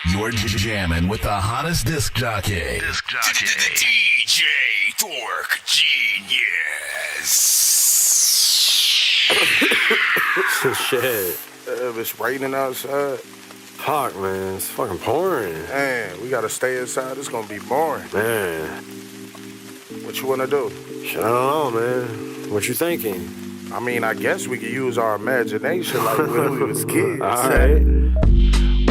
You're jamming with the hottest disc jockey. DJ Dork Genius. Shit. It's raining outside. Fuck, man. It's fucking pouring. Man, we gotta stay inside. It's gonna be boring. Man. What you wanna do? Shit, I don't know, man. What you thinking? I mean, I guess we could use our imagination like when we was kids. Alright.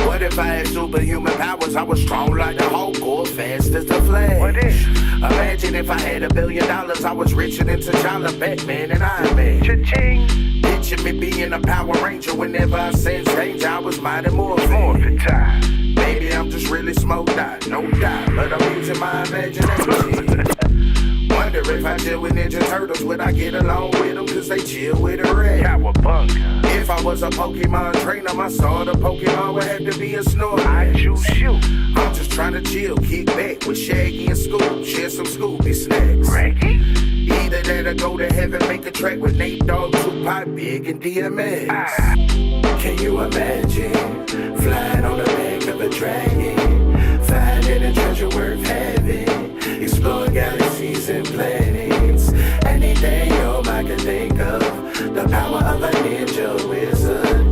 What if I had superhuman powers? I was strong like the Hulk or fast as the Flash. What if? Imagine if I had $1 billion, I was richer than T'Challa, Batman, and Iron Man. Cha-ching. Picture me being a Power Ranger. Whenever I sense danger, I was Mighty Morphin. Morphin' time. Maybe I'm just really smoked out, no doubt, but I'm using my imagination. Wonder if I deal with Ninja Turtles, would I get along with them? Cause they chill with a red. Cowabunga. If I was a Pokemon trainer, my starter Pokemon would have to be a Snorlax. I shoot. I'm just trying to chill, kick back with Shaggy and Scoop, share some Scooby snacks. Reggie? Either that or go to heaven, make a track with Nate Dogg, Tupac, Big, and DMX. Can you imagine flying on the back of a dragon, finding a treasure worth having, explore galaxies and planets? Anything your mind can think of, the power of a ninja wizard.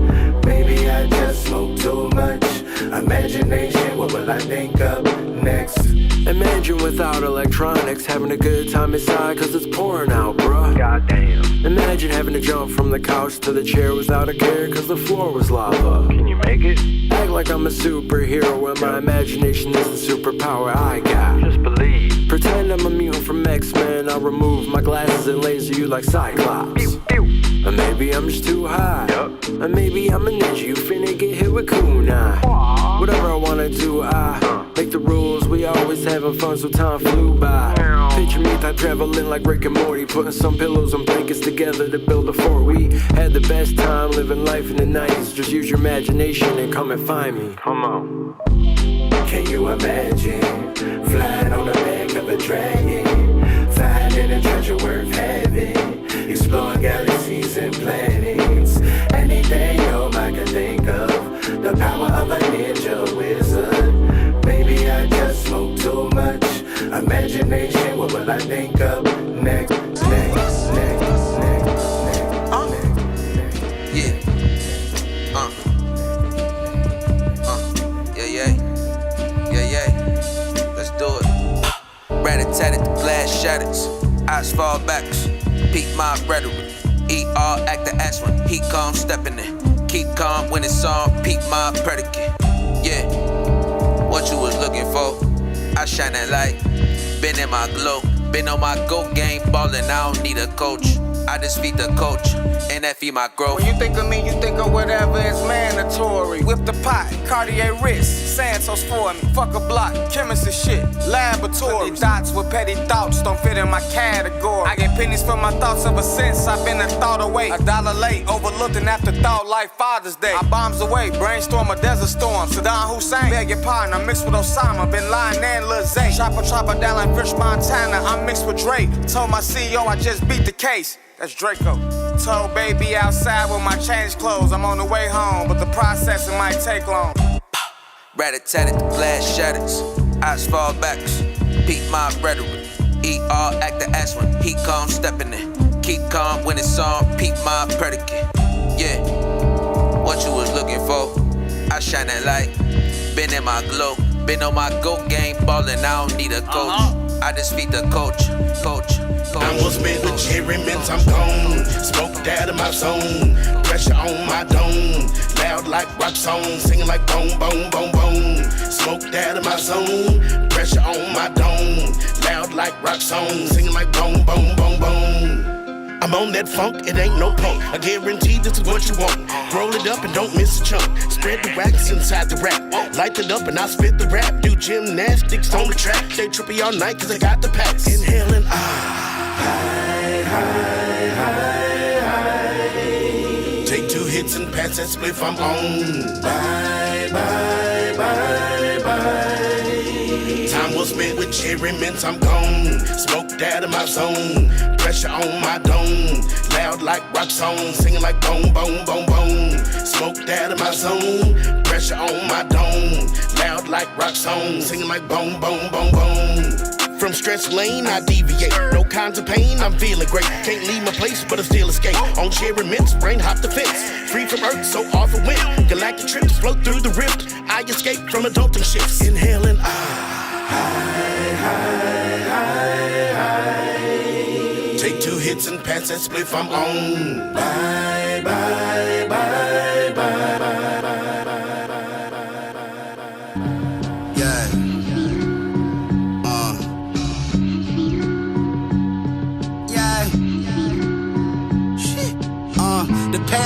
Maybe I just smoke too much imagination. What will I think of next? Imagine without electronics, having a good time inside cause it's pouring out, bruh. Goddamn. Imagine having to jump from the couch to the chair without a care cause the floor was lava. Can you make it? Act like I'm a superhero when my imagination is the superpower I got. Just believe. Pretend I'm a mutant from X-Men, I'll remove my glasses and laser you like Cyclops. Pew, pew. Or maybe I'm just too high. Yup. Or maybe I'm a ninja, you finna get hit with kunai. Whatever I wanna do, I make the rules. We always having fun, so time flew by. Picture me time traveling like Rick and Morty, putting some pillows and blankets together to build a fort. We had the best time living life in the 90s. Just use your imagination and come and find me. Come on. Can you imagine flying on the back of a dragon, finding a treasure worth having, exploring galaxies and planets? Anything your mind can think of, the power of a ninja wizard. Maybe I just smoke too much imagination. What will I think of next? Let's do it. Rat-a-tat-tat, the glass shatters. Eyes fall backwards. Peak my rhetoric. E.R. act the aspirin. He calm stepping in. Keep calm when it's on. Peak my predicate. Yeah. What you was looking for? I shine that light. Been in my glow. Been on my GOAT game. Ballin', I don't need a coach. I just feed the coach, and that feed my growth. When you think of me, you think of whatever is mandatory. Whip the pot, Cartier wrist, Santos for me. Fuck a block, chemist and shit, laboratory. Dots with petty thoughts don't fit in my category. I get pennies for my thoughts ever since I've been a thought away. $1 late, overlooked an afterthought like Father's Day. I bombs away, brainstorm a desert storm. Saddam Hussein, beg your pardon, I mixed with Osama, Bin Laden and Lil Zay. Chopper down like Rich Montana, I'm mixed with Drake. Told my CEO I just beat the case. That's Draco. Told baby outside with my change clothes. I'm on the way home, but the processing might take long. Rat-a-tat-tat, the glass shatters. Eyes fall backwards. Peak my rhetoric. E.R. act the aspirin. He calm stepping in. Keep calm when it's on. Peak my predicate. Yeah. What you was looking for? I shine that light. Been in my glow. Been on my GOAT game. Ballin', I don't need a coach. I just feed the coach. I was made with cherry mints, I'm gone. Smoked out of my zone. Pressure on my dome. Loud like rock songs. Singing like boom, boom, boom, boom. Smoked out of my zone. Pressure on my dome. Loud like rock songs. Singing like boom, boom, boom, boom. I'm on that funk, it ain't no punk. I guarantee this is what you want. Roll it up and don't miss a chunk. Spread the wax inside the rap. Light it up and I spit the rap. Do gymnastics on the track. Stay trippy all night cause I got the packs. Inhaling, Take 2 hits and pass that spliff, I'm on. Bye, bye, bye, bye. Time was spent with cherry mints, I'm gone. Smoked out of my zone. Pressure on my dome. Loud like rock songs, singing like boom, boom, boom, boom. Smoked out of my zone. Pressure on my dome. Loud like rock songs, singing like boom, boom, boom, boom. From stretch lane, I deviate. No kinds of pain, I'm feeling great. Can't leave my place, but I still escape. On cherry mints, brain hop the fence. Free from earth, so off a wind. Galactic trips float through the rift. I escape from adulting shifts. Inhaling, take 2 hits and pass that spliff, I'm on. Bye, bye, bye, bye, bye, bye, bye. Yeah.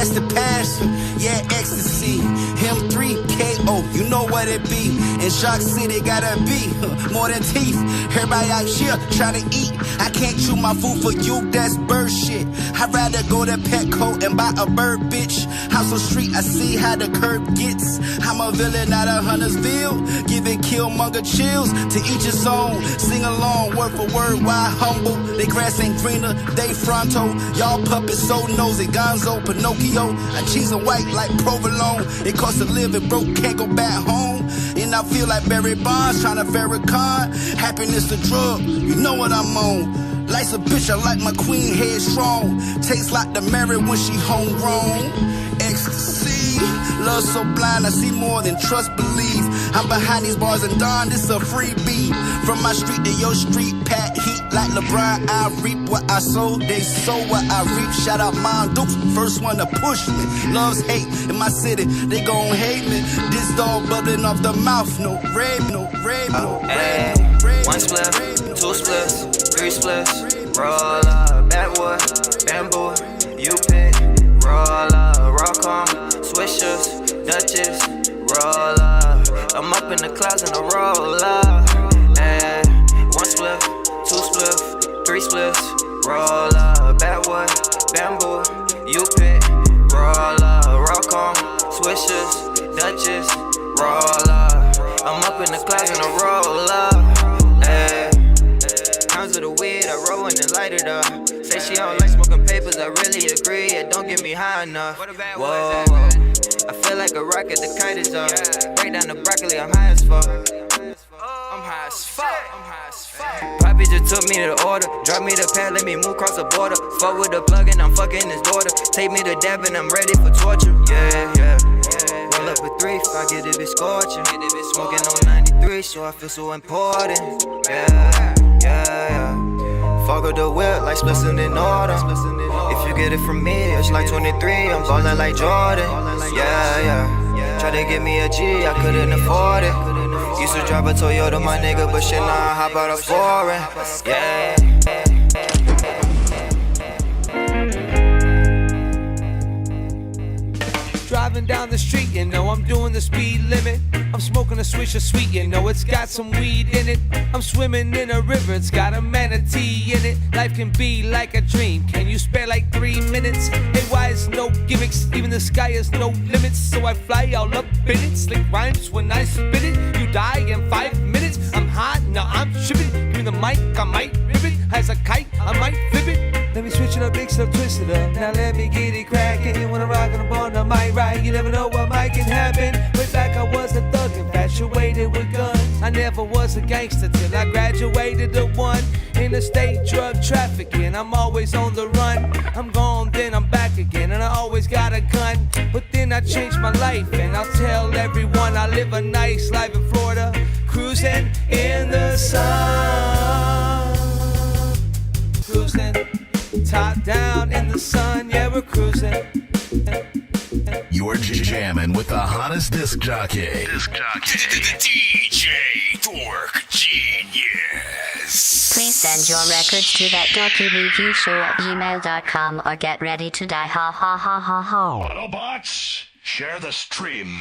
The past, yeah, ecstasy. Him 3KO, you know what it be. In Shark City, gotta be more than teeth. Everybody out here trying to eat. I can't chew my food for you, that's bird shit. I'd rather go to Petco and buy a bird, bitch. House on street, I see how the curb gets. I'm a villain out of Huntersville, giving Killmonger chills. To each his own, sing along, word for word, why humble? They grass ain't greener, they fronto. Y'all puppets so nosy, Gonzo, Pinocchio. I cheese and white like provolone. It costs a living, broke, can't go back home. And I feel like Barry Bonds trying to Farrakhan. Happiness the drug, you know what I'm on. Life's a bitch, I like my queen head strong. Tastes like the Mary when she homegrown. Ecstasy, love so blind, I see more than trust, believe. I'm behind these bars and Don, this a freebie. From my street to your street, pat heat like LeBron. I reap what I sow, they sow what I reap. Shout out Mon Dukes, first one to push me. Loves hate in my city, they gon' hate me. This dog bubbling off the mouth, no rape, no rape, no rape, no rape. 1 spliff, 2 spliffs, 3 spliffs. Roll up, backwood, bamboo, you pick. Roll up, rock on, swishers, Dutchess. Roll up, I'm up in the clouds and I roll up. Ay, 1 spliff, 2 spliff, 3 spliffs. Roll up, backwood, bamboo, you pick. Roll up, rock on, swishers, Dutchess. Roll up, I'm up in the clouds and I roll up. Ay, pounds of the weed, I roll and then light it up. Say she don't like smoking papers, I really agree. It don't get me high enough. Whoa, I feel like a rocket, the kite is up. Break down the broccoli, I'm high as fuck. I'm high as fuck. Poppy just took me to the order. Drop me the pad, let me move across the border. Fuck with the plug and I'm fucking his daughter. Take me to dab and I'm ready for torture. Yeah, yeah. Roll up a 3, I get it, bitch scorching. Smoking on 93, so I feel so important. Yeah, yeah, yeah. Fuck with the whip like splitting in order. If you get it from me, it's like 23. I'm ballin' like Jordan. Yeah, yeah. Try to give me a G, I couldn't afford it. Used to drive a Toyota, my nigga, but shit, now I hop out of foreign. Yeah. Driving down the street, you know I'm doing the speed limit. I'm smoking a swisher sweet, you know it's got some weed in it. I'm swimming in a river, it's got a manatee in it. Life can be like a dream, can you spare like 3 minutes? Hey, why is no gimmicks, even the sky has no limits. So I fly all up in it, slick rhymes when I spit it. You die in 5 minutes, I'm hot, now I'm tripping. Give me the mic, I might rip it. As a kite, I might flip it. Let me switch it up, mix it up, twist it up. Now let me get it crackin'. When I'm rockin' up on the mic, right? You never know what might can happen. Way back I was a thug, infatuated with guns. I never was a gangster till I graduated to one. Interstate drug trafficking, I'm always on the run. I'm gone, then I'm back again, and I always got a gun. But then I changed my life, and I'll tell everyone I live a nice life in Florida, cruising in the sun. Cruising, top down in the sun, yeah, we're cruising. You're jamming with the hottest disc jockey. DJ Dork Genius. Please send your records to that dorkyreviewshow@gmail.com or get ready to die. Ha ha ha ha ha. Autobots, share the stream.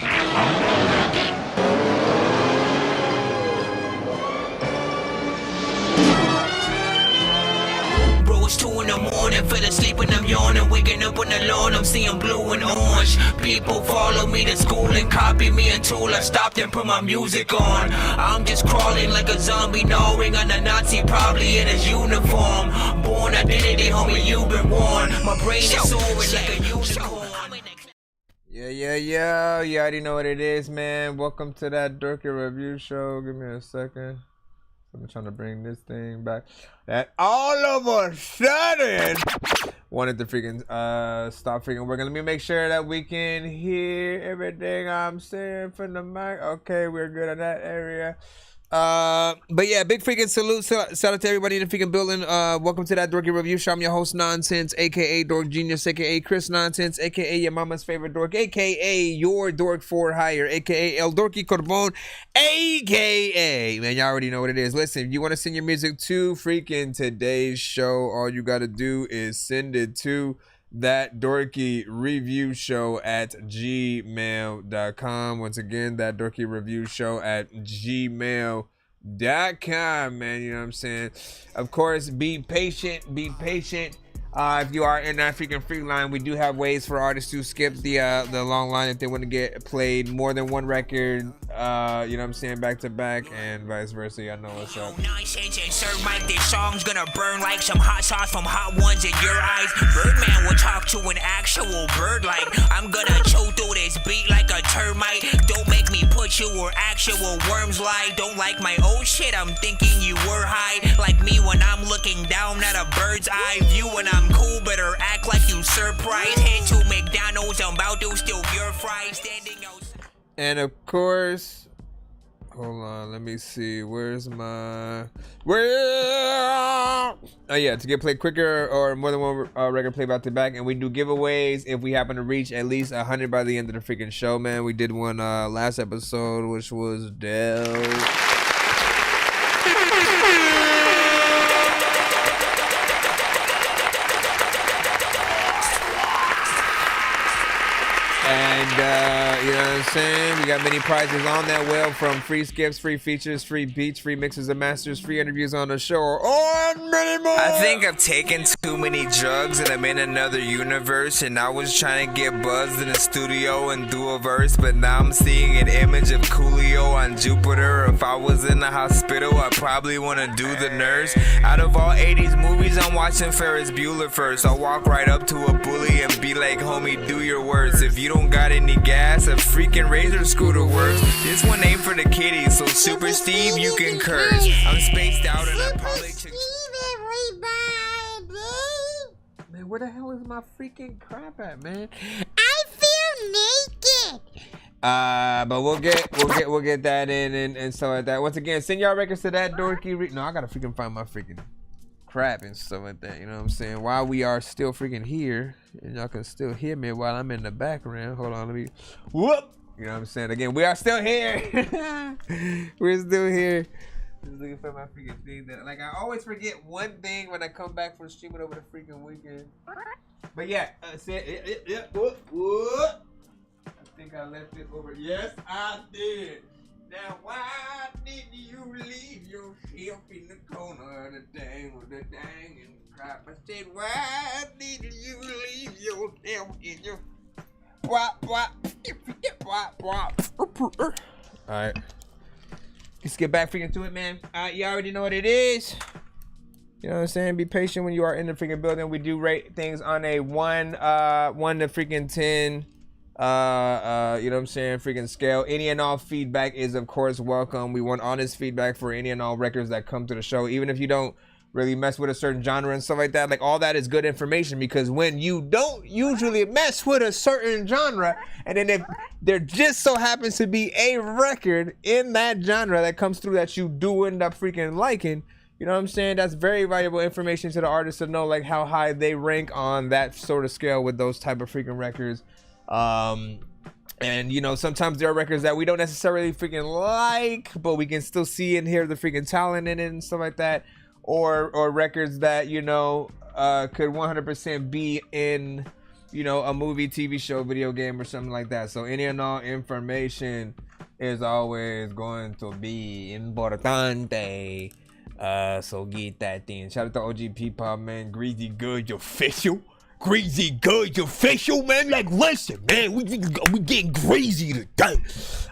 Bro, it's 2 in the morning, fell asleep and I'm yawning. Waking up on the lawn, I'm seeing blue and orange. much people follow me to school and copy me until I stopped and put my music on. I'm just crawling like a zombie, gnawing on a Nazi, probably in his uniform. Born identity, homie, you've been warned. My brain is soaring like a unicorn. Yeah. You already know what it is, man. Welcome to that Dorky review show. Give me a second. I'm trying to bring this thing back. That all of a sudden wanted to freaking stop freaking working. Let me make sure that we can hear everything I'm saying from the mic. Okay, we're good on that area. But yeah, big freaking salute. Shout out to everybody in the freaking building. Welcome to that Dorky review show. I'm your host, Nonsenze, aka Dork Genius, aka Chris Nonsense, aka your mama's favorite dork, aka your dork for hire, aka El Dorky Corbon, aka, man, y'all already know what it is. Listen, if you want to send your music to freaking today's show, all you gotta do is send it to that Dorky review show at gmail.com. Once again, that Dorky review show at gmail.com, man. You know what I'm saying? Of course, be patient. If you are in that freaking free line, we do have ways for artists to skip the long line if they want to get played more than one record, you know what I'm saying, back to back, and vice versa. Y'all know what's up. Nonsense and Sir Mike, this song's gonna burn like some hot sauce from Hot Ones in your eyes. Birdman will talk to an actual bird like I'm gonna chew through this beat like a termite. Don't make me put you where actual worms lie. Don't like my old shit, I'm thinking you were high. Like me when I'm looking down at a bird's eye view and I'm cool, better act like you surprised. Head to McDonald's, I'm about to steal your fries. Standing outside. And of course, hold on, let me see. Where's my oh yeah, to get played quicker or more than one record play back to back, and we do giveaways if we happen to reach at least 100 by the end of the freaking show, man. We did one last episode, which was dope. And, you know what I'm saying? We got many prizes on that well, from free skips, free features, free beats, free mixes and masters, free interviews on the show, and many more. I think I've taken too many drugs and I'm in another universe, and I was trying to get buzzed in the studio and do a verse, but now I'm seeing an image of Coolio on Jupiter. If I was in the hospital, I'd probably want to do the nurse. Out of all 80s movies, I'm watching Ferris Bueller first. I'll walk right up to a bully and be like, homie, do your worst. If you don't got any gas, a freaking razor scooter works. This one ain't for the kiddies, so Super Steve, you can curse. I'm spaced out and I probably Man, where the hell is my freaking crap at, man? I feel naked. But we'll get that in and stuff like that. Once again, send y'all records to that Dorky. No, I gotta freaking find my freaking crap and stuff like that. You know what I'm saying? While we are still freaking here, and y'all can still hear me while I'm in the background. Hold on, let me whoop. You know what I'm saying? Again, we are still here. We're still here. Just looking for my freaking thing that, like, I always forget one thing when I come back from streaming over the freaking weekend. But yeah, whoop. I think I left it over. Yes, I did. Now, why did you leave yourself in the corner of the dang with the dang and crap? I said, why did you leave yourself in your Alright. Let's get back freaking to it, man. You already know what it is. You know what I'm saying? Be patient when you are in the freaking building. We do rate things on a 1 to freaking 10. You know what I'm saying, freaking scale. Any and all feedback is of course welcome. We want honest feedback for any and all records that come to the show, even if you don't really mess with a certain genre and stuff like that. Like, all that is good information, because when you don't usually mess with a certain genre, and then if there just so happens to be a record in that genre that comes through that you do end up freaking liking, you know what I'm saying, that's very valuable information to the artist to know, like, how high they rank on that sort of scale with those type of freaking records. And you know, sometimes there are records that we don't necessarily freaking like, but we can still see and hear the freaking talent in it and stuff like that, or records that, you know, could 100% be in, you know, a movie, TV show, video game, or something like that. So any and all information is always going to be importante. So get that thing. Shout out to OG P-Pop, man. Greasy Good, official. Greasy Goods official, man. Like, listen, man, we getting crazy today.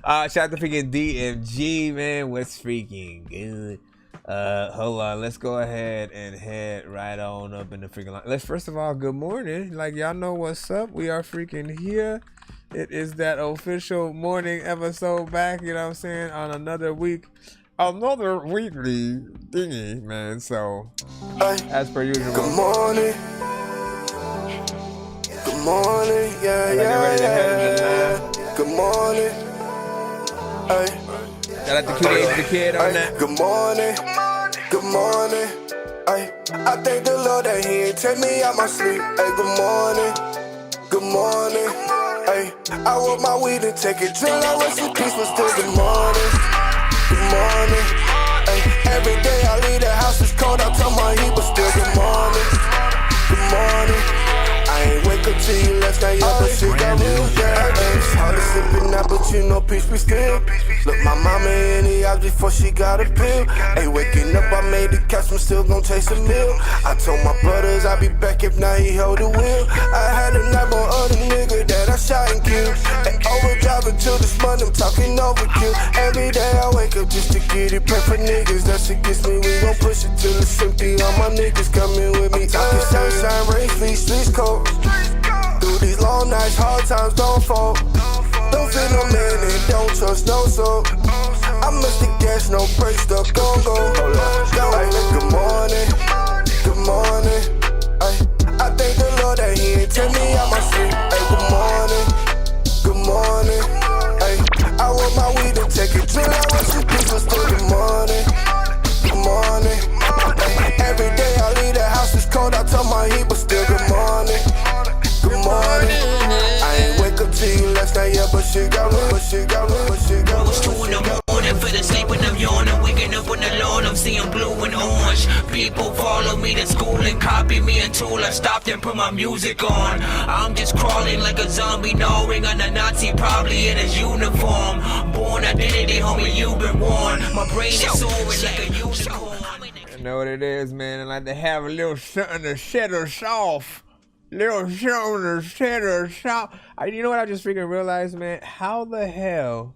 Shout out to freaking DMG, man. What's freaking good? Hold on. Let's go ahead and head right on up in the freaking line. Let's first of all, good morning. Like, y'all know what's up. We are freaking here. It is that official morning episode back, you know what I'm saying, on another week. Another weekly thingy, man. So, as per usual. Good morning. Good morning, yeah. Good morning. Shout out to QDH the Kid on that. Good morning. Good morning. I thank the Lord that He ain't take me out my sleep. Good morning. Good morning. I want my weed and take it till I rest in peace, but still good morning. Good morning. Every day I leave the house, it's cold, I tell my heat, but still good morning. Good morning. I ain't wake up till you left, now y'all but shit got real, yeah. It's hard to sippin' now, but you know peace be still. Look, my mama in the eyes before she got a pill. Ain't waking up, I made the catch, I'm still gon' chase a meal. I told my brothers I'll be back if now he held the wheel. I had a nap on other nigga that I shot and killed. And overdrive until this month, I'm talking overkill. Every day I wake up just to get it, pray for niggas that's against me. We gon' push it till it's empty, all my niggas coming with me. Talking sunshine, rain, streets cold. Through these long nights, hard times don't fall. Don't feel no man and don't trust no soul. I miss the gas, no brakes, stuck gon' go. Good morning, good morning. I thank the Lord that He ain't take me out my sleep. Good morning, good morning. I want my weed and take it till I rest in peace, but still good morning, good morning. Every day I leave the house, it's cold, I tell my heat, but still good morning. Good morning. I ain't wake up till you last night, yeah, but shit got real, but shit got real, but shit got real. It's 2 in the morning, feel the sleep when I'm yawning, waking up on the lawn, I'm seeing blue and orange. People follow me to school and copy me until I stopped and put my music on. I'm just crawling like a zombie, gnawing on a Nazi, probably in his uniform. Born identity, homie, you've been warned. My brain is soaring like a unicorn. You know what it is, man. I like to have a little something to set us off. Little something to set us off. You know what I just freaking realized, man? How the hell?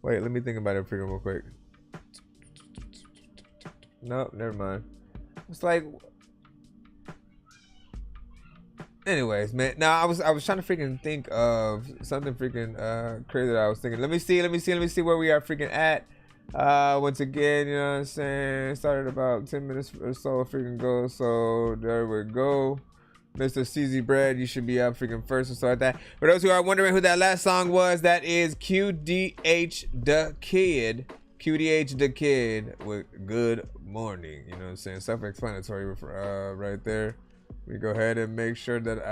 Wait, let me think about it freaking real quick. Nope, never mind. It's like, anyways, man. Now I was trying to freaking think of something freaking crazy that I was thinking. Let me see where we are freaking at. Once again, you know what I'm saying, started about 10 minutes or so freaking go, so there we go. Mr. CZ Bread, you should be up freaking first or so like that. For those who are wondering who that last song was, that is QDH the Kid. QDH the Kid with Good Morning. You know what I'm saying? Self-explanatory right there. Let me go ahead and make sure that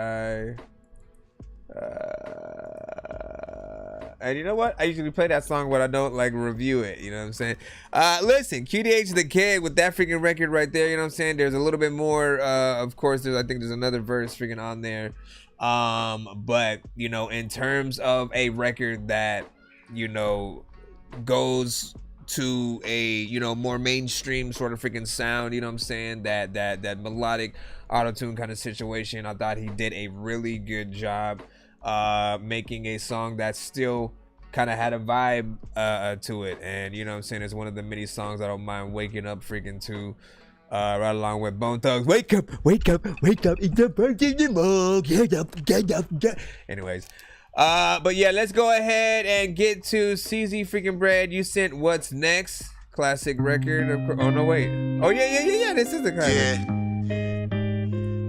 and you know what? I usually play that song, but I don't like review it. You know what I'm saying? Listen, QDH the Kid with that freaking record right there. You know what I'm saying? There's a little bit more. Of course, I think there's another verse freaking on there. But you know, in terms of a record that, you know, goes to a, you know, more mainstream sort of freaking sound, you know what I'm saying, that melodic auto-tune kind of situation, I thought he did a really good job making a song that still kind of had a vibe to it. And you know what I'm saying, it's one of the many songs I don't mind waking up freaking to, right along with Bone Thugs. Wake up, wake up, wake up, it's the first in the morning, get up. Anyways, but yeah, let's go ahead and get to CZ freaking Bread. You sent What's Next, classic record. Oh no, wait. Oh yeah. This is the classic. Yeah,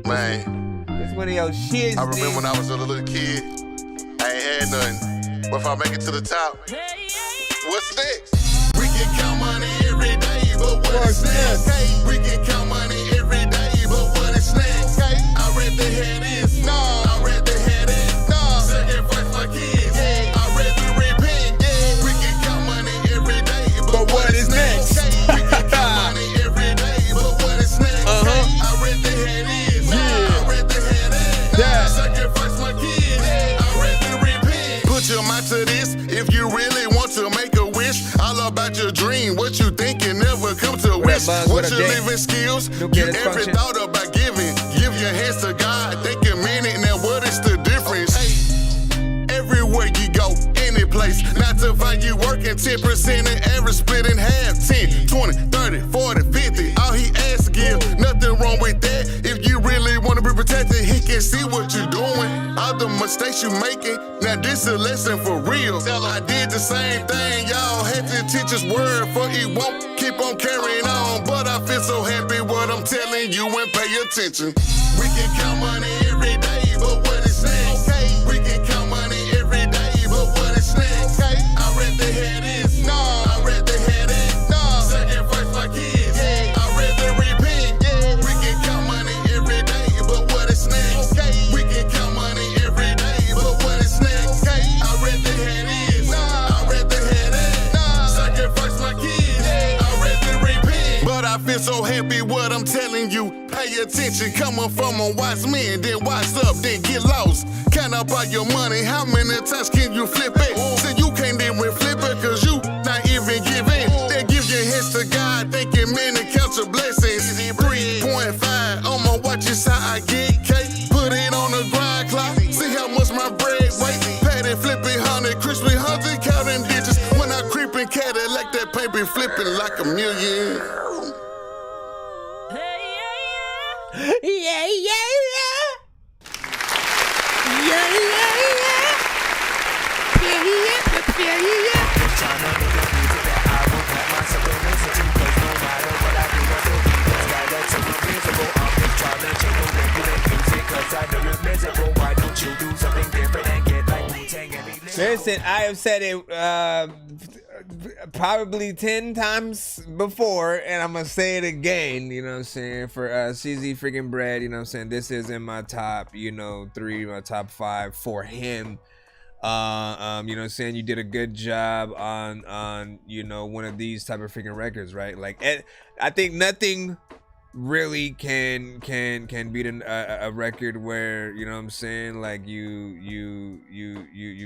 man. It's one of your shits. I remember when I was a little kid, I ain't had nothing. But if I make it to the top, what's next? We can count money every day, but what's next? We can count money every day, but what is next? I read the head is no. I read the head is no. Sacrifice my kids. I read the repent. We can count money every day, but what is next? We can count money every day, but what is next? I read the head is no. I read the head is no. Sacrifice my kids. I read the repent. Put your mind to this if you really want to make a wish. All about your dream, what you think can never come to wish. What your living skills, you ever thought about giving. Give your hands to God. this. Not to find you working 10% and average split in half. 10, 20, 30, 40, 50. All he asks to give, nothing wrong with that. If you really want to be protected, he can see what you're doing. All the mistakes you making. Now this a lesson for real. I did the same thing. Y'all had to teach us word for it won't keep on carrying on. But I feel so happy what I'm telling you and pay attention. We can count money every day, but what is next? We can count money every day, but what is next? I'd rather have this. No, I'd rather have that. No, sacrifice my kids. I'd rather repent. We can count money every day, but what is next? We can count money every day, but what is next? I'd rather have this. I'd rather have that. Sacrifice my kids. I'd rather repent. But I feel so happy what I'm telling you. Pay attention, coming from a wise man, then wise up, then get lost. Count up all your money, how many times can you flip it? So you can't even flip it, cause you not even giving. Then give your hands to God, thanking men and count your blessings. 3.5 on my watch is how I get cake. Put it on the grind clock, see how much my bread weight. Pat it, flip it, 100, crispy 100, counting digits. When I creep in Cadillac, that paint be flipping like a million. Yeah, yeah, yeah. Yeah, yeah, yeah. Yeah, yeah, yeah. Trying to make a music that I will put myself in listen to. Cause no matter what I do, I still be this guy that's so invisible. I'm just trying to change the regular music. Cause I know you're miserable. Why don't you do something different and get like Wu-Tang and be listening? Listen, I have said it probably 10 times before, and I'm gonna say it again, you know what I'm saying, for CZ freaking Bread, you know what I'm saying, this is in my top, 3, my top 5 for him. You know what I'm saying, you did a good job on one of these type of freaking records, right? Like, I think nothing really can beat a record where, you know what I'm saying, like you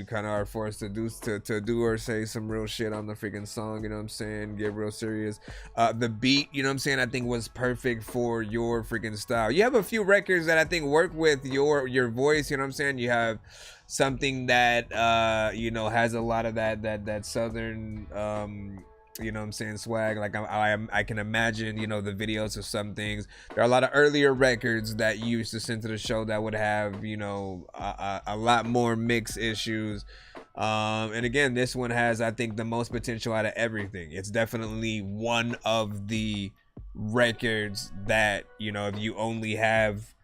kind of are forced to do or say some real shit on the freaking song, you know what I'm saying, get real serious. The beat, you know what I'm saying, I think was perfect for your freaking style. You have a few records that I think work with your voice, you know what I'm saying. You have something that has a lot of that southern you know what I'm saying, swag. Like I can imagine, the videos of some things. There are a lot of earlier records that you used to send to the show that would have, a lot more mix issues. And again, this one has, I think, the most potential out of everything. It's definitely one of the records that, if you only have,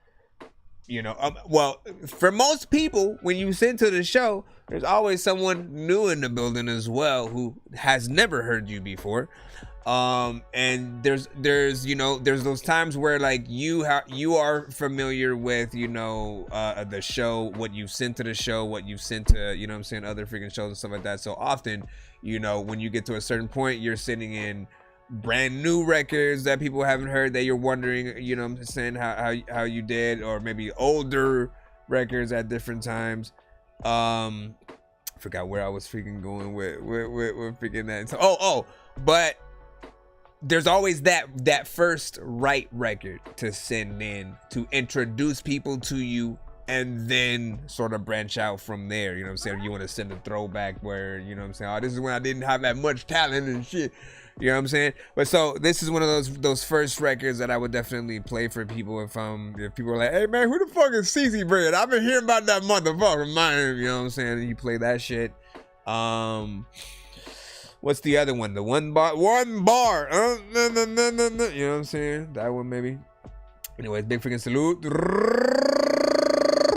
well, for most people, when you send to the show, there's always someone new in the building as well who has never heard you before. And there's those times where like you are familiar with, the show, what you sent to the show, what you sent to, other freaking shows and stuff like that. So often, when you get to a certain point, you're sitting in brand new records that people haven't heard that you're wondering, I'm saying, how you did, or maybe older records at different times. Forgot where I was freaking going with freaking that. So, but there's always that first right record to send in to introduce people to you, and then sort of branch out from there. You know what I'm saying? You want to send a throwback where, I'm saying, this is when I didn't have that much talent and shit. You know what I'm saying? But so this is one of those first records that I would definitely play for people if people are like, hey man, who the fuck is CZ Bread? I've been hearing about that motherfucker, man. You know what I'm saying? And you play that shit. What's the other one? The one bar. You know what I'm saying? That one maybe. Anyways, big freaking salute.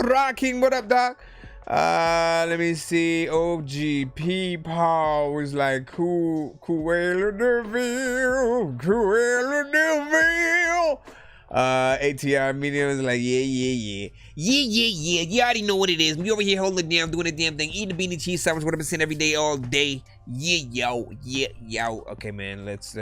Rocking, what up, doc? Let me see. OGP Paul was like, Cruella Deville. ATR Medium was like, yeah. You already know what it is. We over here holding it down, doing the damn thing, eating the beanie cheese sandwich, what I've been saying every day, all day. Yeah, yo. Okay, man, let's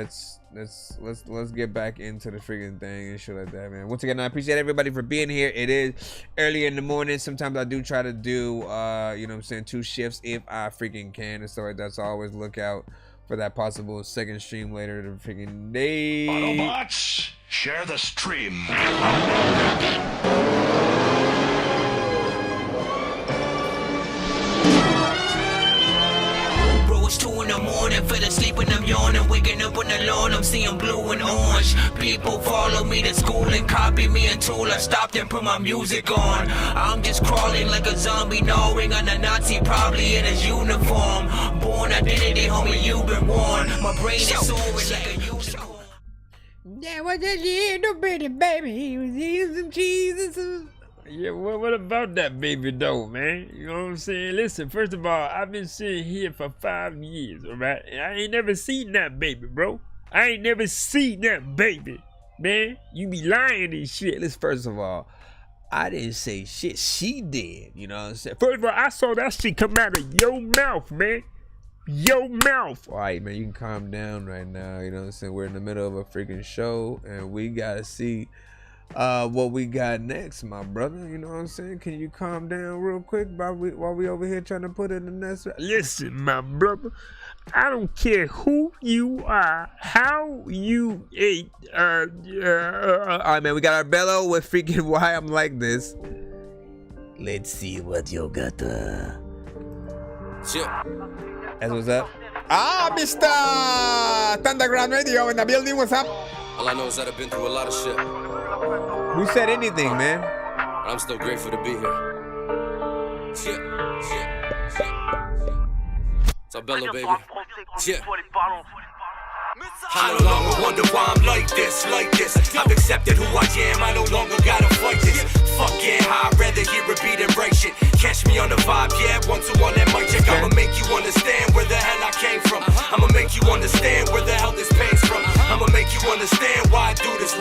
get back into the freaking thing and shit like that, man. Once again, I appreciate everybody for being here. It is early in the morning. Sometimes I do try to do, 2 shifts if I freaking can and stuff like that. So always look out for that possible second stream later the freaking day. Autobots, share the stream. 2 in the morning, fell asleep when I'm yawning, waking up on the lawn, I'm seeing blue and orange. People follow me to school and copy me until I stopped and put my music on. I'm just crawling like a zombie, gnawing on a Nazi, probably in his uniform. Born identity, homie, you've been warned. My brain is soaring like a unicorn. That was a little bitty baby, he was eating some cheese and some... Yeah, what about that baby though, man? You know what I'm saying? Listen, first of all, I've been sitting here for 5 years, alright? And I ain't never seen that baby, bro. I ain't never seen that baby, man. You be lying and shit. Listen, first of all, I didn't say shit. She did, you know what I'm saying? First of all, I saw that shit come out of your mouth, man. Your mouth. All right, man, you can calm down right now, you know what I'm saying? We're in the middle of a freaking show, and we gotta see what we got next, my brother. You know what I'm saying? Can you calm down real quick while we over here trying to put in the next? Listen, my brother, I don't care who you are, how you ate. All right, man, we got our bellow with freaking why I'm like this. Let's see what you got. Shit. That's what's up. Mr. Thunderground Radio in the building. What's up? All I know is that I've been through a lot of shit. Who said anything, man? But I'm still grateful to be here. Shit. It's our bellow, baby. Shit. I no longer wonder why I'm like this. I've accepted who I am, I no longer gotta fight this. Fuck yeah, I'd rather hear a beat and break shit. Catch me on the vibe, yeah, 1-2 on that mic check. I'ma make you understand where the hell I came from. I'ma make you understand where the hell this pain's from. I'ma make you understand why I do this,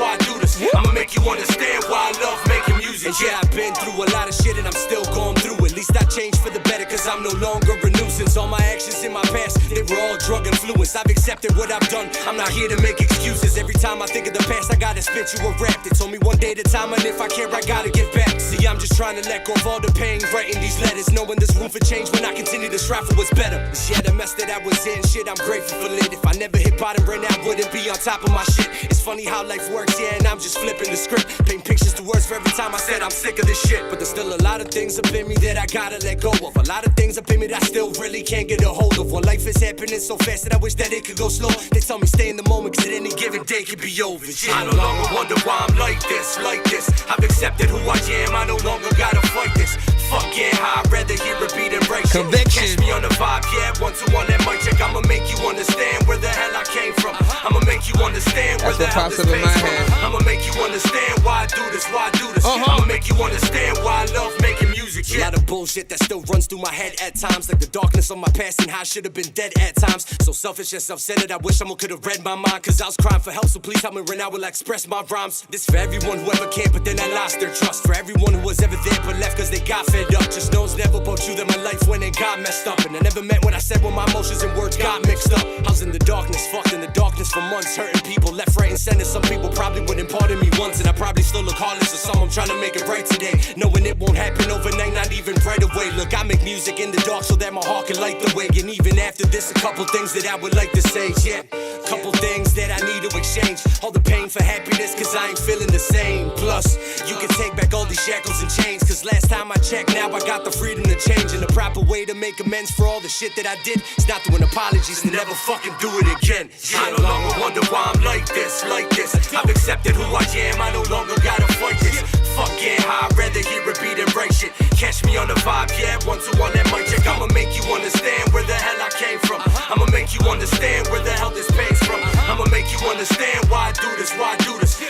I'ma make you understand why I love making music. And yeah, I've been through a lot of shit and I'm still going through it. At least I changed for the better, cause I'm no longer a nuisance. All my actions in my past, they were all drug influenced. I've accepted what I've done, I'm not here to make excuses. Every time I think of the past, I gotta spit you a rap. It's only one day at a time, and if I care, I gotta give back. See, I'm just trying to let go of all the pain, writing these letters, knowing there's room for change when I continue to strive for what's better. Yeah, the mess that I was in, shit, I'm grateful for it. If I never hit bottom right now, I wouldn't be on top of my shit. It's funny how life works, yeah, and I'm just flipping the script, paint pictures to words for every time I said I'm sick of this shit. But there's still a lot of things up in me that I gotta let go of. A lot of things up in me that I still really can't get a hold of. When life is happening so fast that I wish that it could go slow. They tell me stay in the moment, cause at any given day could be over. Yeah. I no longer wonder why I'm like this. I've accepted who I am, I no longer gotta fight this. Fuck yeah, I'd rather hear a beat and break shit. Catch me on the vibe, yeah, 1-2 on that mic check. I'ma make you understand where the hell I came from. I'ma make you understand where the hell this pain's from. I'ma make you understand why I do this, I'ma make you understand why I love making music. Yeah. A lot of bullshit that still runs through my head at times, like the darkness of my past and how I should have been dead at times. So selfish and self-centered, I wish someone could have read my mind, cause I was crying for help, so please help me right now, will I express my rhymes. This for everyone who ever can, but then I lost their trust. For everyone who was ever there but left cause they got fed up. Just know it's never about you that my life went and got messed up. And I never meant when I said when my emotions and words got mixed up. I was in the darkness, fucked in the darkness for months, hurting people left, right, and center. Some people probably wouldn't pardon me once, and I probably still look heartless to some. I'm trying to make it right today, knowing it won't happen overnight, not even right away. Look, I make music in the dark so that my heart can light the way. And even after this, a couple things that I would like to say, yeah. Couple things that I need to exchange. All the pain for happiness, cause I ain't feeling the same. Plus, you can take back all these shackles and chains, cause last time I checked, now I got the freedom to change. And the proper way to make amends for all the shit that I did is not doing apologies and never fucking do it again. I no longer wonder why I'm like this. I've accepted who I am, I no longer gotta fight this. Fuck yeah, I'd rather hear a beat and break shit. Catch me on the vibe, yeah, 1-2 on that mic check. I'ma make you understand where the hell I came from. I'ma make you understand where the hell this pain's from. I'ma make you understand why I do this,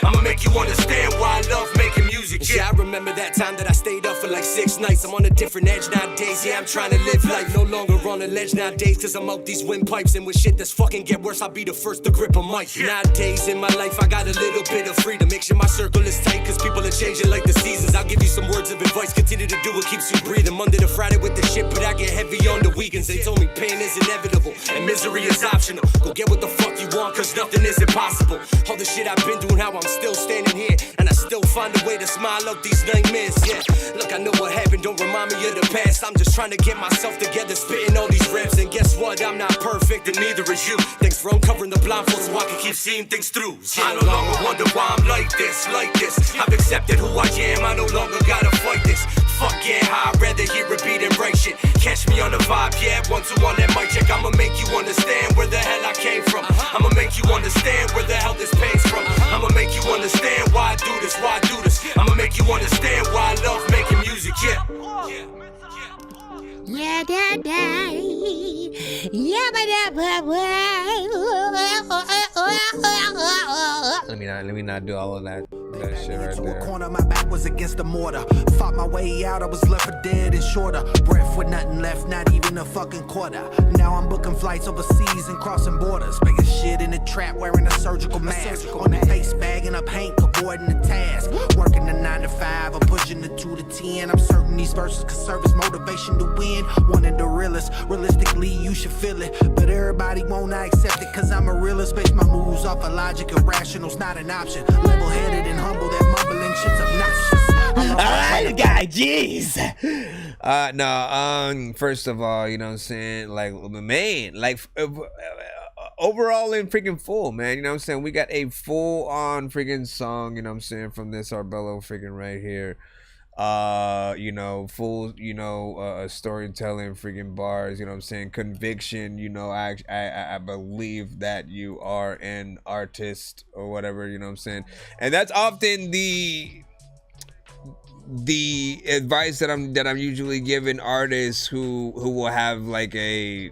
I'ma make you understand why I love making music. Yeah, I remember that time that I stayed up for like 6 nights. I'm on a different edge nowadays, yeah, I'm trying to live life. No longer on a ledge nowadays, cause I'm out these windpipes. And with shit that's fucking get worse, I'll be the first to grip a mic. Nowadays in my life, I got a little bit of freedom. Make sure my circle is tight, cause people are changing like the seasons. I'll give you some words of advice, continue to do what keeps you breathing. Monday to Friday with the shit, but I get heavy on the weekends. They told me pain is inevitable and misery is optional. Go get what the fuck you want, cause nothing is impossible. All the shit I've been doing, how I'm still standing here, and I still find a way to smile out these nightmares. Yeah, look, I know what happened, don't remind me of the past. I'm just trying to get myself together, spitting all these raps. And guess what, I'm not perfect, and neither is you. Thanks for uncovering the blindfold so I can keep seeing things through. I no longer wonder why I'm like this. I've accepted who I am, I no longer gotta fight this. Fuck getting high, I'd rather hear it beat and break shit. Catch me on the vibe, yeah, 1-2 on that mic check. I'ma make you understand where the hell I came from. I'ma make you understand where the hell this pain's from. I'ma make you understand why I do this, why I do this. I'ma make you understand why I love making music, yeah. Yeah, da da. Yeah, Let me not do all of that shit right To a there. corner, my back was against the mortar. Fought my way out, I was left for dead and shorter. Breath with nothing left, not even a fucking quarter. Now I'm booking flights overseas and crossing borders. Making shit in the trap, wearing a surgical mask. On the face, bagging up Hank, avoiding the task. Working the 9 to 5, I'm pushing the 2 to 10. I'm certain these verses could serve as motivation to win. One of the realest, realistically you should feel it. But everybody won't accept it, cause I'm a realist. Base my moves off of logic, irrational's not an option. Level-headed and humble, that mumbling shit's obnoxious. Alright, guy, jeez. First of all, you know what I'm saying? Like, man, like, overall in freaking full, man. You know what I'm saying? We got a full-on freaking song, you know what I'm saying, from this Arbello freaking right here. You know, full, you know, storytelling, freaking bars, you know what I'm saying, conviction, you know, I believe that you are an artist or whatever, you know what I'm saying, and that's often the advice that I'm usually giving artists who will have like a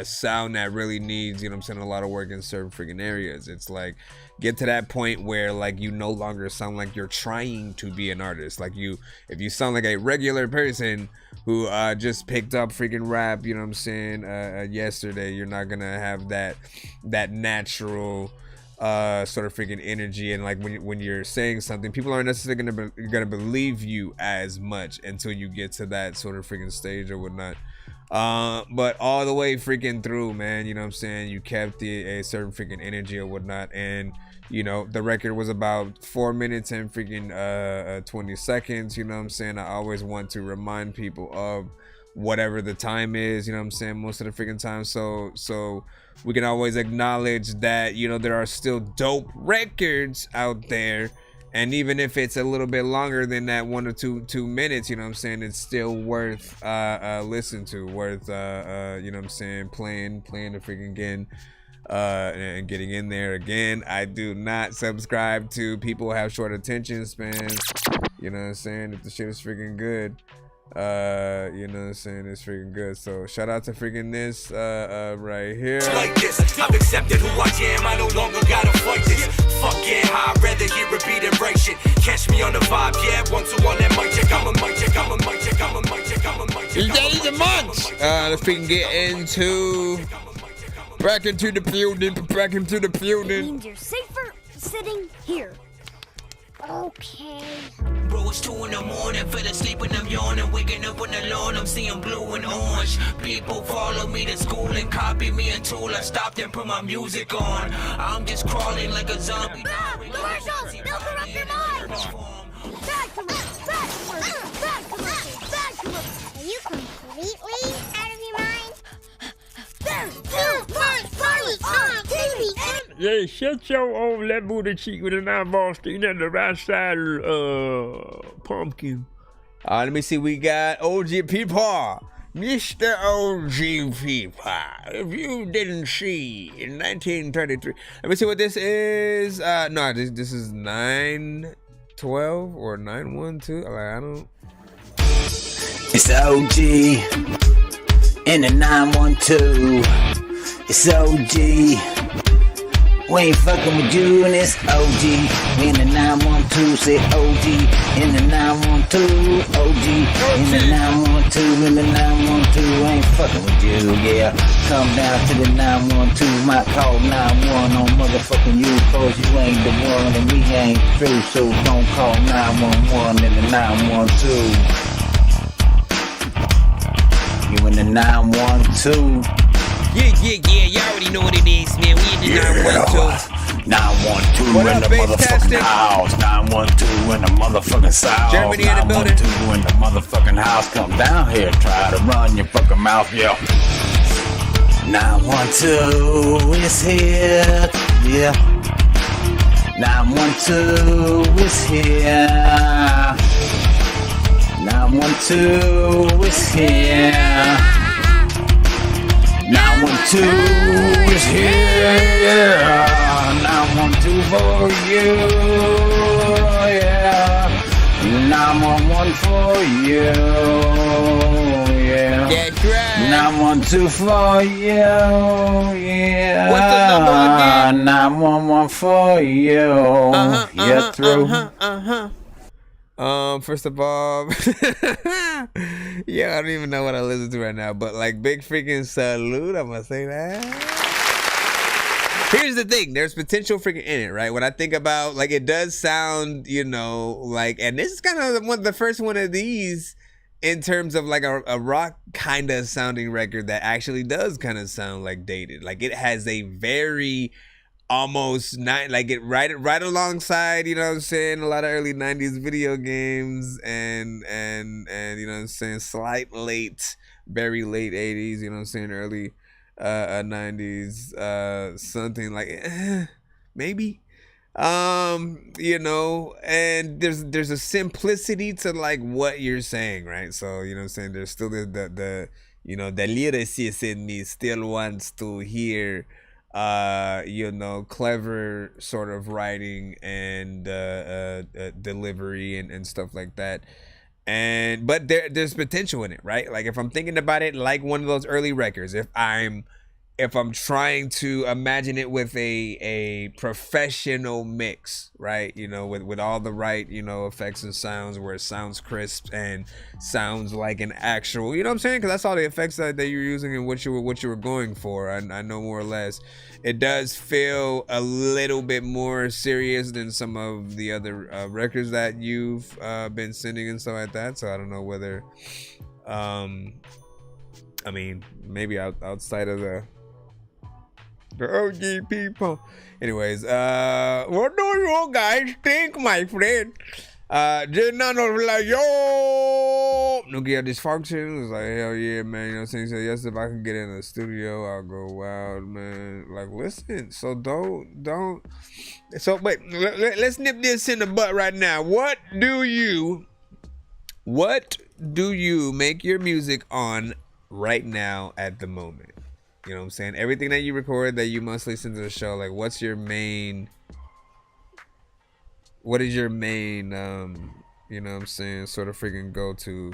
sound that really needs, you know what I'm saying, a lot of work in certain freaking areas. It's like, get to that point where like you no longer sound like you're trying to be an artist. Like if you sound like a regular person who just picked up freaking rap, you know what I'm saying, yesterday, you're not gonna have that natural sort of freaking energy, and like when you're saying something, people aren't necessarily gonna believe you as much until you get to that sort of freaking stage or whatnot. But all the way freaking through, man, you know what I'm saying, you kept a certain freaking energy or whatnot, and you know, the record was about 4 minutes and freaking 20 seconds, you know what I'm saying. I always want to remind people of whatever the time is, you know what I'm saying, most of the freaking time, so we can always acknowledge that, you know, there are still dope records out there, and even if it's a little bit longer than that 1 or 2 minutes, you know what I'm saying, it's still worth listening to, worth you know what I'm saying, playing the freaking again, and getting in there again. I do not subscribe to people who have short attention spans, you know what I'm saying. If the shit is freaking good, you know what I'm saying, it's freaking good. So shout out to freaking this right here. Like this, I've accepted who I am, I no longer gotta fight this. Fuck getting high, I'd rather hear it beat and break shit. Catch me on the vibe, yeah, 1-2 on that mic check. I'm a mic check, I'm a mic check, I'm a mic check, I'm a mic check. Days and months. Let's freaking get into back into the building. Means you're safer sitting here. Okay. Bro, it's 2 in the morning, fell asleep and I'm yawning, waking up on the lawn, I'm seeing blue and orange. People follow me to school and copy me until I stopped and put my music on. I'm just crawling like a zombie. Commercials! They'll corrupt your mind! Bad commercials! Bad commercials! Bad commercials! Are you completely out of your mind? There's violence on TV! Yeah, shut your old left booty cheek with an eyeball sticking at the right side of pumpkin. Let me see, we got OG people. Mr. OG people. If you didn't see, in 1933. Let me see what this is. No, this is 912 or 912. I don't. It's OG in the 912. It's OG. We ain't fucking with you, and it's OG in the 912. Say OG in the 912. OG in the 912. In the 912. We ain't fucking with you, yeah. Come down to the 912. Might call 911 on motherfucking you, cause you ain't the one and we ain't through. So don't call 911 in the 912. You in the 912. Yeah, you already know what it is, man. We in the 912. 912 in the motherfucking house. 912 in the motherfucking south. Germany in the building. 912 in the motherfucking house. Come down here, try to run your fucking mouth, yo. 912 is here, yeah. 912 is here. 912 is here. 912 is here. 912 for you. Yeah. 911 for you. Yeah. That's right. 912 for you. Yeah. What's the number again? 911 for you. You're through. First of all, yeah, I don't even know what I listen to right now, but like big freaking salute, I'm gonna say that. Here's the thing, there's potential freaking in it, right? When I think about, like, it does sound, you know, like, and this is kind of the first one of these in terms of like a rock kind of sounding record that actually does kind of sound like dated. Like it has a very almost not like it right alongside, you know what I'm saying, a lot of early 90s video games and you know what I'm saying, slight late, very late 80s, you know what I'm saying, early 90s, something like maybe, you know, and there's a simplicity to like what you're saying, right? So you know what I'm saying, there's still the you know, the lyricist in me still wants to hear you know, clever sort of writing and delivery and stuff like that. And but there's potential in it, right? Like if I'm thinking about it like one of those early records, if I'm trying to imagine it with a professional mix, right? You know, with all the right, you know, effects and sounds where it sounds crisp and sounds like an actual, you know what I'm saying? Because that's all the effects that you're using and what you were going for. I know more or less. It does feel a little bit more serious than some of the other records that you've been sending and stuff like that. So I don't know whether, I mean, maybe outside of the OG people. Anyways, what do you guys think, my friend? Did none of like, yo, nuclear dysfunction? It's like, hell yeah, man. You know what I'm saying? So yes, if I can get in the studio, I'll go wild, man. Like, listen, so don't. So wait, let's nip this in the butt right now. What do you make your music on right now at the moment? You know what I'm saying? Everything that you record that you must listen to the show, like what is your main, you know what I'm saying, sort of freaking go-to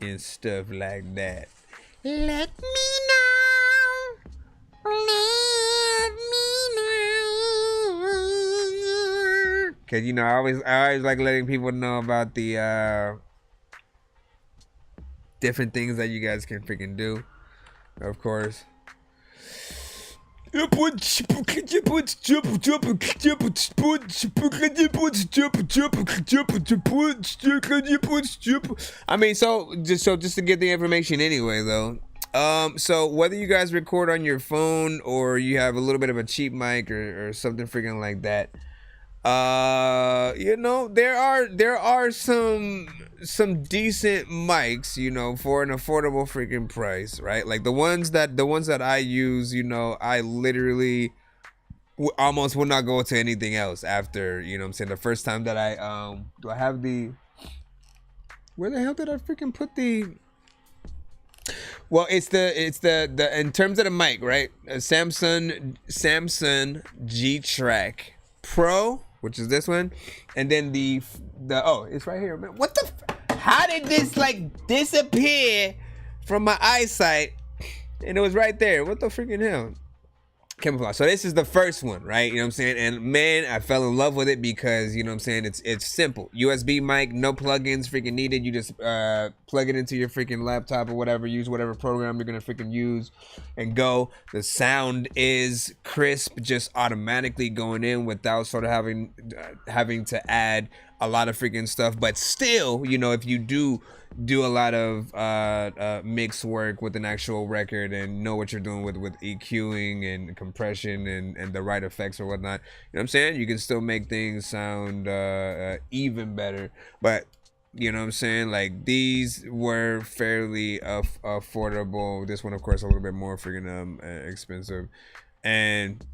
and stuff like that? Let me know. Let me know. Cause you know, I always like letting people know about the different things that you guys can freaking do. Of course. I mean, so just to get the information anyway, though. So whether you guys record on your phone or you have a little bit of a cheap mic or something freaking like that, you know, there are some decent mics, you know, for an affordable freaking price, right? Like the ones that I use, you know, I literally almost will not go to anything else after, you know what I'm saying, the first time that I do I have the, where the hell did I freaking put the, well, it's the in terms of the mic, right? A Samsung G-Track Pro, which is this one, and then the oh, it's right here, man. What the? How did this like disappear from my eyesight? And it was right there. What the freaking hell? Camouflage. So this is the first one, right? You know what I'm saying? And man, I fell in love with it because, you know what I'm saying, it's simple. USB mic, no plugins freaking needed. You just plug it into your freaking laptop or whatever, use whatever program you're gonna freaking use and go. The sound is crisp, just automatically going in without sort of having to add a lot of freaking stuff. But still, you know, if you do a lot of mix work with an actual record and know what you're doing with EQing and compression and the right effects or whatnot, you know what I'm saying, you can still make things sound even better. But you know what I'm saying, like these were fairly affordable. This one, of course, a little bit more freaking expensive. And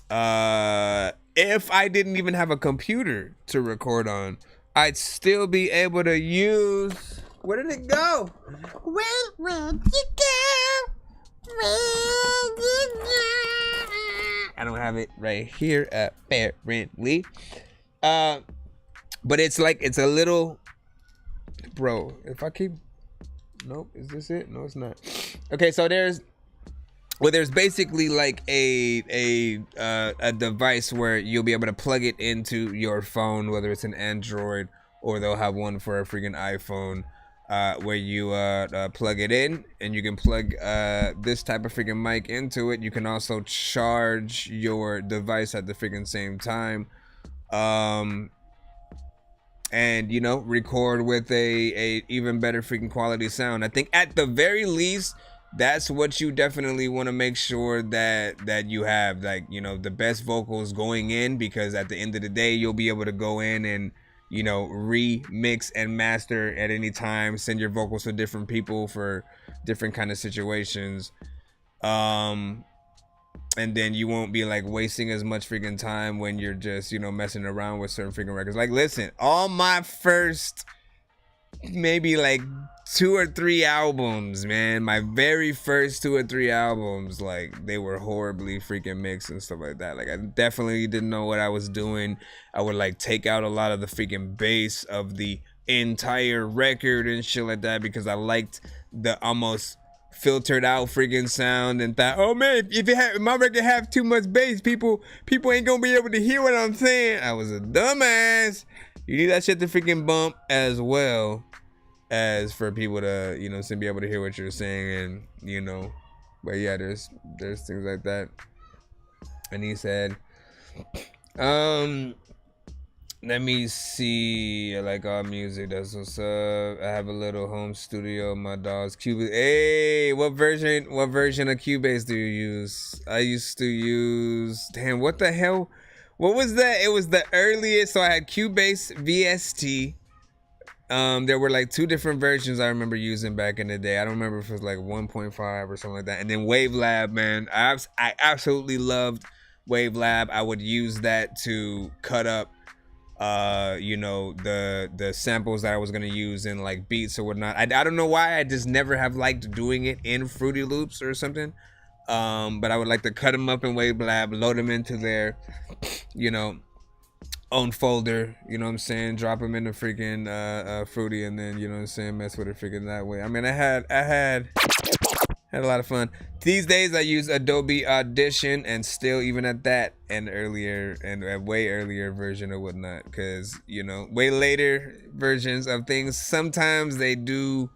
if I didn't even have a computer to record on, I'd still be able to use. Where did it go? Where'd you go? Where'd you go? I don't have it right here, apparently. But it's like, it's a little, bro, if I keep, nope, is this it? No, it's not. Okay, so there's basically like a device where you'll be able to plug it into your phone, whether it's an Android or they'll have one for a freaking iPhone, where you plug it in and you can plug this type of freaking mic into it. You can also charge your device at the freaking same time, and you know, record with a even better freaking quality sound. I think at the very least, that's what you definitely want to make sure that you have, like, you know, the best vocals going in, because at the end of the day, you'll be able to go in and, you know, remix and master at any time, send your vocals to different people for different kind of situations. And then you won't be like wasting as much freaking time when you're just, you know, messing around with certain freaking records. Like, listen, all my first maybe like 2 or 3 albums, man, my very first 2 or 3 albums, like, they were horribly freaking mixed and stuff like that. Like, I definitely didn't know what I was doing. I would like take out a lot of the freaking bass of the entire record and shit like that, because I liked the almost filtered out freaking sound, and thought, oh man, if my record have too much bass, people ain't gonna be able to hear what I'm saying. I was a dumbass. You need that shit to freaking bump as well as for people to, you know, to be able to hear what you're saying, and you know. But yeah, there's things like that. And he said, let me see. I like all music. That's what's up. I have a little home studio. My dog's Cubase. Hey, what version of Cubase do you use? I used to use, damn, what the hell? What was that? It was the earliest. So I had Cubase VST. There were like 2 different versions I remember using back in the day. I don't remember if it was like 1.5 or something like that. And then Wavelab, man. I absolutely loved Wavelab. I would use that to cut up you know, the samples that I was gonna use in like beats or whatnot. I don't know why, I just never have liked doing it in Fruity Loops or something. But I would like to cut them up in Wavelab, load them into their, you know, own folder, you know what I'm saying, drop them in the freaking Fruity, and then, you know what I'm saying, mess with it freaking that way. I mean, I had a lot of fun. These days I use Adobe Audition, and still, even at that, and earlier, and a way earlier version or whatnot, because, you know, way later versions of things, sometimes they do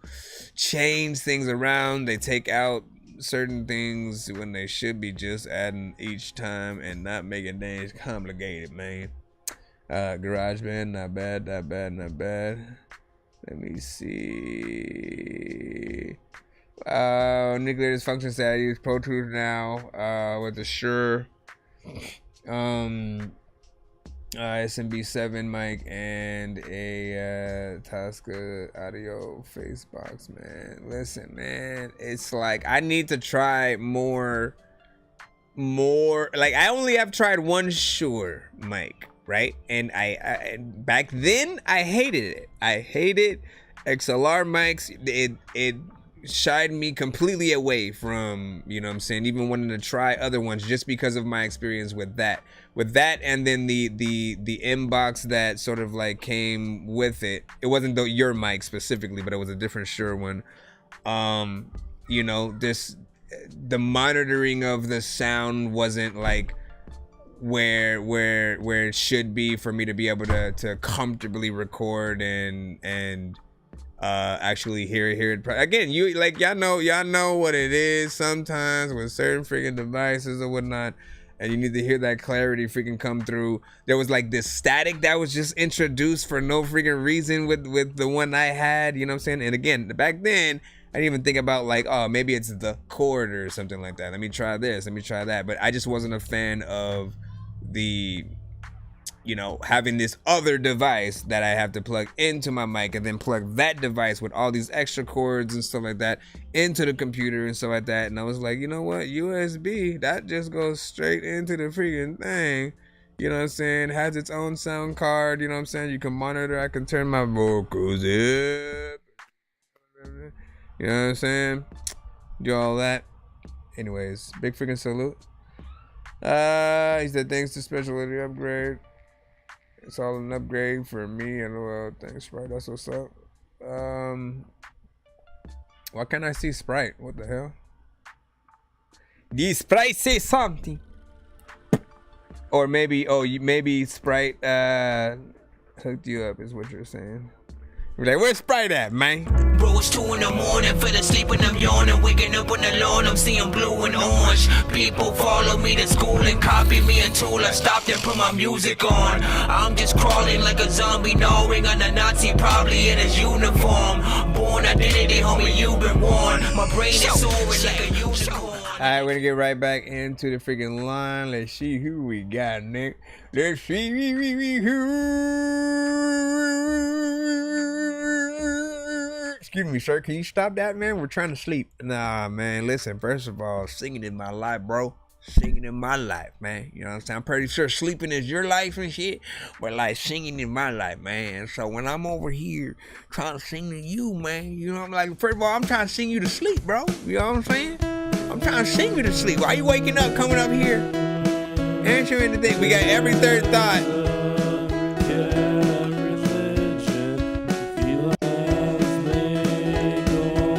change things around. They take out certain things when they should be just adding each time and not making things complicated, man. GarageBand, not bad. Let me see. Nuclear dysfunction said I use Pro Tools now with the Shure SMB7 mic and a Tosca audio face box, man. Listen, man, it's like I need to try more. Like, I only have tried one Shure mic, right? And I back then I hated it. I hated XLR mics. It shied me completely away from, you know what I'm saying, even wanting to try other ones, just because of my experience with that, and then the inbox that sort of like came with it. It wasn't your mic specifically, but it was a different Shure one. You know, the monitoring of the sound wasn't like where it should be for me to be able to comfortably record and actually hear it. Again, you like, y'all know what it is sometimes with certain freaking devices or whatnot, and you need to hear that clarity freaking come through. There was like this static that was just introduced for no freaking reason with the one I had, you know what I'm saying? And again, back then I didn't even think about like, oh, maybe it's the cord or something like that. Let me try this, let me try that. But I just wasn't a fan of the, you know, having this other device that I have to plug into my mic, and then plug that device with all these extra cords and stuff like that into the computer and stuff like that. And I was like, you know what, USB, that just goes straight into the freaking thing, You know what I'm saying? Has its own sound card. You know what I'm saying? You can monitor. I can turn my vocals up. You know what I'm saying? Do all that. Anyways, big freaking salute. He said thanks to specialty upgrade. It's all an upgrade for me and well, thanks Sprite. That's what's up. Why can't I see Sprite? What the hell? Did Sprite say something? Or maybe, maybe Sprite hooked you up is what you're saying. You're like, where's Sprite at, man? Bro, it's 2 in the morning, fell asleep and I'm yawning. Waking up on the lawn, I'm seeing blue and orange. People follow me to school and copy me until I stopped and put my music on. I'm just crawling like a zombie, gnawing on a Nazi, probably in his uniform. Born identity, homie, you've been warned. My brain is soaring like a unicorn. Alright, we're gonna get right back into the freaking line. Let's see who we got, Nick. Let's see who. Excuse me, sir. Can you stop that, man? We're trying to sleep. Nah, man. Listen, first of all, singing in my life, bro. Singing in my life, man. You know what I'm saying? I'm pretty sure sleeping is your life and shit. But like singing in my life, man. So when I'm over here trying to sing to you, man, you know, I'm like, first of all, I'm trying to sing you to sleep, bro. You know what I'm saying? I'm trying to sing you to sleep. Why you waking up, coming up here, answering the thing? We got every third thought.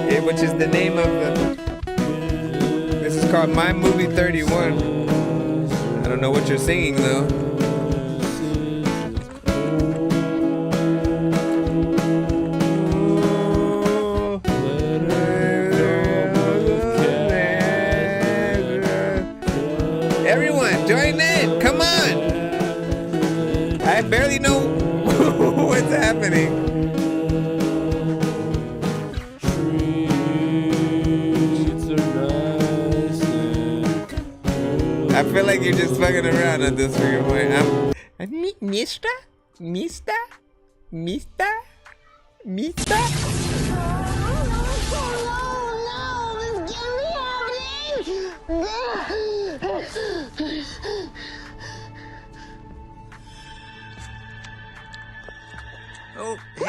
Yeah, which is the name of the. This is called My Movie 31. I don't know what you're singing though. Join in, come on. I barely know what's happening. I feel like you're just fucking around at this freaking point. Mister? Oh, hey,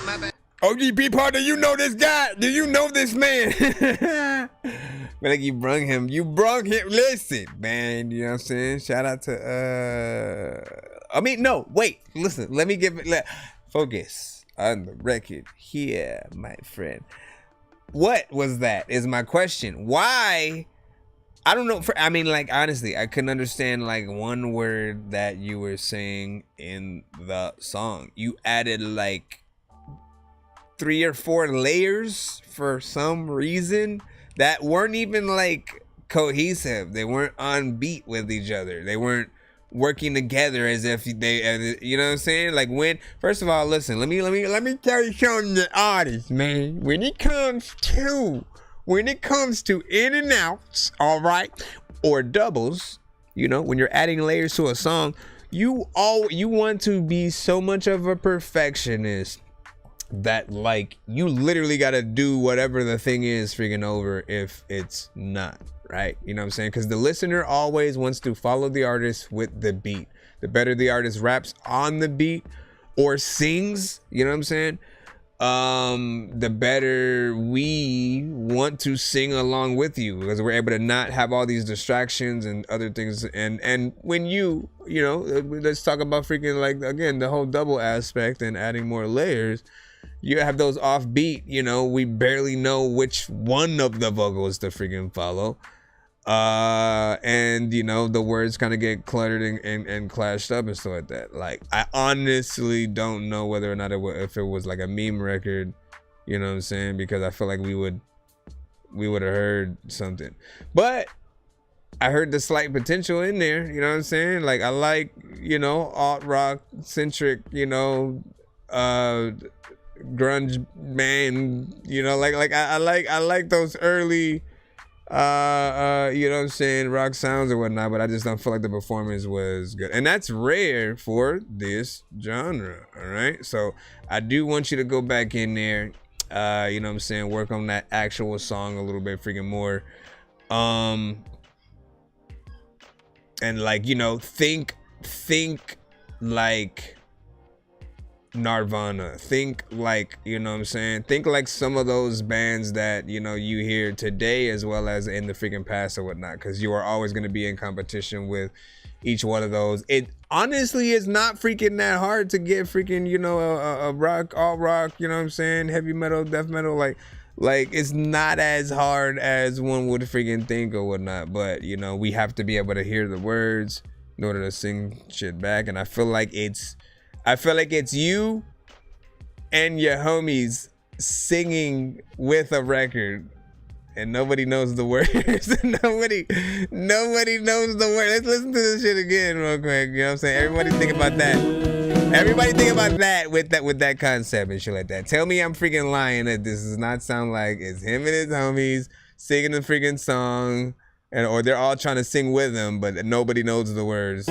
my bad. OGP partner, you know this guy? Do you know this man? Feel like you brung him. Listen, man. You know what I'm saying? Shout out to no, wait. Listen, let me focus on the record here, my friend. What was that? Is my question. Why? I don't know. Honestly, I couldn't understand like one word that you were saying in the song. You added like 3 or 4 layers for some reason that weren't even like cohesive. They weren't on beat with each other. They weren't working together as if they, you know what I'm saying? Like first of all, listen, let me tell you something, the artist, man. When it comes to in and outs, all right, or doubles, you know, when you're adding layers to a song, you want to be so much of a perfectionist that like you literally got to do whatever the thing is freaking over if it's not right. You know what I'm saying? Because the listener always wants to follow the artist with the beat. The better the artist raps on the beat or sings, you know what I'm saying, the better we want to sing along with you, because we're able to not have all these distractions and other things. And when you know, let's talk about freaking like, again, the whole double aspect and adding more layers. You have those offbeat, you know, we barely know which one of the vocals to freaking follow. And you know, the words kind of get cluttered and clashed up and stuff like that. Like, I honestly don't know whether or not if it was like a meme record, you know what I'm saying, because I feel like we would have heard something. But I heard the slight potential in there, you know what I'm saying? Like, I like, you know, alt rock centric, you know, grunge band, you know, like I like those early you know what I'm saying, rock sounds or whatnot, but I just don't feel like the performance was good, and that's rare for this genre. All right, so I do want you to go back in there, you know what I'm saying, work on that actual song a little bit freaking more, and And like, you know, think like Nirvana, think like, you know what I'm saying, think like some of those bands that, you know, you hear today as well as in the freaking past or whatnot, because you are always going to be in competition with each one of those. It honestly is not freaking that hard to get freaking, you know, a rock, all rock, you know what I'm saying, heavy metal, death metal, like it's not as hard as one would freaking think or whatnot. But, you know, we have to be able to hear the words in order to sing shit back. And I feel like it's you and your homies singing with a record, and nobody knows the words. nobody knows the words. Let's listen to this shit again real quick. You know what I'm saying? Everybody think about that. Everybody think about that with that concept and shit like that. Tell me I'm freaking lying that this does not sound like it's him and his homies singing the freaking song, and or they're all trying to sing with him, but nobody knows the words.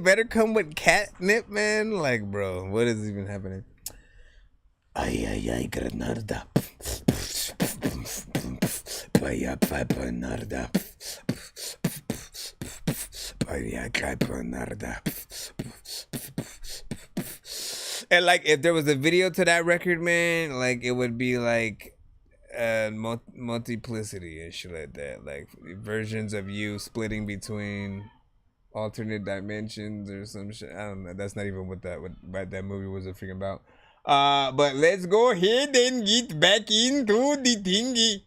Better come with catnip, man. Like, bro, what is even happening? Ay, Granada. Vaya Granada. Vaya Granada. And like, if there was a video to that record, man, like it would be like multiplicity and shit like that. Like versions of you splitting between alternate dimensions or some shit. I don't know. That's not even what that movie was freaking about. But let's go ahead and get back into the thingy.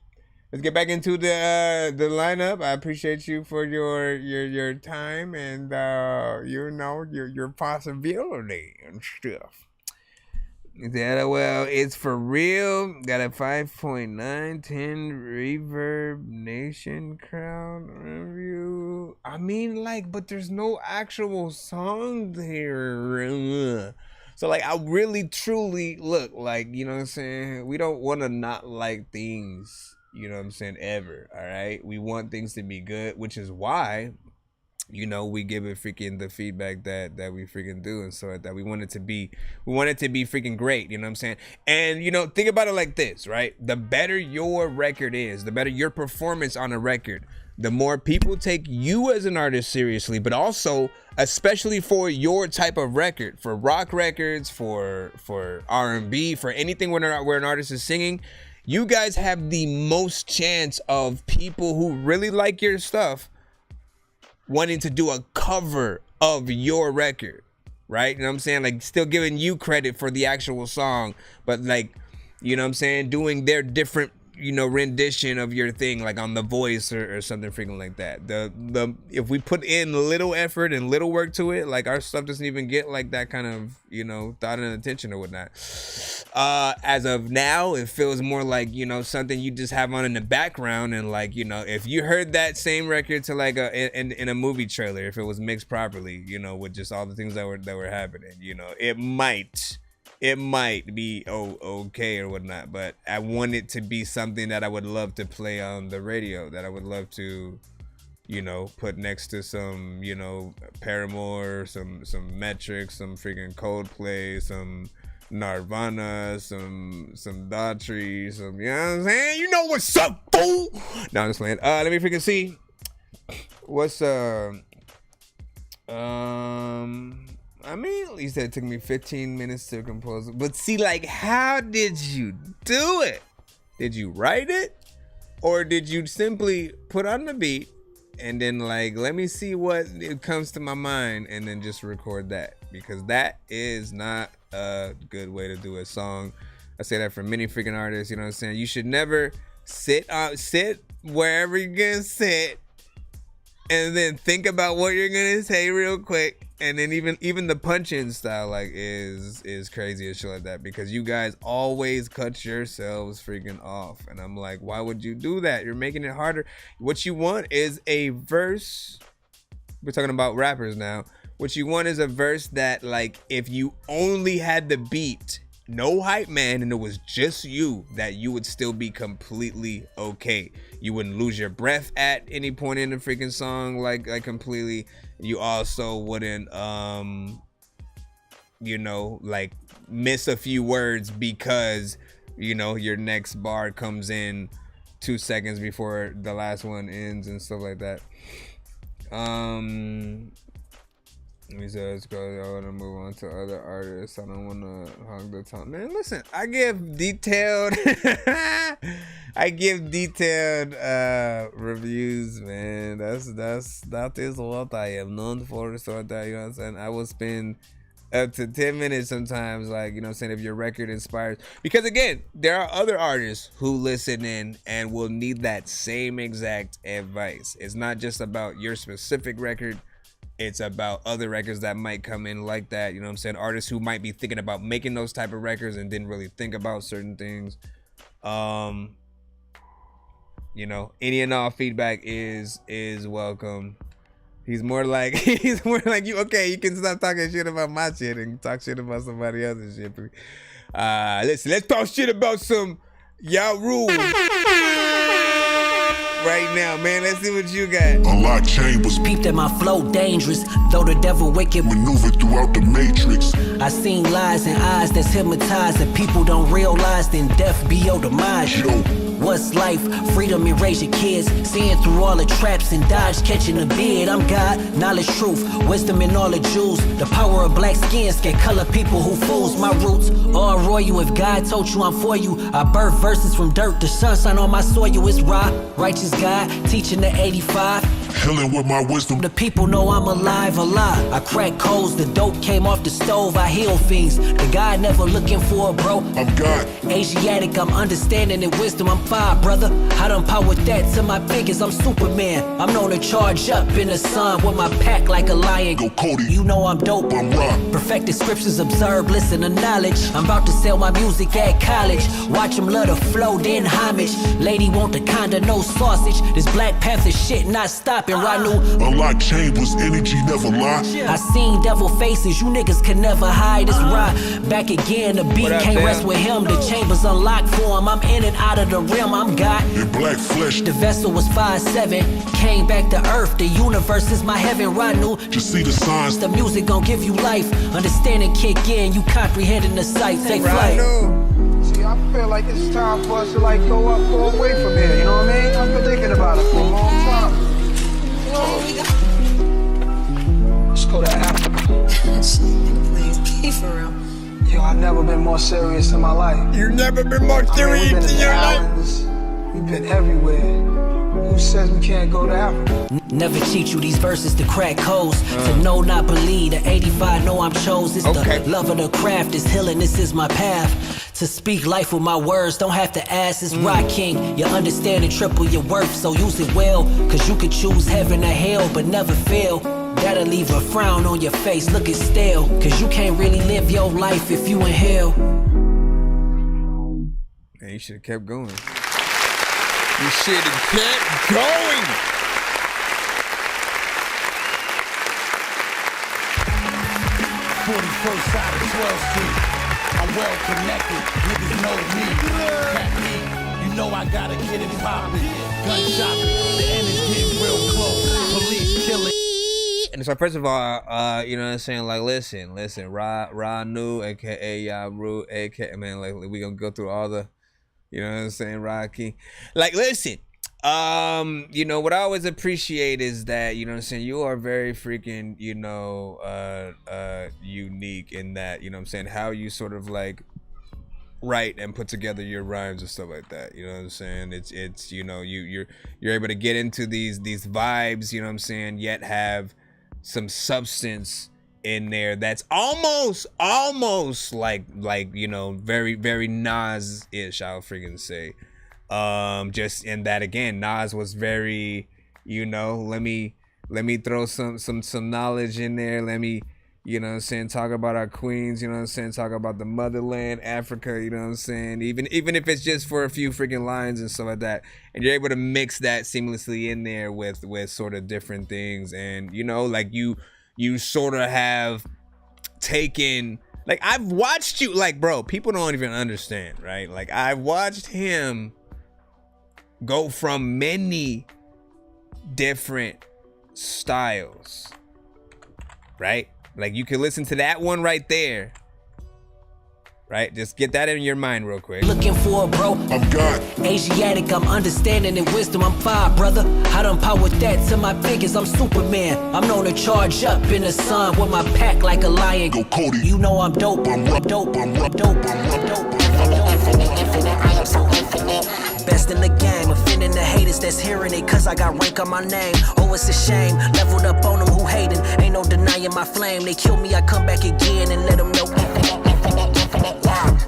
Let's get back into the lineup. I appreciate you for your time and you know, your possibility and stuff. Yeah, well, it's for real. Got a 5.910 Reverb Nation crowd review. I mean, like, but there's no actual songs here. So, like, I really, truly, look, like, you know what I'm saying? We don't want to not like things, you know what I'm saying, ever, all right? We want things to be good, which is why, you know, we give it freaking the feedback that we freaking do, and so that we want it to be freaking great, you know what I'm saying? And, you know, think about it like this, right? The better your record is, the better your performance on a record, the more people take you as an artist seriously, but also, especially for your type of record, for rock records, for R&B, for anything where an artist is singing, you guys have the most chance of people who really like your stuff wanting to do a cover of your record, right? You know what I'm saying? Like, still giving you credit for the actual song, but like, you know what I'm saying, doing their different, you know, rendition of your thing, like on The Voice or something freaking like that. The if we put in little effort and little work to it, like our stuff doesn't even get like that kind of, you know, thought and attention or whatnot. As of now, it feels more like, you know, something you just have on in the background, and like, you know, if you heard that same record to like in a movie trailer, if it was mixed properly, you know, with just all the things that were happening, you know, it might be okay or whatnot, but I want it to be something that I would love to play on the radio, that I would love to, you know, put next to some, you know, Paramore, some Metric, some freaking Coldplay, some Nirvana, some Daughtry, some, you know what I'm saying? You know what's up, fool? No, I'm just playing. Let me freaking see. What's I mean, you said it took me 15 minutes to compose it. But see, like, how did you do it? Did you write it? Or did you simply put on the beat and then, like, let me see what it comes to my mind and then just record that? Because that is not a good way to do a song. I say that for many freaking artists, you know what I'm saying? You should never sit wherever you're gonna sit and then think about what you're gonna say real quick. And then even the punch-in style, like, is crazy and shit like that, because you guys always cut yourselves freaking off. And I'm like, why would you do that? You're making it harder. What you want is a verse. We're talking about rappers now. What you want is a verse that, like, if you only had the beat, no hype man, and it was just you, that you would still be completely okay. You wouldn't lose your breath at any point in the freaking song, like completely. You also wouldn't, you know, like miss a few words because, you know, your next bar comes in 2 seconds before the last one ends and stuff like that. Let me say, let's go. I want to move on to other artists. I don't want to hog the time. Man, listen, I give detailed reviews, man. That is what I am known for. So that, you know what I'm saying? I will spend up to 10 minutes sometimes, like, you know what I'm saying, if your record inspires. Because again, there are other artists who listen in and will need that same exact advice. It's not just about your specific record. It's about other records that might come in like that, you know what I'm saying? Artists who might be thinking about making those type of records and didn't really think about certain things. You know, any and all feedback is welcome. He's more like you. Okay, you can stop talking shit about my shit and talk shit about somebody else's shit. Listen, let's talk shit about some y'all rules right now, man. Let's see what you got. Unlock chambers. Peep that my flow dangerous, though the devil wicked. Maneuver throughout the matrix. I seen lies and eyes that's hypnotized that people don't realize. Then death be your demise. Yo. What's life? Freedom and raise your kids. Seeing through all the traps and dodge, catching a bid. I'm God, knowledge, truth, wisdom in all the Jews. The power of black skins can color people who fools. My roots all royal. If God told you I'm for you, I birth verses from dirt. The sunshine on my soil is raw. Righteous God, teaching the 85. Healing with my wisdom. The people know I'm alive. I crack codes. The dope came off the stove. I heal things. The guy never looking for a bro. I'm God. Asiatic, I'm understanding and wisdom. I'm fire, brother. I done powered that to my fingers. I'm Superman. I'm known to charge up in the sun with my pack like a lion. Go Cody. You know I'm dope. I'm rock. Perfected scriptures, observe, listen to knowledge. I'm about to sell my music at college. Watch them love the flow, then homage. Lady want the kinda no sausage. This Black Panther shit not stopping. Ranu. Unlock chambers, energy never lie. I seen devil faces, you niggas can never hide. It's right. Back again, the beat can't rest with him. The chambers unlocked for him. I'm in and out of the rim. I'm God. In black flesh. The vessel was 5'7", came back to earth. The universe is my heaven. Ranu. Just see the signs. The music gon' give you life. Understanding kick in, you comprehending the sight. Take flight. See, I feel like it's time for us to like go away from here. You know what I mean? I've been thinking about it for a long time. You know what we got? Let's go to Africa. Please, be for real. Yo, I've never been more serious in my life. You've never been more serious in your life. We've been everywhere. Who says we can't go to Africa? Never teach you these verses to crack codes. To know, not believe. The 85 know I'm chose. It's the love of the craft. It's healing. This is my path. To speak life with my words. Don't have to ask. It's Rock King. You understand and triple your worth. So use it well. Cause you could choose heaven or hell, but never fail. That'll leave a frown on your face. Look, it's stale. Cause you can't really live your life if you in hell. Man, you should have kept going. You should have kept going. 41st side of 12th Street. I'm well connected. Niggas know me. Cat me. You know I gotta get it poppin'. Gunshot. The end is getting real close. Police killing. And so first of all, you know what I'm saying? Like, listen, Ranu, aka Yaru, aka, man, like we gonna go through all the, you know what I'm saying, Rocky. Like, listen, you know, what I always appreciate is that, you know what I'm saying, you are very freaking, you know, unique in that, you know what I'm saying, how you sort of like write and put together your rhymes and stuff like that. You know what I'm saying? It's you know, you're able to get into these vibes, you know what I'm saying, yet have some substance in there that's almost like you know, very very Nas-ish, I'll freaking say. Just in that, again, Nas was very, you know, let me throw some knowledge in there. Let me, you know what I'm saying, talk about our queens, you know what I'm saying, talk about the motherland, Africa, you know what I'm saying, even if it's just for a few freaking lines and stuff like that, and you're able to mix that seamlessly in there with sort of different things, and you know, like you you sort of have taken, like, I've watched you, like, bro, people don't even understand, right? Like, I've watched him go from many different styles, right? Like, you can listen to that one right there, right? Just get that in your mind real quick. Looking for a bro. I'm God. Asiatic, I'm understanding and wisdom. I'm fire, brother. I done powered that to my fingers. I'm Superman. I'm known to charge up in the sun with my pack like a lion. Go Cody. You know I'm dope. I'm dope. I'm dope. I am so infinite. Best in the game, offending the haters that's hearing it, cause I got rank on my name. Oh, it's a shame, leveled up on them who hating. Ain't no denying my flame. They kill me, I come back again and let them know.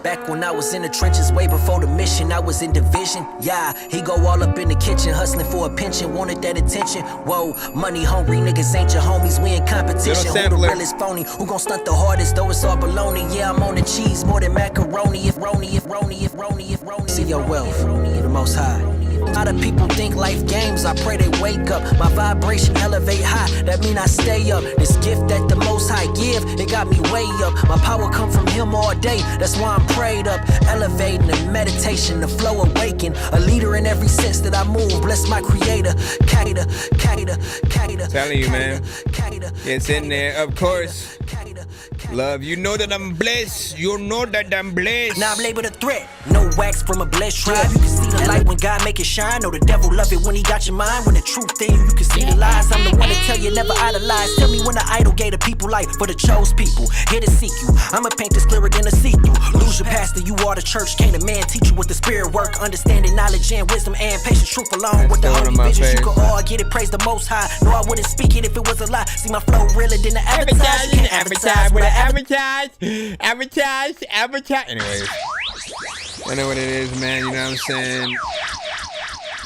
Back when I was in the trenches, way before the mission, I was in division. Yeah, he go all up in the kitchen, hustling for a pension, wanted that attention. Whoa, money hungry niggas ain't your homies, we in competition. Who the realest phony? Who gon' stunt the hardest? Though it's all baloney. Yeah, I'm on the cheese more than macaroni. If Roni. See your wealth, the most high. A lot of people think life games, I pray they wake up. My vibration elevate high, that mean I stay up. This gift that the most high give, it got me way up. My power come from him all day, that's why I'm prayed up. Elevating and meditation, the flow awaken. A leader in every sense that I move, bless my creator. Cater. Telling you, man, it's in there, of course. Love, you know that I'm blessed. You know that I'm blessed. Now I'm labeled a threat. No wax from a blessed tribe. You can see the light when God make it shine. Know the devil love it when he got your mind. When the truth in you can see the lies. I'm the one to tell you never idolize. Tell me when the idol gave the people life for the chose people. Here to seek you. I'ma paint this clearer than a see-through. Lose your pastor, you are the church. Can't a man teach you what the spirit work? Understanding knowledge and wisdom and patience. Truth alone with the holy visions. You can all get it, praise the most high. No, I wouldn't speak it if it was a lie. See my flow realer than the advertise. You can't advertise with an advertise. Anyways, I know what it is, man. You know what I'm saying?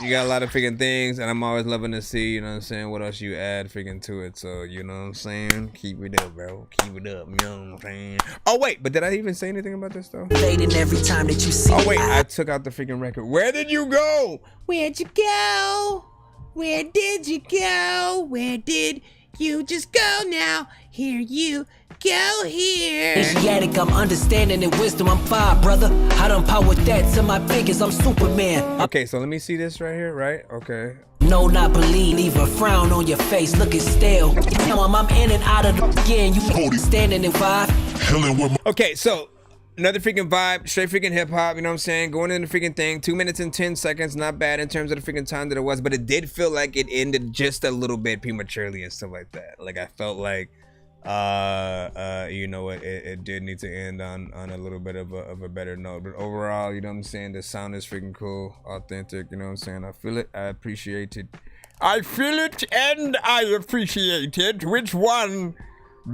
You got a lot of freaking things, and I'm always loving to see, you know what I'm saying, what else you add freaking to it. So, you know what I'm saying? Keep it up, bro. Keep it up, you know what I'm saying? Oh, wait, but did I even say anything about this, though? Fading every time that you see. Oh, wait, I took out the freaking record. Where did you go? Where'd you go? Where did you go? Where did you just go now? Here you go here. Asiatic, I'm understanding and wisdom. I'm fire, brother. I done powered that to my fingers. I'm Superman. Okay, so let me see this right here, right? Okay. No, not believe. Leave a frown on your face. Look, it's stale. I'm in and out of the again. You standing in vibe. Okay, so another freaking vibe, straight freaking hip hop, you know what I'm saying? Going in the freaking thing, 2 minutes and 10 seconds, not bad in terms of the freaking time that it was, but it did feel like it ended just a little bit prematurely and stuff like that. Like, I felt like, you know, it did need to end on a little bit of a better note. But overall, you know what I'm saying? The sound is freaking cool, authentic, you know what I'm saying? I feel it, I appreciate it. I feel it and I appreciate it. Which one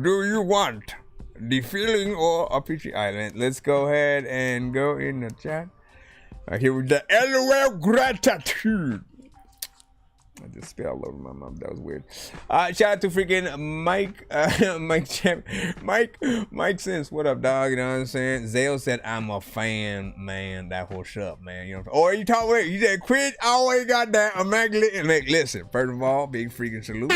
do you want? The feeling or appreciate island? Let's go ahead and go in the chat. Here with the LOL gratitude. I just spit all over my mouth. That was weird. Shout out to freaking Mike Sense. What up, dog? You know what I'm saying? Zale said, I'm a fan, man. That what's up, man. You know what I'm saying? Or you talking about, you said, quit. I always got that immaculate. And like, listen, first of all, big freaking salute.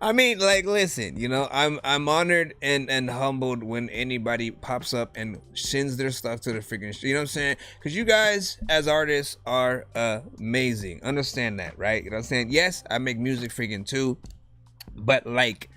I mean, like, listen, you know, I'm honored and humbled when anybody pops up and sends their stuff to the freaking, you know what I'm saying? Because you guys, as artists, are amazing. Understand that, right? You know what I'm saying? Yes, I make music freaking too, but like,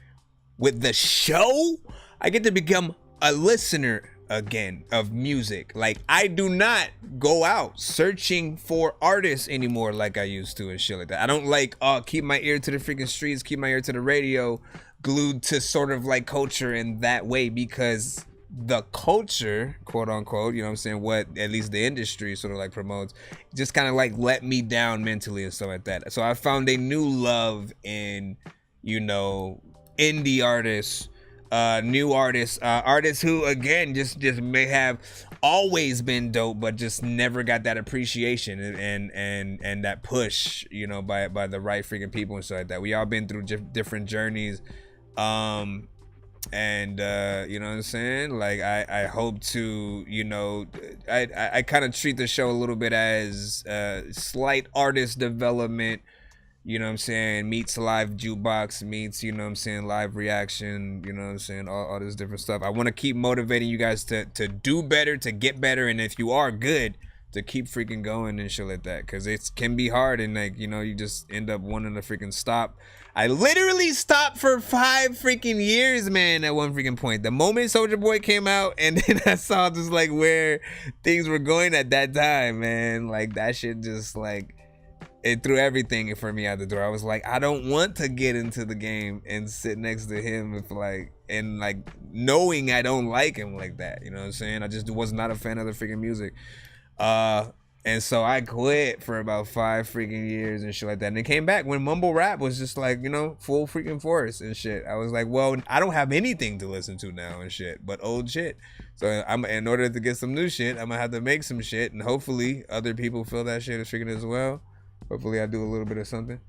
with the show, I get to become a listener again of music. Like, I do not go out searching for artists anymore like I used to and shit like that. I don't like keep my ear to the freaking streets, keep my ear to the radio, glued to sort of like culture in that way, because the culture, quote unquote, you know what I'm saying, what at least the industry sort of like promotes, just kind of like let me down mentally and stuff like that. So I found a new love in, you know, indie artists, new artists, artists who again just may have always been dope, but just never got that appreciation and that push, you know, by the right freaking people and stuff like that. We all been through different journeys, And you know what I'm saying? Like I hope to, you know, I kind of treat the show a little bit as slight artist development, you know what I'm saying, meets live jukebox, meets, you know what I'm saying, live reaction, you know what I'm saying, all this different stuff. I want to keep motivating you guys to do better, to get better, and if you are good, to keep freaking going and shit like that, because it can be hard, and like, you know, you just end up wanting to freaking stop. I literally stopped for 5 freaking years, man, at one freaking point. The moment Soulja Boy came out, and then I saw just like where things were going at that time, man. Like that shit just like, it threw everything for me out the door. I was like, I don't want to get into the game and sit next to him with like, and like knowing I don't like him like that. You know what I'm saying? I just was not a fan of the freaking music. And so I quit for about 5 freaking years and shit like that. And it came back when mumble rap was just like, you know, full freaking force and shit. I was like, well, I don't have anything to listen to now and shit, but old shit. So in order to get some new shit, I'm gonna have to make some shit, and hopefully other people feel that shit is freaking as well. Hopefully I do a little bit of something.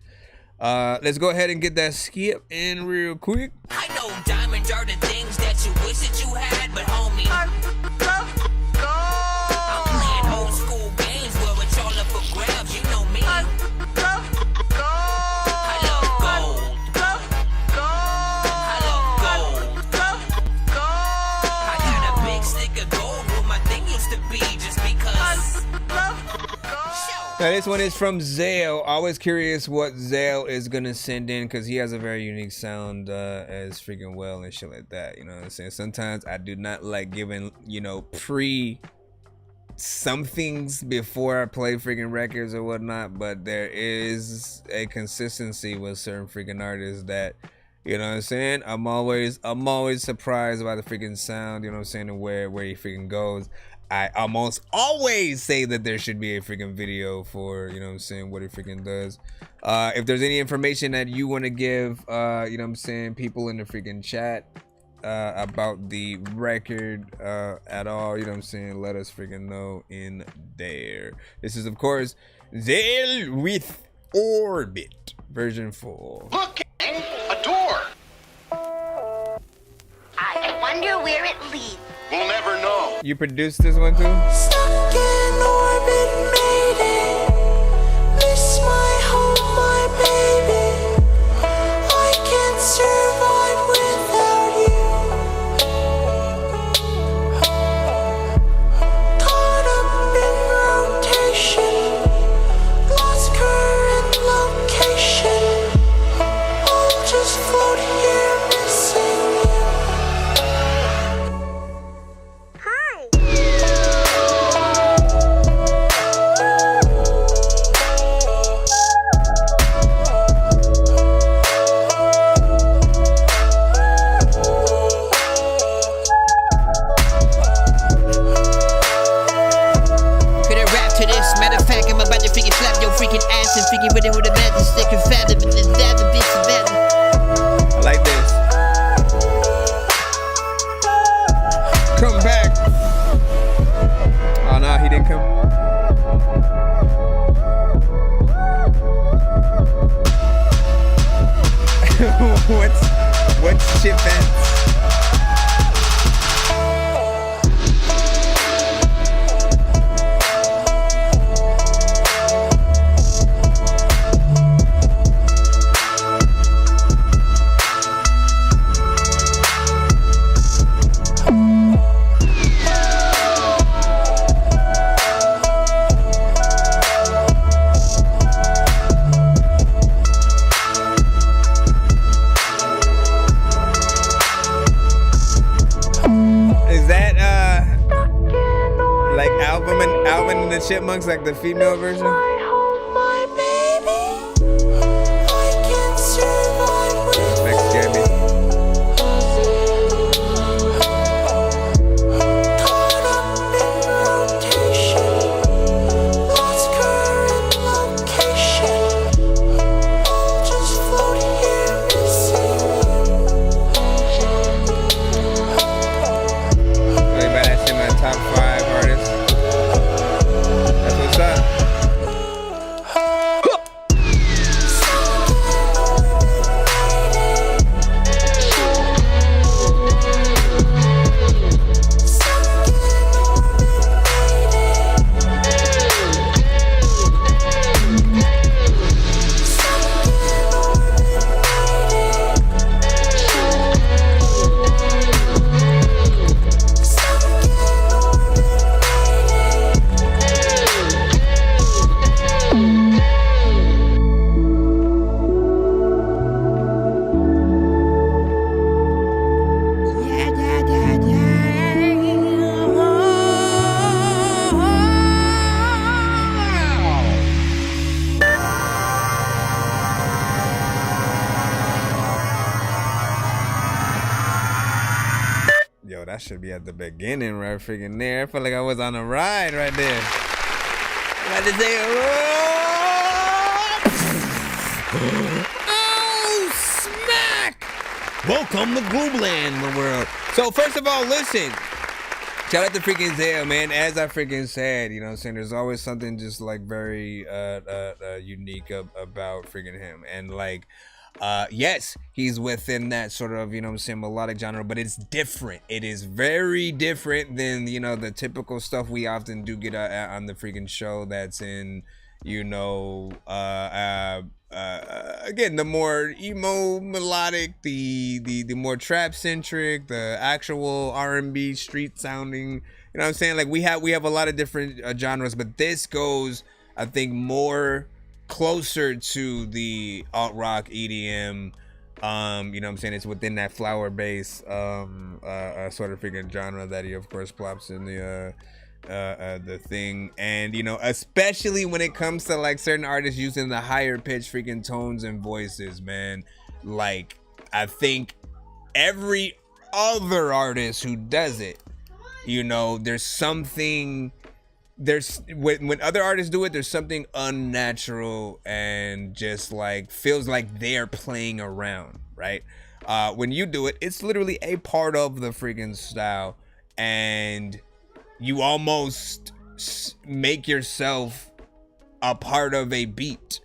Let's go ahead and get that skip in real quick. I know diamonds are the things that you wish that you had, but homie, I'm playing old school games where it's all up for grabs. You know me. I love gold. I got a big stick of gold where my thing used to be, just because. Now this one is from Zale. Always curious what Zale is gonna send in, because he has a very unique sound as freaking well and shit like that. You know what I'm saying? Sometimes I do not like giving, you know, somethings before I play freaking records or whatnot, but there is a consistency with certain freaking artists that, you know what I'm saying, I'm always surprised by the freaking sound, you know what I'm saying, and where he freaking goes. I almost always say that there should be a freaking video for, you know what I'm saying, what he freaking does. If there's any information that you want to give, you know what I'm saying, people in the freaking chat about the record at all, you know what I'm saying, let us freaking know in there. This is, of course, Zale with Orbit version 4. Looking a door. I wonder where it leads. We'll never know. You produced this one too? Stuck in orbit, made it. Miss my home, my baby. I can't survive without you. Caught up in rotation, lost current location. I'll just float here missing you. Freaking ass and freaking with it with a magic stick and fathom and then that the bitch is better. I like this. Come back. Oh no, he didn't come. What's chip ants? Alvin and the Chipmunks, like the female version? Next Gabby. I should be at the beginning right freaking there. I feel like I was on a ride right there. About to say, oh, smack! Welcome to Gloobland, the world. So first of all, listen. Shout out to freaking Zale, man. As I freaking said, you know what I'm saying? There's always something just like very unique about freaking him. And like, yes, he's within that sort of, you know what I'm saying, melodic genre, but it's different. It is very different than, you know, the typical stuff we often do get on the freaking show that's in, you know, again, the more emo melodic, the more trap centric, the actual R&B street sounding, you know what I'm saying? Like we have a lot of different genres, but this goes, I think, more closer to the alt rock EDM. You know what I'm saying? It's within that flower bass sort of freaking genre that he of course plops in the thing. And you know, especially when it comes to like certain artists using the higher pitch freaking tones and voices, man, like I think every other artist who does it, you know, there's something, when other artists do it, there's something unnatural and just like feels like they're playing around, right? When you do it, it's literally a part of the freaking style, and you almost make yourself a part of a beat.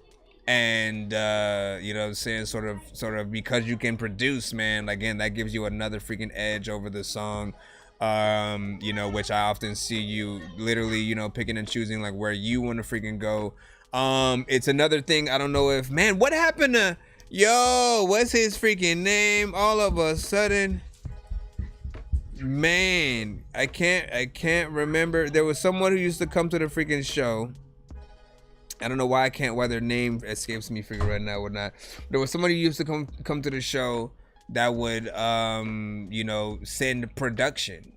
And you know what I'm saying, sort of because you can produce, man, again, that gives you another freaking edge over the song. You know, which I often see you literally, you know, picking and choosing like where you want to freaking go. It's another thing, I don't know if, man, what happened to, yo, what's his freaking name all of a sudden? Man, I can't remember. There was someone who used to come to the freaking show. I don't know why their name escapes me freaking right now or not. There was somebody who used to come to the show that would you know, send production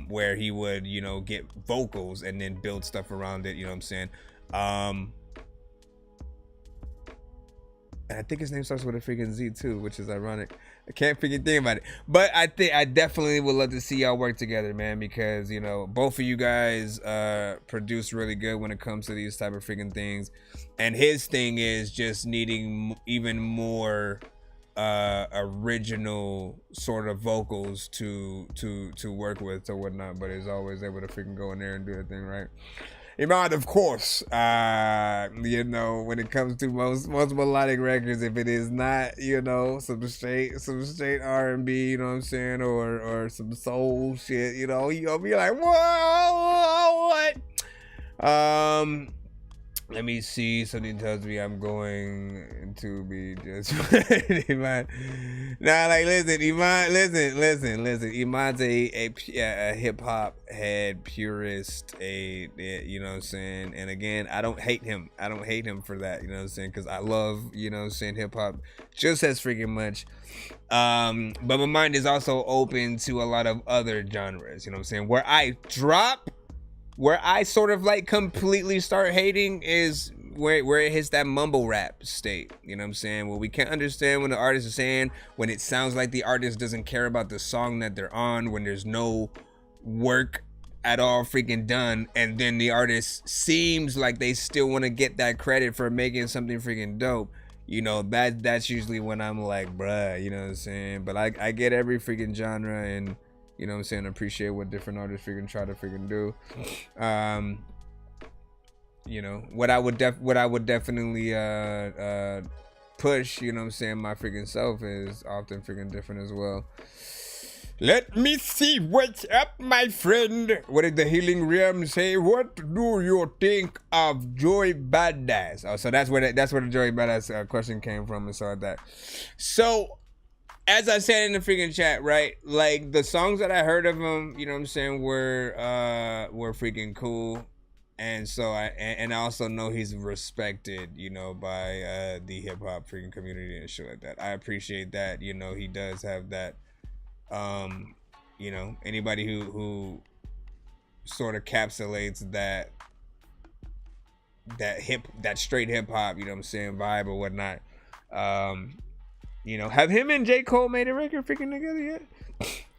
where he would, you know, get vocals and then build stuff around it, you know what I'm saying? And I think his name starts with a freaking Z too, which is ironic. I can't freaking think about it. But I think I definitely would love to see y'all work together, man, because, you know, both of you guys produce really good when it comes to these type of freaking things. And his thing is just needing even more original sort of vocals to work with or whatnot, but he's always able to freaking go in there and do the thing right. Iman, of course, you know, when it comes to most melodic records, if it is not, you know, some straight R&B, you know what I'm saying, or some soul shit, you know, you'll be like, whoa, what? Let me see. Something tells me I'm going to be just Iman. Nah, like listen, Iman. Listen. Iman's a hip hop head purist. You know what I'm saying. And again, I don't hate him. For that. You know what I'm saying. Because I love, you know what I'm saying, hip hop just as freaking much. But my mind is also open to a lot of other genres. You know what I'm saying. Where I sort of like completely start hating is where it hits that mumble rap state. You know what I'm saying? Where we can't understand what the artist is saying, when it sounds like the artist doesn't care about the song that they're on, when there's no work at all freaking done, and then the artist seems like they still want to get that credit for making something freaking dope. You know, that's usually when I'm like, bruh, you know what I'm saying? But I get every freaking genre, and you know what I'm saying, appreciate what different artists freaking try to freaking do. You know, what I would definitely push, you know what I'm saying, my freaking self is often freaking different as well. Let me see what's up, my friend. What did the Healing Realm say? What do you think of Joy Badass? Oh, so that's where the Joy Badass question came from and so like that. So, as I said in the freaking chat, right? Like the songs that I heard of him, you know what I'm saying, were freaking cool. And so I also know he's respected, you know, by the hip hop freaking community and shit like that. I appreciate that, you know, he does have that. You know, anybody who sort of encapsulates that straight hip hop, you know what I'm saying, vibe or whatnot. You know, have him and J. Cole made a record freaking together yet?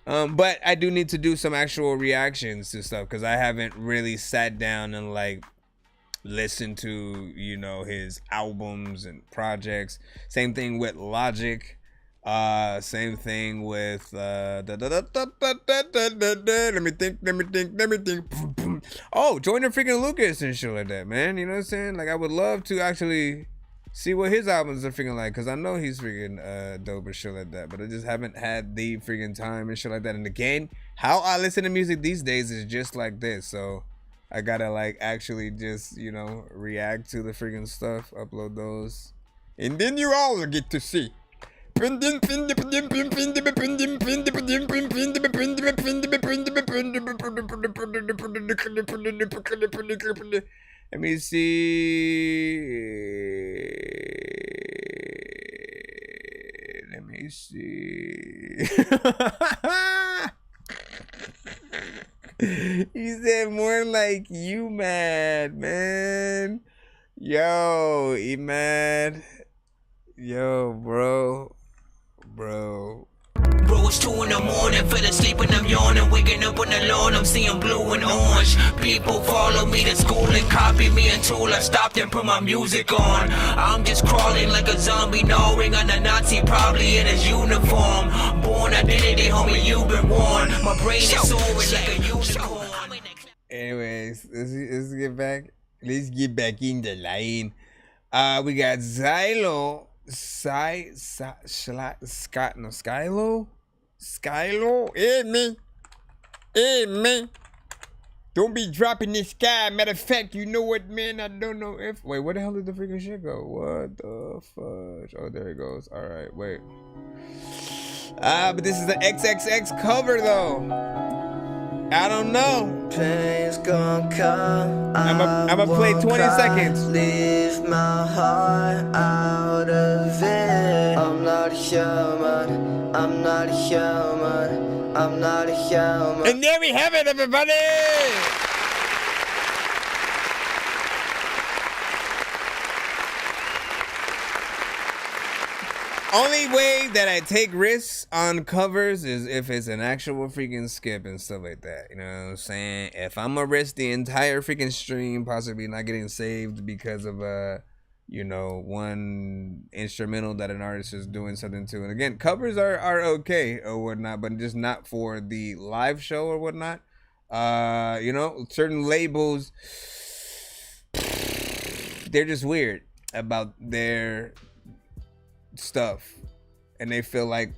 But I do need to do some actual reactions to stuff because I haven't really sat down and like listened to, you know, his albums and projects. Same thing with Logic. Same thing with let me think. Oh, Joyner freaking Lucas and shit like that, man. You know what I'm saying? Like I would love to actually see what his albums are freaking like, because I know he's freaking dope and shit like that, but I just haven't had the freaking time and shit like that. And again, how I listen to music these days is just like this, so I gotta like actually just, you know, react to the freaking stuff, upload those, and then you all get to see. Let me see. Let me see. He said more like you mad, man. Yo, he mad. Yo, bro. Bro, it's 2 in the morning, fell asleep and I'm yawning, waking up on the lawn, I'm seeing blue and orange. People follow me to school and copy me until I stopped and put my music on. I'm just crawling like a zombie, gnawing on a Nazi, probably in his uniform. Born identity, homie, you've been warned. My brain is soaring like a unicorn. Anyways, let's get back. Let's get back in the line. We got Skylo, hey man, don't be dropping this guy. Matter of fact, you know what, man? I don't know if. Wait, where the hell did the freaking shit go? What the fudge? Oh, there it goes. All right, wait. But this is the XXX cover though. I don't know. Pain's gonna come. I'ma play 20 seconds. Leave my heart out of it. I'm not a human. I'm not a human. I'm not a human. And there we have it, everybody. Only way that I take risks on covers is if it's an actual freaking skip and stuff like that. You know what I'm saying? If I'm gonna risk the entire freaking stream possibly not getting saved because of you know, one instrumental that an artist is doing something to. And again, covers are okay or whatnot, but just not for the live show or whatnot. You know, certain labels, they're just weird about their stuff, and they feel like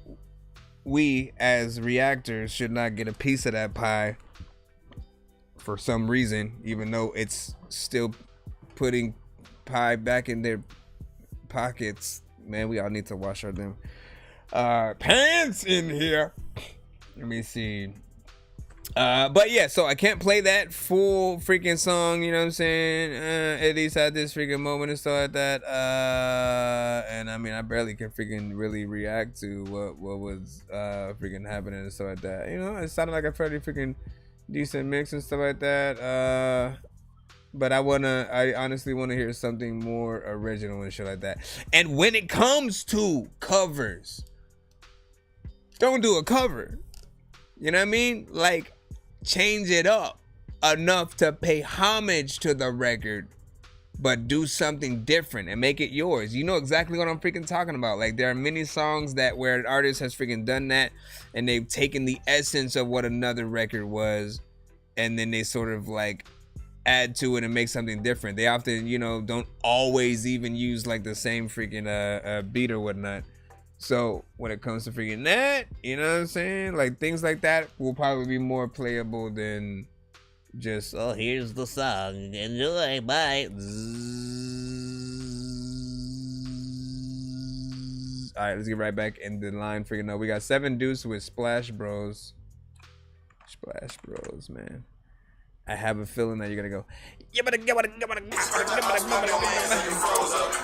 we as reactors should not get a piece of that pie for some reason, even though it's still putting pie back in their pockets. Man, we all need to wash our damn pants in here. Let me see. But yeah, so I can't play that full freaking song, you know what I'm saying? At least at this freaking moment and stuff like that. And I mean, I barely can freaking really react to what was freaking happening and stuff like that. You know, it sounded like a pretty freaking decent mix and stuff like that. But I honestly want to hear something more original and shit like that. And when it comes to covers, don't do a cover. You know what I mean? Like, change it up enough to pay homage to the record, but do something different and make it yours. You know exactly what I'm freaking talking about. Like, there are many songs that where an artist has freaking done that, and they've taken the essence of what another record was, and then they sort of like add to it and make something different. They often, you know, don't always even use like the same freaking beat or whatnot. So when it comes to freaking that, you know what I'm saying? Like, things like that will probably be more playable than just, oh, here's the song, enjoy, bye. All right, let's get right back in the line. Freaking up. We got 7 Deuce with Splash Bros. Splash Bros, man. I have a feeling that you're gonna go.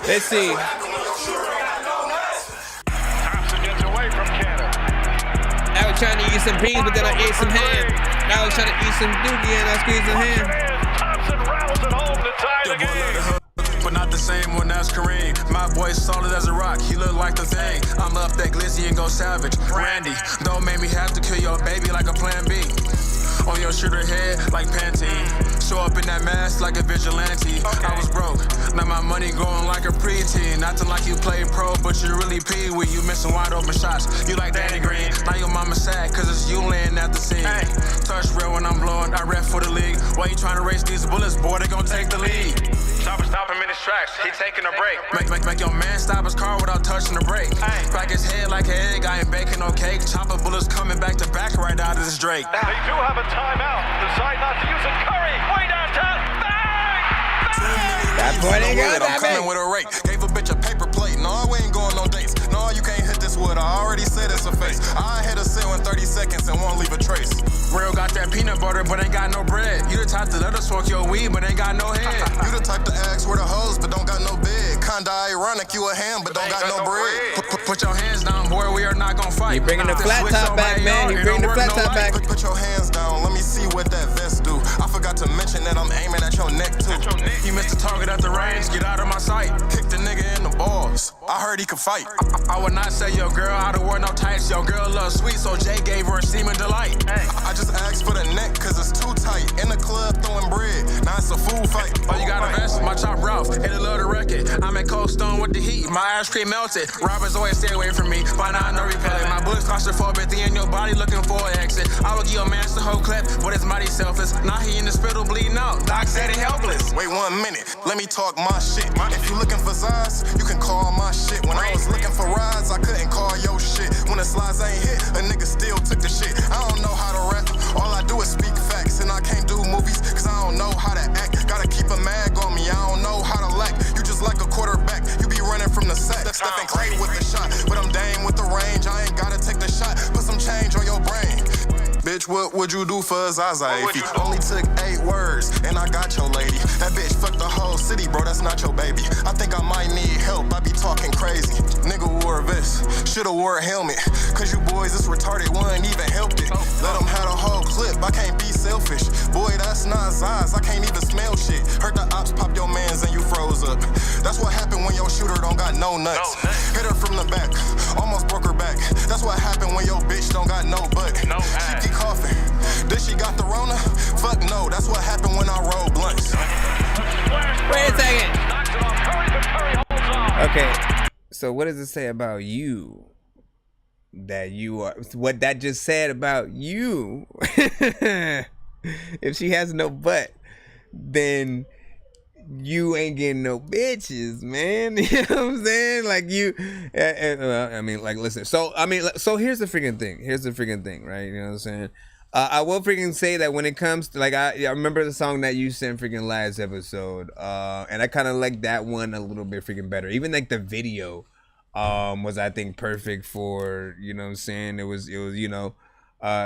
Let's see. I was trying to eat some beans, but then I ate some ham. Now I was trying to eat some dookie and I squeezed some ham. But not the same one as Kareem. My Boy, solid as a rock, he look like the thing. I'm up that glizzy and go savage. Randy, don't make me have to kill your baby like a plan B. On your shooter head like Pantene. Show up in that mask like a vigilante. I was broke, now my money going like a preteen. Nothing like you play pro, but you really pee when you missing wide open shots. You like Danny Green, now your mama sad cause it's you laying at the scene. Touch real when I'm blowing, I rep for the league. Why you trying to race these bullets, boy, they gon' take the lead. Stop him in his tracks, he taking a break. Make your man stop his car without touching the brake. Crack his head like an egg, I ain't baking no cake. Chopper bullets coming back to back right out of this Drake. They do have a timeout. Decide not to use it. Curry, way downtown. Bang! That boy ain't got I'm coming with a rake. Gave a bitch a paper plate. No, we ain't going no dates. No, you can't hit this wood. I already said it's a face. I hit a seal in 30 seconds and won't leave a trace. Real got that peanut butter, but ain't got no bread. You the type to let us smoke your weed, but ain't got no head. You the type to ask where the hoes, but don't got no bed. Kinda ironic, you a ham, but don't got no bread. Put your hands down, boy, we are not gon' fight. He bringing the flat top back, man. He bringing the flat top back. Put your hands down, let me see what that vest do. I forgot to mention that I'm aiming at your neck too. You missed the target at the range, get out of my sight. Kick the nigga in the balls. I heard he could fight. I would not say your girl how to wear no tights. Your girl loves sweet, so Jay gave her a semen delight. I just asked for the neck cause it's too tight. In the club throwing bread, now it's a food fight. Oh, you got a vest? My chop Ralph, and I love the record. I'm at Cold Stone with the heat, my ice cream melted. Robbers always stay away from me, by now I know repellent. My bullets claustrophobic, the in your body looking for an exit. I would give a man the whole clip, but it's mighty selfish. Now he in the spittle bleeding out, Doc said he helpless. Wait 1 minute, let me talk my shit. If you looking for Zaz, you can call my shit. When I was looking for rides, I couldn't call your shit. When the slides ain't hit, a nigga still took the shit. I don't know how to rap, all I do is speak facts. And I can't do movies, cause I don't know how to act. Gotta keep a mag on me, I don't know how to lack. You just like a quarterback, you be running from the sack. Stephen Clay with the shot, but I'm Dame with the range. I ain't gotta take the shot, put some change on your brain. Bitch, what would you do for Zaza if you only took 8 words and I got your lady? That bitch fucked the whole city, bro, that's not your baby. I think I might need help, I be talking crazy. Nigga wore a vest, shoulda wore a helmet. Cause you boys, this retarded one even helped it. Let them have a whole clip, I can't be selfish. Boy, that's not Zaz, I can't even smell shit. Heard the ops pop your mans and you froze up. That's what happened when your shooter don't got no nuts. Hit her from the back, almost broke her back. That's what happened when your bitch don't got no butt. She keep coughing. Did she got the Rona? Fuck no, that's what happened when I roll blunts. Wait a second. Okay, so what does it say about you? That you are, what that just said about you. If she has no butt, then you ain't getting no bitches, man. You know what I'm saying? Like you, I mean, like, listen. So, I mean, so here's the freaking thing, right? You know what I'm saying? I will freaking say that when it comes to, like, I remember the song that you sent freaking last episode, and I kind of like that one a little bit freaking better. Even like the video, was, I think, perfect for, you know what I'm saying? It was, you know,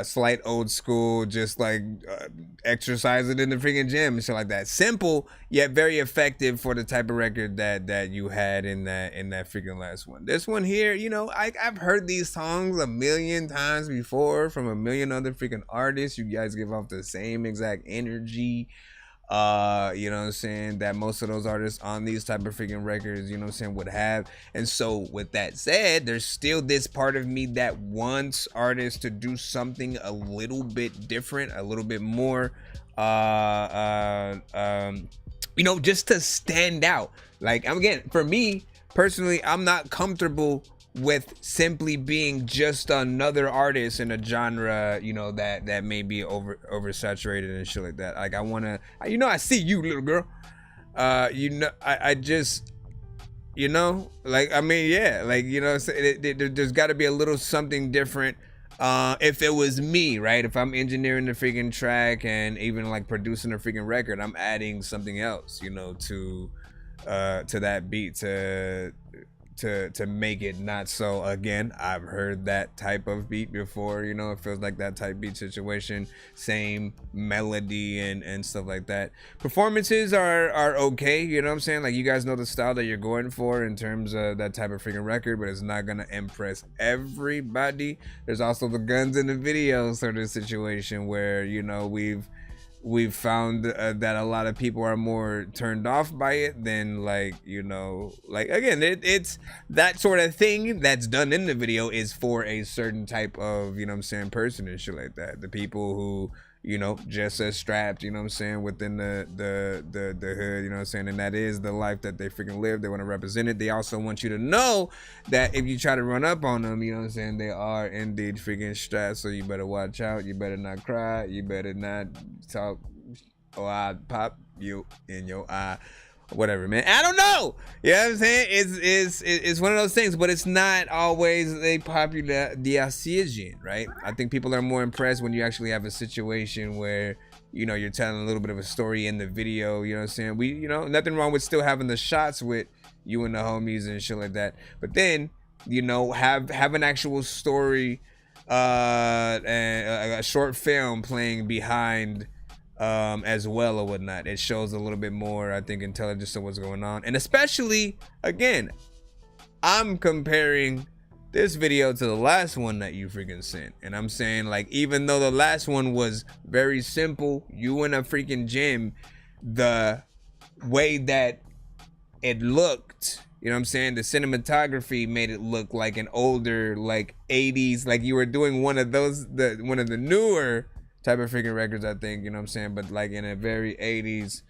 slight old school, just like exercising in the freaking gym and shit like that. Simple yet very effective for the type of record that you had in that freaking last one. This one here, you know, I've heard these songs a million times before from a million other freaking artists. You guys give off the same exact energy. You know what I'm saying, that most of those artists on these type of freaking records, you know what I'm saying, would have. And so with that said, there's still this part of me that wants artists to do something a little bit different, a little bit more, you know, just to stand out. Like, again, for me personally, I'm not comfortable with simply being just another artist in a genre, you know, that may be oversaturated and shit like that. Like, I wanna, you know, I see you, little girl. You know, I just, you know, like, I mean, yeah, like, you know, there's got to be a little something different. If it was me, right? If I'm engineering the freaking track and even like producing a freaking record, I'm adding something else, you know, to that beat to make it not so. Again, I've heard that type of beat before, you know, it feels like that type beat situation, same melody and stuff like that. Performances are okay, you know what I'm saying? Like, you guys know the style that you're going for in terms of that type of freaking record, but it's not gonna impress everybody. There's also the guns in the video sort of situation where, you know, we've we've found that a lot of people are more turned off by it than like, you know, like again, it's that sort of thing that's done in the video is for a certain type of, you know what I'm saying, person and shit like that. The people who, you know, just as strapped, you know what I'm saying, within the hood, you know what I'm saying, and that is the life that they freaking live. They want to represent it. They also want you to know that if you try to run up on them, you know what I'm saying, they are indeed freaking strapped, so you better watch out. You better not cry. You better not talk, or I'll pop you in your eye. Whatever, man. I don't know. You know what I'm saying? It's one of those things, but it's not always a popular decision, right? I think people are more impressed when you actually have a situation where, you know, you're telling a little bit of a story in the video. You know what I'm saying? We, you know, nothing wrong with still having the shots with you and the homies and shit like that. But then, you know, have an actual story, and a short film playing behind as well or whatnot. It shows a little bit more, I think, intelligence to what's going on. And especially, again, I'm comparing this video to the last one that you freaking sent, and I'm saying, like, even though the last one was very simple, you in a freaking gym, the way that it looked, you know what I'm saying, the cinematography made it look like an older, like 80s, like you were doing one of those, one of the newer type of freaking records, I think, you know what I'm saying, but like in a very 80s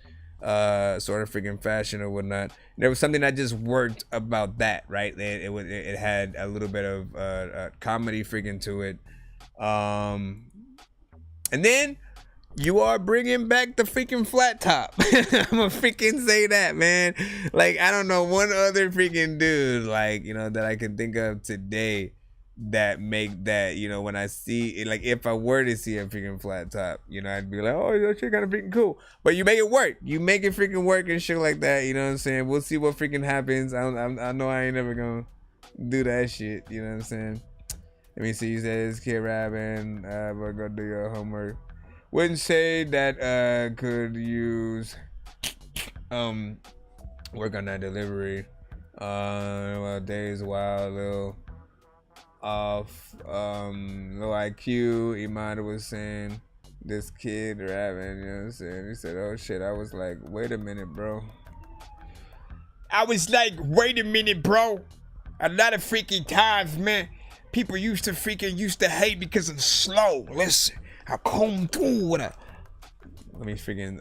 sort of freaking fashion or whatnot. There was something that just worked about that, right? It had a little bit of comedy freaking to it, and then you are bringing back the freaking flat top. I'm gonna freaking say that, man. Like, I don't know one other freaking dude, like, you know, that I can think of today that make that, you know, when I see it, like if I were to see a freaking flat top, you know, I'd be like, oh, that shit kind of freaking cool. But you make it work. You make it freaking work and shit like that, you know what I'm saying? We'll see what freaking happens. I know I ain't never gonna do that shit, you know what I'm saying? Let me see, you said it's kid rapping, but go do your homework. Wouldn't say that could use work on that delivery. Well, days wild, little off, low IQ. Imada was saying this kid rapping, you know what I'm saying? He said, oh shit. I was like, wait a minute, bro. A lot of freaking times, man, people used to hate because it's slow. Listen, I come through with a. Let me freaking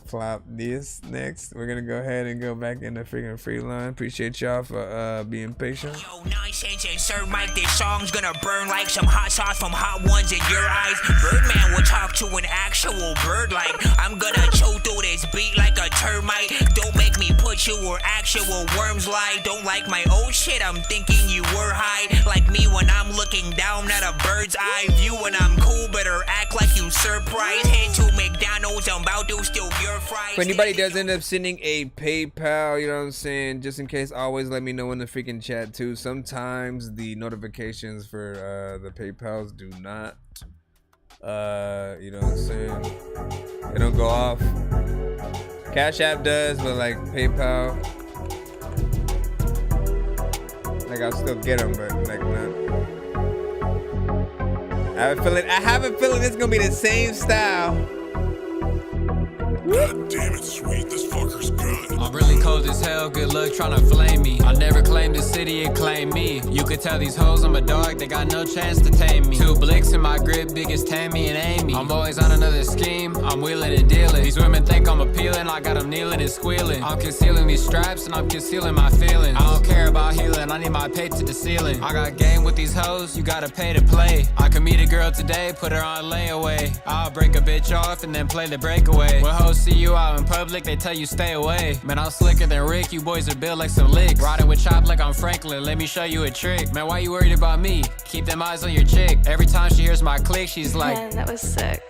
flop this next. We're gonna go ahead and go back in the freaking free line. Appreciate y'all for being patient. Yo, Nonsenze and Sir Mike, this song's gonna burn like some hot sauce from hot ones in your eyes. Birdman will talk to an actual bird like I'm gonna choke through this beat like a termite. Don't make me put you where actual worms lie. Don't like my old shit, I'm thinking you were high. Like me when I'm looking down at a bird's eye view. When I'm cool, better act like you surprised. Head to McDonald's. I'm about to steal your fries. If anybody does end up sending a PayPal, you know what I'm saying, just in case, always let me know in the freaking chat too. Sometimes the notifications for the PayPals do not, you know what I'm saying, they don't go off. Cash App does, but like PayPal, like I'll still get them, but like not. I have a feeling it's gonna be the same style. God damn it, sweet, this fucker's good. I'm really cold as hell, good luck tryna flame me. I never claimed the city, it claimed me. You could tell these hoes I'm a dog, they got no chance to tame me. 2 blicks in my grip, biggest Tammy and Amy. I'm always on another scheme, I'm wheeling and dealing. These women think I'm appealing, I got them kneeling and squealing. I'm concealing these straps and I'm concealing my feelings. I don't care about healing, I need my pay to the ceiling. I got game with these hoes, you gotta pay to play. I can meet a girl today, put her on layaway. I'll break a bitch off and then play the breakaway. When hoes see you out in public, they tell you stay away. Man, I'm slicker than Rick, you boys are built like some licks. Riding with Chop like I'm Franklin, let me show you a trick. Man, why you worried about me? Keep them eyes on your chick. Every time she hears my click, she's like, man, that was sick.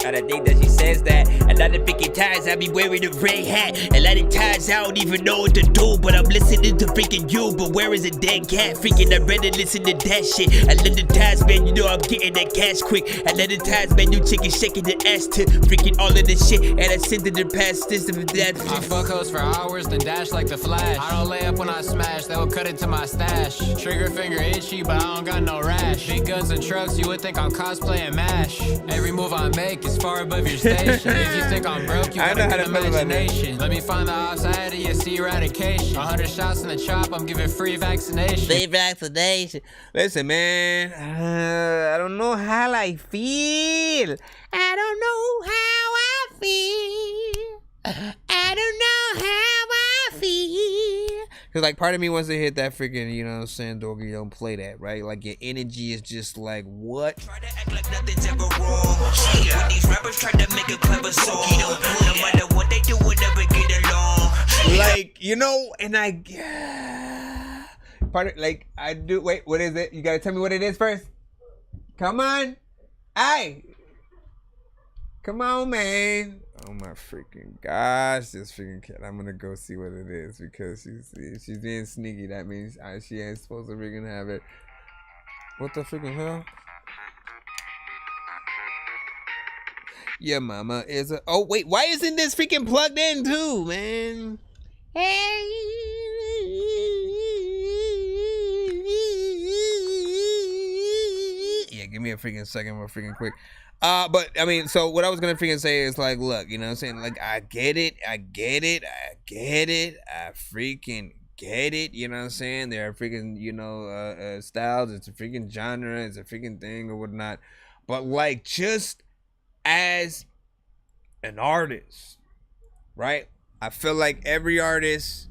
And I think that she says that a lot of freaking times I be wearing a red hat. A lot of times I don't even know what to do, but I'm listening to freaking you. But where is a dead cat? Freaking I'd rather listen to that shit. A lot of times, man, you know I'm getting that cash quick. A lot of times, man, you chicken shaking the ass to freaking all of the shit. And I send it the past this and that. I fuck hoes for hours, then dash like the Flash. I don't lay up when I smash, they will cut into my stash. Trigger finger itchy, but I don't got no rash. Big guns and trucks, you would think I'm cosplaying MASH. Every move I make is this far above your station. If you think I'm broke, you got a good imagination. Let me find the outside of you, see eradication. 100 shots in the chop, I'm giving free vaccination. Free vaccination. Listen, man, I don't know how I feel. I don't know how I feel. I don't know how I feel. Cause like part of me wants to hit that freaking, you know what I'm saying, Dorky, don't play that, right? Like your energy is just like, what? Try to act like nothing's ever wrong. When these rappers try to make a clever song, no matter what they do, we'll never get along. Like, you know, and part of, like, I do, wait, what is it? You gotta tell me what it is first. Come on. Aye. Come on, man. Oh my freaking gosh, this freaking cat. I'm gonna go see what it is because she's being sneaky. That means she ain't supposed to freaking have it. What the freaking hell? Your mama is a. Oh wait, why isn't this freaking plugged in too, man? Yeah, give me a freaking second, real freaking quick. But I mean, so what I was gonna freaking say is like, look, you know what I'm saying? Like, I get it. I freaking get it. You know what I'm saying? There are freaking, you know, styles. It's a freaking genre. It's a freaking thing or whatnot. But like, just as an artist, right? I feel like every artist,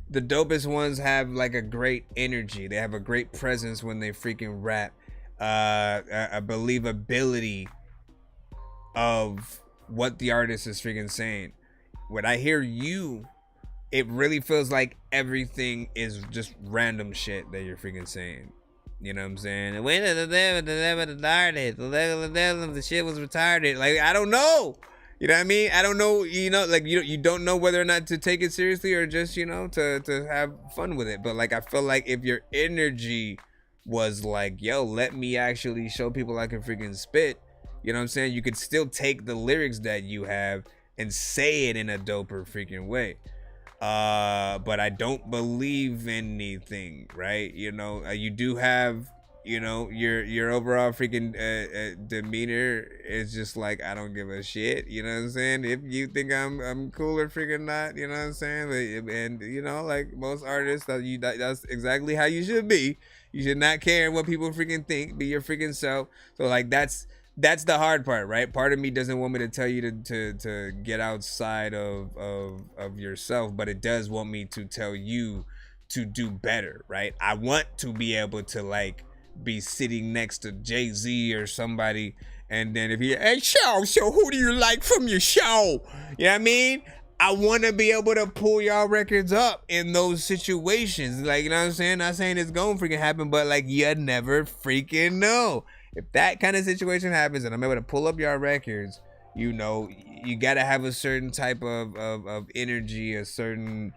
the dopest ones have like a great energy. They have a great presence when they freaking rap. A believability of what the artist is freaking saying. When I hear you, it really feels like everything is just random shit that you're freaking saying. You know what I'm saying? When the shit was retarded. Like, I don't know. You know what I mean? I don't know, you know, like you don't know whether or not to take it seriously or just, you know, to have fun with it. But like, I feel like if your energy was like, yo, let me actually show people I can freaking spit, you know what I'm saying? You could still take the lyrics that you have and say it in a doper freaking way. But I don't believe anything, right? You know, you do have, you know, your overall freaking demeanor is just like, I don't give a shit, you know what I'm saying? If you think I'm cool or freaking not, you know what I'm saying? And you know, like most artists, that's exactly how you should be. You should not care what people freaking think. Be your freaking self. So like that's the hard part, right? Part of me doesn't want me to tell you to get outside of yourself, but it does want me to tell you to do better, right? I want to be able to like be sitting next to Jay-Z or somebody, and then if he, hey, so who do you like from your show? You know what I mean? I want to be able to pull y'all records up in those situations. Like, you know what I'm saying? Not saying it's going to freaking happen, but like, you never freaking know. If that kind of situation happens and I'm able to pull up y'all records, you know, you got to have a certain type of energy, a certain,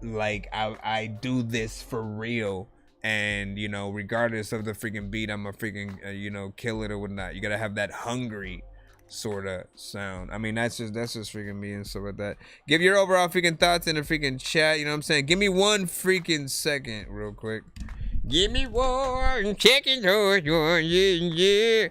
like, I do this for real. And, you know, regardless of the freaking beat, I'm a freaking, you know, kill it or whatnot. You got to have that hungry sort of sound. I mean, that's just freaking me and stuff like that. Give your overall freaking thoughts in the freaking chat. You know what I'm saying? Give me 1 freaking second real quick. Give me 1 second. Yeah.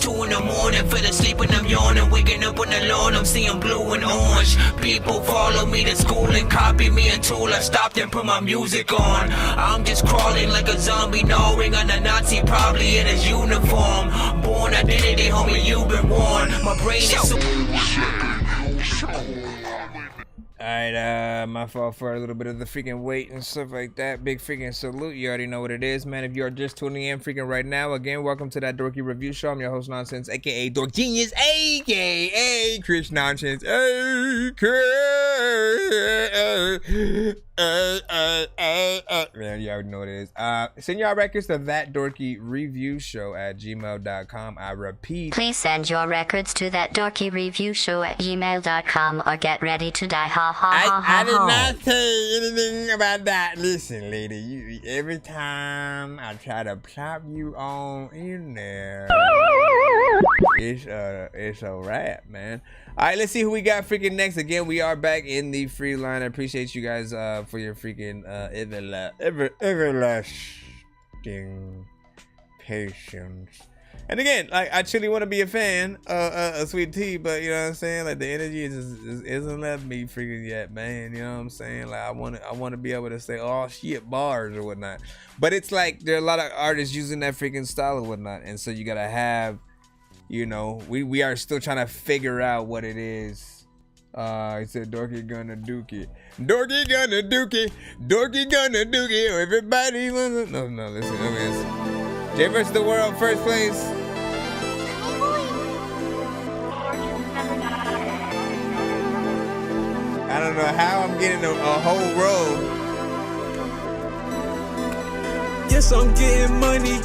2 in the morning, fell asleep and I'm yawning. Waking up on the lawn, I'm seeing blue and orange. People follow me to school and copy me until I stopped and put my music on. I'm just crawling like a zombie, gnawing on a Nazi, probably in his uniform. Born identity, homie, you've been warned. My brain is so... Alright, my fault for a little bit of the freaking wait and stuff like that. Big freaking salute. You already know what it is, man. If you are just tuning in freaking right now, again, welcome to that Dorky Review Show. I'm your host, Nonsenze, aka Dork Genius, aka Chris Nonsense, man, you already know what it is. Send your records to that Dorky Review Show at gmail.com. I repeat, please send your records to that Dorky Review Show at gmail.com or get ready to die. Ha ha ha. I did not say anything about that. Listen, lady, every time I try to plop you on in there, it's a wrap, man. All right, let's see who we got freaking next. Again, we are back in the free line. I appreciate you guys for your freaking everlasting patience. And again, like, I truly want to be a fan of Sweet Tea, but you know what I'm saying? Like, the energy isn't letting me freaking yet, man. You know what I'm saying? Like, I want to be able to say, oh shit, bars or whatnot. But it's like there are a lot of artists using that freaking style and whatnot, and so you gotta have, you know, we are still trying to figure out what it is. He said, Dorky gonna dookie. Dorky gonna dookie. Dorky gonna dookie. Everybody wanna... No, listen, okay. J vs. the World, first place. I don't know how I'm getting a whole row. Yes, I'm getting money,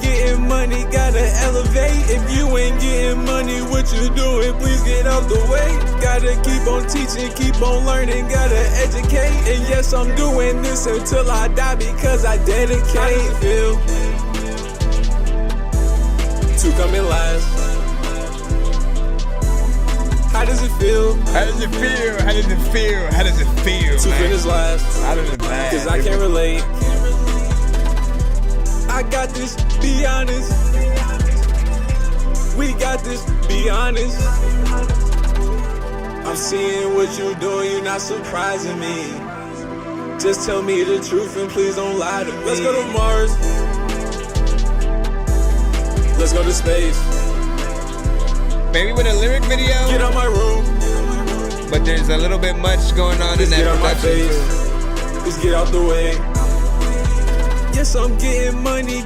gotta elevate. If you ain't getting money, what you doing? Please get out the way. Gotta keep on teaching, keep on learning, gotta educate. And yes, I'm doing this until I die because I dedicate. How does it feel to come in last? How does it feel? How does it feel? How does it feel? How does it feel? To finish last. How does it last? Cause I can't relate. I got this, be honest. We got this, be honest. I'm seeing what you're doing, you're not surprising me. Just tell me the truth and please don't lie to me. Let's go to Mars. Let's go to space. Maybe with a lyric video. Get out my room. But there's a little bit much going on in that production. Get out my face. Too. Just get out the way. Yes, I'm getting money,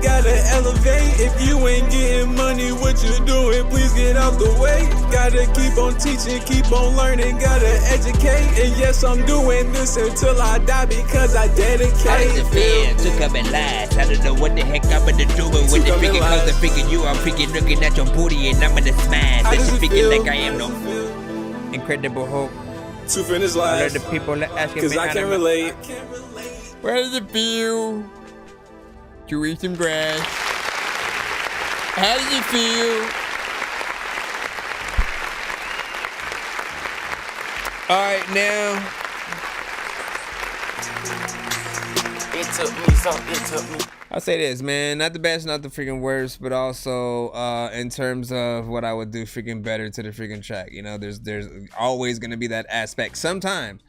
gotta elevate. If you ain't getting money, what you doing? Please get out the way. Gotta keep on teaching, keep on learning, gotta educate. And yes, I'm doing this until I die because I dedicate. How does it feel to come in last? I don't know what the heck I'm gonna do with the freaking cause I'm freaking you. I'm freaking looking at your booty and I'm gonna smash. How does it feel? Like I am no incredible hope. To finish last. The people asking cause me I can't relate. Where does it feel to eat some grass? How does it feel? All right, now. It took me, it took me. I'll say this, man, not the best, not the freaking worst, but also in terms of what I would do freaking better to the freaking track. You know, there's always gonna be that aspect sometimes,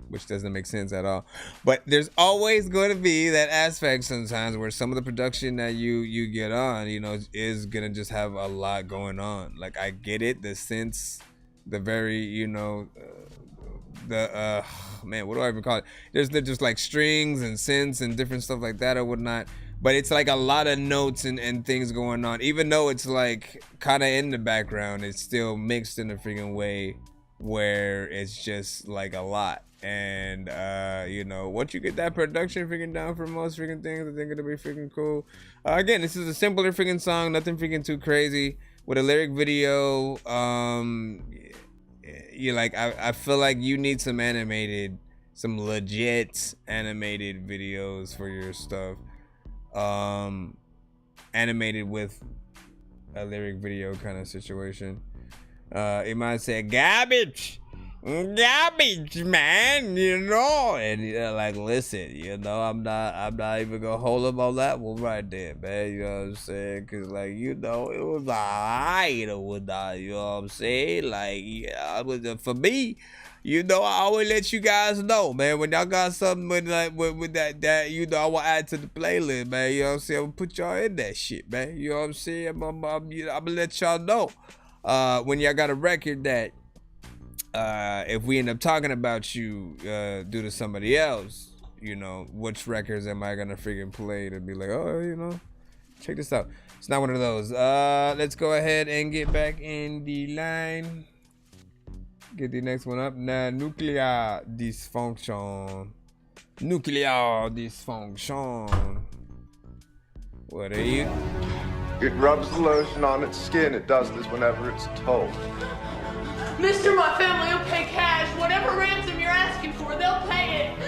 which doesn't make sense at all. But there's always going to be that aspect sometimes where some of the production that you get on, you know, is going to just have a lot going on. Like, I get it, the sense, the very, you know, man, what do I even call it? There's just like strings and synths and different stuff like that or whatnot. But it's like a lot of notes and things going on. Even though it's like kind of in the background, it's still mixed in a freaking way where it's just like a lot. And you know, once you get that production freaking down for most freaking things, I think it'll be freaking cool. Again, this is a simpler freaking song, nothing freaking too crazy. With a lyric video, you like, I feel like you need some legit animated videos for your stuff. Animated with a lyric video kind of situation. It might say garbage. garbage, man, you know. And like, listen, you know, I'm not even gonna hold up on that one right there, man. You know what I'm saying? Cause like, you know, it was alright or whatnot. You know what I'm saying? Like, yeah, it was for me. You know, I always let you guys know, man. When y'all got something with that, you know, I will add to the playlist, man. You know what I'm saying? I'm gonna put y'all in that shit, man. You know what I'm saying? I'm gonna let y'all know when y'all got a record that if we end up talking about you due to somebody else, you know, which records am I gonna freaking play to be like, oh, you know, check this out. It's not one of those. Let's go ahead and get back in the line. Get the next one up now. Nuclear dysfunction. Nuclear dysfunction. What are you? It rubs the lotion on its skin. It does this whenever it's told. Mister, my family will pay cash. Whatever ransom you're asking for, they'll pay it.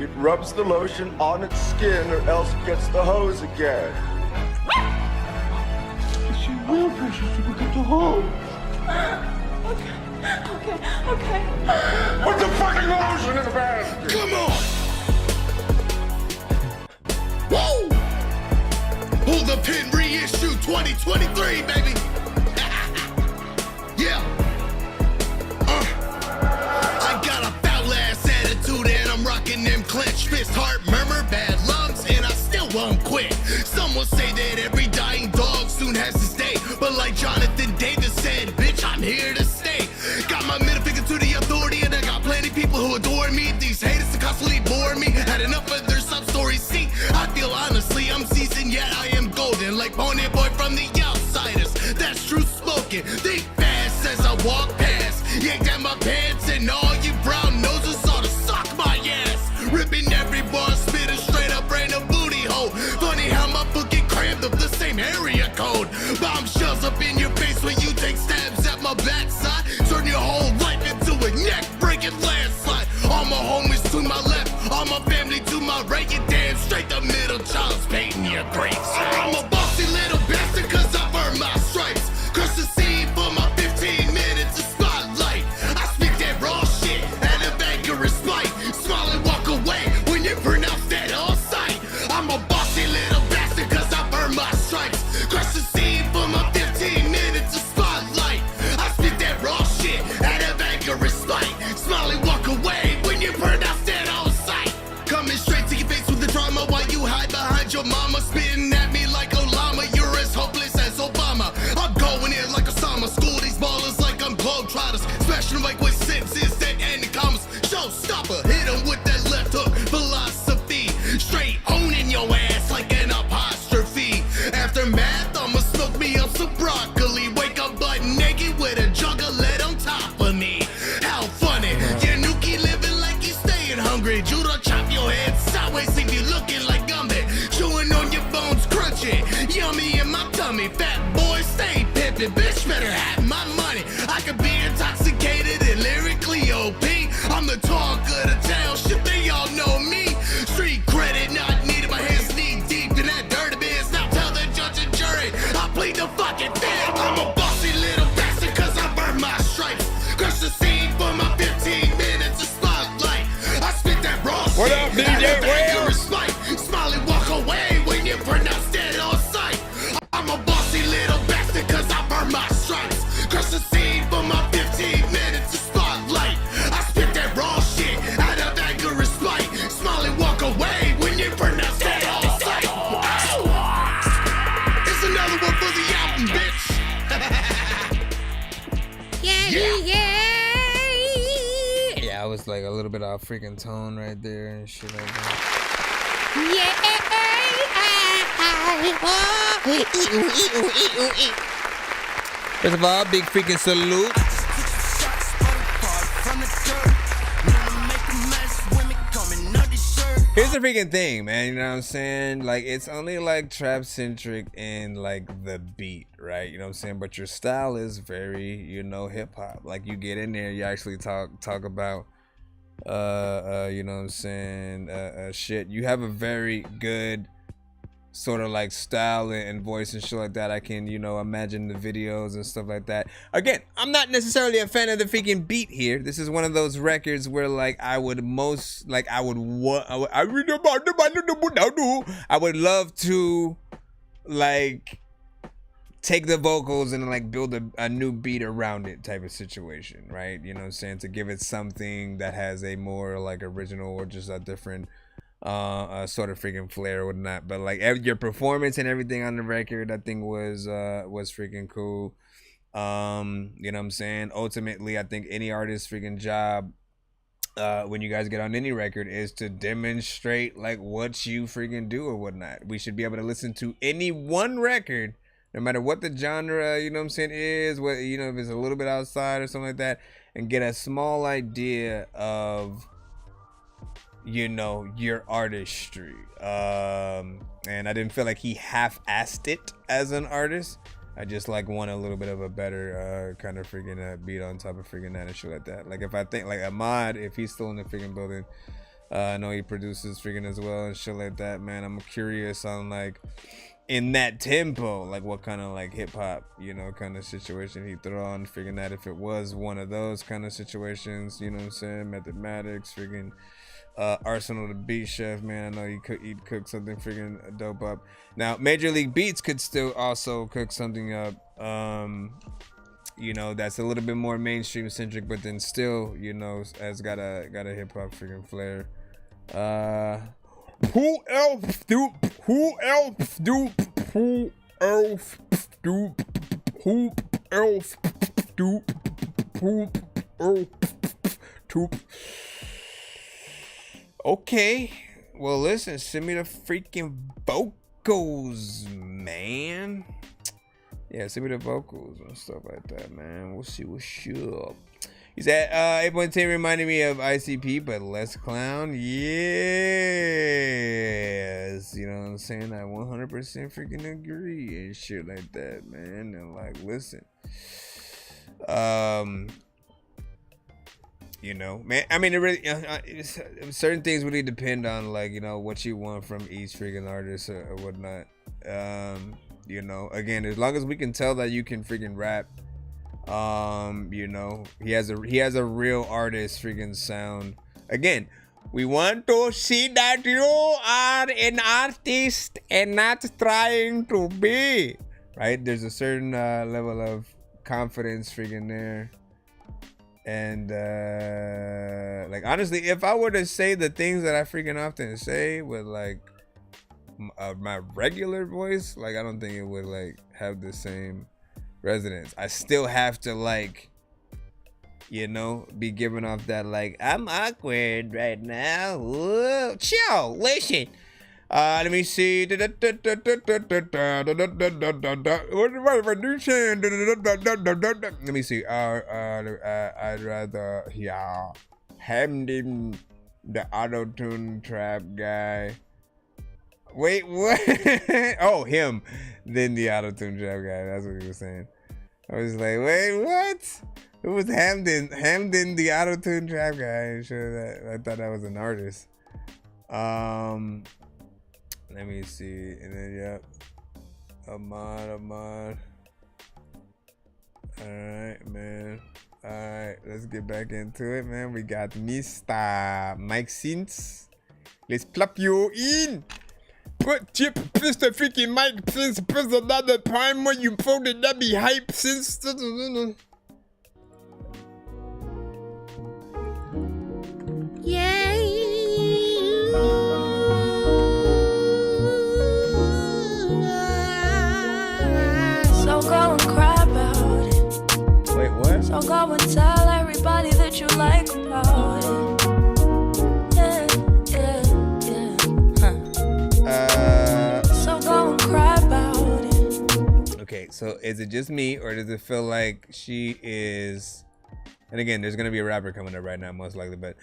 It rubs the lotion on its skin or else it gets the hose again. Yes, you will, precious. You will get the hose. Okay. Put the fucking lotion in the basket. Come on! Whoa! Pull the pin, reissue 2023, baby! Yeah! I got a foul ass attitude and I'm rocking them clenched fist, heart murmur, bad lungs, and I still won't quit. Some will say that every dying dog soon has his day, but like Jonathan Davis said, bitch, I'm here to stay. Got my middle finger to the authority and I got plenty people who adore me. These haters that constantly bore me. Had enough of their sub-stories. See, I feel honestly I'm seasoned yet I am golden. Like Pony Boy from the Outsiders. That's true spoken. Think fast as I walk past. Yank down my pants and all you brown noses ought to suck my ass. Ripping every bar, spitting straight up brain a booty hole. Funny how my book get crammed up the same area code. Bombshells up in your face when you take stabs at my backside. Turn your whole life into a neck-breaking landslide. All my homies to my left, all my family to my right. You damn straight the middle child's painting your grapes. I'm a bossy little bastard cause I've earned my stripes. Curse the scene for my 15 minutes of spotlight. I speak that raw shit out of anger and spite. Smile and walk away when you pronounce that on sight. I'm a bossy little bastard cause I've earned my stripes. Curse the scene for my 15 minutes of spotlight. I speak that raw shit out of anger and spite. Smile and walk away when you pronounce that on sight. Coming straight to your face with the drama while you hide behind your mama. Spitting at me like Olama, you're as hopeless as Obama. I'm going in like Osama, school these ballers like I'm Globetrotters. Smashing like with sentences that end in commas. Showstopper, hit 'em with that left hook philosophy. Straight owning your ass like an apostrophe. Aftermath, I'ma smoke me up some broccoli. Wake up butt naked with a jug of lead on top of me. How funny, your nookie living like you staying hungry. Judo chop your head sideways if you looking like Gumby. Chewing on your bones, crunching, yummy in my tummy. Fat boy, stay pimping, bitch better have my money. I could be intoxicated and lyrically OP. I'm the talk of the town, shit they all know me. Street credit not needed, my hands knee deep in that dirty biz. Now tell the judge and jury, I plead the fucking fifth. I'm a bossy little bastard cause I burn my stripes. Crush the scene for my 15 minutes of spotlight. I spit that raw What shit up, DJ Will? Smile and walk away when you pronounce that on sight. I'm a bossy little bastard cause I burn my stripes. Crush the scene for my 15 minutes of spotlight. I spit that raw shit out of anger and spite. Smile and walk away when you pronounce that on sight. It's another one for the album, bitch. Yeah, I was like a little bit off freaking tone right there and shit like that. First of all, big freaking salute. Here's the freaking thing, man. You know what I'm saying? Like, it's only like trap centric in like the beat, right? You know what I'm saying? But your style is very, you know, hip hop. Like, you get in there, you actually talk about you know what I'm saying, shit. You have a very good sort of like style and voice and shit like that. I can, you know, imagine the videos and stuff like that. Again, I'm not necessarily a fan of the freaking beat here. This is one of those records where like I would love to like take the vocals and like build a new beat around it type of situation, right? You know what I'm saying? To give it something that has a more like original or just a different sort of freaking flair or whatnot. But like your performance and everything on the record, I think was freaking cool. You know what I'm saying? Ultimately, I think any artist's freaking job when you guys get on any record is to demonstrate like what you freaking do or whatnot. We should be able to listen to any one record, no matter what the genre, you know what I'm saying, is, what, you know, if it's a little bit outside or something like that, and get a small idea of, you know, your artistry. And I didn't feel like he half-assed it as an artist. I just like want a little bit of a better kind of freaking beat on top of freaking that and shit like that. Like if I think like Ahmad, if he's still in the freaking building, I know he produces freaking as well and shit like that, man. I'm curious on like, in that tempo, like what kind of like hip hop, you know, kind of situation he throw on, figuring that if it was one of those kind of situations, you know what I'm saying, Mathematics, freaking Arsenal the Beat Chef, man, I know he'd cook something freaking dope up. Now, Major League Beats could still also cook something up, you know, that's a little bit more mainstream centric, but then still, you know, has got a hip hop freaking flair. Who else do? Who else do? Who else do? Who else do? Who else do? Okay, well, listen, send me the freaking vocals, man. Yeah, send me the vocals and stuff like that, man. We'll see what's up. He said, 8.10 reminded me of ICP, but less clown. Yes. You know what I'm saying? I 100% freaking agree and shit like that, man. And like, listen. You know, man, I mean, it really, certain things really depend on like, you know, what you want from each freaking artist or whatnot. You know, again, as long as we can tell that you can freaking rap, you know, he has a real artist freaking sound. Again, we want to see that you are an artist and not trying to be, right? There's a certain level of confidence freaking there. And like, honestly, if I were to say the things that I freaking often say with like my regular voice, like, I don't think it would like have the same resonance. I still have to like, you know, be giving off that like, I'm awkward right now. Whoa. Chill, listen. Let me see. Let me see. I'd rather, yeah, Hamden, the auto-tune trap guy. Wait, what? Oh, him. Then the auto-tune trap guy. That's what he was saying. I was like, wait, what? It was Hamden, the auto-tune trap guy. I'm sure that I thought that was an artist. Let me see. And then, yep. Ahmad. Alright, man. Alright, let's get back into it, man. We got Mr. Mike Sins. Let's plop you in. Put chip, press the freaking mic, press another time when you folded that be hype since. Yeah. So go and cry about it. Wait, what? So go and tell everybody that you like about it. So go and cry about it. Okay, so is it just me, or does it feel like she is? And again, there's gonna be a rapper coming up right now, most likely, but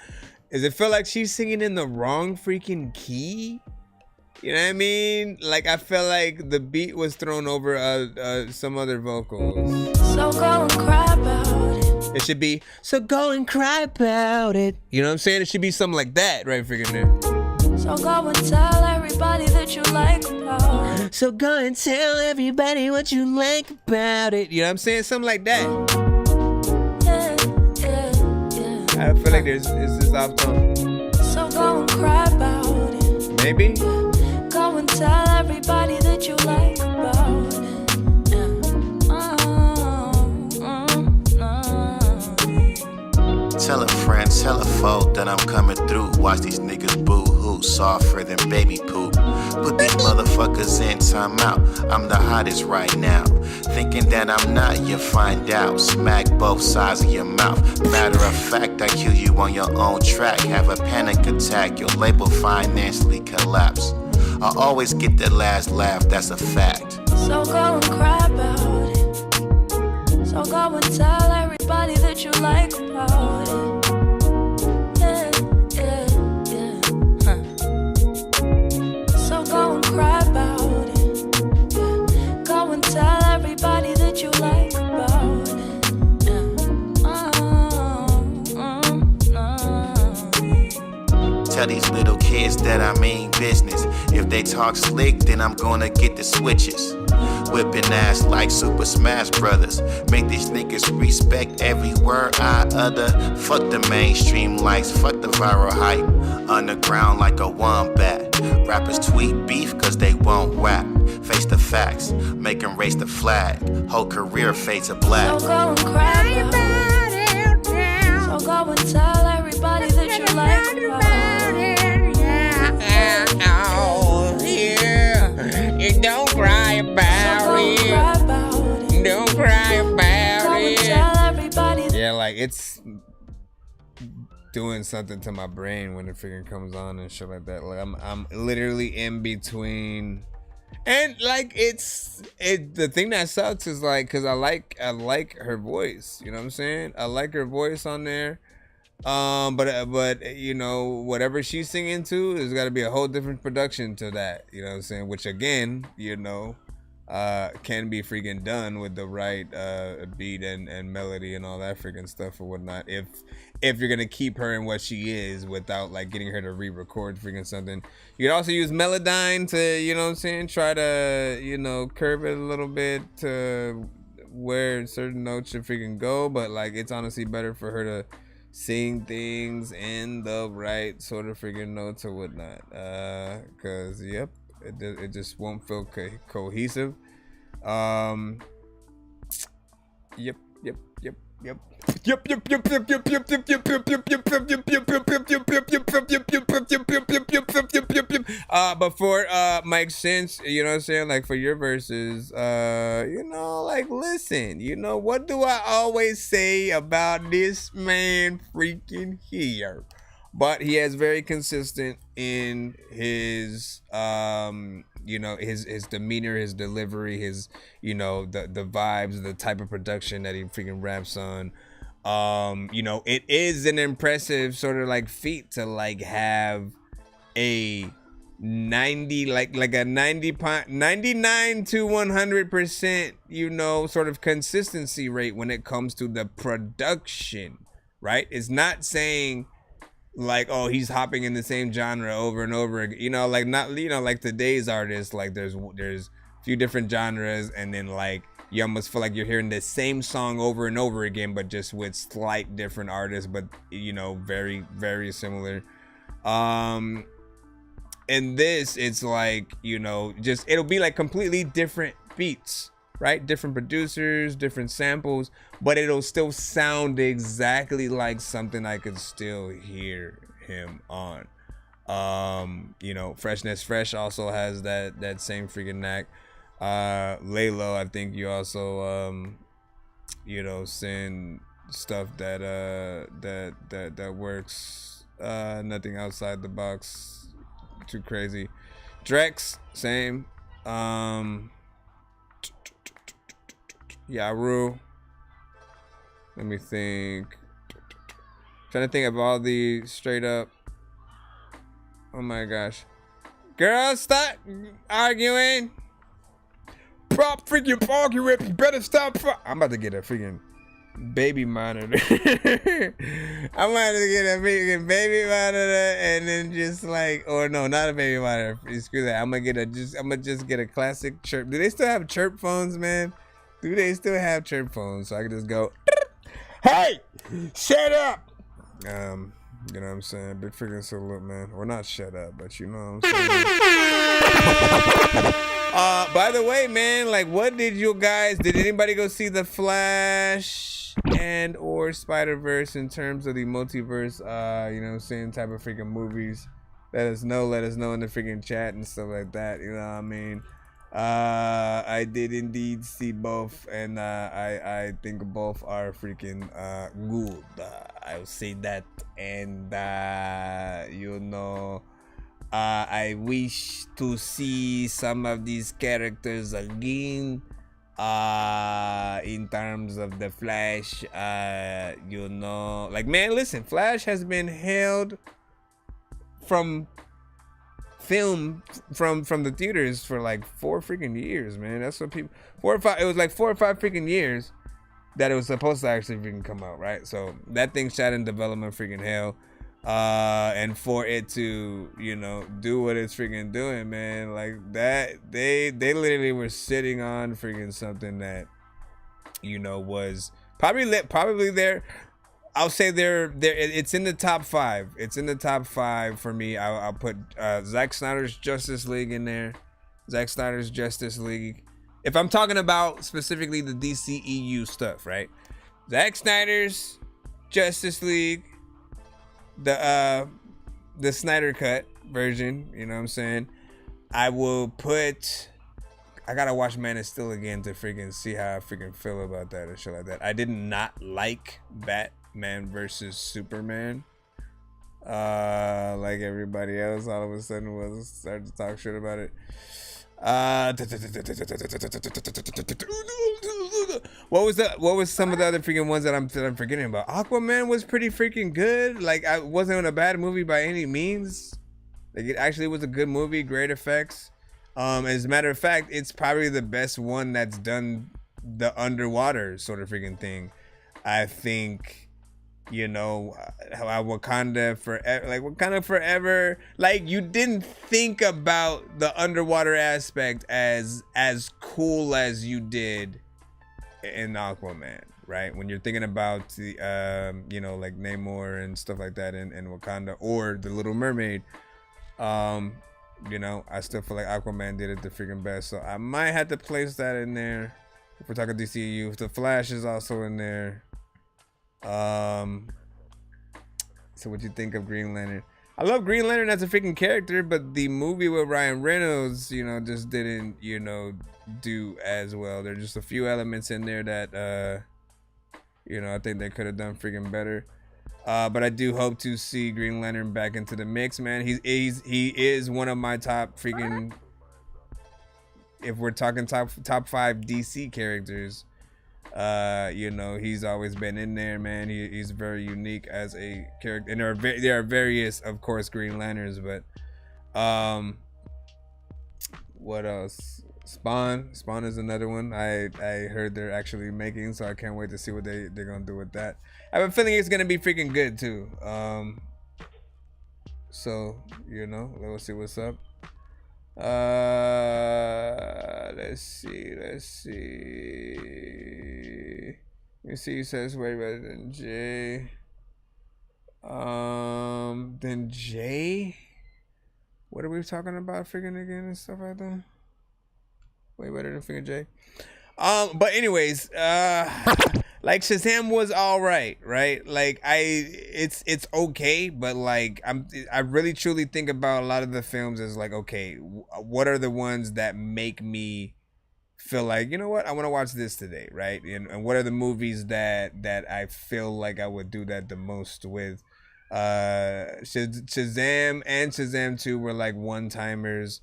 does it feel like she's singing in the wrong freaking key? You know what I mean? Like, I feel like the beat was thrown over some other vocals. So go and cry about it. It should be, so go and cry about it. You know what I'm saying? It should be something like that, right freaking there. So go and tell everybody everybody that you like about. So go and tell everybody what you like about it. You know what I'm saying? Something like that. I feel like it's this off tone. So go and cry about it. Maybe. Go and tell everybody that you like about it. Tell a friend, tell a foe that I'm coming through. Watch these niggas boo-hoo, softer than baby poop. Put these motherfuckers in timeout. I'm the hottest right now. Thinking that I'm not, you find out. Smack both sides of your mouth. Matter of fact, I kill you on your own track. Have a panic attack, your label financially collapse. I always get the last laugh, that's a fact. So go and cry about it. So go and tell everybody that you like about it. So go and cry about it. Go and tell everybody that you like about it. Tell these little kids that I mean business. If they talk slick, then I'm gonna get the switches. Whipping ass like Super Smash Brothers. Make these niggas respect every word I utter. Fuck the mainstream likes, fuck the viral hype. Underground like a wombat. Rappers tweet beef cause they won't rap. Face the facts, make them raise the flag. Whole career fades to black. So go and cry about it. So go and tell everybody that you like about it. You don't cry about it. Don't cry about it. Yeah, like it's doing something to my brain when it freaking comes on and shit like that. Like I'm literally in between, and like the thing that sucks is like, cause I like her voice. You know what I'm saying? I like her voice on there. But you know, whatever she's singing to, there's got to be a whole different production to that. You know what I'm saying? Which again, you know, can be freaking done with the right beat and melody and all that freaking stuff or whatnot. If you're gonna keep her in what she is without like getting her to re-record freaking something, you could also use Melodyne to, you know what I'm saying, try to, you know, curve it a little bit to where certain notes should freaking go. But like, it's honestly better for her to sing things in the right sort of freaking notes or whatnot, cause yep, it just won't feel cohesive. But for Mike Sense, you know what I'm saying, like for your verses, you know, like listen, you know, what do I always say about this man freaking here? But he has very consistent in his you know, his demeanor, his delivery, his, you know, the vibes, the type of production that he freaking raps on. You know, it is an impressive sort of like feat to like have a 99 to 100%, you know, sort of consistency rate when it comes to the production, right? It's not saying like, oh, he's hopping in the same genre over and over again, you know, like not, you know, like today's artists, like there's a few different genres, and then like you almost feel like you're hearing the same song over and over again, but just with slight different artists, but you know, very, very similar. And this, it's like, you know, just it'll be like completely different beats, right? Different producers, different samples, but it'll still sound exactly like something I could still hear him on. You know, Freshness Fresh also has that same freaking knack. Laylo, I think you also you know, send stuff that works, nothing outside the box too crazy. Drex, same. Yaru. Let me think. Trying to think of all the straight up. Oh my gosh. Girls, stop arguing. Prop freaking arguing. You better stop. I'm about to get a freaking baby monitor. I'm gonna have to get a freaking baby monitor and then just like, or no, not a baby monitor. Screw that. I'm gonna just get a classic chirp. Do they still have chirp phones, man? Do they still have chirp phones? So I can just go, hey, shut up. You know what I'm saying? Big freaking salute, man. Or not shut up, but you know what I'm saying. By the way, man, like, what did anybody go see The Flash and or Spider-Verse in terms of the multiverse, you know what I'm saying, type of freaking movies? Let us know in the freaking chat and stuff like that, you know what I mean? I did indeed see both, and I think both are freaking good. I'll say that, and you know, I wish to see some of these characters again. In terms of the Flash, you know, like, man, listen, Flash has been held from film from the theaters for like 4 freaking years, man. That's what people, 4 or 5, it was like 4 or 5 freaking years that it was supposed to actually freaking come out, right? So that thing shot in development freaking hell, and for it to, you know, do what it's freaking doing, man, like that, they literally were sitting on freaking something that, you know, was probably there. I'll say they're it's in the top 5. It's in the top 5 for me. I'll put Zack Snyder's Justice League in there. Zack Snyder's Justice League. If I'm talking about specifically the DCEU stuff, right? Zack Snyder's Justice League, the Snyder Cut version, you know what I'm saying? I will put, I gotta watch Man of Steel again to freaking see how I freaking feel about that and shit like that. I did not like Batman versus Superman. Like everybody else, all of a sudden was started to talk shit about it. What was some of the other freaking ones that I'm forgetting about? Aquaman was pretty freaking good. Like, I wasn't a bad movie by any means. Like, it actually was a good movie, great effects. As a matter of fact, it's probably the best one that's done the underwater sort of freaking thing. I think, you know, how Wakanda forever, like, you didn't think about the underwater aspect as cool as you did in Aquaman, right? When you're thinking about the you know, like Namor and stuff like that in Wakanda, or the Little Mermaid, you know, I still feel like Aquaman did it the freaking best. So I might have to place that in there. If we're talking DCU, The Flash is also in there. So what you think of Green Lantern? I love Green Lantern as a freaking character, but the movie with Ryan Reynolds, you know, just didn't, you know, do as well. There's just a few elements in there that, you know, I think they could have done freaking better. But I do hope to see Green Lantern back into the mix, man. He is one of my top freaking, if we're talking top 5 DC characters, you know, he's always been in there, man. He's very unique as a character, and there are various, of course, Green Lanterns, but what else? Spawn is another one I heard they're actually making, so I can't wait to see what they're gonna do with that. I have a feeling it's gonna be freaking good too. So, you know, let's see what's up. Let's see. Let me see. He says way better than Jay. Then Jay. What are we talking about? Freaking again and stuff like that. Way better than freaking Jay. But anyways, like Shazam was all right? Like it's okay, but like I really truly think about a lot of the films as like, okay, what are the ones that make me feel like, you know what, I want to watch this today, right? And what are the movies that I feel like I would do that the most with? Shazam and Shazam 2 were like one-timers.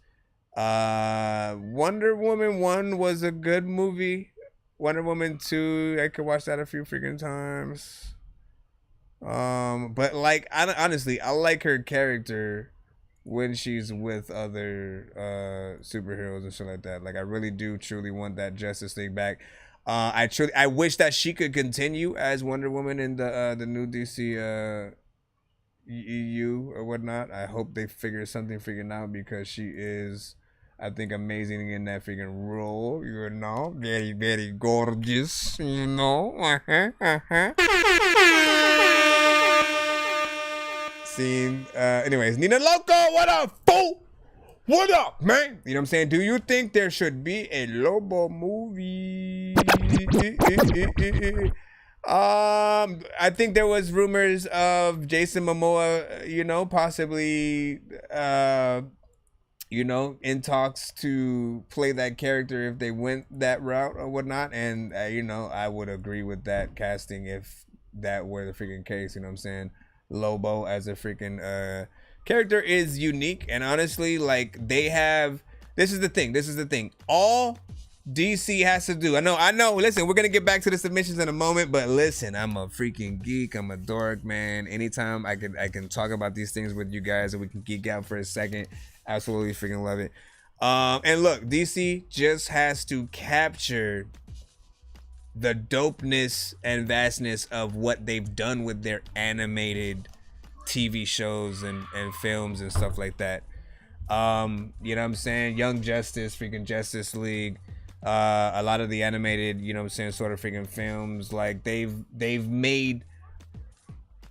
Wonder Woman 1 was a good movie. Wonder Woman 2, I could watch that a few freaking times. But like, honestly, I like her character when she's with other superheroes and shit like that. Like, I really do truly want that Justice League back. I wish that she could continue as Wonder Woman in the new DC EU or whatnot. I hope they figure something freaking out because she is, I think, amazing in that freaking role. You know, very, very gorgeous. You know. Scene. Anyways, Nina Loco, what up, fool? What up, man? You know what I'm saying? Do you think there should be a Lobo movie? I think there was rumors of Jason Momoa, you know, possibly, you know, in talks to play that character if they went that route or whatnot. And, you know, I would agree with that casting if that were the freaking case. You know what I'm saying? Lobo as a freaking character is unique. And honestly, like, they have, this is the thing. All DC has to do, I know, listen, we're gonna get back to the submissions in a moment, but listen, I'm a freaking geek, I'm a dork, man. Anytime I can talk about these things with you guys and we can geek out for a second, absolutely freaking love it. And look, DC just has to capture the dopeness and vastness of what they've done with their animated TV shows and films and stuff like that. You know what I'm saying? Young Justice, freaking Justice League, a lot of the animated, you know what I'm saying, sort of freaking films, like they've made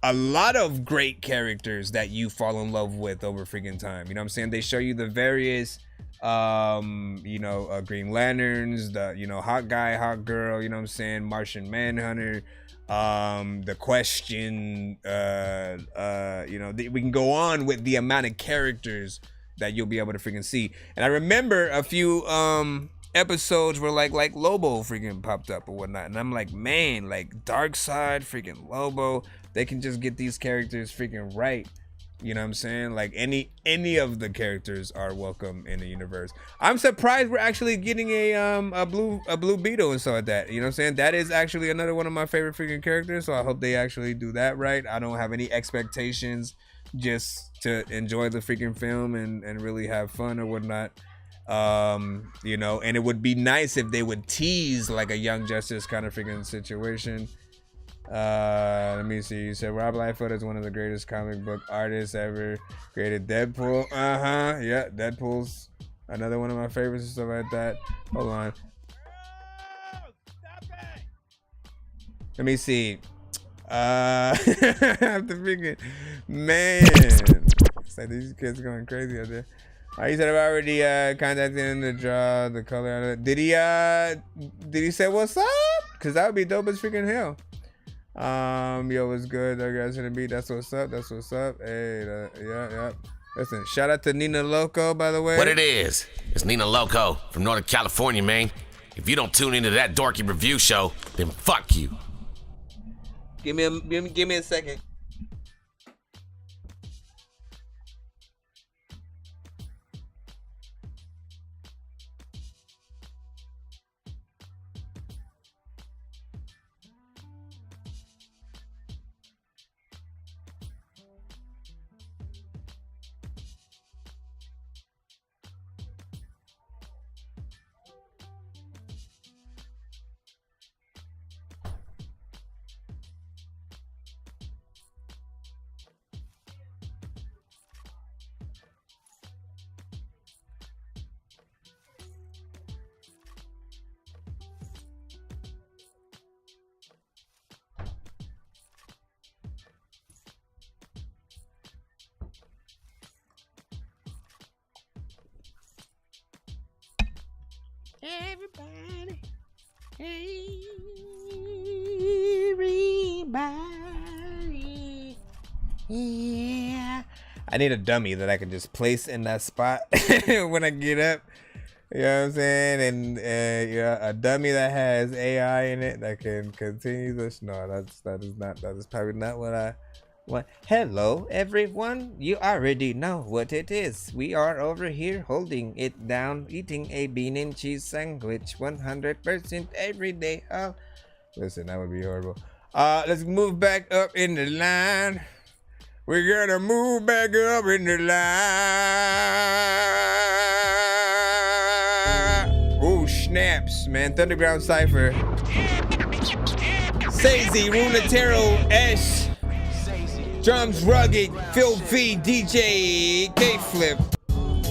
a lot of great characters that you fall in love with over freaking time. You know what I'm saying? They show you the various you know, Green Lanterns, the, you know, hot guy, hot girl, you know what I'm saying, Martian Manhunter, the Question, you know, we can go on with the amount of characters that you'll be able to freaking see. And I remember a few episodes where like Lobo freaking popped up or whatnot, and I'm like, man, like Darkseid, freaking Lobo, they can just get these characters freaking right. You know what I'm saying? Like any of the characters are welcome in the universe. I'm surprised we're actually getting a blue beetle and stuff like that. You know what I'm saying? That is actually another one of my favorite freaking characters, so I hope they actually do that right. I don't have any expectations, just to enjoy the freaking film and really have fun or whatnot. You know, and it would be nice if they would tease like a Young Justice kind of freaking situation. Let me see. You said Rob Liefeld is one of the greatest comic book artists ever. Created Deadpool. Yeah, Deadpool's another one of my favorites and stuff like that. Hold on. Let me see. I have to freaking, man. It's like these kids going crazy out there. He said I've already contacted him to draw the color on it. Did he say what's up? Cause that would be dope as freaking hell. Yo, what's good? That guys gonna be. That's what's up. That's what's up. Hey, yeah. Listen, shout out to Nina Loco, by the way. What it is? It's Nina Loco from Northern California, man. If you don't tune into that Dorky review show, then fuck you. Give me a second. Everybody. Yeah. I need a dummy that I can just place in that spot when I get up. You know what I'm saying? And yeah, a dummy that has AI in it that can continue this. No, that is probably not what I want. Hello, everyone. You already know what it is. We are over here holding it down, eating a bean and cheese sandwich 100% every day. Oh, listen, that would be horrible. Let's move back up in the line. We're gonna move back up in the line. Oh, snaps, man. Thunderground Cypher. Sazy, Runatero, S. Drums Rugged, Filthy, DJ, K-Flip.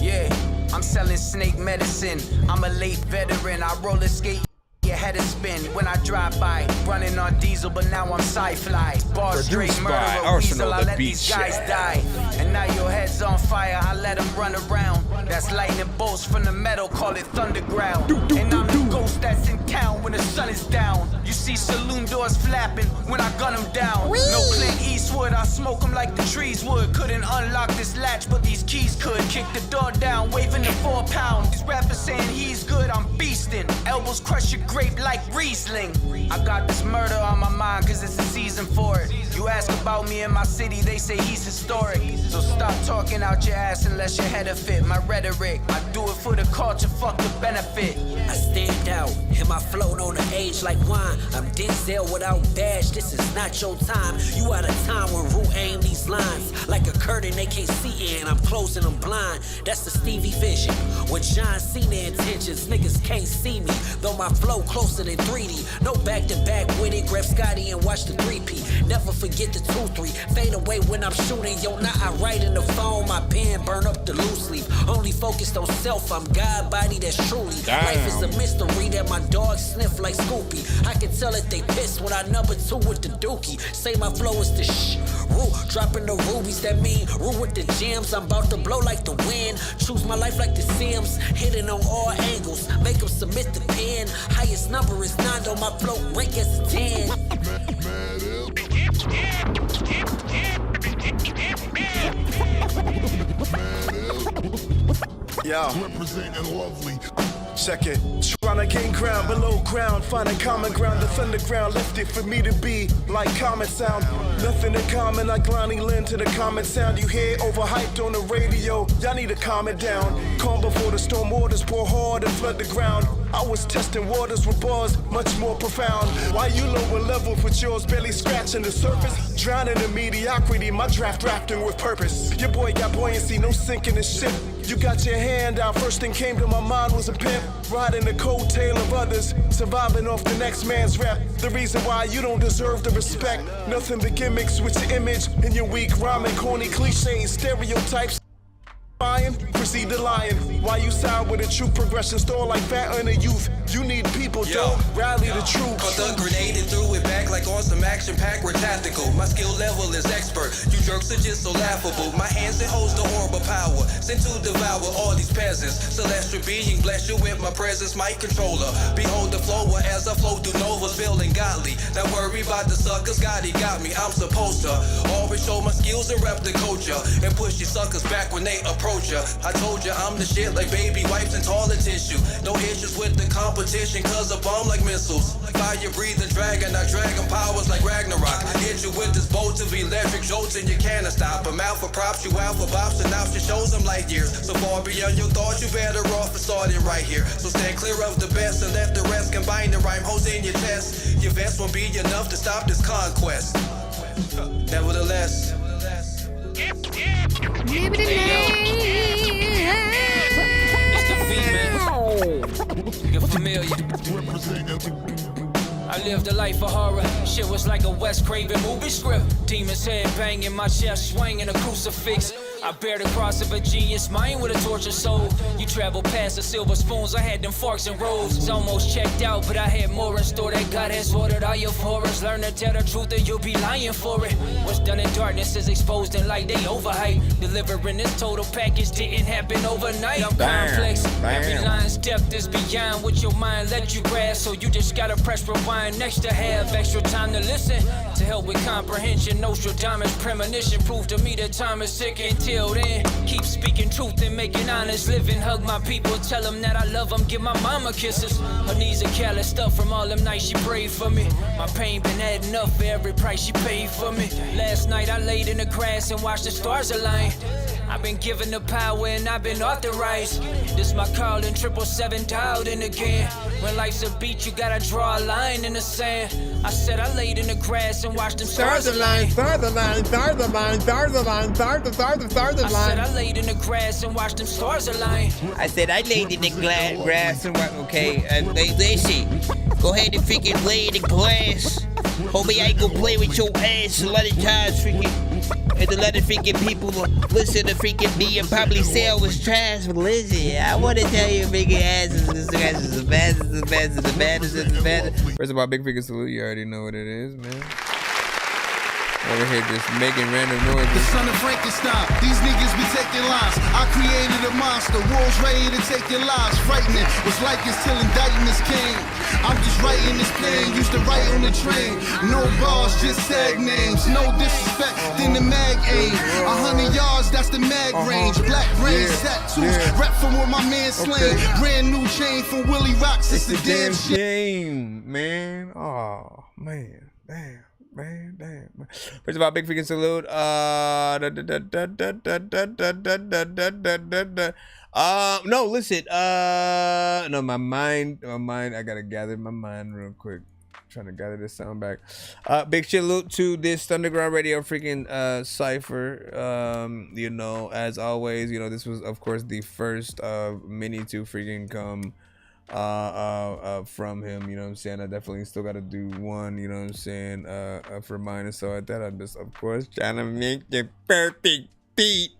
Yeah, I'm selling snake medicine. I'm a late veteran. I roller skate. Your head is spin when I drive by, running on diesel, but now I'm sci-fly. Bar straight murderer, weasel, I let these guys die. And now your head's on fire, I let them run around. That's lightning bolts from the metal, call it thunderground. And I'm the ghost that's in town when the sun is down. You see saloon doors flapping when I gun them down. No Clint Eastwood, I smoke them like the trees would. Couldn't unlock this latch, but these keys could. Kick the door down, waving the 4 pound. These rappers saying he's good, I'm beastin'. Elbows crush your grape like Riesling. I got this murder on my mind cause it's a season for it. You ask about me in my city, they say he's historic. So stop talking out your ass unless your head will fit my rhetoric. I do it for the culture, fuck the benefit. I stand out, and my float on the age like wine. I'm Denzel without dash, this is not your time. You out of time when Rue aim these lines. Like a curtain they can't see in, I'm closing them blind. That's the Stevie vision. When John seen their intentions, niggas can't see me. Though my flow closer than 3D. No back-to-back with it, grab Scotty and watch the 3P. Never forget the 2-3. Fade away when I'm shooting, yo, now I write in the phone. My pen burn up the loose leaf. Only focused on self, I'm God body, that's truly. Damn. Life is a mystery that my dog sniff like Scoopy. I can tell that they pissed when I number 2 with the dookie. Say my flow is the shh. Roo, dropping the rubies, that mean Roo with the gems. I'm about to blow like the wind. Choose my life like the Sims. Hitting on all angles, make them submit the pen. Highest number is 9, though my flow rank as a 10. Yo, representing lovely. Check it. Trying to gain ground below ground, finding common ground. The thunderground left it for me to be like common sound. Nothing in common like Lonnie Lynn to the common sound. You hear overhyped on the radio. Y'all need to calm it down. Calm before the storm waters pour hard and flood the ground. I was testing waters with bars much more profound. Why you lower level with yours barely scratching the surface? Drowning in mediocrity, my drafting with purpose. Your boy got buoyancy, no sinking the ship. You got your hand out, first thing came to my mind was a pimp. Riding the coattail of others, surviving off the next man's rap. The reason why you don't deserve the respect. Nothing but gimmicks with your image and your weak rhyming, corny cliches, stereotypes. Proceed to lying. Why you side with a true progression store like fat in the youth? You need people, don't rally the troops. Caught the grenade and threw it back like on some action pack. We're tactical. My skill level is expert. You jerks are just so laughable. My hands that holds the horrible power. Sent to devour all these peasants. Celestial being bless you with my presence, my controller. Behold the flower as I flow through novas, feeling godly. Not worry about the suckers, God he got me. I'm supposed to always show my skills and rep the culture and push these suckers back when they approach. I told you I'm the shit like baby wipes and toilet tissue. No issues with the competition cause I bomb like missiles. Fire breathing dragon, I dragon powers like Ragnarok. Hit you with this bolt of electric jolts and you cannot stop. I'm out for props, you out for bops, and now she shows them light years. So far beyond your thoughts, you better off for starting right here. So stand clear of the best and let the rest combine the rhyme holes in your chest. Your vest won't be enough to stop this conquest. Nevertheless. It's the V, man. You're familiar. I lived a life of horror. Shit was like a Wes Craven movie script. Demon's head banging, my chest swinging a crucifix. I bear the cross of a genius mind with a tortured soul. You travel past the silver spoons, I had them forks and rolls. It's almost checked out, but I had more in store that God has ordered all your forests. Learn to tell the truth or you'll be lying for it. What's done in darkness is exposed in light, they overhype. Delivering this total package didn't happen overnight. I'm complex, every line's depth is beyond what your mind let you grasp. So you just gotta press rewind next to have extra time to listen. To help with comprehension, Nostradamus premonition proved to me that time is ticking. Till then, keep speaking truth and making honest living. Hug my people, tell them that I love them, give my mama kisses. Her knees are calloused up from all them nights she prayed for me. My pain been adding up for every price she paid for me. Last night I laid in the grass and watched the stars align. I've been given the power and I've been authorized. This my calling, 777 dialed in again. When life's a beat, you gotta draw a line in the sand. I said I laid in the grass and watched them stars align. Stars align, stars align, stars align, stars align. I said I laid in the grass and watched them stars align. I said I laid in the grass and watched. Okay, listen. Go ahead and freaking lay in the glass. Homie, I ain't gonna play with your ass a lot of times, freaking. And a lot of freaking people listen to freaking me and probably say I was trash, but listen, I wanna tell you, freaking ass is the best. First of all, big freaking salute. You already know what it is, man. Over here just making random noises. The son of Frankenstein, these niggas be taking lives. I created a monster, world's ready to take your lives. Frightening, was like it's till indictments came. I'm just writing this plan, used to write on the train. No bars, just tag names. No disrespect, then the mag aim. 100 yards, that's the mag range. Black brains, tattoos, rap from where my man slain. Brand new chain from Willie Rocks, it's the damn shit. Man. Oh, man. Damn. Man. First of all, big freaking salute. No, listen. No, my mind. I gotta gather my mind real quick. Trying to gather this sound back. Big salute to this Underground Radio freaking cipher. You know, as always, you know, this was of course the first mini to freaking come from him, you know what I'm saying. I definitely still gotta do one, you know what I'm saying, for mine. And so at that, I'm just of course trying to make the perfect beat,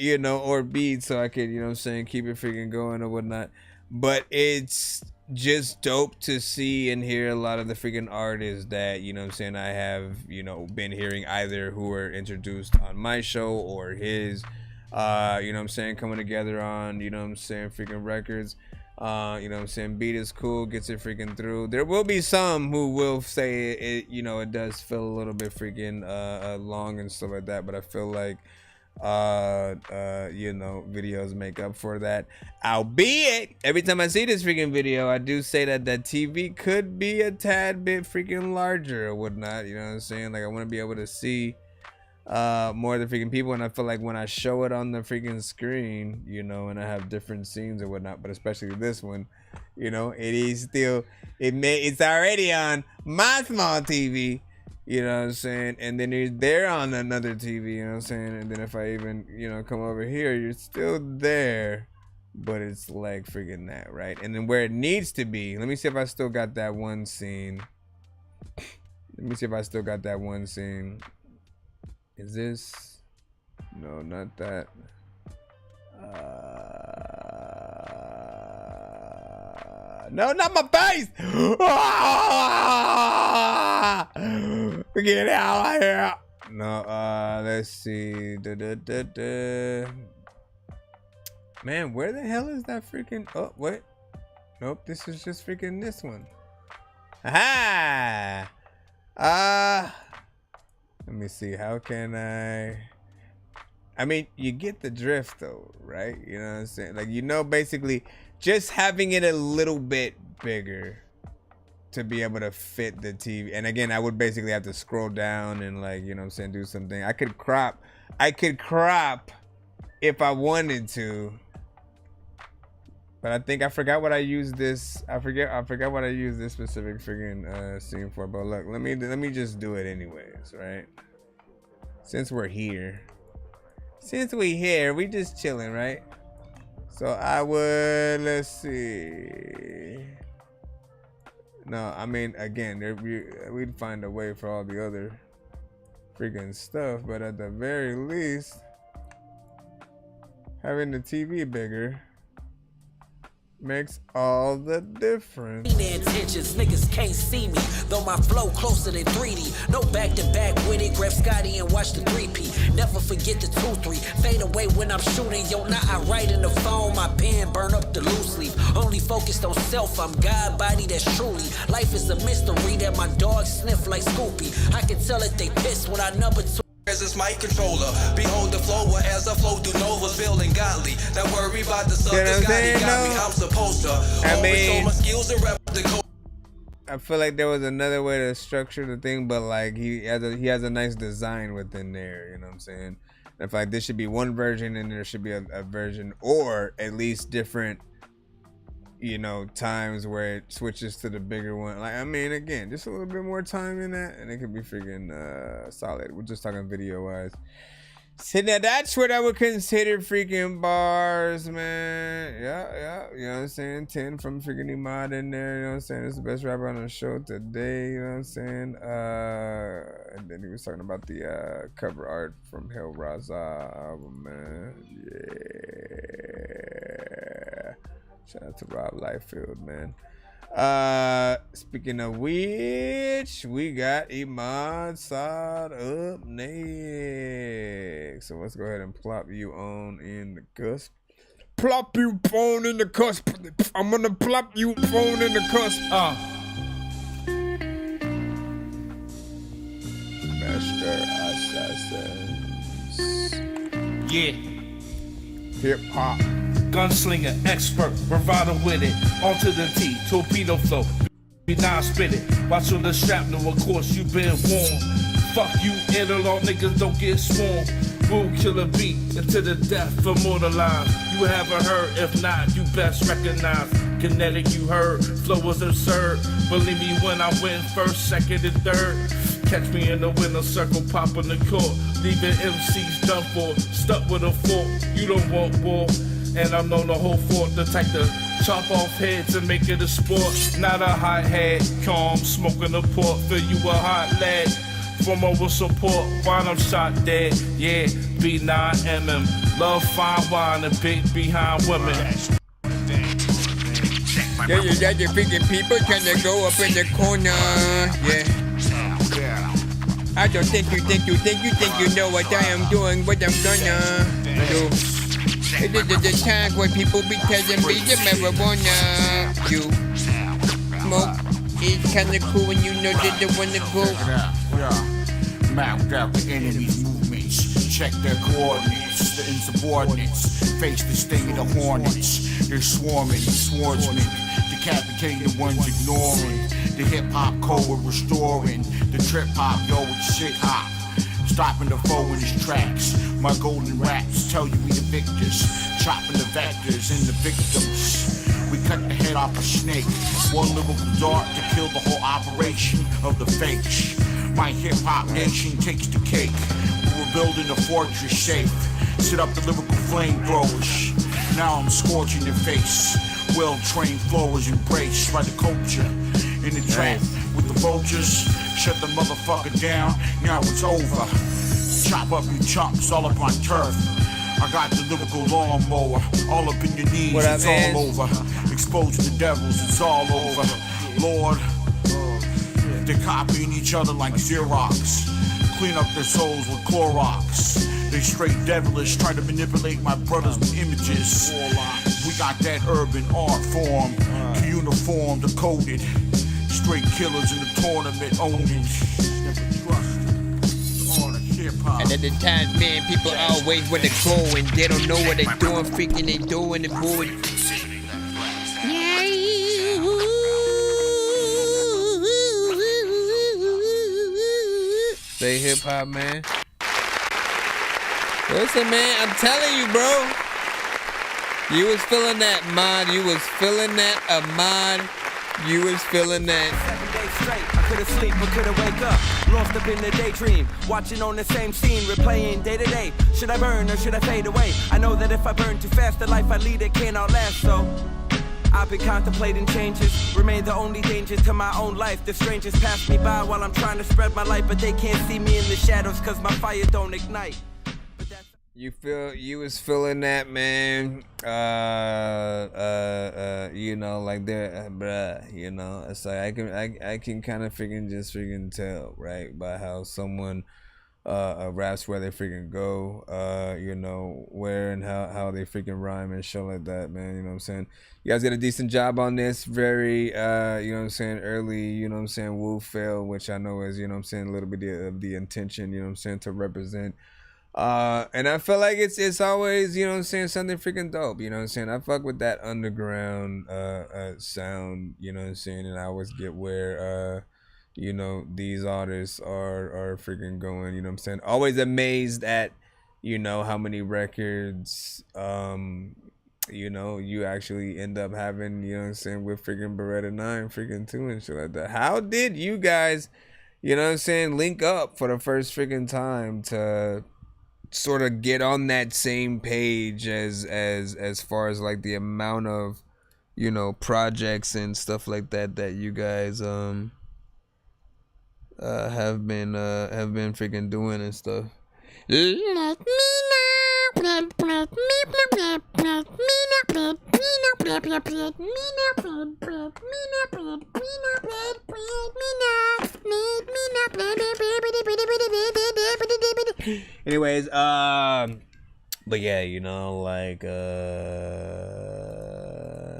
you know, or beat, so I could, you know what I'm saying, keep it freaking going or whatnot. But it's just dope to see and hear a lot of the freaking artists that, you know what I'm saying, I have, you know, been hearing either who were introduced on my show or his, you know what I'm saying, coming together on, you know what I'm saying, freaking records. You know what I'm saying, beat is cool, gets it freaking through. There will be some who will say it, you know, it does feel a little bit freaking long and stuff like that, but I feel like you know, videos make up for that. Albeit every time I see this freaking video, I do say that TV could be a tad bit freaking larger or whatnot, you know what I'm saying. Like I want to be able to see more of the freaking people, and I feel like when I show it on the freaking screen, you know, and I have different scenes or whatnot, but especially this one, you know, it is still, it's already on my small TV, you know what I'm saying, and then they're on another TV, you know what I'm saying, and then if I even, you know, come over here, you're still there, but it's like freaking that, right? And then where it needs to be, let me see if I still got that one scene. Is this? No, not that. No, not my face! Get out of here! No, let's see. Man, where the hell is that freaking? Oh, wait. Nope, this is just freaking this one. Aha! Let me see, how can I mean, you get the drift though, right? You know what I'm saying? Like, you know, basically just having it a little bit bigger to be able to fit the TV. And again, I would basically have to scroll down and, like, you know what I'm saying, do something. I could crop if I wanted to. But I think I forgot what I used this. I forgot what I used this specific freaking scene for. But look, let me just do it anyways, right? Since we're here, we just chilling, right? So I would, let's see. No, I mean, again, we'd find a way for all the other freaking stuff, but at the very least, having the TV bigger makes all the difference. Intentions, niggas can't see me, though my flow closer than 3D. No back to back with it, grab Scotty and watch the 3P. Never forget the 2-3. Fade away when I'm shooting, yo, now I write in the phone. My pen burn up the loose leaf. Only focused on self, I'm God body, that's truly. Life is a mystery that my dogs sniff like Scoopy. I can tell it they piss when I number 2. As my controller, behold the flow as I flow through Nova's feeling godly. Not worry about the suckers, got me. I'm supposed to. I mean, my skills and rep the code. I feel like there was another way to structure the thing, but like he has a nice design within there, you know what I'm saying? I feel like there should be one version and there should be a version, or at least different, you know, times where it switches to the bigger one. Like, I mean, again, just a little bit more time in that and it could be freaking solid. We're just talking video wise. So now that's what I would consider freaking bars, man. Yeah, you know what I'm saying? 10 from freaking Imad in there, you know what I'm saying? It's the best rapper on the show today, you know what I'm saying? And then he was talking about the cover art from Hell Raza album, man. Yeah. Shout out to Rob Liefeld, man. Speaking of which, we got Imad Saad up next. So let's go ahead and plop you on in the cusp. Plop you phone in the cusp. I'm gonna plop you phone in the cusp. Master Assassins. Yeah. Hip hop. Gunslinger, expert, bravado with it. Onto the T, torpedo flow. Be non-spit it. Watch on the shrapnel, of course you been warned. Fuck you, analog niggas don't get swarmed. Rule killer beat into the death immortalized. You haven't heard, if not, you best recognize. Kinetic, you heard, flow was absurd. Believe me when I win first, second, and third. Catch me in the winner circle, popping the court. Leaving MCs done for, stuck with a fork. You don't want war. And I'm known to hold forth the type to chop off heads and make it a sport. Not a hot head, calm, smoking a port. Feel you a hot lead from over support. While I'm shot dead, yeah, B9MM. Love fine wine and big behind women. Yeah, you got your freaking people trying to go up in the corner. Yeah. I don't think you know what I am doing, what I'm gonna do. It is the time when people be telling me the marijuana you smoke is kinda cool when you know they don't wanna go. Mapped out the enemy's movements, check their coordinates, the insubordinates, face the sting of the hornets. They're swarming, swordsmen, decapitating the ones ignoring. The hip hop code we're restoring, the trip hop, yo, it's shit hop. Stopping the foe in his tracks. My golden raps tell you we the victors. Chopping the vectors and the victims. We cut the head off a snake. One lyrical dart to kill the whole operation of the fakes. My hip-hop nation takes the cake. We're building a fortress safe. Set up the lyrical flamethrowers. Now I'm scorching your face. Well-trained flowers embraced by the culture. In the trap with the vultures. Shut the motherfucker down, now it's over. Chop up your chunks all up on turf. I got the lyrical lawnmower, all up in your knees, it's all over. Expose the devils, it's all over. Lord, they're copying each other like Xerox. Clean up their souls with Clorox. They straight devilish, try to manipulate my brothers with images. We got that urban art form, uniform, decoded. Straight killers in the tournament owning. And at the times, man, people always want to go and they don't know what they're doing, freaking they doing the boy. Say hip hop, man. Listen, man, I'm telling you, bro. You was feeling that, Mod. You was feeling that, Ahmad. You was feeling that. 7 days straight, I couldn't sleep, but couldn't wake up. Lost up in the daydream, watching on the same scene, replaying day to day. Should I burn or should I fade away? I know that if I burn too fast, the life I lead, it can't outlast, so I've been contemplating changes, remain the only danger to my own life. The strangers pass me by while I'm trying to spread my light, but they can't see me in the shadows, cause my fire don't ignite. You was feeling that, man. You know, like there, bruh. You know, it's like I can kind of freaking tell, right, by how someone raps, where they freaking go, you know, where and how they freaking rhyme and shit like that, man. You know what I'm saying? You guys did a decent job on this. Very, you know what I'm saying, early, you know what I'm saying, woo fail, which I know is, you know what I'm saying, a little bit of the intention, you know what I'm saying, to represent. And I feel like it's always, you know what I'm saying, something freaking dope, you know what I'm saying. I fuck with that underground sound, you know what I'm saying, and I always get where you know, these artists are freaking going, you know what I'm saying. Always amazed at you know, how many records, you know, you actually end up having, you know what I'm saying, with freaking Beretta 9 freaking 2 and shit like that. How did you guys, you know what I'm saying, link up for the first freaking time to sort of get on that same page as far as like the amount of, you know, projects and stuff like that that you guys have been freaking doing and stuff? Anyways, but yeah, you know, like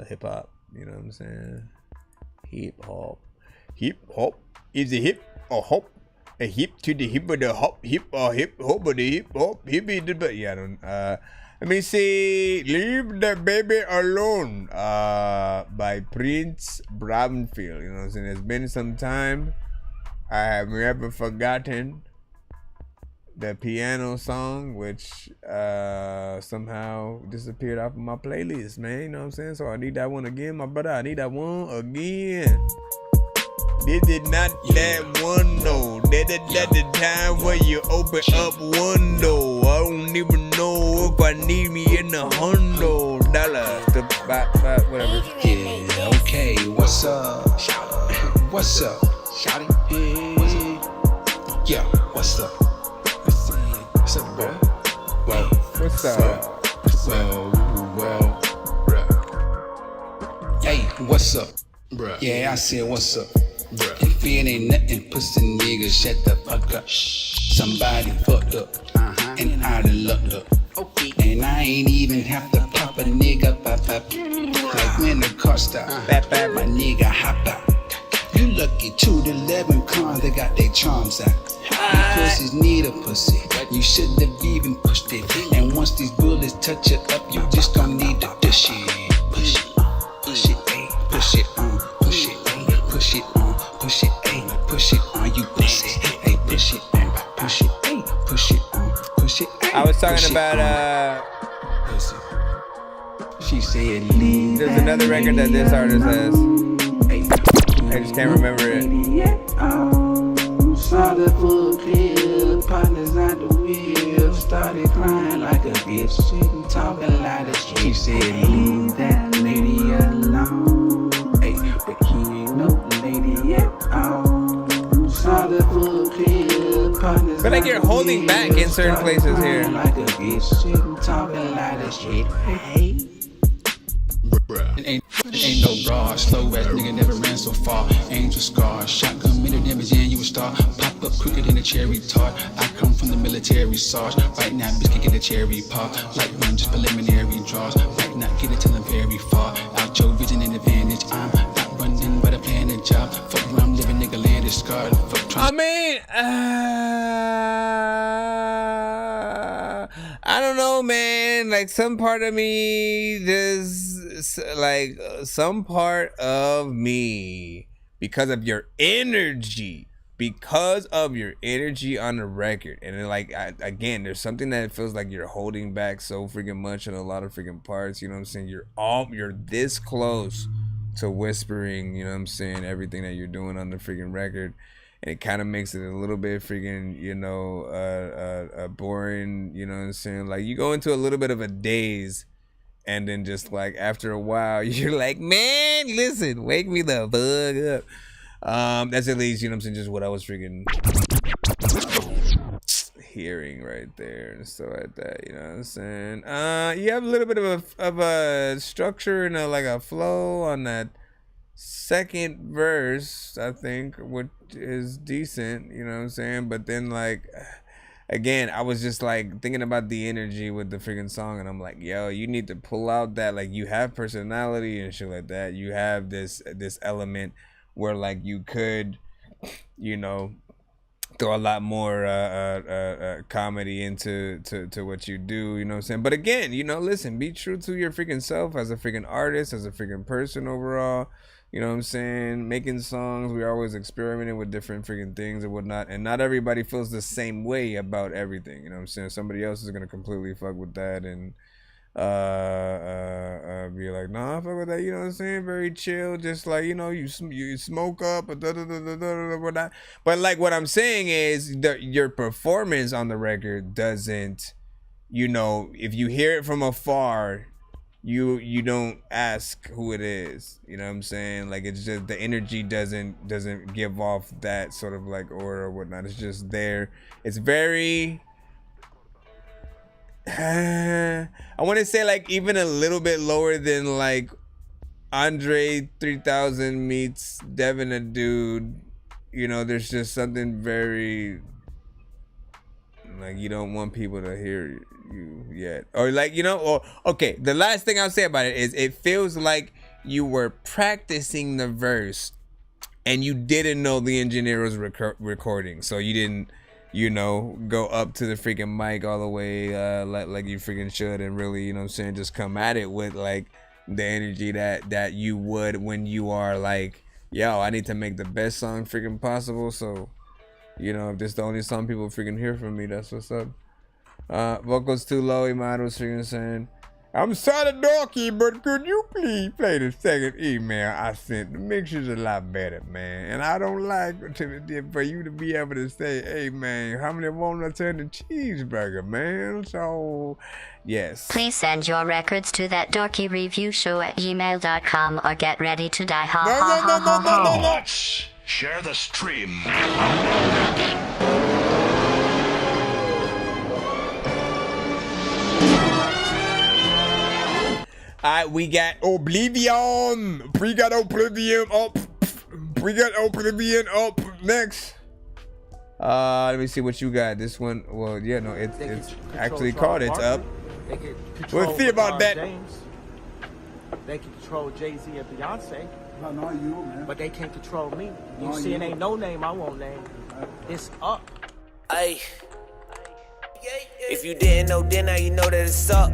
hip hop, you know what I'm saying? Hip hop is a hip or hop. A hip to the hip of the hop, hip hop of the hip hop, yeah, I don't, let me see, Leave the Baby Alone, by Prince Brownfield, you know what I'm saying? It's been some time, I have never forgotten the piano song, which, somehow disappeared off of my playlist, man, you know what I'm saying? So I need that one again, my brother, I need that one again. This is not that one, no. That the time where you open up window. I don't even know if I need me in the $100. Whatever. Yeah, okay. What's up? What's up? Shout it. Yeah, what's up? What's up, bro? Well, what's up? Well. Hey, what's up? Bruh. Yeah, I said, what's up? Bruh. If it ain't nothing, pussy nigga, shut the fuck up. Somebody fucked up, and I done lucked up. Okay. And I ain't even have to pop a nigga pop. Like when the car stop, my nigga hop out. You lucky 2 to 11 cars that got their charms out. You pussies need a pussy, you shouldn't have even pushed it. And once these bullets touch it up, you just don't need to dish it. Push it, ayy, push it on, push it, ayy, push it on. Push it, ayy, push it on, you pussy. Ayy, push it on, push it, ayy, push it on, push it, ayy. I was talking about, she said, leave. There's another record that this artist has. I just can't remember it. Saw the full clip, partners out the wheel. Started crying like a bitch, sitting talking like a shit. She said, leave that lady alone. Ayy, but he ain't no lady yet. I feel like you're holding back in certain places here. Like a bitch sitting talking like a shit. Hey. It ain't no bra, slow ass nigga never ran so far. Angel scar, shotgun minute damage and you a star. Pop up quicker than a cherry tart. I come from the military sauce. Right now, bitch can get a cherry pop. Like one just preliminary draws. Might not get it till I'm very far. Out your vision and advantage. I'm not running, but I plan a job. Fuck around, living nigga land is scarred. I mean, I don't know, man. Like some part of me just like some part of me because of your energy on the record, and then like again, there's something that feels like you're holding back so freaking much in a lot of freaking parts. You know what I'm saying? You're this close to whispering. You know what I'm saying? Everything that you're doing on the freaking record. And it kind of makes it a little bit freaking, you know, boring, you know what I'm saying? Like, you go into a little bit of a daze, and then just, like, after a while, you're like, man, listen, wake me the fuck up. That's at least, you know what I'm saying, just what I was freaking hearing right there and stuff like that, you know what I'm saying? You have a little bit of a structure and a flow on that second verse, I think, which is decent, you know what I'm saying? But then, like, again, I was just like thinking about the energy with the freaking song, and I'm like, yo, you need to pull out that, like, you have personality and shit like that. You have this element where, like, you could, you know, throw a lot more comedy into what you do, you know what I'm saying? But again, you know, listen, be true to your freaking self as a freaking artist, as a freaking person overall. You know what I'm saying? Making songs, we're always experimenting with different freaking things and whatnot. And not everybody feels the same way about everything. You know what I'm saying? Somebody else is gonna completely fuck with that and be like, nah, I fuck with that. You know what I'm saying? Very chill, just like, you know, you smoke up, whatnot. But like what I'm saying is your performance on the record doesn't, you know, if you hear it from afar, you don't ask who it is. You know what I'm saying? Like, it's just the energy doesn't give off that sort of like aura or whatnot. It's just there. It's very I want to say like even a little bit lower than like Andre 3000 meets Devin a Dude. You know, there's just something very like you don't want people to hear you yet, or like, you know, or okay, the last thing I'll say about it is it feels like you were practicing the verse and you didn't know the engineer was recording, so you didn't, you know, go up to the freaking mic all the way like you freaking should and really, you know what I'm saying, just come at it with like the energy that you would when you are like, yo, I need to make the best song freaking possible. So, you know, if this is the only song people freaking hear from me, that's what's up. Vocals too low, Iman was freaking saying, I'm sorry, Dorky, but could you please play the second email I sent? The mix is a lot better, man. And I don't like for you to be able to say, hey, man, how many want to turn the cheeseburger, man? So, yes. Please send your records to that dorky review show at gmail.com or get ready to die. Ha ha ha ha ha. Let's share the stream. Alright, we got Oblivion. We got Oblivion up. We got Oblivion up next. Let me see what you got. This one, well, yeah, no, it's actually called It's Up. We'll see about that. James. They can control Jay-Z and Beyonce. No, not you, man. But they can't control me. You see, it ain't no name I won't name. It's up. Ay. If you didn't know, then now you know that it's up.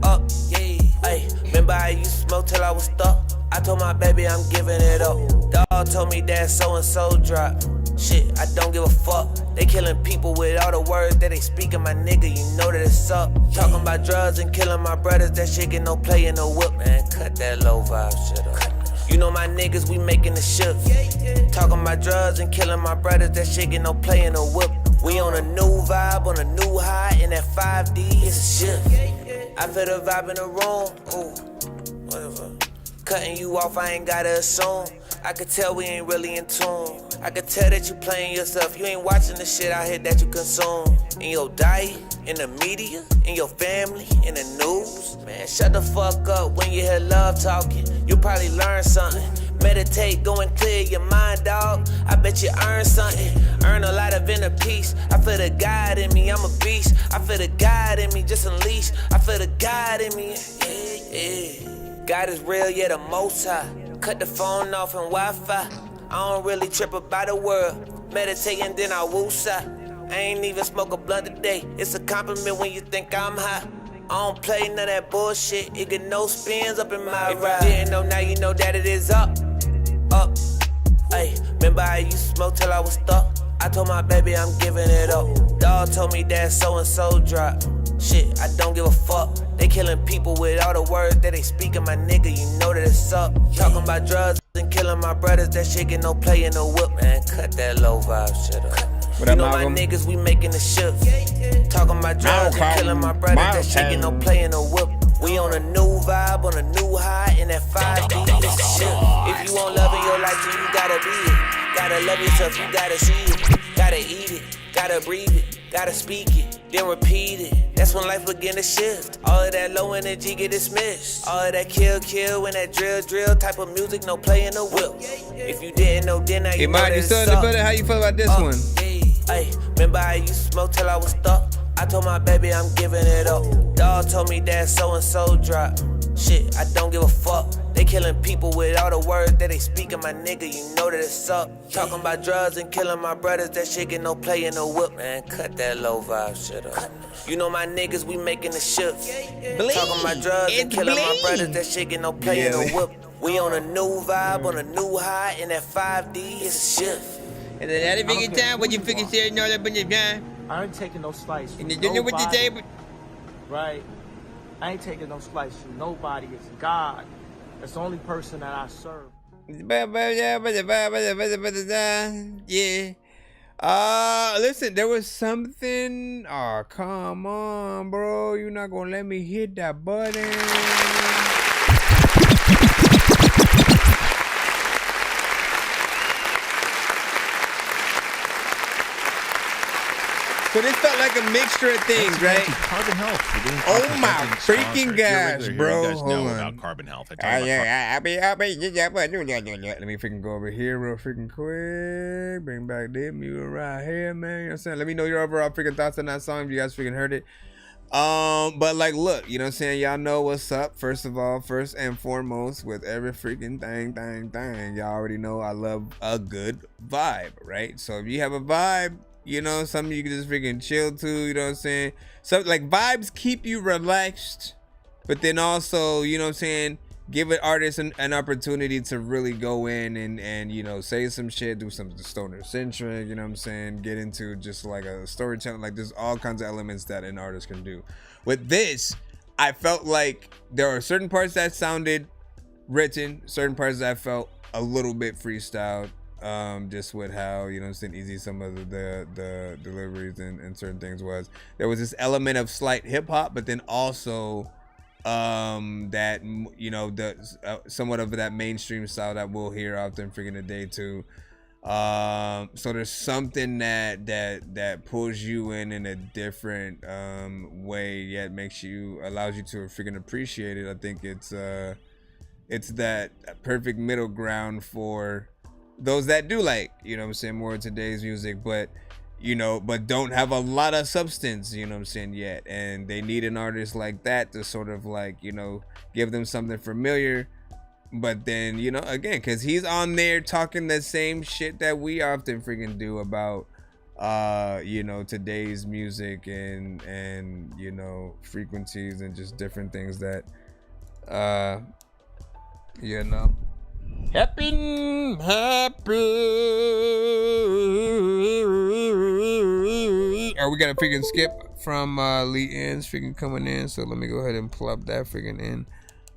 Up, yeah. Ay, remember I used to smoke till I was stuck. I told my baby I'm giving it up. Dog told me that so-and-so dropped. Shit, I don't give a fuck. They killing people with all the words that they speaking, my nigga, you know that it's up. Talking about drugs and killing my brothers, that shit get no play in the whip. Man, cut that low vibe shit up. You know my niggas, we making the shift. Talking about drugs and killing my brothers, that shit get no play in the whip. We on a new vibe, on a new high, and that 5D is a shift. I feel the vibe in the room, ooh, whatever. Cutting you off, I ain't gotta assume. I could tell we ain't really in tune. I could tell that you playing yourself. You ain't watching the shit out here that you consume. In your diet, in the media, in your family, in the news. Man, shut the fuck up when you hear love talking. You probably learn something. Meditate, go and clear your mind, dog. I bet you earn something. Earn a lot of inner peace. I feel the God in me, I'm a beast. I feel the God in me, just unleash. I feel the God in me, yeah. God is real, yeah, the most high. Cut the phone off and Wi-Fi. I don't really trip about the world. Meditating, then I woosah. I ain't even smoke a blunt today. It's a compliment when you think I'm high. I don't play none of that bullshit. It get no spins up in my ride. If you didn't know, now you know that it is up. Up. Ay, remember I used to smoke till I was stuck. I told my baby I'm giving it up. Dog told me that so-and-so dropped. Shit, I don't give a fuck. They killing people with all the words that they speaking, my nigga, you know that it's up. Talking about drugs and killing my brothers, that shit get no play in the whip. Man, cut that low vibe shit up. You know my niggas, we making the shift. Talking about drugs and killing my brothers, that shit get no play in the whip. We on a new vibe, on a new high, and that 5D is a shift. If you want love in your life, then you gotta be it. Gotta love yourself, you gotta see it. Gotta eat it, gotta breathe it, gotta speak it, then repeat it. That's when life begin to shift. All of that low energy get dismissed. All of that kill and that drill type of music, no play in the whip. If you didn't know, then now you know that it's up. How you feel about this one? Ay, remember I used to smoke till I was stuck. I told my baby I'm giving it up. Dog told me that so-and-so dropped. Shit, I don't give a fuck. They killing people with all the words that they speaking, my nigga, you know that it's up. Talking about drugs and killing my brothers, that shit get no play in the whip. Man, cut that low vibe shit up. You know my niggas, we making the shift. Talking about drugs and killing my brothers, that shit get no play in the whip. We on a new vibe, on a new high, and that 5D is a shift. And then that figure time when you figure saying all up in your time. I ain't taking no slice from And you know what you say? Right. I ain't taking no slice from nobody. It's God. That's the only person that I serve. Yeah. Listen, there was something. Oh, come on, bro. You're not gonna let me hit that button. So this felt like a mixture of things, right? Carbon health. Oh my freaking gosh, bro. You guys know Hold on. about carbon health. Let me freaking go over here real freaking quick. Bring back this music right here, man. You know what I'm saying? Let me know your overall freaking thoughts on that song if you guys freaking heard it. But like, look, you know what I'm saying? Y'all know what's up. First of all, first and foremost, with every freaking thing. Y'all already know I love a good vibe, right? So if you have a vibe, you know, something you can just freaking chill to, you know what I'm saying? So like vibes keep you relaxed, but then also, you know what I'm saying, give an artist an opportunity to really go in and you know, say some shit, do something stoner centric, you know what I'm saying, get into just like a storytelling. Like there's all kinds of elements that an artist can do. With this, I felt like there are certain parts that sounded written, certain parts that felt a little bit freestyled. Just with how, you know what I'm saying, easy some of the deliveries and certain things was. There was this element of slight hip-hop, but then also that, you know, the somewhat of that mainstream style that we'll hear out there in freaking the day too. So there's something that pulls you in a different way, yet allows you to freaking appreciate it. I think it's that perfect middle ground for those that do, like, you know what I'm saying, more of today's music, but you know, but don't have a lot of substance, you know what I'm saying, yet. And they need an artist like that to sort of like, you know, give them something familiar. But then, you know, again, because he's on there talking the same shit that we often freaking do about you know, today's music and you know, frequencies and just different things that you know. Happy. We gotta freaking skip from Lee Ends freaking coming in, so let me go ahead and plop that freaking in.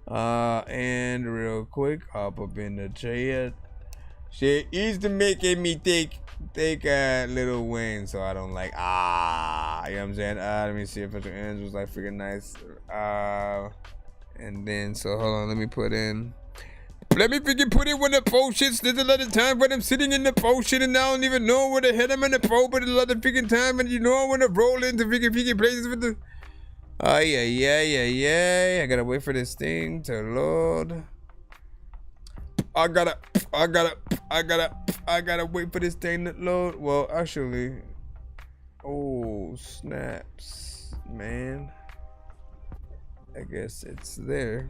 And real quick, hop up in the chair. Shit is to making me take Lil Wayne, so I don't like you know what I'm saying. Let me see if it ends was like freaking nice. And then so hold on, let me freaking put it when the potion. There's a lot of time when I'm sitting in the potion and I don't even know where the head I'm in the pole, but a lot of freaking time and you know I wanna roll into freaking places with the yeah. I gotta wait for this thing to load. I gotta wait for this thing to load. Well, actually, oh snaps, man. I guess it's there.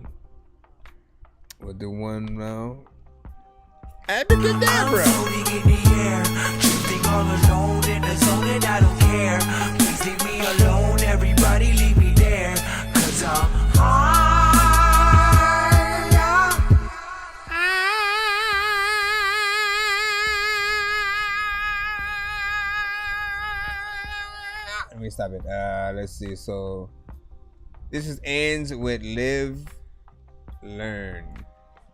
We'll do one now. Abracadabra. I'm floating in the air, drifting all alone in the zone, and I don't care. Please leave me alone, everybody leave me there, 'cause I'm high. Let me stop it. Let's see. So this ends with Live, Learn.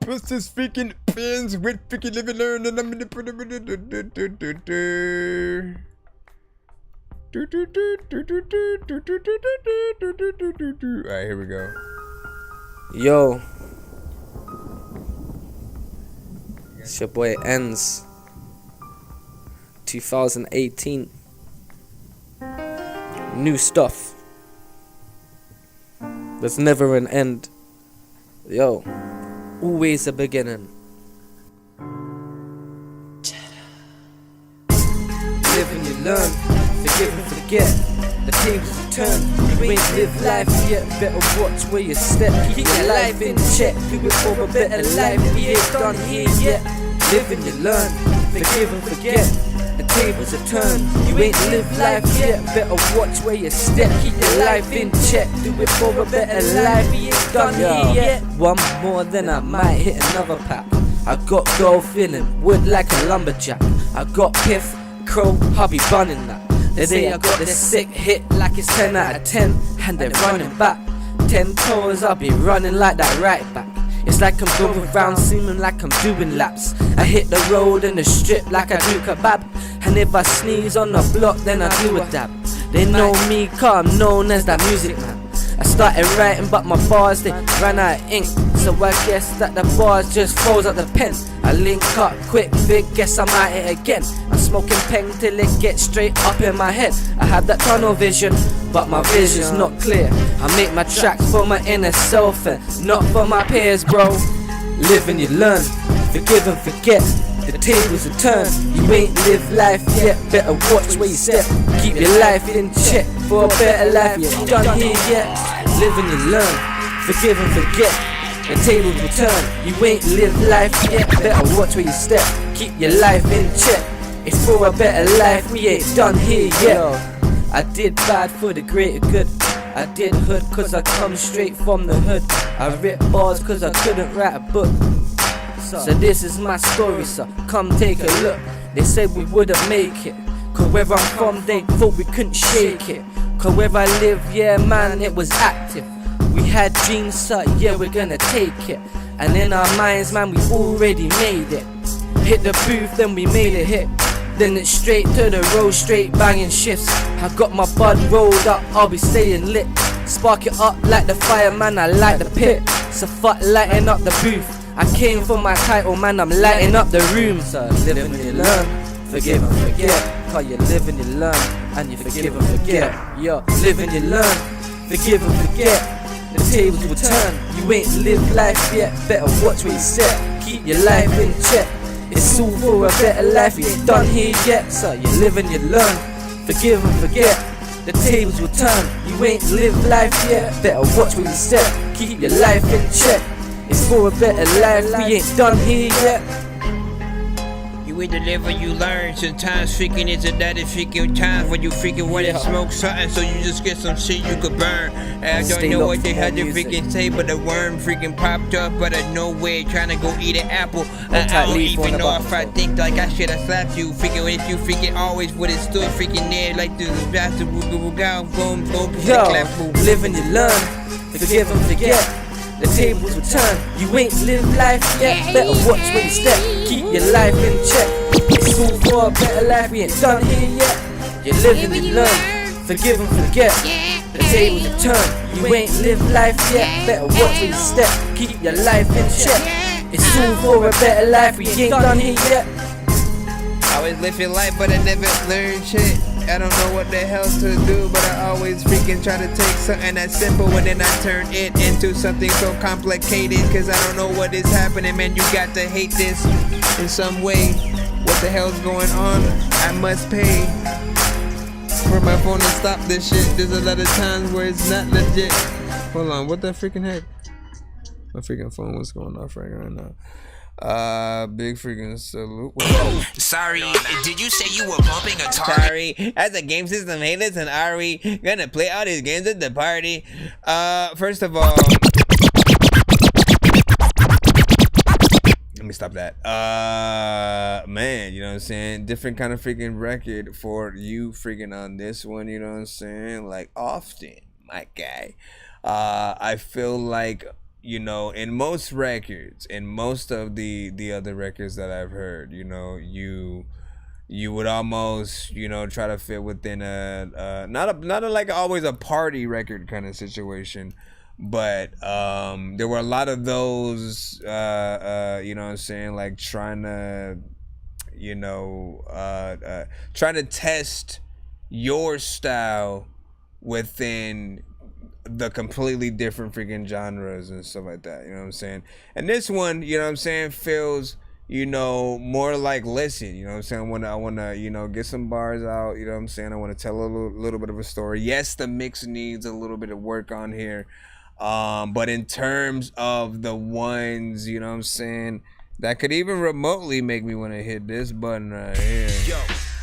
Plus this freaking ends with freaking Live and Learn, and I'm gonna put it in Alright, here we go. Yo, it's your boy Ends. 2018. New stuff. There's never an end. Yo, always a beginning. Live and you learn, forgive and forget. The tables turn, you ain't live life yet. Better watch where you step, keep your life in check. Do it for a better life, we ain't done here yet. Live and you learn, forgive and forget. the tables are turned. You ain't lived life yet, better watch where you step. Keep your life in check, do it for a better life. We ain't done here yet. One more, then I might hit another pack. I got gold feeling, wood like a lumberjack. I got piff, crow, I'll be bunning that. They say I got the sick hit like it's 10 out of 10, and they're running back. 10 toes, I'll be running like that right back. It's like I'm going round, seeming like I'm doing laps. I hit the road and the strip like I do kebab. And if I sneeze on the block, then I do a dab. They know me, cause I'm known as that music man. I started writing, but my bars, they ran out of ink. So I guess that the bars just froze up the pen. I link up quick, big, guess I'm at it again. I'm smoking peng till it gets straight up in my head. I have that tunnel vision, but my vision's not clear. I make my tracks for my inner self and not for my peers, bro. Live and you learn, forgive and forget. The tables are turned, you ain't lived life yet. Better watch where you step, keep your life in check. For a better life, you ain't done here yet. Live and you learn, forgive and forget. The tables will turn, you ain't lived life yet. Better watch where you step, keep your life in check. It's for a better life, we ain't done here yet. I did bad for the greater good. I did hood cause I come straight from the hood. I ripped bars cause I couldn't write a book. So this is my story, so come take a look. They said we wouldn't make it, cause where I'm from they thought we couldn't shake it. Cause where I live, yeah man, it was active. We had dreams, so yeah we're gonna take it. And in our minds, man, we already made it. Hit the booth, then we made a hit. Then it's straight to the road, straight banging shifts. I got my bud rolled up, I'll be staying lit. Spark it up like the fireman, I light the pit. So fuck lighting up the booth. I came for my title, man, I'm lighting up the room. So live and you learn, forgive and forget. Cause you live and you learn, and you forgive and forget. Yo, live and you learn, forgive and forget. The tables will turn, you ain't lived life yet. Better watch where you step, keep your life in check. It's all for a better life, we ain't done here yet. So you live and you learn, forgive and forget. The tables will turn, you ain't lived life yet. Better watch where you step, keep your life in check. It's for a better life, we ain't done here yet. You either live or you learn. Sometimes freaking is a that is freaking times when you freaking wanna smoke something, so you just get some shit you could burn. I don't know what they had to freaking say, but a worm freaking popped up out of nowhere trying to go eat an apple. I don't even know if I think like I should have slapped you. Freaking if you freaking always would have stood freaking there like this bastard. Boom, boom, yo, live and you learn, forgive and forget. The tables will turn, you ain't lived life yet. Better watch where you step, keep your life in check. It's all for a better life, we ain't done here yet. You live and you learn, forgive and forget. The tables will turn, you ain't lived life yet. Better watch where you step, keep your life in check. It's all for a better life, we ain't done here yet. I always living life, but I never learned shit. I don't know what the hell to do, but I always freaking try to take something that's simple and then I turn it into something so complicated. Cause I don't know what is happening, man. You got to hate this in some way. What the hell's going on? I must pay for my phone to stop this shit. There's a lot of times where it's not legit. Hold on, what the freaking heck? My freaking phone was going off right now. Big freaking salute. Sorry, did you say you were bumping a Atari? Sorry, as a game system haters, and are we gonna play all these games at the party? First of all, let me stop that. Man, you know what I'm saying? Different kind of freaking record for you freaking on this one, you know what I'm saying? Like often, my guy. I feel like, you know, in most records, in most of the other records that I've heard, you know, you would almost, you know, try to fit within a not like always a party record kind of situation, but there were a lot of those, you know what I'm saying, like trying to, you know, trying to test your style within the completely different freaking genres and stuff like that, you know what I'm saying? And this one, you know what I'm saying, feels, you know, more like listen, you know what I'm saying? I wanna, you know, get some bars out, you know what I'm saying? I wanna tell a little bit of a story. Yes, the mix needs a little bit of work on here. But in terms of the ones, you know what I'm saying, that could even remotely make me want to hit this button right here. Yo,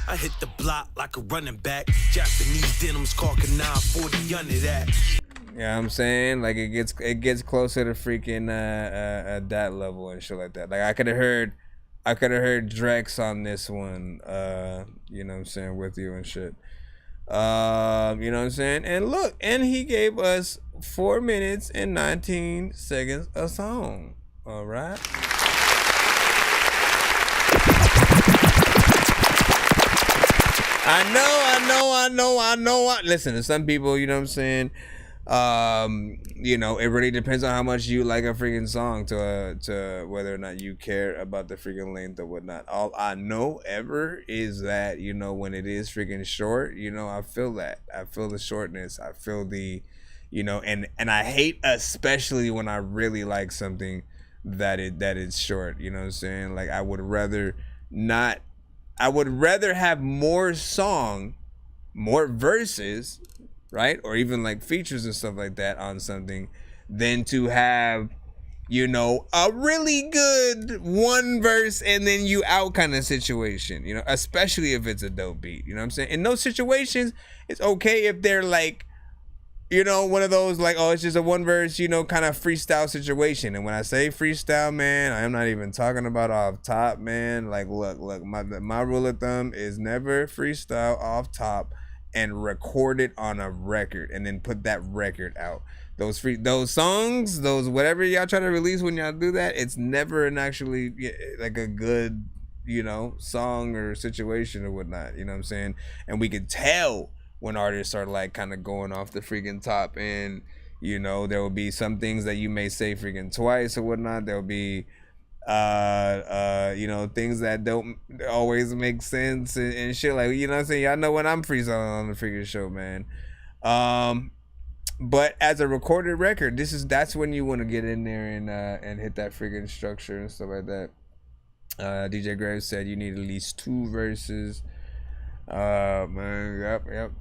I hit the block like a running back. Japanese denims, caulking 940 under that. Yeah, I'm saying, like, it gets closer to freaking that level and shit like that. Like, I could have heard Drex on this one, you know what I'm saying, with you and shit. You know what I'm saying? And look, and he gave us 4 minutes and 19 seconds a song. All right. I know. Listen, to some people, you know what I'm saying? You know, it really depends on how much you like a freaking song to whether or not you care about the freaking length or whatnot. All I know ever is that, you know, when it is freaking short, you know, I feel that. I feel the shortness. I feel the, you know, and I hate especially when I really like something that it's short, you know what I'm saying? Like, I would rather have more song, more verses, right? Or even like features and stuff like that on something than to have, you know, a really good one verse and then you out kind of situation, you know, especially if it's a dope beat, you know what I'm saying? In those situations, it's okay if they're like, you know, one of those like, oh, it's just a one verse, you know, kind of freestyle situation. And when I say freestyle, man, I am not even talking about off top, man. Like, look, my rule of thumb is never freestyle off top and record it on a record and then put that record out. Those songs, those whatever y'all try to release when y'all do that, it's never an actually like a good, you know, song or situation or whatnot, you know what I'm saying? And we could tell when artists are like kind of going off the freaking top, and you know, there will be some things that you may say freaking twice or whatnot. There'll be you know, things that don't always make sense and shit, like, you know what I'm saying? Y'all know when I'm freestyling on the freaking show, man. But as a recorded record, that's when you want to get in there and hit that freaking structure and stuff like that. DJ Graves said you need at least 2 verses. Man, yep.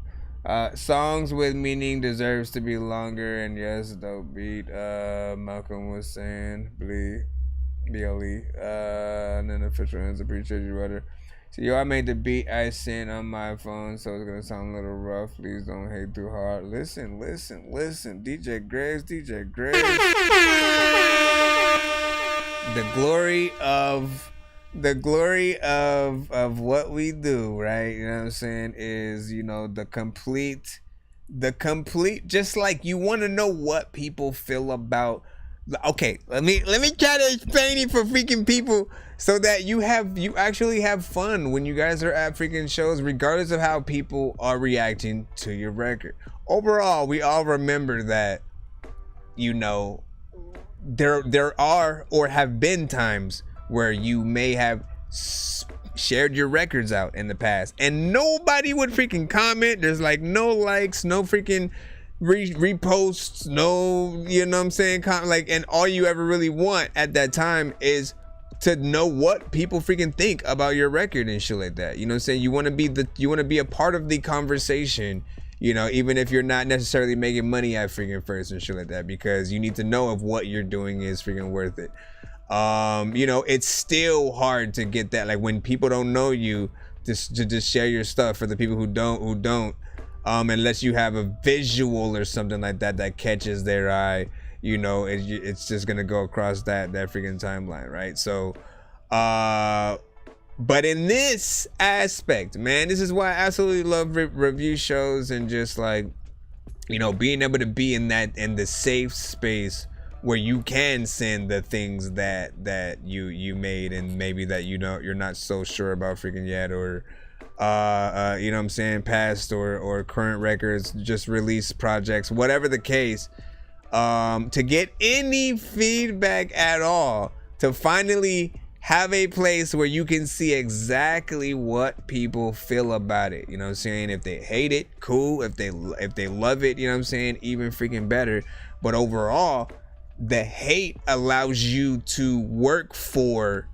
Songs with meaning deserves to be longer, and yes, dope beat. Malcolm was saying, BLE. And then official ends, appreciate you, brother. So, yo, I made the beat I sent on my phone, so it's gonna sound a little rough. Please don't hate too hard. Listen. DJ Graves. The glory of what we do, right? You know what I'm saying, is, you know, the complete, just like you want to know what people feel about. Okay, let me try to explain it for freaking people so that you actually have fun when you guys are at freaking shows, regardless of how people are reacting to your record. Overall, we all remember that, you know, there are or have been times where you may have shared your records out in the past and nobody would freaking comment. There's like no likes, no freaking reposts, no, you know what I'm saying, like, and all you ever really want at that time is to know what people freaking think about your record and shit like that. You know what I'm saying? You want to be a part of the conversation, you know, even if you're not necessarily making money at freaking first and shit like that, because you need to know if what you're doing is freaking worth it. You know, it's still hard to get that, like, when people don't know you, to just share your stuff. For the people who don't, unless you have a visual or something like that catches their eye, you know, it's just gonna go across that freaking timeline, right? So, but in this aspect, man, this is why I absolutely love review shows, and just like, you know, being able to be in the safe space where you can send the things that you made and maybe that, you know, you're not so sure about freaking yet, or you know what I'm saying, past or current records, just release projects, whatever the case, to get any feedback at all, to finally have a place where you can see exactly what people feel about it. You know what I'm saying? If they hate it, cool. If they love it, you know what I'm saying, even freaking better. But overall, the hate allows you to work for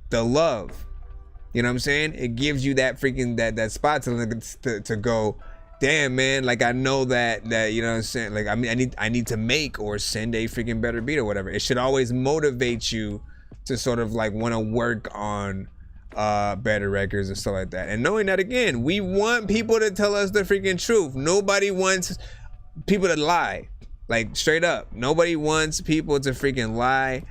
the love. You know what I'm saying? It gives you that freaking that spot to go, damn, man, like, I know that you know what I'm saying, like, I mean, I need to make or send a freaking better beat or whatever. It should always motivate you to sort of like want to work on better records and stuff like that. And knowing that, again, we want people to tell us the freaking truth. Nobody wants people to lie, like straight up. Nobody wants people to freaking lie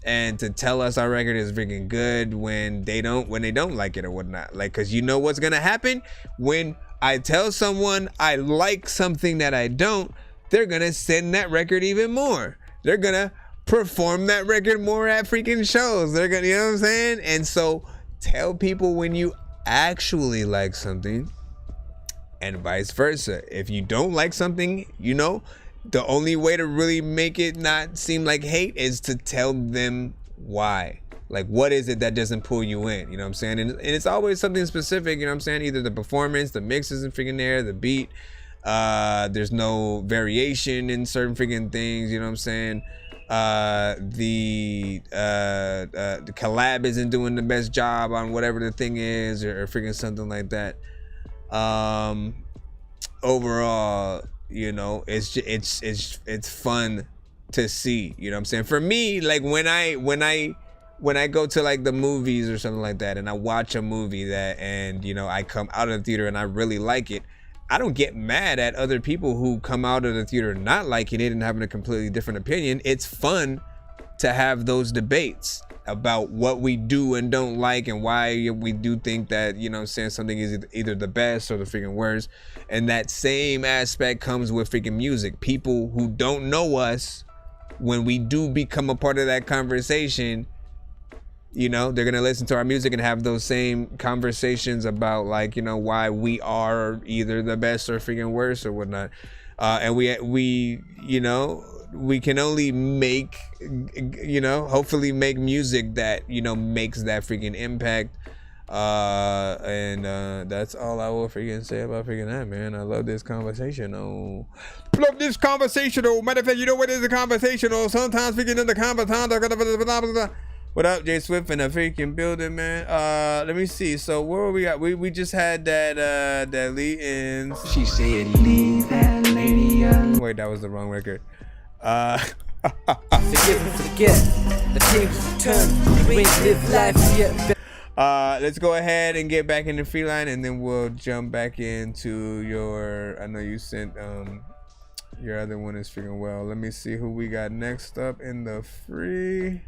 and to tell us our record is freaking good when they don't like it or whatnot. Like, cause you know what's gonna happen when I tell someone I like something that I don't, they're gonna send that record even more. They're gonna perform that record more at freaking shows. They're gonna, you know what I'm saying? And so tell people when you actually like something, and vice versa. If you don't like something, you know, the only way to really make it not seem like hate is to tell them why. Like, what is it that doesn't pull you in? You know what I'm saying? And it's always something specific, you know what I'm saying? Either the performance, the mix isn't freaking there, the beat, there's no variation in certain freaking things, you know what I'm saying? The collab isn't doing the best job on whatever the thing is, or freaking something like that. Overall, you know, it's fun to see, you know what I'm saying? For me, like when I go to like the movies or something like that, and I watch a movie that, and you know, I come out of the theater and I really like it, I don't get mad at other people who come out of the theater not liking it and having a completely different opinion. It's fun to have those debates about what we do and don't like, and why we do think that, you know what I'm saying, something is either the best or the freaking worst. And that same aspect comes with freaking music. People who don't know us, when we do become a part of that conversation, you know, they're gonna listen to our music and have those same conversations about, like, you know, why we are either the best or freaking worst or whatnot. And we you know, we can only make, you know, hopefully make music that, you know, makes that freaking impact. And that's all I will freaking say about freaking that, man. I love this conversation. Love this conversation. Matter of fact, you know what is a conversation? Sometimes freaking in the conversation. What up, Jay Swift in the freaking building, man? Let me see. So where we got? We just had that lead in. She said, "Leave that lady alone." Wait, that was the wrong record. Forgive and forget. The tables turn. You ain't live life yet. Let's go ahead and get back into Freeline, and then we'll jump back into your. I know you sent your other one is freaking well. Let me see who we got next up in the free.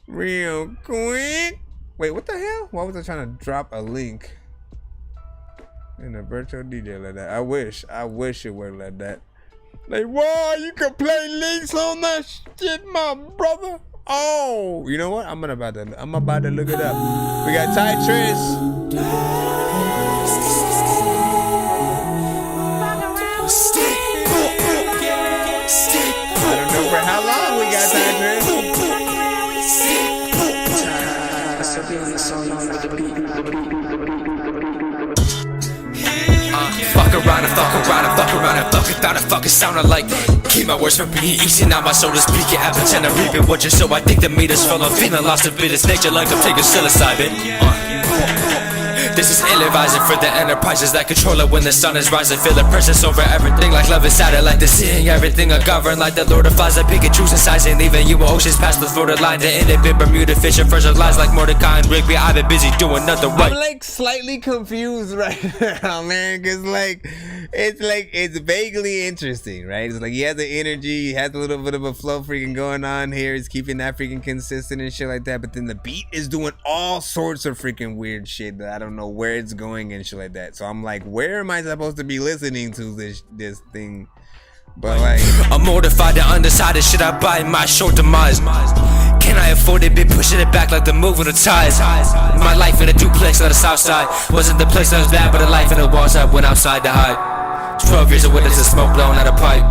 Real quick. Wait, what the hell? Why was I trying to drop a link in a virtual DJ like that? I wish it worked like that. Like, whoa, you can play links on that shit, my brother. Oh, you know what? I'm about to look it up. We got Ty Triss. I don't know for how long we got Ty Triss. Fuck around and fuck without a fucking sound alike. Keep my words from being easy, now my shoulders speaking. I pretend I'm reaping what you sow. I think the meters full of feeling lost a bit. It's nature like I'm taking psilocybin. This is ill-advising for the enterprises that control it when the sun is rising. Feel the presence over everything like love is satellite. They're seeing everything ungoverned like the Lord of Flies. I pick and choose and sizing, leaving you oceans past the Florida line. To inhibit Bermuda fish and fertilize like Mordecai and Rigby. I've been busy doing nothing right. I'm like slightly confused right now, man, because it's vaguely interesting, right? It's like he has the energy, he has a little bit of a flow freaking going on here. He's keeping that freaking consistent and shit like that. But then the beat is doing all sorts of freaking weird shit that I don't know where it's going and shit like that. So I'm like, where am I supposed to be listening to this thing? But like, I'm mortified and undecided. Should I buy my short demise? Can I afford it? Been pushing it back like the move of the tides. My life in a duplex on the south side wasn't the place that was bad, but the life in the walls I went outside to hide. 12 years of witness and smoke blowing out a pipe.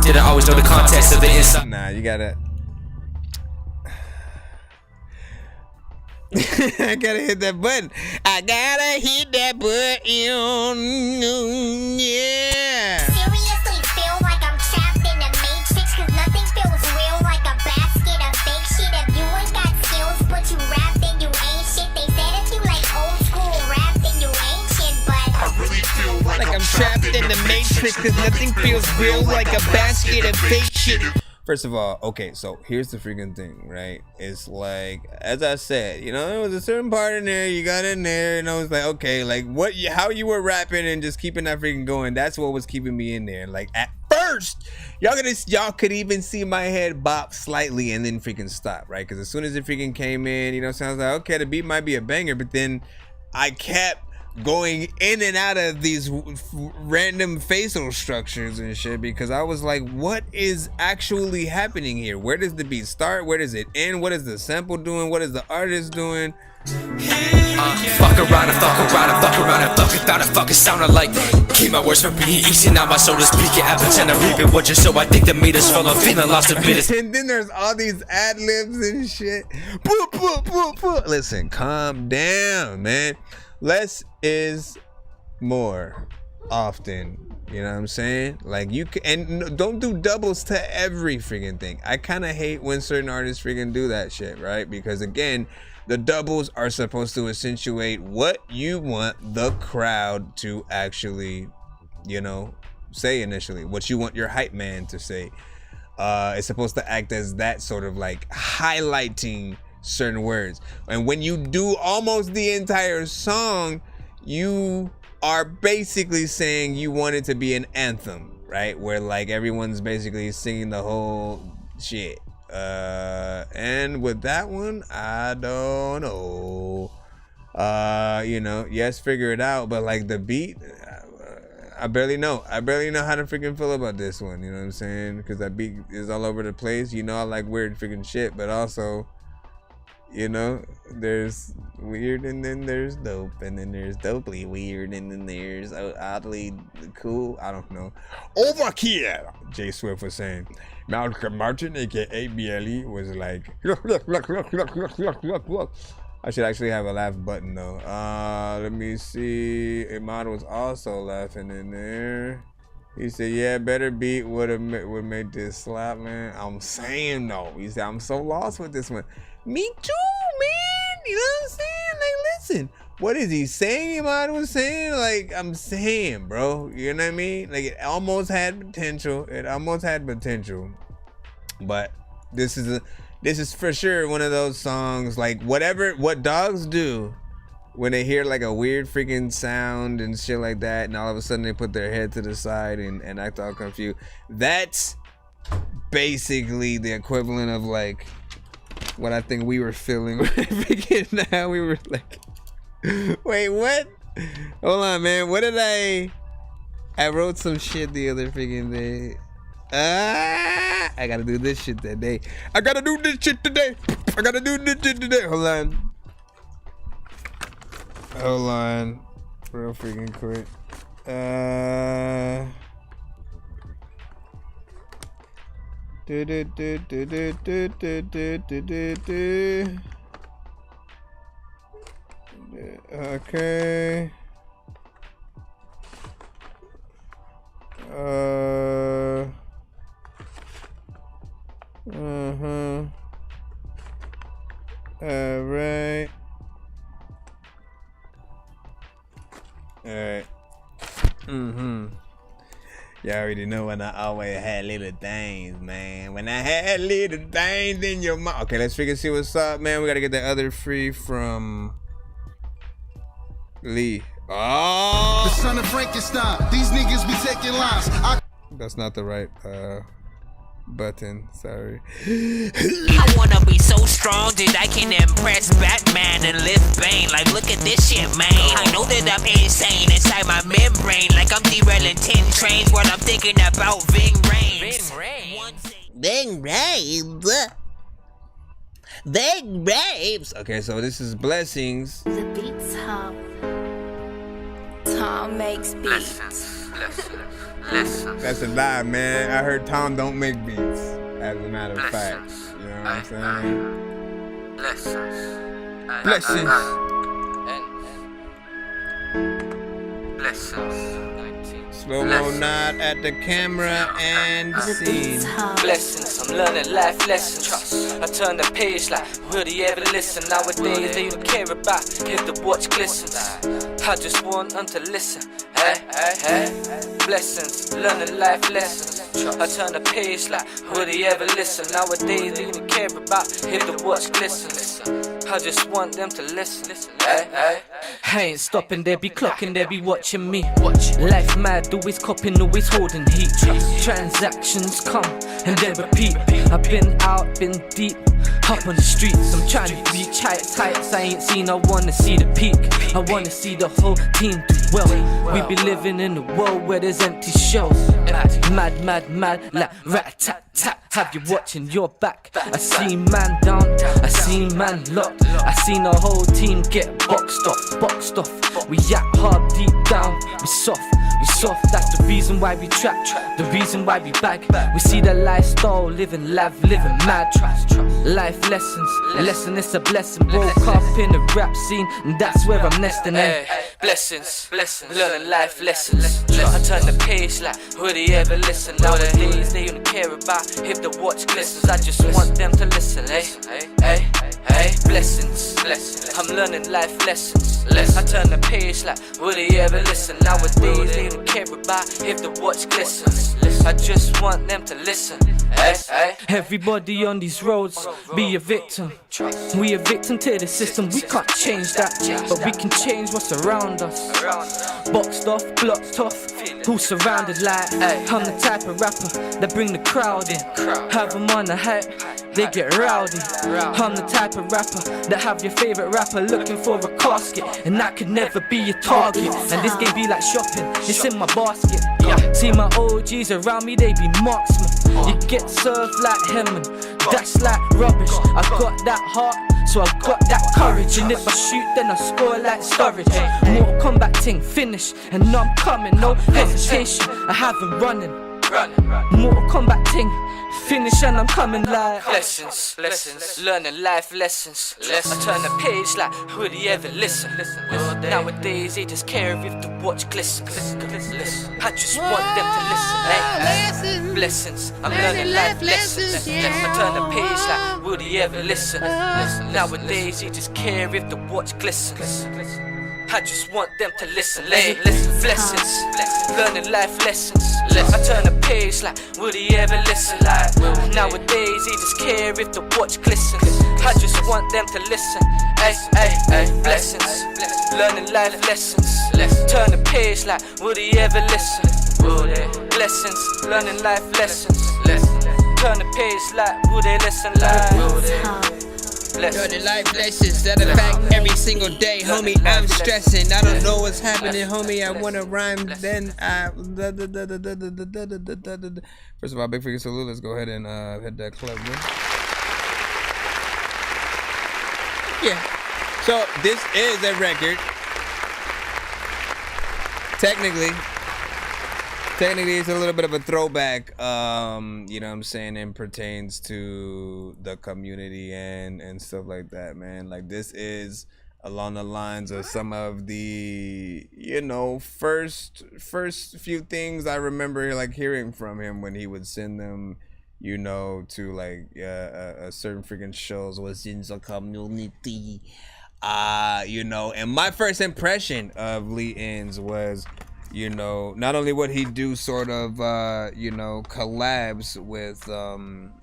Didn't always know the context of the inside. Nah, you gotta. I gotta hit that button. I gotta hit that button. Yeah. Seriously feel like I'm trapped in the matrix, cause nothing feels real like a basket of fake shit. If you ain't got skills but you rap, then you ain't shit. They said if you like old school rap, then you ain't shit. But I really feel like I'm trapped in the matrix, cause nothing feels real like a basket of fake shit. First of all, okay, so here's the freaking thing, right? It's like, as I said, you know, there was a certain part in there you got in there, and I was like, okay, like how you were rapping and just keeping that freaking going. That's what was keeping me in there. Like at first, y'all could even see my head bop slightly and then freaking stop, right? Because as soon as it freaking came in, you know, so I was like, okay, the beat might be a banger, but then I kept going in and out of these random facial structures and shit because I was like, what is actually happening here? Where does the beat start? Where does it end? What is the sample doing? What is the artist doing? Fuck around and fuck around and fuck around and fuck it thought it fucking sounded like keep my words from being easy now my soul is speaking I pretend to reap it what you so I think the meters full of feeling lost a bit. And then there's all these ad libs and shit. Listen, calm down, man. Less is more often, you know what I'm saying? Like you can, and don't do doubles to every freaking thing. I kind of hate when certain artists freaking do that shit, right? Because again, the doubles are supposed to accentuate what you want the crowd to actually, you know, say initially, what you want your hype man to say. It's supposed to act as that sort of like highlighting certain words. And when you do almost the entire song, you are basically saying you want it to be an anthem, right? Where like everyone's basically singing the whole shit. And with that one, I don't know. You know, yes, figure it out, but like the beat, I barely know. I barely know how to freaking feel about this one, you know what I'm saying? Because that beat is all over the place. You know, I like weird freaking shit, but also, you know, there's weird and then there's dope and then there's dopely weird and then there's oddly cool. I don't know. Overkill, Jay Swift was saying. Malcolm Martin, aka BLE, was like, look. I should actually have a laugh button though. Let me see. Imad was also laughing in there. He said, yeah, better beat would make this slap, man. I'm saying though. He said, I'm so lost with this one. Me too, man. You know what I'm saying? Like, listen, what is he saying? Imad was saying, like, I'm saying, bro. You know what I mean? Like, it almost had potential. But this is for sure one of those songs, like what dogs do when they hear like a weird freaking sound and shit like that, and all of a sudden they put their head to the side and act all confused. That's basically the equivalent of like what I think we were feeling when freaking now we were like, wait, what? Hold on, man. What did I wrote some shit the other freaking day. I gotta do this shit that day. I gotta do this shit today. Hold on. Real freaking quick. Okay. Alright. Y'all already know when I always had little things, man. When I had little things in your mouth. Okay, let's see what's up, man. We gotta get the other free from Lee. Oh! The son of Frankenstein. These niggas be taking lives. That's not the right button. Sorry. I wanna be so strong that I can impress Batman and lift Bane. Like, look at this shit, man. I know that I'm insane inside my membrane. Like I'm derailing 10 trains when I'm thinking about Ving Rhames. Ving Rhames. Okay, so this is Blessings. The beats hub. Tom makes beats. That's a lie, man. I heard Tom don't make beats, as a matter of fact. You know what I'm saying? Blessings. Slow-mo nod at the camera and scene. Blessings, I'm learning life lessons. I turn the page like, will they ever listen? Nowadays they don't care about if the watch glistens. I just want them to listen. Hey, hey, hey. Blessings, learning life lessons. I turn the page like, would he ever listen? Nowadays they don't care about if the watch glistens. I just want them to listen. Hey, hey. I ain't stopping, they be clocking, they be watching me. Life mad, always copping, always holding heat. Transactions come and then repeat. I've been out, been deep, up on the streets. I'm trying to reach heights I ain't seen. I wanna see the peak, I wanna see the whole team do well. We be living in a world where there's empty shells. Mad, mad, mad, like rat-tat-tat. Have you watching your back? I see man down, I see man locked. I seen the whole team get boxed off. We yak hard deep down, we soft. That's the reason why we trap, the reason why we bag. We see the lifestyle, living mad. Life lessons, lesson is a blessing. Broke up in the rap scene, and that's where I'm nesting in. Blessings, learning life lessons. I turn the page like, would he ever listen? Nowadays they don't care about if the watch glistens. I just want them to listen, hey. Blessings, I'm learning life lessons. I turn the page like, would he ever listen? Nowadays they don't care about if the watch glistens. I just want them to listen. Everybody on these roads be a victim. We a victim to the system. We can't change that, but we can change what's around us. Boxed off, blocked off, who surrounded like. I'm the type of rapper that bring the crowd in. Have them on the hype, they get rowdy. I'm the type of rapper that have your favorite rapper looking for a casket, and I could never be your target. And this game be like shopping, it's in my basket. See my OGs around me, they be marksmen. You get served like Hemen, that's like rubbish. I got that heart, so I got that courage. And if I shoot, then I score like Sturridge. Mortal Kombat ting, finish, and now I'm coming, no hesitation. I have him running. Mortal Kombat ting, finish, and I'm coming like lessons, learning life lessons. I turn the page like, would he ever listen? Nowadays they just care if the watch glistens. I just want them to listen. Blessings, I'm learning life lessons. I turn the page like, would he ever listen? Nowadays they just care if the watch glistens. I just want them to listen. Blessings, learning life lessons. I turn the page like, would he ever listen? Nowadays he just care if the watch glistens. I just want them to listen. Blessings, learning life lessons. Turn the page like, would he ever listen? Blessings, learning life lessons. Turn the page like, would they listen? Learning life lessons that affect every single day, homie. I'm stressing. I don't know what's happening, homie. I wanna rhyme. Then first of all, big figure salute. Let's go ahead and hit that club. Yeah. So this is a record. Technically it's a little bit of a throwback, you know what I'm saying, and pertains to the community and stuff like that, man. Like, this is along the lines of some of the, you know, first few things I remember like hearing from him when he would send them, you know, to like certain freaking shows was in the community, you know. And my first impression of Lee Inns was, you know, not only would he do sort of, you know, collabs with,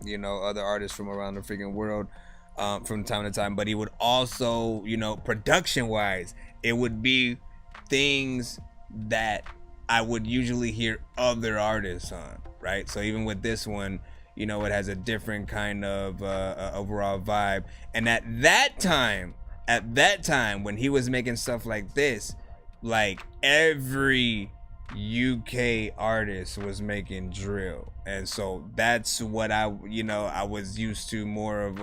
you know, other artists from around the freaking world from time to time, but he would also, you know, production-wise, it would be things that I would usually hear other artists on, right? So even with this one, you know, it has a different kind of overall vibe. And at that time, when he was making stuff like this, like every UK artist was making drill, and so that's what I was used to more of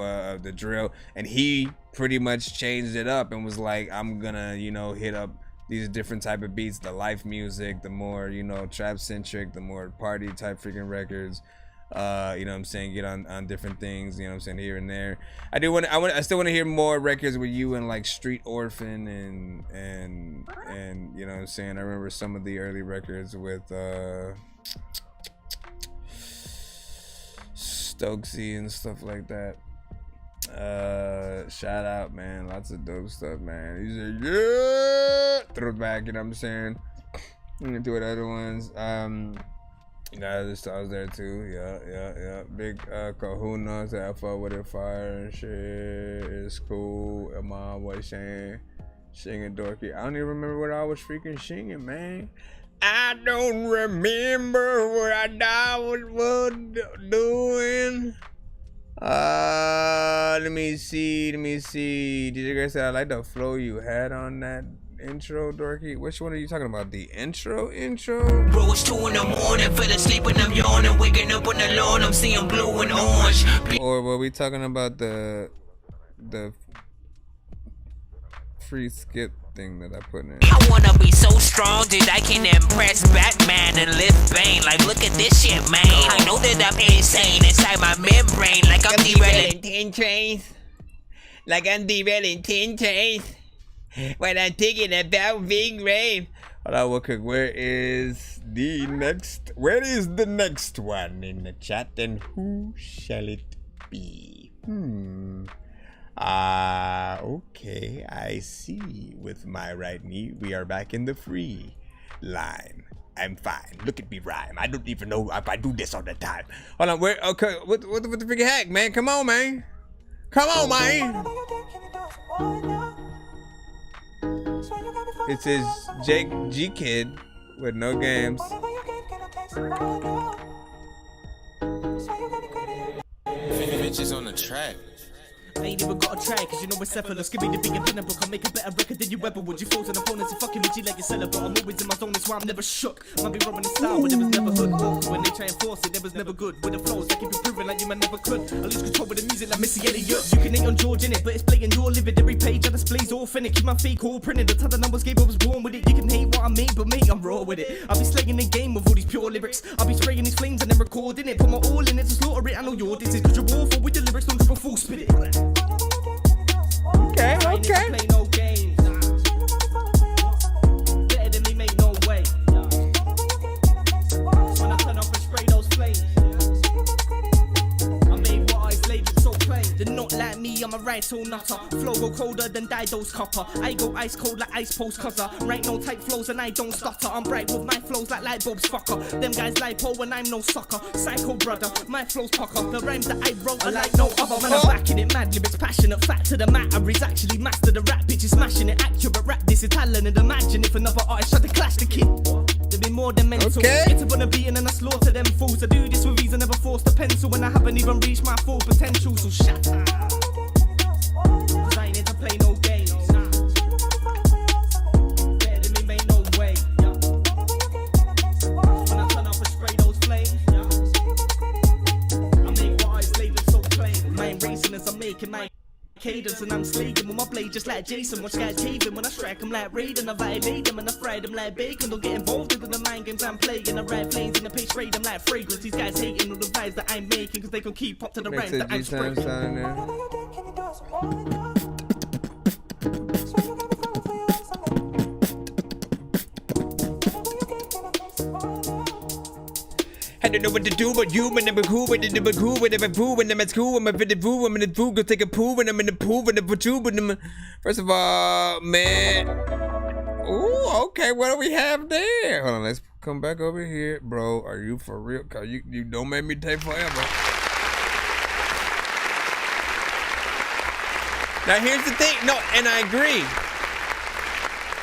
the drill, and he pretty much changed it up and was like, I'm gonna, you know, hit up these different type of beats, the life music, the more, you know, trap centric, the more party type freaking records, you know what I'm saying, get on different things, you know what I'm saying, here and there. I still want to hear more records with you and like Street Orphan and you know what I'm saying. I remember some of the early records with Stokesy and stuff like that. Shout out, man, lots of dope stuff, man. He said, yeah, throwback, you know what I'm saying? I'm gonna do what other ones. Yeah, I was there too. Yeah. Big Kahuna, so I fuck with it, fire and shit. It's cool. And my boy singing Dorky. I don't even remember what I was freaking singing, man. I don't remember what I was doing. Let me see. Did you guys say I like the flow you had on that intro, Dorky? Which one are you talking about? The intro? Bro, it's 2 in the morning, fell asleep when I'm yawning, waking up on the lawn, I'm seeing blue and orange. Or were we talking about the free skip thing that I put in? I wanna be so strong that I can impress Batman and lift Bane. Like, look at this shit, man. I know that I'm insane inside my membrane. Like I'm derailing 10 trains. Like I'm derailing 10 trains. When I'm thinking about Big Rain. Hold on, real quick. Where is the next one in the chat? And who shall it be? Okay, I see. With my right knee, we are back in the free line. I'm fine. Look at me rhyme. I don't even know if I do this all the time. Hold on, where? Okay, what the freaking heck, man? Come on, man. It says Jake G Kid with no games. Bitches on the track. I ain't even got a try, cause you know it's effortless. Give me the bigger pen and book, I'll make a better record than you ever would. You frozen opponents and fucking me G like a seller, but I'm always in my zone, that's why I'm never shook. Might be rolling the style, but it was never hood. When they try and force it, it was never good. With the flows, I keep improving like you man never could. I lose control with the music like Missy Elliott. You can hate on George in it, but it's playing your livid. Every page I displays authentic. Keep my fake all printed. The ton of numbers gave I was born with it. You can hate what I made, but mate, I'm raw with it. I'll be slaying the game with all these pure lyrics. I'll be spraying these flames and then recording it. Put my all in it to slaughter it. I know your this is cause you're awful with the lyrics, don't drop a full spit it. Okay. Play no games. Better than me, make no way. When I turn up and spray those flames, I made what I labeled so plain. They're not like me, I'm a right all nutter. Flow go colder than Dido's copper. I go ice cold like ice post cuzzer. Write no tight flows and I don't stutter. I'm bright with my flows like light bulbs fucker. Them guys lipo when I'm no sucker. Psycho brother, my flows pucker. The rhymes that I wrote are like no other. Man, I'm backing it mad, lyrics passionate. Fact to the matter is actually master the rap. Bitch is smashing it, accurate rap. This is talent and imagine if another artist tried to clash the kid. There be more than mental. Get up on a beat and then I slaughter them fools. I do this with ease and never force the pencil when I haven't even reached my full potential. So shut up. Cause I ain't here to play no games. Better than me, make no way. When I turn up and spray those flames, I make what I labeled so plain. Mind racing as I'm making my cadence and I'm slaying with my blade just like Jason. Watch guys caving when I strike them like Raiden. I violate them and I fry them like bacon. Don't get involved in the mind games I'm playing. I ride planes in the page, spray them like fragrance. These guys hating all the vibes that I'm making cause they can keep up to the rhymes that I'm spraying. I don't know what to do, but you, when I'm cool, when I'm cool, when I'm cool, when I'm at school, I'm in the pool, I'm in the pool, go take a pool, when I'm in the pool, when I'm pool, when I'm... First of all, man. Ooh, okay, what do we have there? Hold on, let's come back over here. Bro, are you for real? You don't make me take forever. Now, here's the thing. No, and I agree.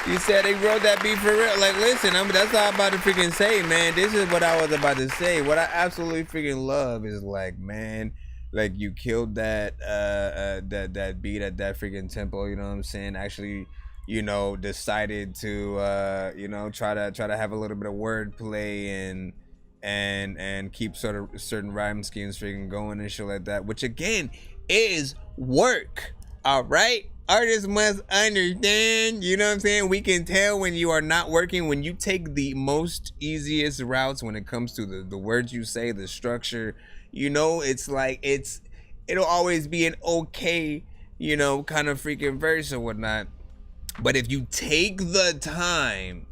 You said they wrote that beat for real. Like, listen, that's what I'm about to freaking say, man. This is what I was about to say. What I absolutely freaking love is, like, man, like, you killed that that beat at that freaking tempo. You know what I'm saying? Actually, you know, decided to you know, try to have a little bit of wordplay and keep sort of certain rhyme schemes freaking going and shit like that. Which again is work. All right. Artists must understand, you know what I'm saying? We can tell when you are not working, when you take the most easiest routes when it comes to the words you say, the structure, you know, it's like, it'll always be an okay, you know, kind of freaking verse or whatnot. But if you take the time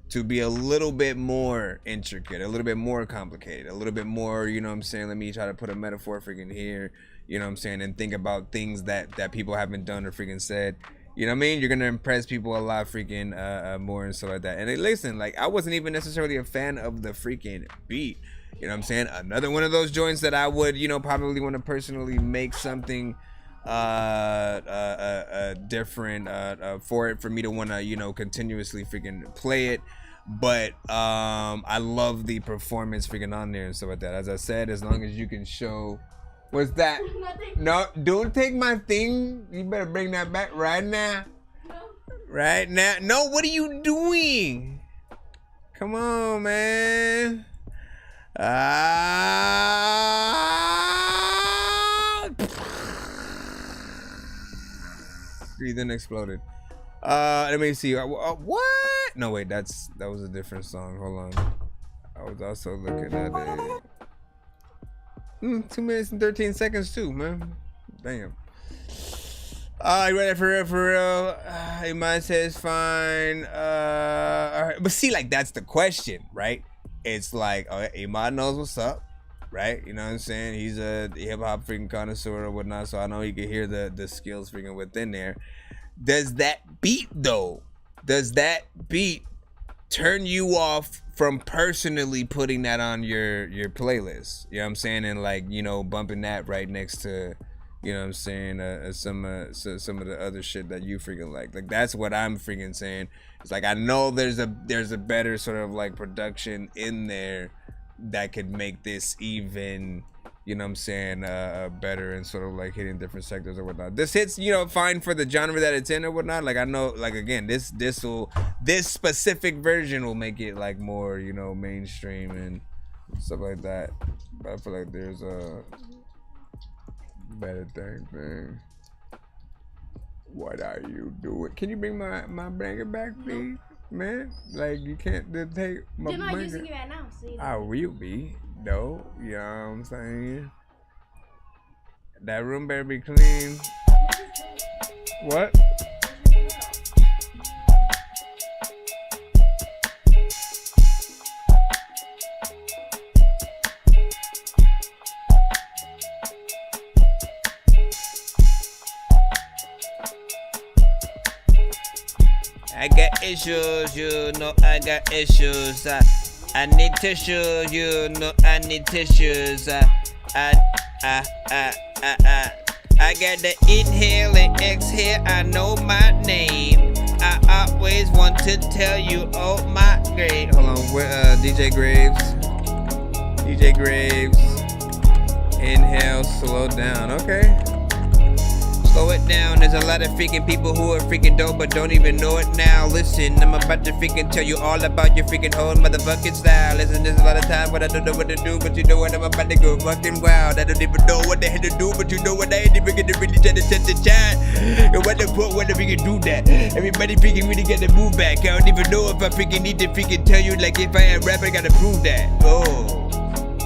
to be a little bit more intricate, a little bit more complicated, a little bit more, you know what I'm saying? Let me try to put a metaphor freaking here. You know what I'm saying? And think about things that people haven't done or freaking said. You know what I mean? You're gonna impress people a lot freaking more and stuff like that. And then, listen, like I wasn't even necessarily a fan of the freaking beat. You know what I'm saying? Another one of those joints that I would, you know, probably want to personally make something different for it, for me to want to, you know, continuously freaking play it. But I love the performance freaking on there and stuff like that. As I said, as long as you can show. What's that? No, don't take my thing. You better bring that back right now. Right now. No, what are you doing? Come on, man. Then exploded. Let me see. What? No, wait. That was a different song. Hold on. I was also looking at it. 2 minutes and 13 seconds too, man. Damn. You ready for real? Iman says fine. All right. But see, like that's the question, right? It's like, Iman knows what's up, right? You know what I'm saying? He's a hip hop freaking connoisseur or whatnot, so I know he can hear the skills freaking within there. Does that beat though? Does that beat turn you off from personally putting that on your playlist? You know what I'm saying? And like, you know, bumping that right next to, you know what I'm saying, some of the other shit that you freaking like. Like that's what I'm freaking saying. It's like I know there's a better sort of like production in there that could make this even, you know what I'm saying, better and sort of like hitting different sectors or whatnot. This hits, you know, fine for the genre that it's in or whatnot. Like I know, like again, this specific version will make it like more, you know, mainstream and stuff like that. But I feel like there's a better thing. What are you doing? Can you bring my banger back, please, man? Like you can't take my You're not banger. using it right now, so you I will be. No, you know what I'm saying? That room better be clean. What? I got issues, you know I got issues. I need tissue, you know I need tissues. I got the inhale and exhale, I know my name. I always want to tell you, oh my grade. Hold on, where DJ Graves. Inhale, slow down, okay. Slow it down, there's a lot of freaking people who are freaking dope but don't even know it now. Listen, I'm about to freaking tell you all about your freaking whole motherfucking style. Listen, there's a lot of times when I don't know what to do, but you know what, I'm about to go fucking wild. I don't even know what the hell to do, but you know what, I ain't even gonna really try to set the child. And what the fuck, when we can do that? Everybody freaking really got to move back. I don't even know if I freaking need to freaking tell you, like if I am rapping, I gotta prove that. Oh,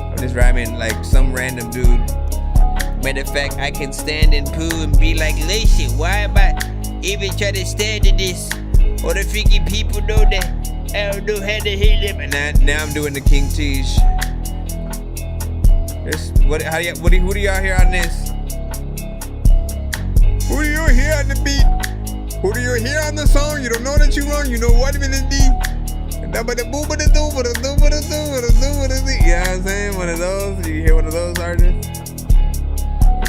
I'm just rhyming like some random dude. Matter of fact, I can stand and poo and be like, listen, why am I even trying to stand in this? Or the freaking people know that I don't know how to hear them. And now I'm doing the King Cheese. Who do y'all hear on this? Who do you hear on the beat? Who do you hear on the song? You don't know that you're wrong. You know what it is. You know what I'm saying? One of those. Do you hear one of those artists?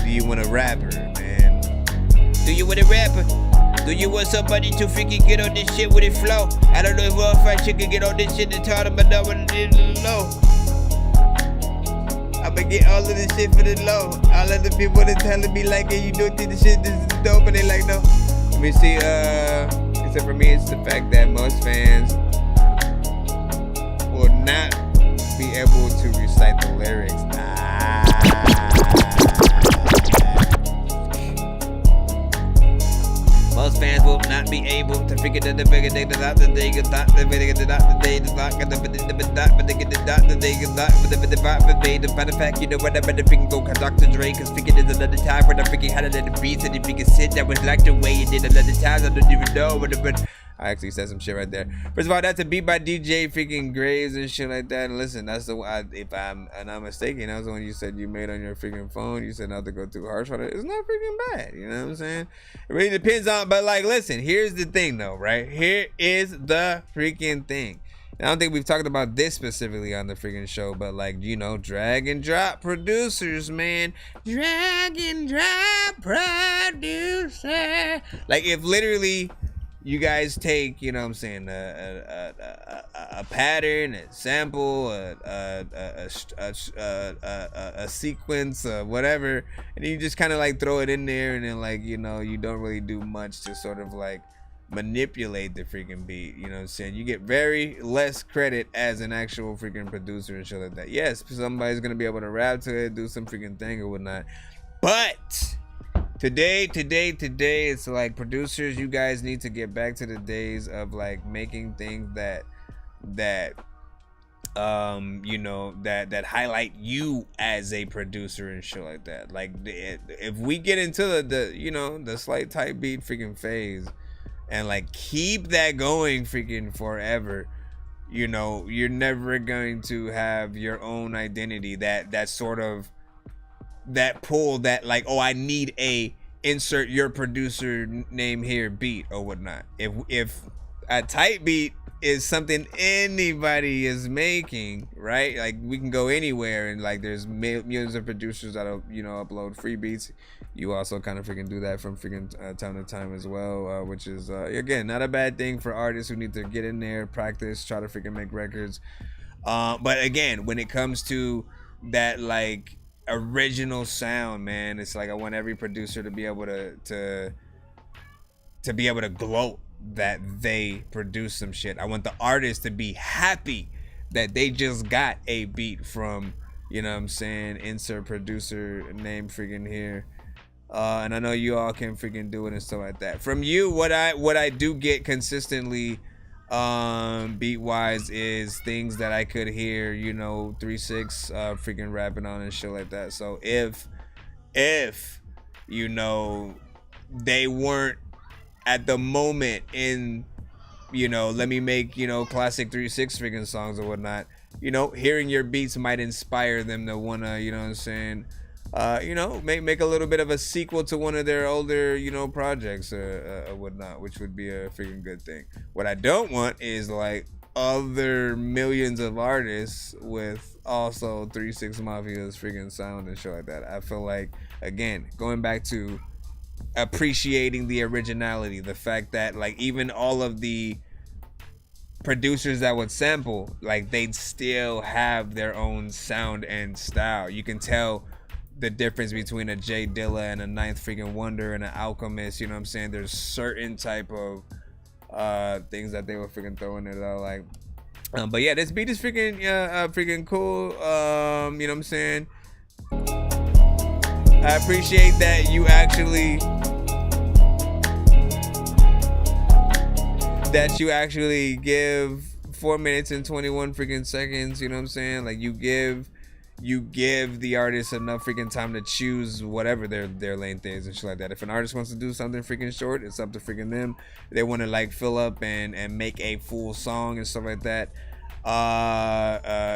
Do you want a rapper, man? Do you want a rapper? Do you want somebody to freaking get on this shit with it flow? I don't know if Raw Fried Chicken get on this shit and tell them about what it is low. I'ma get all of this shit for the low. All of the people that telling me like, hey, you don't think the shit this is dope, and they like, no. Let me see, except for me, it's the fact that most fans will not be able to recite the lyrics. Most fans will not be able to figure that the bigger they the doctor they get the doctor they the lock and the get the doctor they get locked but the matter of fact, you know what, I better freaking go cause Dr. Dre, cause freaking there's another time when I freaking had it at the beats and if you can sit that was like the way you did another times I don't even know but I actually said some shit right there. First of all, that's a beat by DJ freaking Graves and shit like that. And listen, that's the one, if I'm not mistaken, that was the one you said you made on your freaking phone. You said not to go too harsh on it. It's not freaking bad. You know what I'm saying? It really depends on, but like, listen, here's the thing though, right? Here is the freaking thing. I don't think we've talked about this specifically on the freaking show, but like, you know, drag and drop producers, man. Drag and drop producer. Like, if literally you guys take, you know what I'm saying, a pattern, a sample, a sequence, whatever, and you just kind of like throw it in there, and then like, you know, you don't really do much to sort of like manipulate the freaking beat, you know what I'm saying? You get very less credit as an actual freaking producer and shit like that. Yes, somebody's gonna be able to rap to it, do some freaking thing or whatnot, but today it's like, producers, you guys need to get back to the days of like making things that you know, that highlight you as a producer and shit like that. Like, if we get into the you know, the slight type beat freaking phase and like keep that going freaking forever, you know, you're never going to have your own identity, that sort of, that pull, that like, oh, I need a insert your producer name here beat or whatnot. If a type beat is something anybody is making, right? Like, we can go anywhere, and like there's millions of producers that'll, you know, upload free beats. You also kind of freaking do that from freaking time to time as well, which is again, not a bad thing for artists who need to get in there, practice, try to freaking make records. But again, when it comes to that like original sound, man, it's like I want every producer to be able to be able to gloat that they produce some shit. I want the artist to be happy that they just got a beat from, you know what I'm saying, insert producer name freaking here. And I know you all can freaking do it and stuff like that. From you, what I do get consistently beat wise is things that I could hear, you know, 3-6 freaking rapping on and shit like that. So if you know, they weren't at the moment in, you know, let me make, you know, classic 3-6 freaking songs or whatnot, you know, hearing your beats might inspire them to wanna, you know what I'm saying, you know, make a little bit of a sequel to one of their older, you know, projects or whatnot, which would be a freaking good thing. What I don't want is like other millions of artists with also 3-6 Mafia's freaking sound and shit like that. I feel like, again, going back to appreciating the originality, the fact that like even all of the producers that would sample, like they'd still have their own sound and style. You can tell the difference between a J Dilla and a Ninth freaking Wonder and an Alchemist, you know what I'm saying? There's certain type of things that they were freaking throwing it out like. But yeah, this beat is freaking freaking cool. You know what I'm saying? I appreciate that you actually give 4 minutes and 21 freaking seconds, you know what I'm saying? Like, you give the artist enough freaking time to choose whatever their length is and shit like that. If an artist wants to do something freaking short, it's up to freaking them. They want to like fill up and make a full song and stuff like that.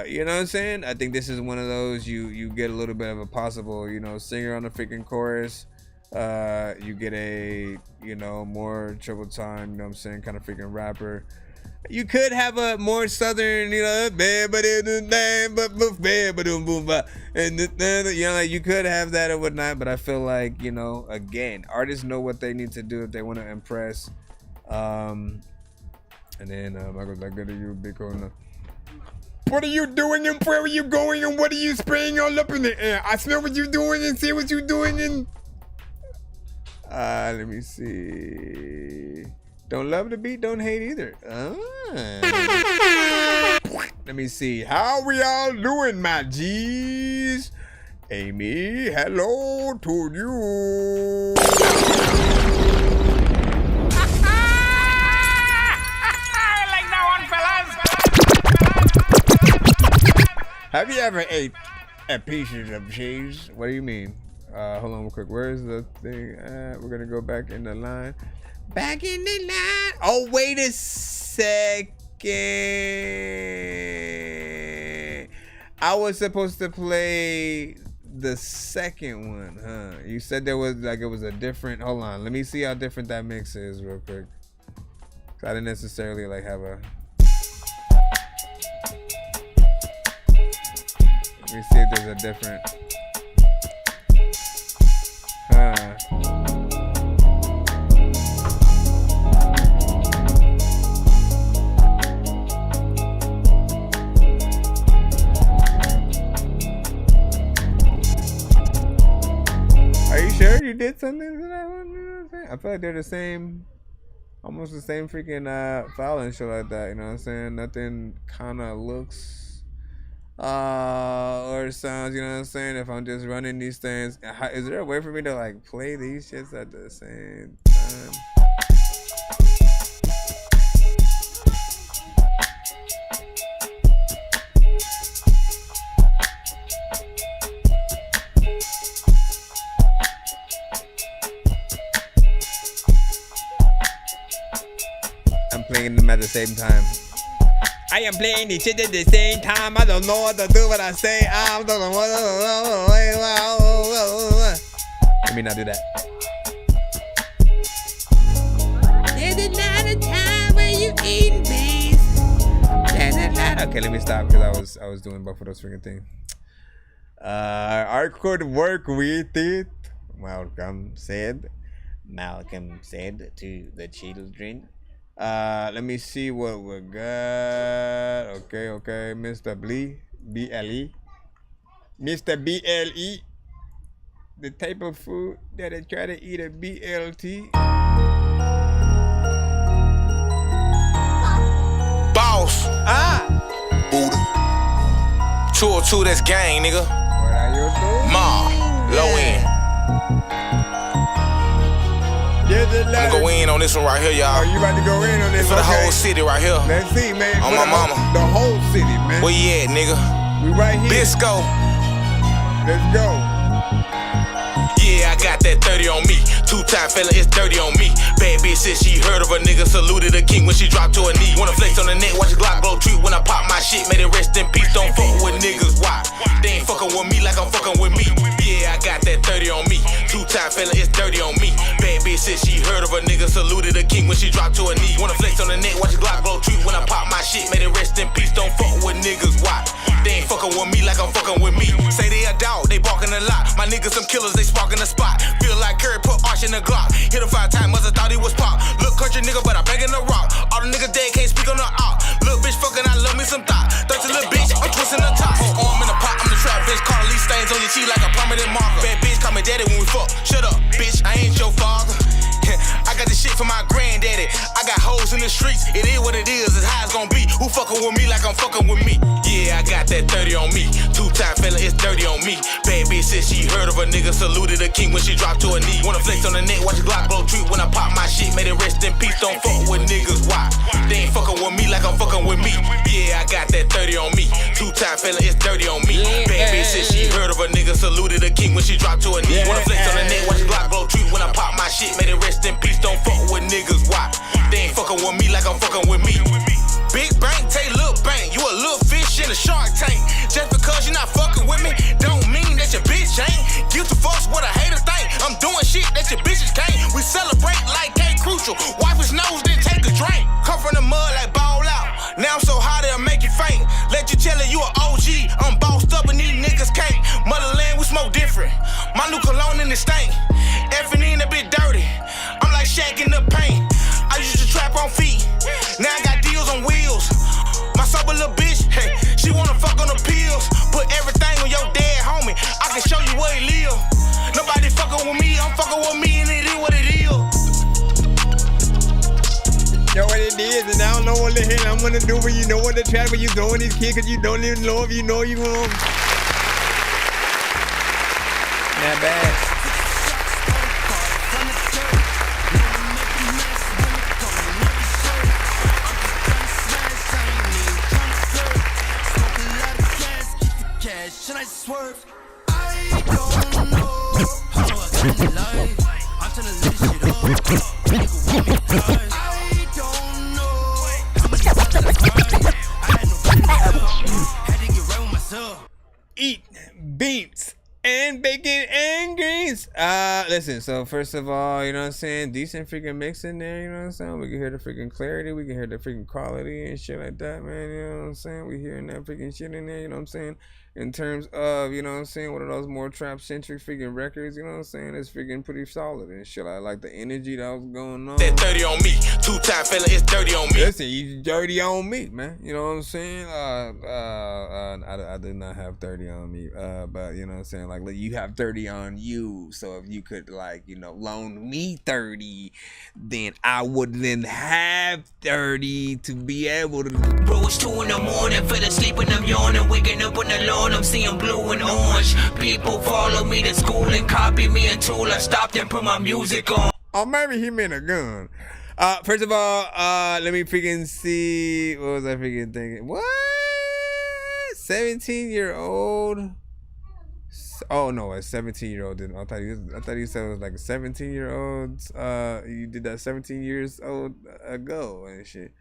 You know what I'm saying? I think this is one of those you get a little bit of a possible, you know, singer on the freaking chorus. You get a, you know, more triple time, you know what I'm saying, kind of freaking rapper. You could have a more southern, you know, and you know, like you could have that or whatnot, but I feel like, you know, again, artists know what they need to do if they want to impress. And then I was like, good to you, big corner. What are you doing and where are you going and what are you spraying all up in the air? I smell what you're doing and see what you're doing and let me see. Don't love the beat, don't hate either. Let me see. How we all doing, my G's? Amy, hello to you. Like that one, fellas. Have you ever ate a piece of cheese? What do you mean? Hold on real quick. Where's the thing? We're gonna go back in the line. Back in the line. Oh, wait a second. I was supposed to play the second one, huh? You said there was like it was a different. Hold on, let me see how different that mix is real quick. I didn't necessarily like have a. Let me see if there's a different. Are you sure you did something to that one? You know what I'm saying? I feel like they're the same, almost the same freaking file and shit like that. You know what I'm saying? Nothing kind of looks or sounds. You know what I'm saying? If I'm just running these things, is there a way for me to like play these shits at the same time? Playing them at the same time. I am playing these shit at the same time. I don't know what to do when I say I'm don't know what. Let me not do that. There's another time when you eating beans. Okay, let me stop because I was doing both of those freaking things. I could work with it. Malcolm said to the children. Let me see what we got. Okay, Mr. BLE. Mr. BLE. The type of food that I try to eat a BLT. Boss. Buddha. 202, that's gang, nigga. What are you doing? Ma. Low end. I'm gonna go in on this one right here, y'all. Oh, you about to go in on this? For the whole city right here. Let's see, man. On my mama. The whole city, man. Where you at, nigga? We right here. Bisco. Let's go. Yeah, I got that 30 on me. Two-time fella, it's dirty on me. Bad bitch said she heard of a nigga, saluted a king when she dropped to her knee. Wanna flex on the net, watch a Glock blow treat when I pop my shit. Made it rest in peace, don't fuck with niggas. Why? They ain't fucking with me like I'm fucking with me. Yeah, I got that 30 on me. Two-time fella, it's dirty on me. Bad bitch said she heard of a nigga, saluted a king when she dropped to her knee. Wanna flex on the net, watch a Glock blow treat when I pop my shit. Made it rest in peace, don't fuck with niggas. Why? They ain't fucking with me like I'm fucking with me. Say they a dog, they barking a lot. My niggas some killers, they sparking the spot. Feel like Curry put arch in the Glock. Hit him 5 times, mother thought he was pop. Look country nigga, but I bang in the rock. All the niggas dead, can't speak on the op. Little bitch fucking, I love me some thought. Thirsty little bitch, I'm twisting the top. Arm in the pot, I'm the trap bitch. Carly stains on your cheek like a permanent marker. Bad bitch, call me daddy when we fuck. Shut up, bitch, I ain't your father. I got this shit from my granddaddy. I got hoes in the streets. It is what it is. It's how it's gonna be. Who fucking with me like I'm fucking with me? Yeah, I got that 30 on me. Two-time fella, it's dirty on me. Bad bitch said she heard of a nigga, saluted a king when she dropped to her knee. Wanna flex on the net, watch a Glock blow treat when I pop my shit. Made it rest in peace. Don't fuck with niggas. Why? They ain't fucking with me like I'm fucking with me. Yeah, I got that 30 on me. Two-time fella, it's dirty on me. Bad bitch said she heard of a nigga, saluted a king when she dropped to her knee. Wanna flex on the net, watch a Glock blow treat when I pop my shit. Made it rest in peace. Don't fuck with niggas, why? They ain't fucking with me like I'm fucking with me. Big bang, take little bang. You a little fish in a shark tank. Just because you not fucking with me, don't mean that your bitch ain't. Guilty folks what a hater think. I'm doing shit that your bitches can't. We celebrate like K Crucial. Wipe his nose, then take a drink. Come from the mud like ball out. Now I'm so hot it'll make you faint. Let you tell it you an OG. I'm bossed up and these niggas can't. Motherland, we smoke different. My new cologne in the stank. Effing in a bit dirty. I'm like Shaq in the paint. I used to trap on feet. Now I got deals on wheels. My sober little bitch, hey, she wanna fuck on the pills. Put everything on your dead homie. I can show you where he live. Nobody fucking with me, I'm fucking with me, and it is what it is. Know what it is, and I don't know what the hell I'm gonna do when you know what the trap when you throwing these kids, cause you don't even know if you know you wrong. Not bad. Should I swerve? I don't know how I got life. I'm tryna live shit up. beats and bacon and greens. Listen, so first of all, you know what I'm saying, decent freaking mix in there, you know what I'm saying? We can hear the freaking clarity, we can hear the freaking quality and shit like that, man, you know what I'm saying? We hearing that freaking shit in there, you know what I'm saying? In terms of, you know what I'm saying, one of those more trap-centric freaking records, you know what I'm saying? It's freaking pretty solid and shit. I like the energy that was going on. That 30 on me, 2-time fella, it's dirty on me. Listen, you dirty on me, man. You know what I'm saying? I did not have 30 on me, but you know what I'm saying? Like, you have 30 on you. So if you could, like, you know, loan me 30, then I wouldn't have 30 to be able to. Bro, it's 2 in the morning, fell asleep and I'm yawning, waking up on the lawn, I'm seeing blue and orange. People follow me to school and copy me until I stopped and put my music on. Oh, maybe he meant a gun. First of all, let me freaking see. What was I freaking thinking? What? 17-year-old? Oh no, a 17-year-old didn't. I thought you said it was like a 17-year-old. You did that 17 years old ago and shit.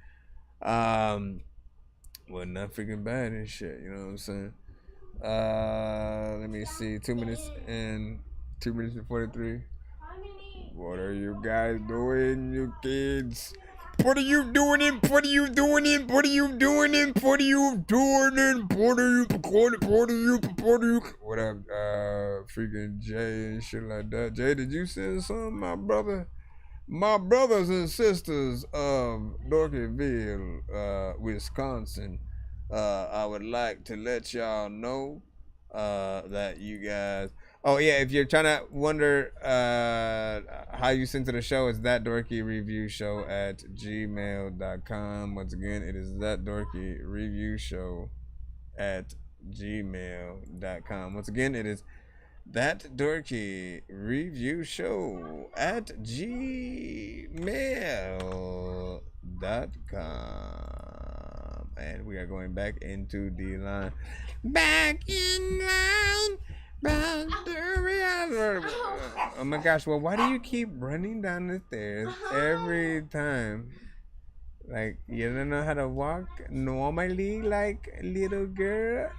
Well, not freaking bad and shit. You know what I'm saying? Let me see. 2 minutes and 43. What are you guys doing, you kids? What are you doing? What are you doing? What are you doing? What are you doing? What are you? What up, freaking Jay and shit like that? Jay, did you send something, my brother? My brothers and sisters of Dorkyville, Wisconsin, I would like to let y'all know that you guys. Oh yeah, if you're trying to wonder how you send to the show, it's thatdorkyreviewshow@gmail.com. Once again, it is thatdorkyreviewshow@gmail.com. Once again, it is thatdorkyreviewshow@gmail.com. And we are going back into the line. Back in line. Oh my gosh, well, why do you keep running down the stairs every time? Like, you don't know how to walk normally like a little girl?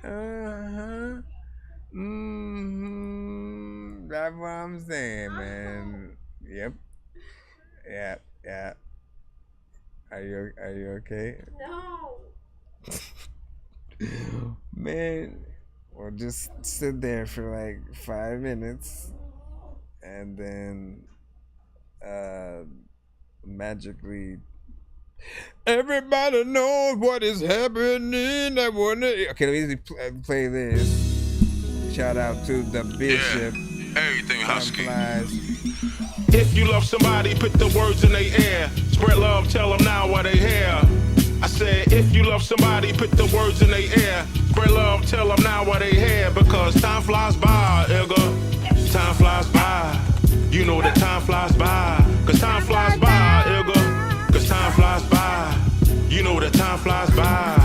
That's what I'm saying, man. Yep. Yeah. Are you okay? No. Man. Or just sit there for like 5 minutes and then magically everybody knows what is happening. Okay, let me play this. Shout out to the Bishop. Yeah, everything husky. If you love somebody, put the words in their ear. Spread love, tell them now what they hear. I said, if you love somebody, put the words in their ear. Spread love, tell them now what they hear. Because time flies by, Edgar. Time flies by. You know that time flies by. Cause time flies by, Edgar. Cause time flies by. You know that time flies by.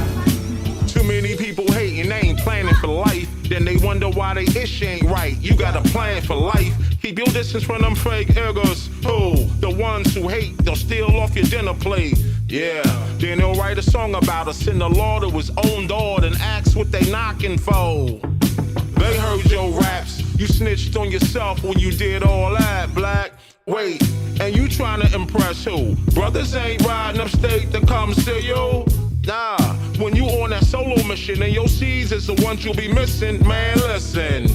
Too many people hating, they ain't planning for life. Then they wonder why they ish ain't right. You got a plan for life. Keep your distance from them fake niggas. Who? The ones who hate, they'll steal off your dinner plate. Yeah, then they'll write a song about us in the law to his own door and ask what they knocking for. They heard your raps. You snitched on yourself when you did all that, black. Wait, and you trying to impress who? Brothers ain't riding upstate to come see you. Nah, when you on that solo mission and your seeds is the ones you'll be missing, man, listen.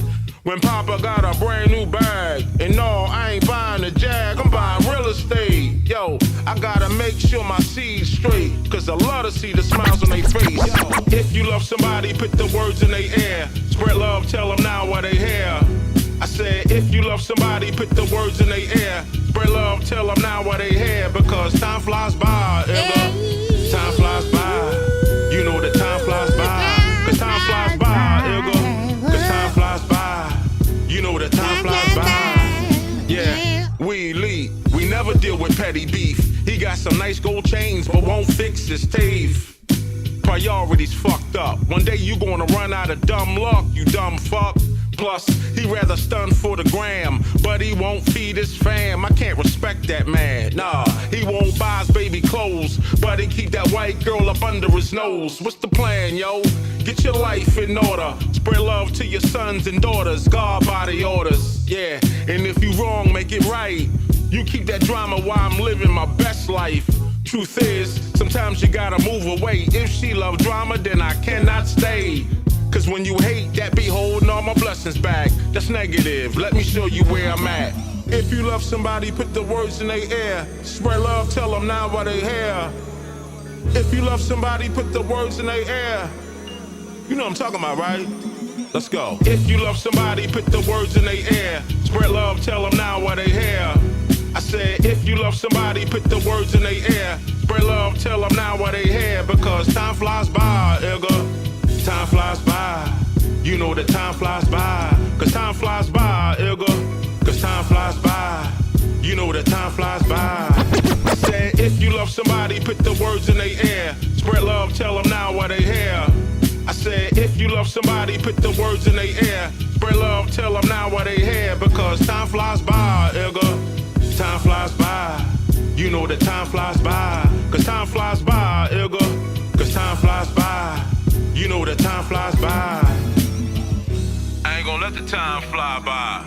When Papa got a brand new bag, and no, I ain't buying a Jag, I'm buying real estate. Yo, I gotta make sure my seed's straight, cause I love to see the smiles on their face. Yo, if you love somebody, put the words in their ear. Spread love, tell them now what they hear. I said, if you love somebody, put the words in their ear. Spread love, tell them now what they hear, because time flies by, time flies by. You know that time flies by. Cause time flies by, Cause time flies by. You know that time flies by. Yeah, we lead. We never deal with petty beef. He got some nice gold chains, but won't fix his teeth. Priorities fucked up. One day you gonna run out of dumb luck, you dumb fuck. Plus, he rather stun for the gram, but he won't feed his fam. I can't respect that man. Nah, he won't buy his baby clothes, but he keep that white girl up under under his nose. What's the plan, yo? Get your life in order. Spread love to your sons and daughters. God body orders, yeah. And if you wrong, make it right. You keep that drama while I'm living my best life. Truth is, sometimes you gotta move away. If she love drama, then I cannot stay. Cause when you hate, that be holding all my blessings back. That's negative, let me show you where I'm at. If you love somebody, put the words in their ear. Spread love, tell them now what they hear. If you love somebody, put the words in their ear. You know what I'm talking about, right? Let's go. If you love somebody, put the words in their ear. Spread love, tell them now what they hear. I said, if you love somebody, put the words in their ear. Spread love, tell them now what they hear. Because time flies by, Ilga. Time flies by. You know that time flies by. Cause time flies by, Ilga. Cause time flies by. You know that time flies by. I said, if you love somebody, put the words in their ear. Spread love, tell them now what they hear. I said, if you love somebody, put the words in their ear. Spread love, tell them now what they hear. Because time flies by, Ilga. Time flies by. You know that time flies by. Cause time flies by, Ilga. Cause time flies by. You know that time flies by. I ain't gonna let the time fly by.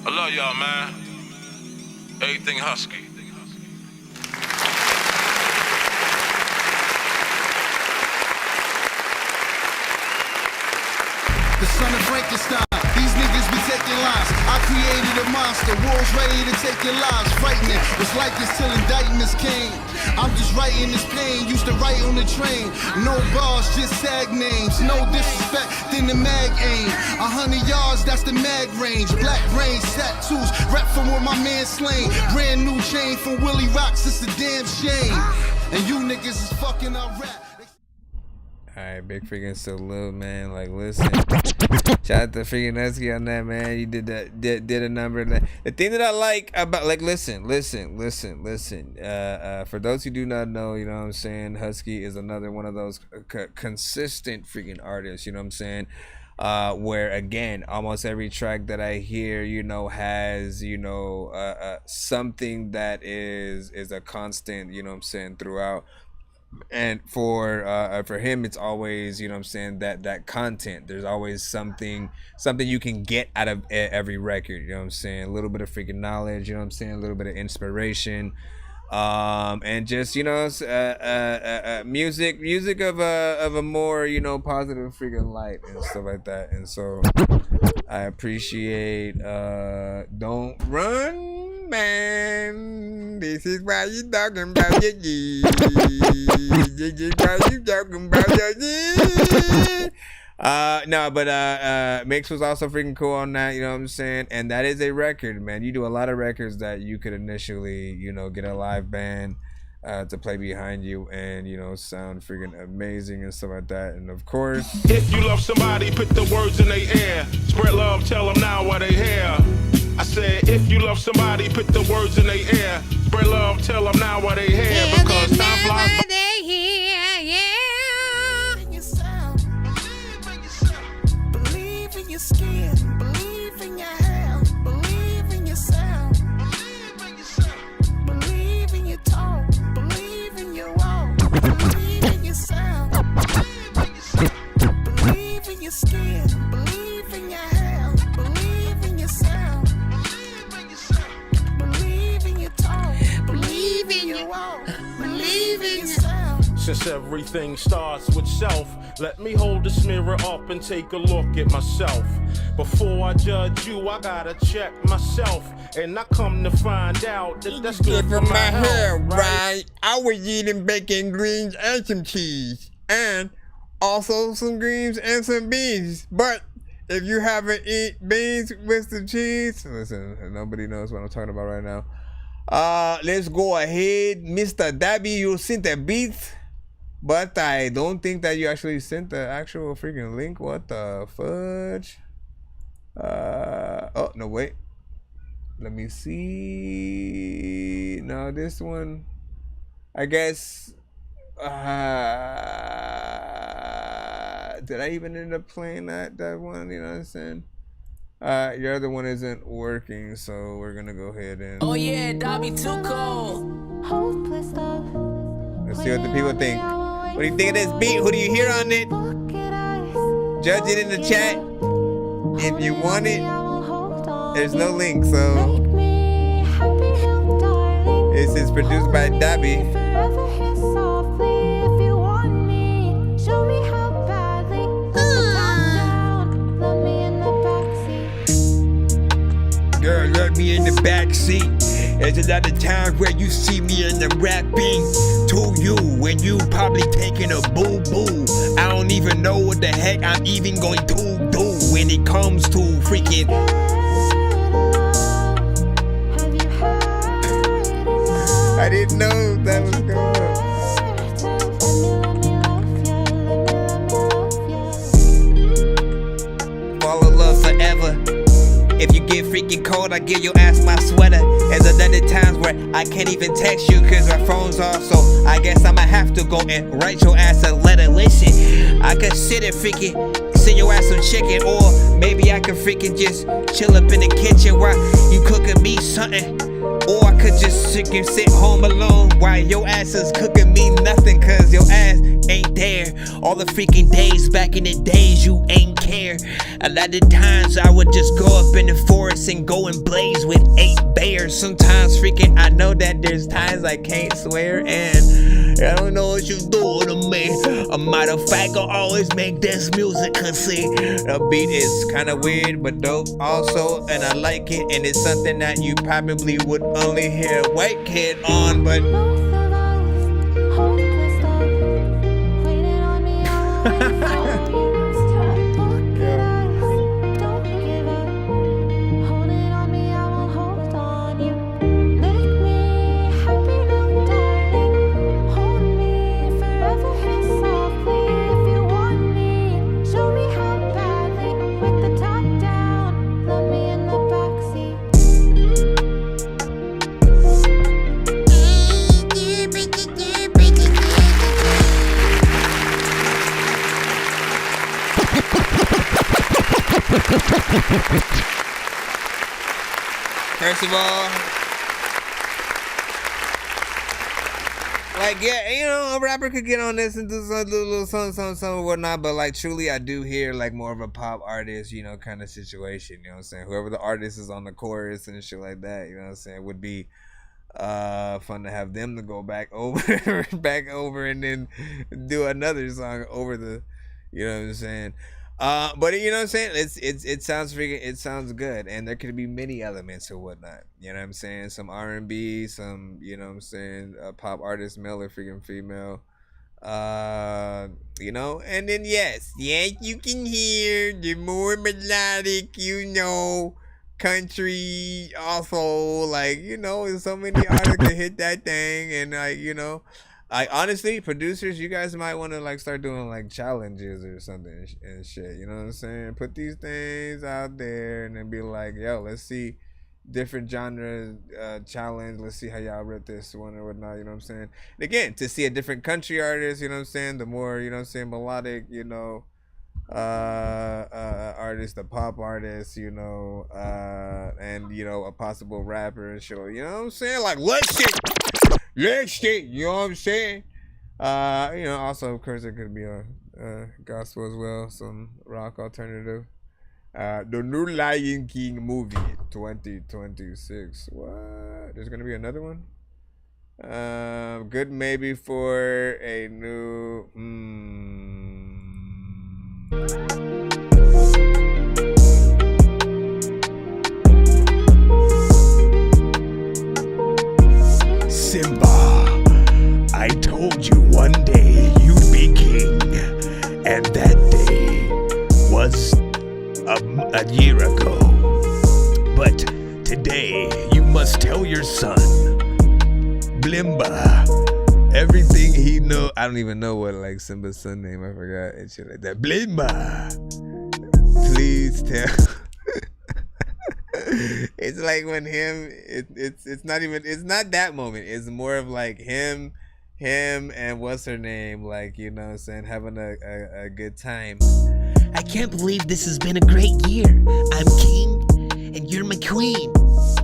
I love y'all, man. Everything husky. The son of Frankenstein, these niggas be taking lives. I created a monster, world's ready to take your lives. Frightening, it's like it's till indictments came. I'm just writing this pain, used to write on the train. No bars, just sag names. No disrespect, then the mag aim. 100 yards, that's the mag range. Black range, tattoos, rap from where my man slain. Brand new chain from Willie Rocks, it's a damn shame. And you niggas is fucking our rap. Alright, big freaking salute, man. Like, listen. Shout out to freaking Husky on that, man. You did that, did a number of that. The thing that I like about, like, listen. For those who do not know, you know what I'm saying, Husky is another one of those consistent freaking artists, you know what I'm saying? Where, again, almost every track that I hear, you know, has, you know, something that is a constant, you know what I'm saying, throughout. And for him, it's always, you know what I'm saying, that content. There's always something you can get out of every record, you know what I'm saying? A little bit of freaking knowledge, you know what I'm saying? A little bit of inspiration. And just, you know, music of a more, you know, positive freaking light and stuff like that. And so I appreciate Don't Run, man. This is why you talking about your G. This is why you talking about your G. No, but Mix was also freaking cool on that, you know what I'm saying? And that is a record, man. You do a lot of records that you could initially, you know, get a live band to play behind you and, you know, sound freaking amazing and stuff like that. And of course, if you love somebody, put the words in their ear. Spread love, tell them now what they hear. I said, if you love somebody, put the words in their ear. Spread love, tell them now what they hear. Because time flies by. Believe in your skin, believe in your hair, believe in your sound, believe in your tone, believe in your walk, believe in your sound, believe in your skin, believe in your hair, believe in your sound, believe in your tone, believe in your walk, believe in your sound. Since everything starts with self, let me hold this mirror up and take a look at myself. Before I judge you, I gotta check myself. And I come to find out that that's good for my health, right? I was eating bacon, greens, and some cheese. And also some greens and some beans. But if you haven't eaten beans with the cheese, listen, nobody knows what I'm talking about right now. Let's go ahead. Mr. Dabby, you sent the beats. But I don't think that you actually sent the actual freaking link. What the fudge? Oh, no, wait. Let me see. No, this one. I guess. Did I even end up playing that one? You know what I'm saying? Your other one isn't working, so we're gonna go ahead and. Oh, yeah, Dobby too cold. Let's see what the people think. What do you think of this beat? Who do you hear on it? Judge it in the chat. If you want it, there's no link, so this is produced by Dabby. Girl, let me in the backseat. There's a lot of times where you see me in the rapping to you when you probably taking a boo-boo. I don't even know what the heck I'm even going to do when it comes to freaking. I didn't know that was going on. Fall in love forever. If you get freaking cold, I give your ass my sweater. There's another times where I can't even text you cause our phone's off. So I guess I'ma have to go and write your ass a letter. Listen, I could sit and freaking send your ass some chicken. Or maybe I could freaking just chill up in the kitchen while you cooking me something. Or I could just freaking sit home alone while your ass is cooking me nothing cause your ass ain't there. All the freaking days back in the days you ain't care. A lot of times I would just go up in the forest and go and blaze with 8 bears. Sometimes freaking I know that there's times I can't swear and I don't know what you doing to me. A matter of fact, I'll always make this music cause see, the beat is kinda weird but dope also and I like it and it's something that you probably would only hear a white kid on, but first of all, like, yeah, you know, a rapper could get on this and do some little something or whatnot, but like, truly, I do hear like more of a pop artist, you know, kind of situation, you know what I'm saying? Whoever the artist is on the chorus and shit like that, you know what I'm saying, would be fun to have them to go back over and then do another song over the, you know what I'm saying? But you know what I'm saying? It sounds good, and there could be many elements or whatnot. You know what I'm saying? Some R&B, some, you know what I'm saying, pop artist, male or freaking female. You know, and then yes, you can hear the more melodic, you know, country also, like, you know, so many artists can hit that thing, and like, you know. Like, honestly, producers, you guys might want to like start doing like challenges or something and shit. You know what I'm saying? Put these things out there and then be like, yo, let's see different genre challenge. Let's see how y'all rip this one or whatnot. You know what I'm saying? And again, to see a different country artist, you know what I'm saying? The more, you know what I'm saying, melodic, you know, artist, the pop artist, you know, and, you know, a possible rapper and shit. You know what I'm saying? Like, let's shit, you know what I'm saying? You know, also, of course, it could be a gospel as well, some rock alternative. The new Lion King movie, 2026. What? There's gonna be another one? Good maybe for a new. Simba, I told you one day you'd be king, and that day was a year ago. But today you must tell your son, Blimba, everything he know. I don't even know what like Simba's son name. I forgot and shit like that. Blimba, please tell. It's like when him, it's not that moment. It's more of like him and what's her name, like, you know what I'm saying, having a good time. I can't believe this has been a great year. I'm king and you're my queen.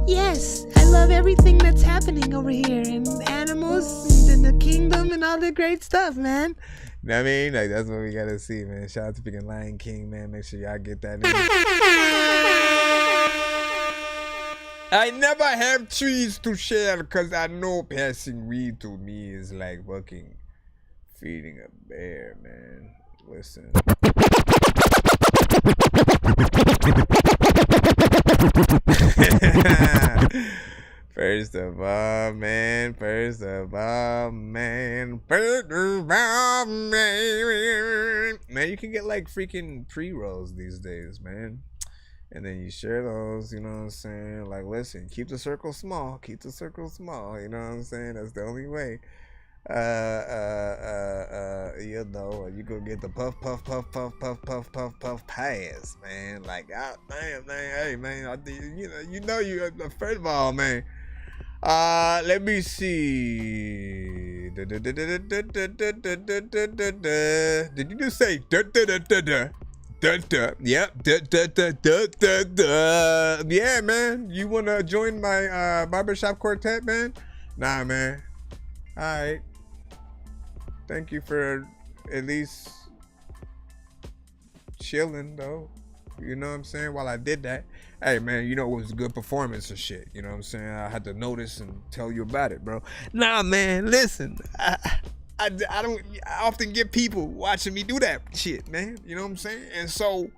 Yes, I love everything that's happening over here, and animals house and the kingdom and all the great stuff, man. You know what I mean? Like, that's what we gotta see, man. Shout out to freaking Lion King, man. Make sure y'all get that in. I never have trees to share because I know passing weed to me is like fucking feeding a bear, man. Listen. First of all, man. Man, you can get like freaking pre-rolls these days, man. And then you share those, you know what I'm saying? Like, listen, keep the circle small. You know what I'm saying? That's the only way. You know, you go get the puff pass, man. Like, oh, damn, hey, man, first of all, man. Let me see. Did you just say Yep. Yeah, man. You wanna join my barbershop quartet, man? Nah, man. Alright. Thank you for at least chilling, though. You know what I'm saying? While I did that. Hey, man, you know it was a good performance and shit. You know what I'm saying? I had to notice and tell you about it, bro. Nah, man, listen. I often get people watching me do that shit, man. You know what I'm saying? And so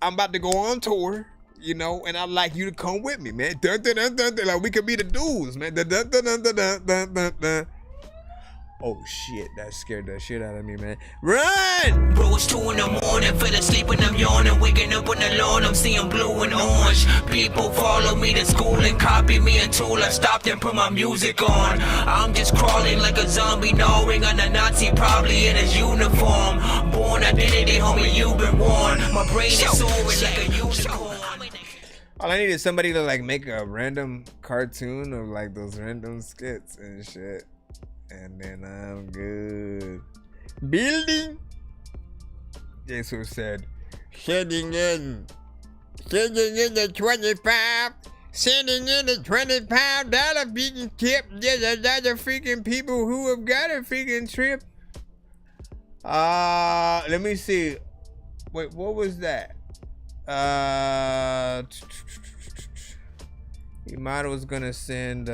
I'm about to go on tour, you know, and I'd like you to come with me, man. Like, we could be the dudes, man. Oh shit, that scared the shit out of me, man. Run! Bro, it's 2 in the morning, fell asleep and I'm yawning. Waking up on the lawn, I'm seeing blue and orange. People follow me to school and copy me until I stopped and put my music on. I'm just crawling like a zombie, gnawing on a Nazi, probably in his uniform. Born identity, homie, you've been warned. My brain is soaring like a unicorn. All I need is somebody to like make a random cartoon of like those random skits and shit. And then I'm good. Building. Guess who said, sending in the 25. Sending in the $25 freaking tip. There's a lot of freaking people who have got a freaking trip. Let me see. Wait, what was that? Imada was gonna send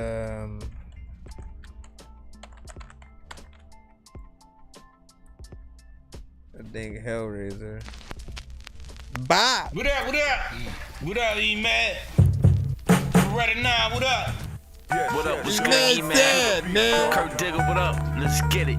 I think Hellraiser. Bye. What up? What up, E-Man? Ready now, what up? What up? What's going on, E-Man? Kurt Digger, what up? Let's get it.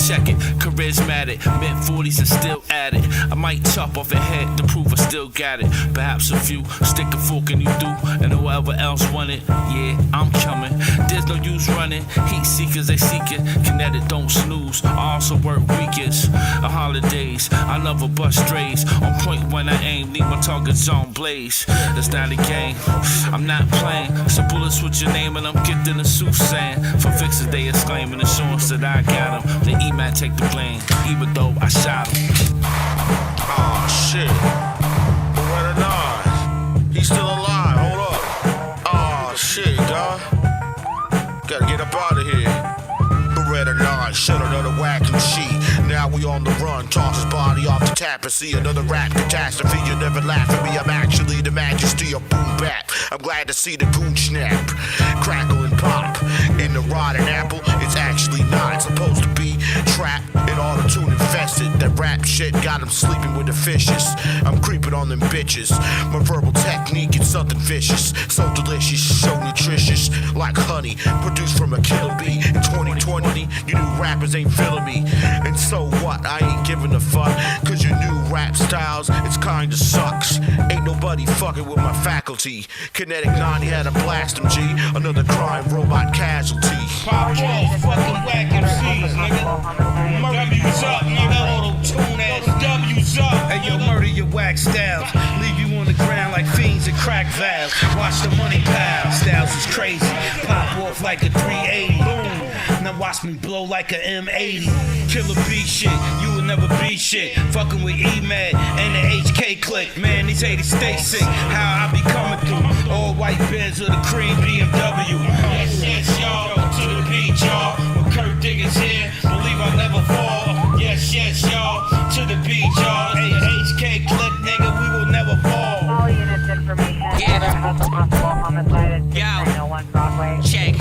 Check it, charismatic, mid-40s and still at it. I might chop off a head to prove I still got it. Perhaps a few stick a fork in you do, and whoever else want it, yeah, I'm coming. There's no use running, heat seekers they seeking. Kinetic don't snooze, I also work weekends. On holidays, I never bust strays. On point when I aim, leave my targets on blaze. That's not a game, I'm not playing. So bullets with your name and I'm getting a soothsaying. For fixes they exclaiming assurance that I got them. They man take the blame, even though I shot him. Oh shit. Where the nine? He's still alive, hold up. Oh shit, dawg. Gotta get up out of here. Beretta 9, shut another whacking sheet. Now we on the run, toss his body off the tap and see another rap catastrophe. You never laugh at me, I'm actually the majesty of boom bap. I'm glad to see the goon snap, crackle and pop. In the rotten apple, it's actually not supposed to be trapped in auto-tune infested. That rap shit got him sleeping with the fishes. I'm creeping on them bitches. My verbal technique is something vicious, so delicious, so nutritious, like honey produced from a killer bee. In 2020, you new rappers ain't feeling me. And so what? I ain't giving a fuck, cause your new rap styles, it's kinda sucks. Ain't nobody fucking with my faculty. Kinetic 90 had a blast him, G. Another crime robot casualty. Pop off, fucking whack MCs, nigga. W's up, nigga. Auto-tune ass W's What's up? Hey, yo, murder your wax styles. Leave you on the ground like fiends and crack valves. Watch the money pile. Styles is crazy. Pop off like a 380. Boom. Now watch me blow like a M80. Killer B shit. You will never be shit. Fucking with E-Mad and the HK clique. Man, these haters stay sick. How I be coming through. All white Benz with a cream BMW. Yes, yes, y'all. To the beach, y'all. With Kurt Diggins here. Believe I'll never fall. Yes, yes, y'all. To the beach, y'all. Hey, HK clique, nigga. We will never fall. All units information. Yo, check.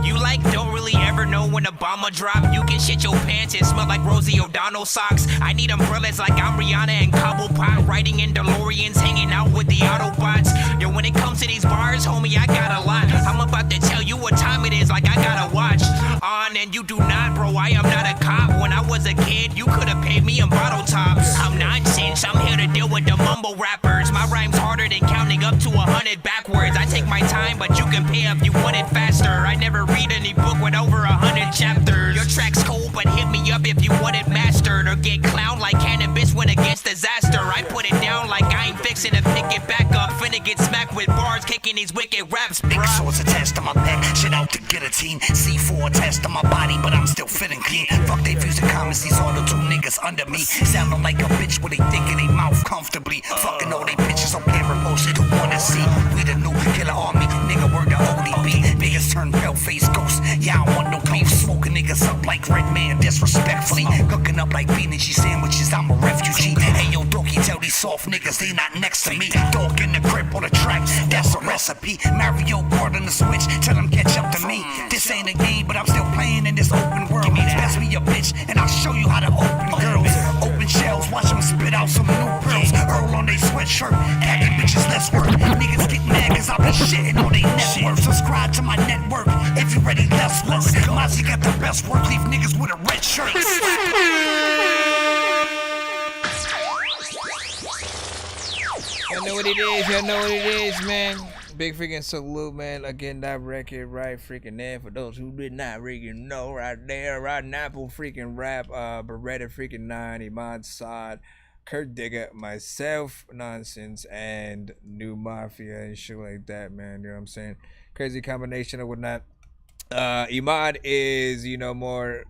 You like don't really ever know when a bomber drop. You can shit your pants and smell like Rosie O'Donnell socks. I need umbrellas like I'm Rihanna and Cobblepot. Riding in DeLoreans, hanging out with the Autobots. Yo, when it comes to these bars, homie, I got a lot. I'm about to tell you what time it is, like I got a watch on, and you do not, bro. I am not a cop. When I was a kid, you could have paid me in bottle tops. I'm nonsense. I'm here to deal with the mumble rappers. My rhyme's harder than counting up to 100 backwards. I take my time, but you can pay if you want it faster. I never read any book with over 100 chapters. Your track's cold, but hit me up if you want it mastered. Or get clowned like cannabis when it gets disaster. I put it down like I ain't fixing to pick it back up. Finna get smacked with bars, kicking these wicked raps, bruh. Big swords attached to my back, shit out the guillotine. C4 attached to my body, but I'm still fitting clean. Fuck they views and comments, these all the two niggas under me. Sounding like a bitch when they think in they mouth comfortably. Fucking all they bitches on camera posted who wanna see. We the new killer army, nigga, we're the ODB. Niggas turn pale face ghosts, yeah, I don't want no beef. Smoking niggas up like Red Man, disrespectfully. Cooking up like bean and cheese sandwiches, I'm a refugee. Hey yo, Dorky, tell these soft niggas they not next to me. Dork in the crib on the track, that's a recipe. Mario Kart on the Switch, tell them catch up to me. This ain't a game, but I'm still playing in this open world. Pass me a bitch, and I'll show you how to open girls. Open shells, watch them spit out some new pearls. Earl on they sweatshirt, acting bitches less work. Niggas get mad cause I be shitting on they net worth. Subscribe to my network if you ready, less work. Mozzie got the best work, leave niggas with a red shirt. Y'all know what it is, y'all know what it is, man. Big freaking salute, man. Again, that record right freaking there. For those who did not freaking know, right there, right now, for freaking rap, Beretta freaking 9, Iman Saad, Kurt Digger, myself, Nonsense, and New Mafia and shit like that, man. You know what I'm saying? Crazy combination or whatnot. Imad is, you know, more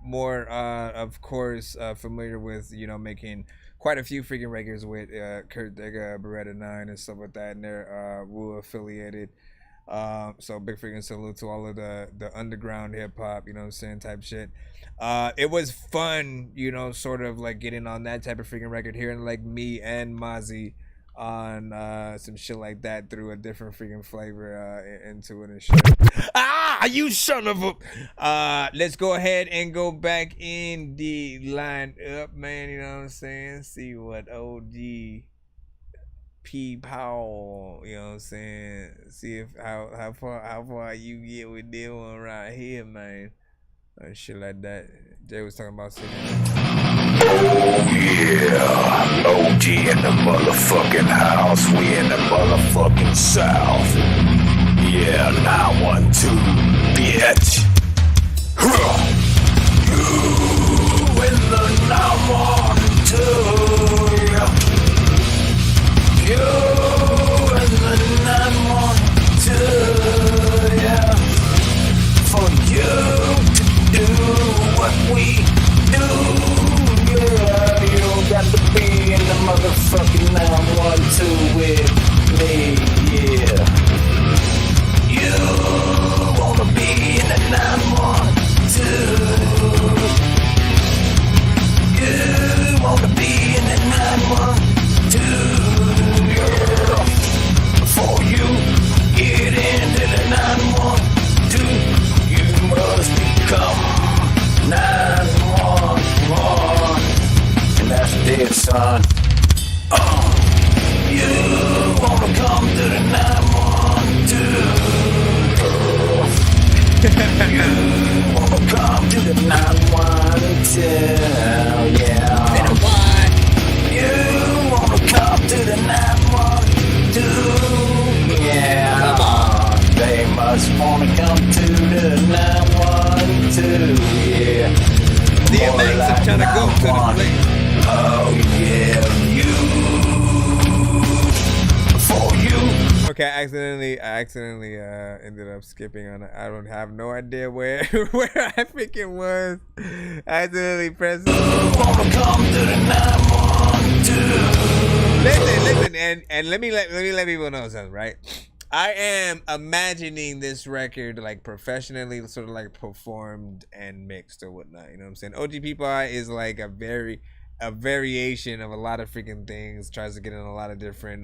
of course, familiar with, you know, making quite a few freaking records with Kurt Digger, Beretta 9 and stuff like that, and they're Wu affiliated. So big freaking salute to all of the underground hip hop, you know what I'm saying, type shit. It was fun, you know, sort of like getting on that type of freaking record, hearing like me and Mozzie on some shit like that through a different freaking flavor into it and shit. You son of a let's go ahead and go back in the line up, man, you know what I'm saying? See what OG P Powell, you know what I'm saying? See if how far you get with this one right here, man. Shit like that. Jay was talking about singing. Oh yeah, OG in the motherfucking house. We in the motherfucking South. Yeah, 912, bitch. You in the 912. You in the 912. Yeah. For you to do what we do. Yeah, you got to be in the motherfucking 912 with me. Yeah. You wanna be in the 912. You wanna be in the Okay, I accidentally ended up skipping on it. I don't have no idea where where I think it was. I accidentally pressed. Listen, and let me let people know something, right? I am imagining this record like professionally, sort of like performed and mixed or whatnot. You know what I'm saying? OGP is like a variation of a lot of freaking things. Tries to get in a lot of different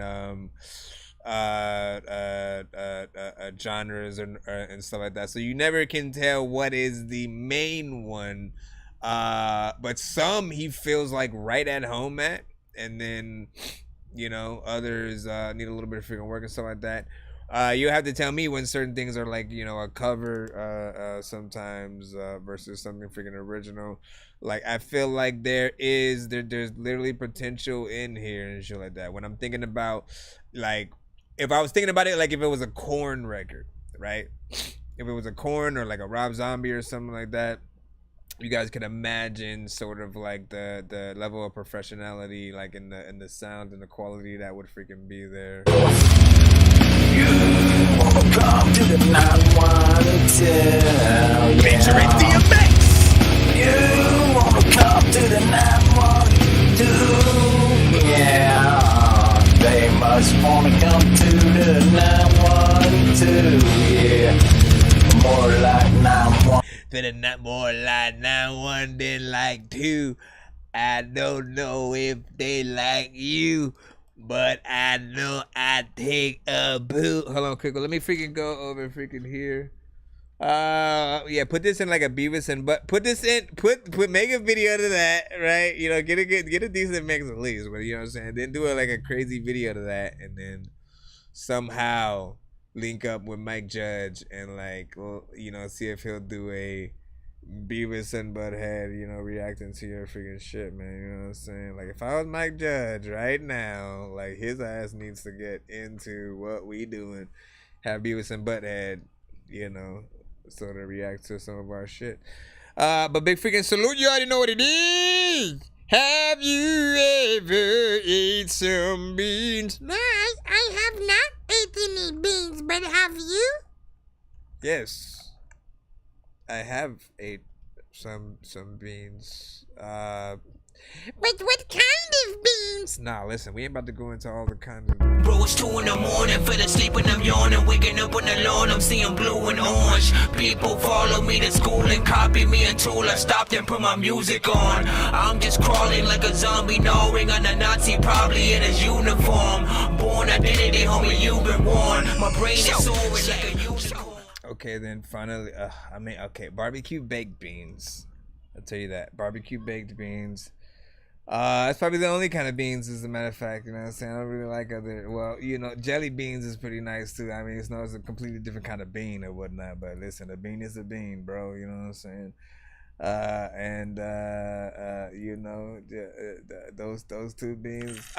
genres and stuff like that. So you never can tell what is the main one. But some he feels like right at home at, and then you know others need a little bit of freaking work and stuff like that. You have to tell me when certain things are like, you know, a cover sometimes versus something freaking original. Like I feel like there's literally potential in here and shit like that. When I'm thinking about, like, if I was thinking about it, like if it was a Korn record, right? If it was a Korn or like a Rob Zombie or something like that, you guys could imagine sort of like the level of professionality, like in the sound and the quality that would freaking be there. Come to the 912. Featuring DMX. You wanna come to the 912? Yeah, they must wanna come to the 912. Yeah, more like 91. Then not more like 91 than like 2. I don't know if they like you, but I know I take a boot. Hold on, quick. Let me freaking go over freaking here. Yeah, put this in like a Beavis and but put this in make a video to that, right? You know, get a decent mix at least, but you know what I'm saying? Then do it like a crazy video to that, and then somehow link up with Mike Judge and like, well, you know, see if he'll do a Beavis and Butthead, you know, reacting to your freaking shit, man. You know what I'm saying? Like, if I was Mike Judge right now, like, his ass needs to get into what we doing. Have Beavis and Butthead, you know, sort of react to some of our shit. But big freaking salute, you already know what it is. Have you ever ate some beans? No, I have not eaten any beans, but have you? Yes. I have ate some beans. But what kind of beans? Nah, listen, we ain't about to go into all the kinds of. Bro, it's 2 in the morning, fell asleep and I'm yawning, waking up on the lawn, I'm seeing blue and orange. People follow me to school and copy me until I stopped and put my music on. I'm just crawling like a zombie, gnawing on a Nazi, probably in his uniform. Born identity, homie, you've been warned. My brain is soaring like a unicorn. Okay, then finally, okay, barbecue baked beans. I'll tell you that. Barbecue baked beans. That's probably the only kind of beans, as a matter of fact. You know what I'm saying? I don't really like other. Well, you know, jelly beans is pretty nice too. I mean, it's a completely different kind of bean or whatnot. But listen, a bean is a bean, bro. You know what I'm saying? You know, those 2 beans.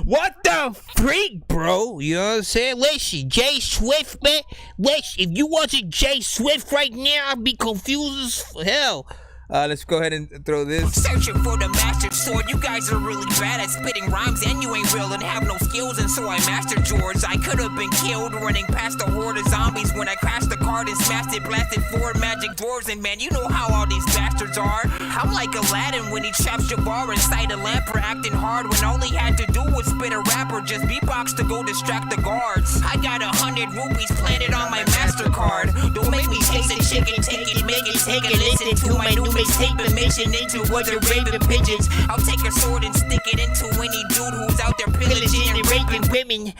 What the freak, bro? You know what I'm saying? Listen, Jay Swift, man. Listen, if you wasn't Jay Swift right now, I'd be confused as hell. Let's go ahead and throw this. Searching for the master sword. You guys are really bad at spitting rhymes, and you ain't real and have no skills, and so I mastered yours. I could have been killed running past a horde of zombies when I crashed the card and smashed it, blasted 4 magic doors, and man, you know how all these bastards are. I'm like Aladdin when he traps Jabbar inside a lamp for acting hard when all he had to do was spit a rap or just beatbox to go distract the guards. I got 100 rupees planted on my MasterCard. Don't make me taste the chicken, take it, make it, take it, listen to my new mixtape and mention into what they're raving pigeons. I'll take a sword and stick it into any dude who's out there pillaging and raping women.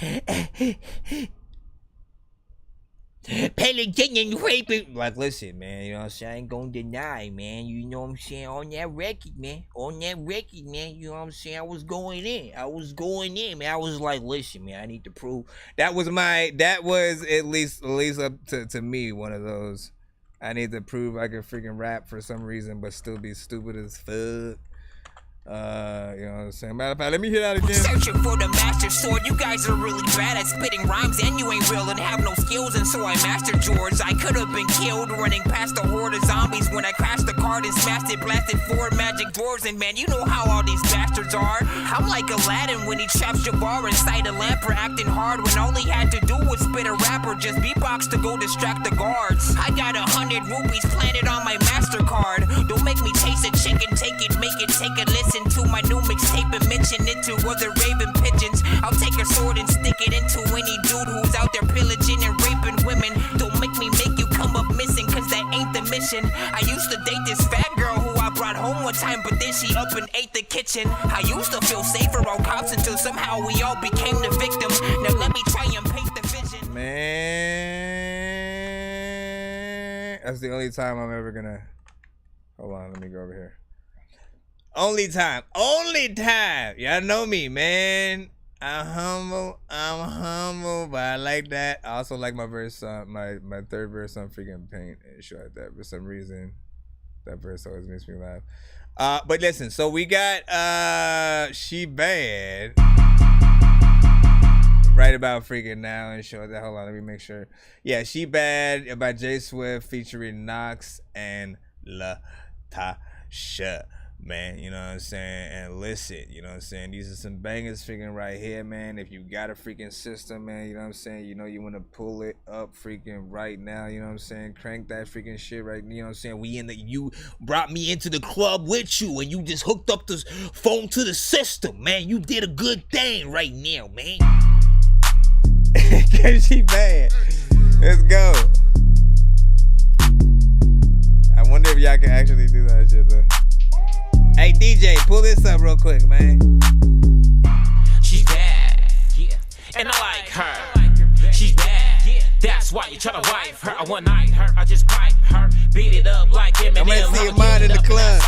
Pillaging and raping. Like, listen, man, you know what I'm saying? I ain't gonna deny, man. You know what I'm saying? On that record, man. You know what I'm saying? I was going in, man. I was like, listen, man, I need to prove. That was at least up to me, one of those. I need to prove I can freaking rap for some reason, but still be stupid as fuck. You know what I'm saying? Matter of fact, let me hear that again. Searching for the master sword. You guys are really bad at spitting rhymes, and you ain't real and have no skills, and so I mastered yours. I could have been killed running past a horde of zombies when I crashed the card and smashed it, blasted 4 magic doors, and man, you know how all these bastards are. I'm like Aladdin when he traps Jabbar inside a lamp for acting hard when all he had to do was spit a rap or just beatbox to go distract the guards. I got 100 rupees planted on my MasterCard. Don't make me chase a chicken, take it, make it, take a listen to my new mixtape and mention it to other raving pigeons. I'll take a sword and stick it into any dude who's out there pillaging and raping women. Don't make me make you come up missing, cause that ain't the mission. I used to date this fat girl who I brought home one time, but then she up and ate the kitchen. I used to feel safer on cops until somehow we all became the victims. Now let me try and paint the vision. Man, that's the only time I'm ever gonna. Hold on, let me go over here. Only time. Y'all know me, man. I'm humble, but I like that. I also like my verse, my third verse on freaking Paint and shit like that. For some reason, that verse always makes me laugh. But listen, so we got She Bad right about freaking now and shit like that. Hold on, let me make sure. Yeah, She Bad by J Swift featuring Knox and Latasha. Man, you know what I'm saying? And listen, you know what I'm saying? These are some bangers freaking right here, man. If you got a freaking system, man, you know what I'm saying? You know you want to pull it up freaking right now, you know what I'm saying? Crank that freaking shit right, you know what I'm saying? You brought me into the club with you and you just hooked up the phone to the system, man. You did a good thing right now, man. Cause she bad. Let's go. I wonder if y'all can actually do that shit though. Hey DJ, pull this up real quick, man. She's bad, yeah, and I like her. She's bad, yeah, that's why you try to wife her. I one night her, I just pipe her, beat it up like Eminem. I'm gonna see your mind in the club.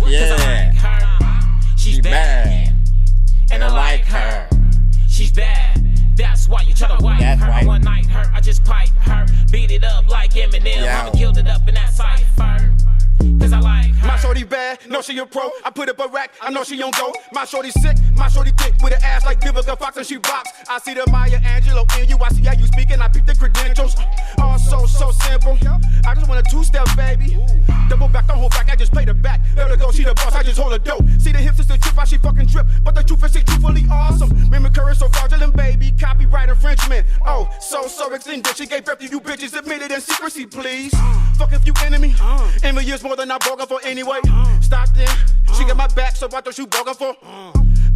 Yeah. She's bad, and I like her. She's bad, that's why you try to wife her. I one night her, I just pipe her, beat it up like Eminem. I'ma killed it up in that cypher. Cause I like her. My shorty bad, know she a pro. I put up a rack, I know she on go. My shorty sick, my shorty thick with an ass like Vivica Fox and she box. I see the Maya Angelou in you, I see how you speaking, I peep the credentials. All so simple. I just want a 2-step, baby. Double back, don't hold back, I just play the back. Let her go, she the boss, I just hold her dope. See the hips is the trip, how she fucking trip. But the truth is she truthfully awesome. Memory current so fraudulent, baby. Copyright infringement. Oh, so extended. She gave birth to you bitches, admitted in secrecy, please. Fuck if you enemy. Envy is more than I bargained for anyway. Stop then. She got my back, so what thought you bargained for?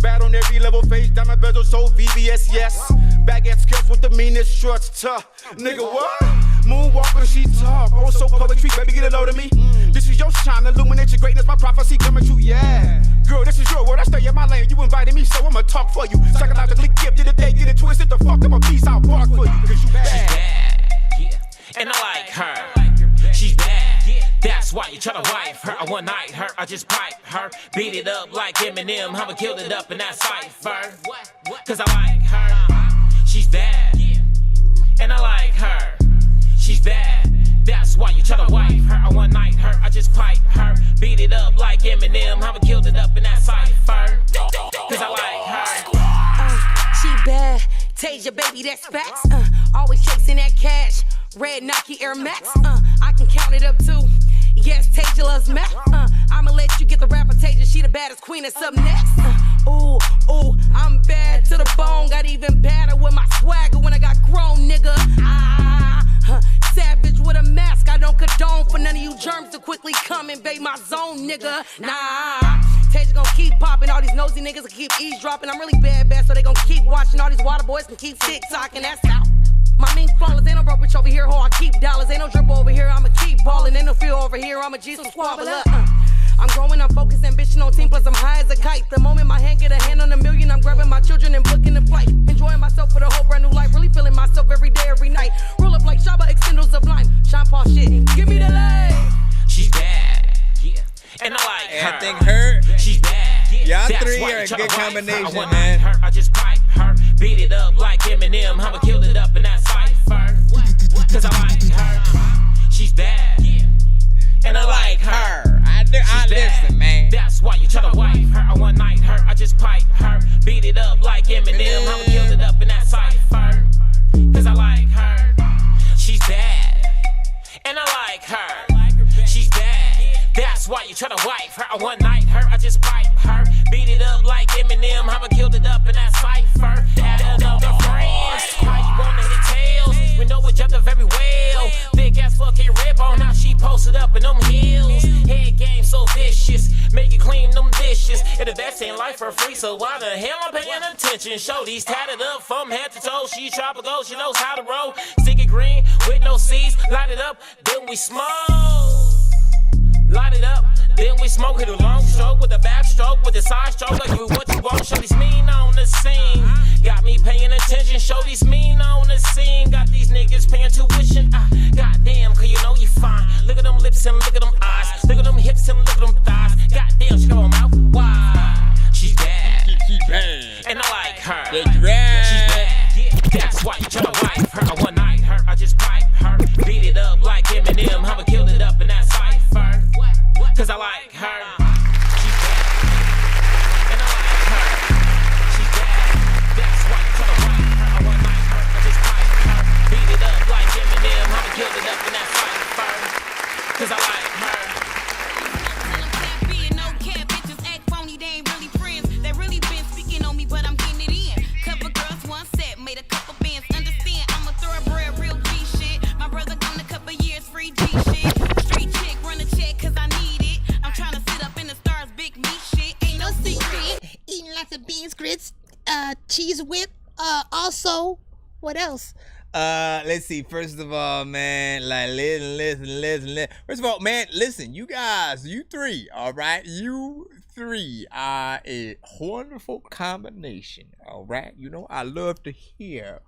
Bad on every level, face, diamond bezel, so VVS, yes. Baguette skills with the meanest shorts, tough. Nigga, what? Moonwalker, she talk. Oh, so poetry, baby, get a load of me. This is your shine, illuminate your greatness, my prophecy coming true, yeah. Girl, this is your world, I stay in my lane. You invited me, so I'ma talk for you. Psychologically gifted, if they get it twisted, the fuck, I'm a piece, I'll bark for you. Cause you bad. She's bad, yeah, and I like her. She's bad, that's why you try to wife her. I one night her, I just pipe her, beat it up like Eminem. I'ma kill it up in that cypher. Cause I like her. She's bad, and I like her. She's bad, that's why you try to wife her. I one night her, I just pipe her, beat it up like Eminem. I'ma kill it up in that cypher. Cause I like her. She bad, Tasia baby, that's facts. Always chasing that cash. Red Nike Air Max, I can count it up too. Yes, Tasia loves Mac. I'ma let you get the rapper Tasia, she the baddest queen that's up next. Ooh, I'm bad to the bone. Got even badder with my swagger when I got grown, nigga. Savage with a mask, I don't condone for none of you germs to quickly come and invade my zone, nigga. Nah, Tasia gon' keep popping, all these nosy niggas can keep eavesdropping. I'm really bad, so they gon' keep watching. All these water boys can keep tick-tocking, that's how. My mean flawless, ain't no broke bitch over here, ho, I keep dollars. Ain't no dribble over here, I'ma keep ballin'. Ain't no feel over here, I'm a G, so squabble up. I'm growing, I'm focused, ambition on team, plus I'm high as a kite. The moment my hand get a hand on $1 million, I'm grabbing my children and booking the flight. Enjoying myself for the whole brand new life, really feeling myself every day, every night. Roll up like Shabba, extendals of lime. Sean Paul shit, give me the lay. She's bad, yeah, and I like her. I think her, she's bad, y'all that's three why are a you try good to wife combination, her. I one man. night her, I just pipe her, beat it up like Eminem. I'ma kill it up in that cypher. Cause I like her. She's bad, and I like her. I listen, man. That's why you try to wife for free, so why the hell I'm paying attention? Shorty's tatted up from head to toe. She's tropical, she knows how to roll. Stick it green with no seeds, light it up, then we smoke. Light it up, then we smoke. Hit a long stroke with a backstroke, with a side stroke. Like you what you want, Shorty's mean on the scene. Got me paying attention, Shorty's mean on the scene. Got these niggas paying tuition. Goddamn, cause you know you fine. Look at them lips and look at them eyes. Look at them hips and look at them thighs. Goddamn, she got her mouth wide. She's bad. She's bad. And I like her. She's bad. Yeah, that's why you tryna wife her. One night her, I just pipe her. Beat it up like Eminem. I'ma kill it up in that cypher. Cause I like her. She's bad. And I like her. She's bad. That's why you tryna wife her. One night her, I just pipe her. Beat it up like Eminem. I'ma kill it up in that cypher. Cause I like her. Beans, grits, cheese whip, also, what else? Let's see. First of all, man, like listen. First of all, man, listen, you guys, you three, all right? You three are a wonderful combination, all right? You know, I love to hear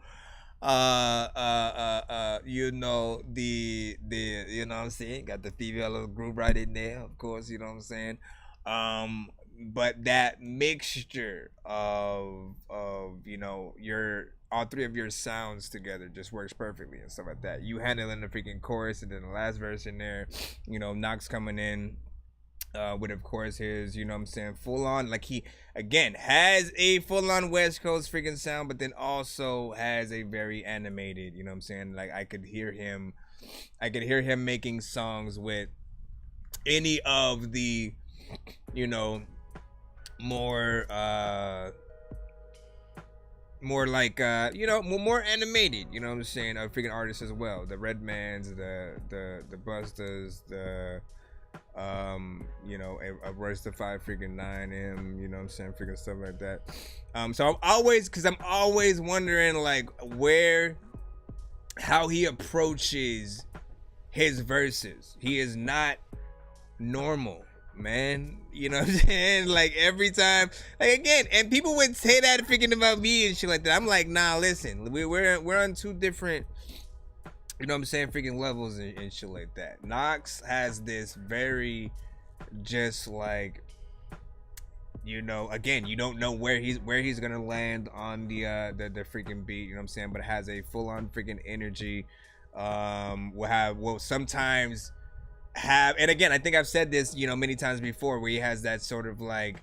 you know, the you know what I'm saying? Got the female group right in there, of course, you know what I'm saying? But that mixture of you know, all three of your sounds together just works perfectly and stuff like that. You handling the freaking chorus, and then the last verse in there, you know, Knox coming in with, of course, his, you know what I'm saying, full on, like he again has a full on West Coast freaking sound, but then also has a very animated, you know what I'm saying, like I could hear him making songs with any of the, you know, more like you know, more animated, you know what I'm saying, freaking artists as well. The Redmans, the Busters, the you know, a Roystified freaking 9M, you know what I'm saying, freaking stuff like that. So I'm always wondering like how he approaches his verses. He is not normal, man, you know what I'm saying? Like every time, like again, and people would say that freaking about me and shit like that. I'm like, nah, listen, we're on two different, you know what I'm saying, freaking levels and shit like that. Knox has this very, just like, you know, again, you don't know where he's gonna land on the freaking beat, you know what I'm saying, but it has a full on freaking energy. Will sometimes have, and again, I think I've said this, you know, many times before, where he has that sort of like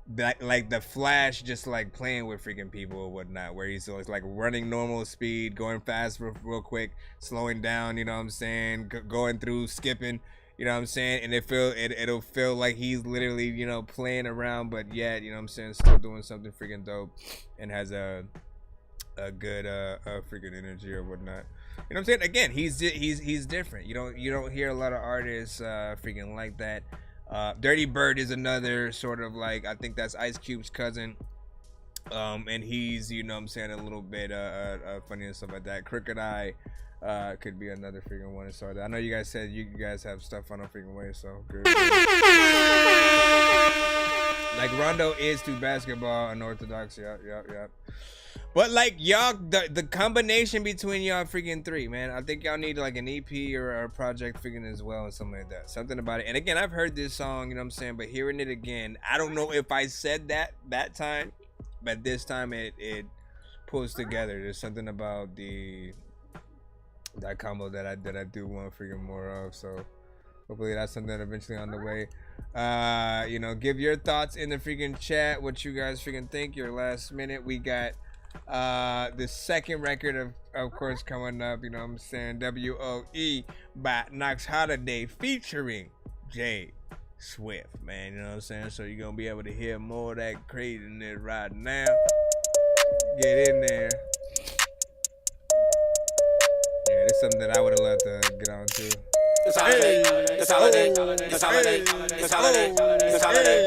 the Flash, just like playing with freaking people or whatnot, where he's always like running normal speed, going fast real quick, slowing down, you know what I'm saying, going through, skipping, you know what I'm saying, and it'll feel like he's literally, you know, playing around, but yet, you know what I'm saying, still doing something freaking dope, and has a good freaking energy or whatnot. You know what I'm saying? Again, he's different. You don't hear a lot of artists freaking like that. Dirty Bird is another sort of like, I think that's Ice Cube's cousin. And he's, you know what I'm saying, a little bit funny and stuff like that. Crooked Eye could be another freaking one. So I know you guys said you guys have stuff on a freaking way, so good. Like Rondo is to basketball unorthodox. Yep. But like y'all, the combination between y'all freaking three, man, I think y'all need like an EP or a project freaking as well, and something like that. Something about it. And again, I've heard this song, you know what I'm saying, but hearing it again, I don't know if I said that time, but this time it pulls together. There's something about that combo that I do want freaking more of. So hopefully that's something eventually on the way. You know, give your thoughts in the freaking chat, what you guys freaking think. Your last minute. We got the second record of course coming up, you know what I'm saying, WOE by Knox Holiday featuring Jay Swift, man, you know what I'm saying. So you're gonna be able to hear more of that craziness right now. Get in there. Yeah, it's something that I would have loved to get on to. That's how I say. It's holiday. It's holiday. It's holiday. It's holiday.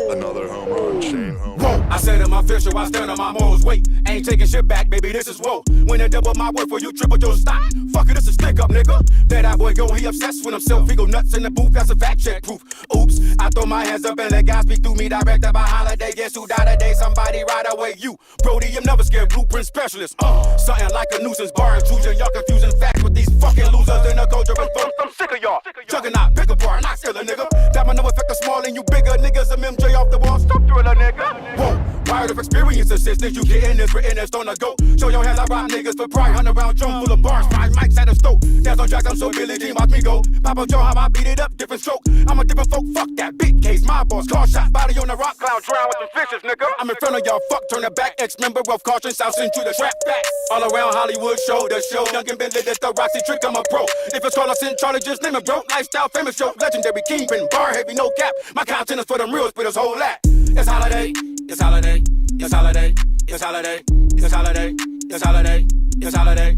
Another home run, Shane home. Whoa, I said I'm official, I stand on my morals. Wait, ain't taking shit back, baby, this is whoa. When I double my work for you, triple your stock. Fuck it, this a stick up, nigga. That boy go, he obsessed with himself. He go nuts in the booth, that's a fact check proof. Oops, I throw my hands up and let God speak through me. Directed by holiday, guess who died today? Somebody right away, you. Brody, I'm never scared, blueprint specialist. Something like a nuisance, bar intrusion. Y'all confusing facts with these fucking losers in the culture. I'm sick of y'all. Juggernaut, pick a bar, not still a nigga. Diamond no effect, small and you bigger niggas. I'm MJ off the wall, stop thriller, nigga. Whoa, wired of experience assistance. You getting this written this on the go. Show your hands, I rock niggas for pride. 100 round drum full of bars, 5 mics at a stove. Dance on tracks, I'm so Billy Jean, watch me go. Papa Joe, how I beat it up, different stroke. I'm a different folk, fuck that big case. My boss, car shot, body on the rock, clown, drown with the fishes, nigga. I'm in front of y'all, fuck, turn it back. Ex-member of caution, South Central, the trap back. All around Hollywood, show the show. Young and Bentley, that's the Roxy trick, I'm a pro. If it's Carlos in Charlie, just name it, bro. Lifestyle, famous show, legendary kingpin, bar heavy, no cap. My content is for them real spitters, whole lot. It's holiday, it's holiday, it's holiday, it's holiday, it's holiday, it's holiday, it's holiday.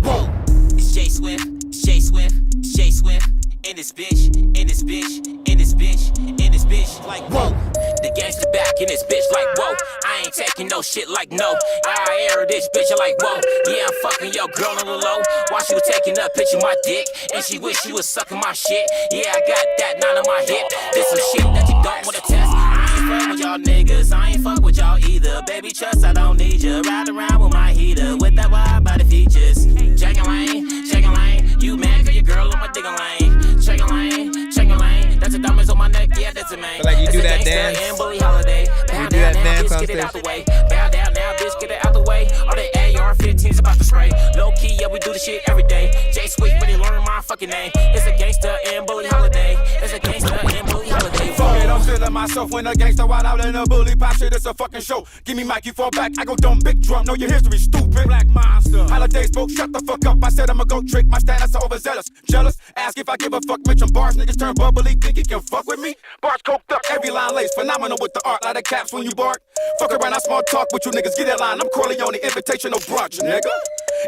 Whoa. It's J Swift, J Swift, J Swift. In this bitch, in this bitch, in this bitch, in this bitch, like whoa. The gangster back in this bitch, like whoa. I ain't taking no shit like no. I air this bitch, like whoa. Yeah, I'm fucking your girl on the low. While she was taking a picture of my dick, and she wish she was sucking my shit. Yeah, I got that 9 on my hip. This some shit that you don't wanna test. I ain't fuck with y'all niggas, I ain't fuck with y'all either. Baby, trust, I don't need you. Ride around with my heater, with that wide body features. Checkin' lane, you mad 'cause your girl on my digging lane. Check your lane. That's a diamonds on my neck, yeah, that's a man. Feel like you do that dance. And bully holiday. Bow down now, bitch, get it out the way. Bow down now, bitch, get it out the way. All the AR-15s about to spray. Low key, yeah, we do this shit every day. J Sweet, really learn my fucking name. It's a gangster and bully holiday. It's a gangster and bully holiday. Fuck it, I'm feeling myself when a gangster wild out in a bully pop shit. It's a fucking show. Give me mic, you fall back. I go dumb, big drum. Know your history, stupid. Black monster. Holiday spoke, shut the fuck up. I said I'ma go trick. My status are overzealous. Jealous? Ask if I give a fuck. Mention bars, niggas turn bubbly. Think you can fuck with me? Bars coked up, every line lace. Phenomenal with the art. Like the caps when you bark. Fuck around, I small talk with you niggas. Get that line. I'm Corleone, invitational brunch, nigga.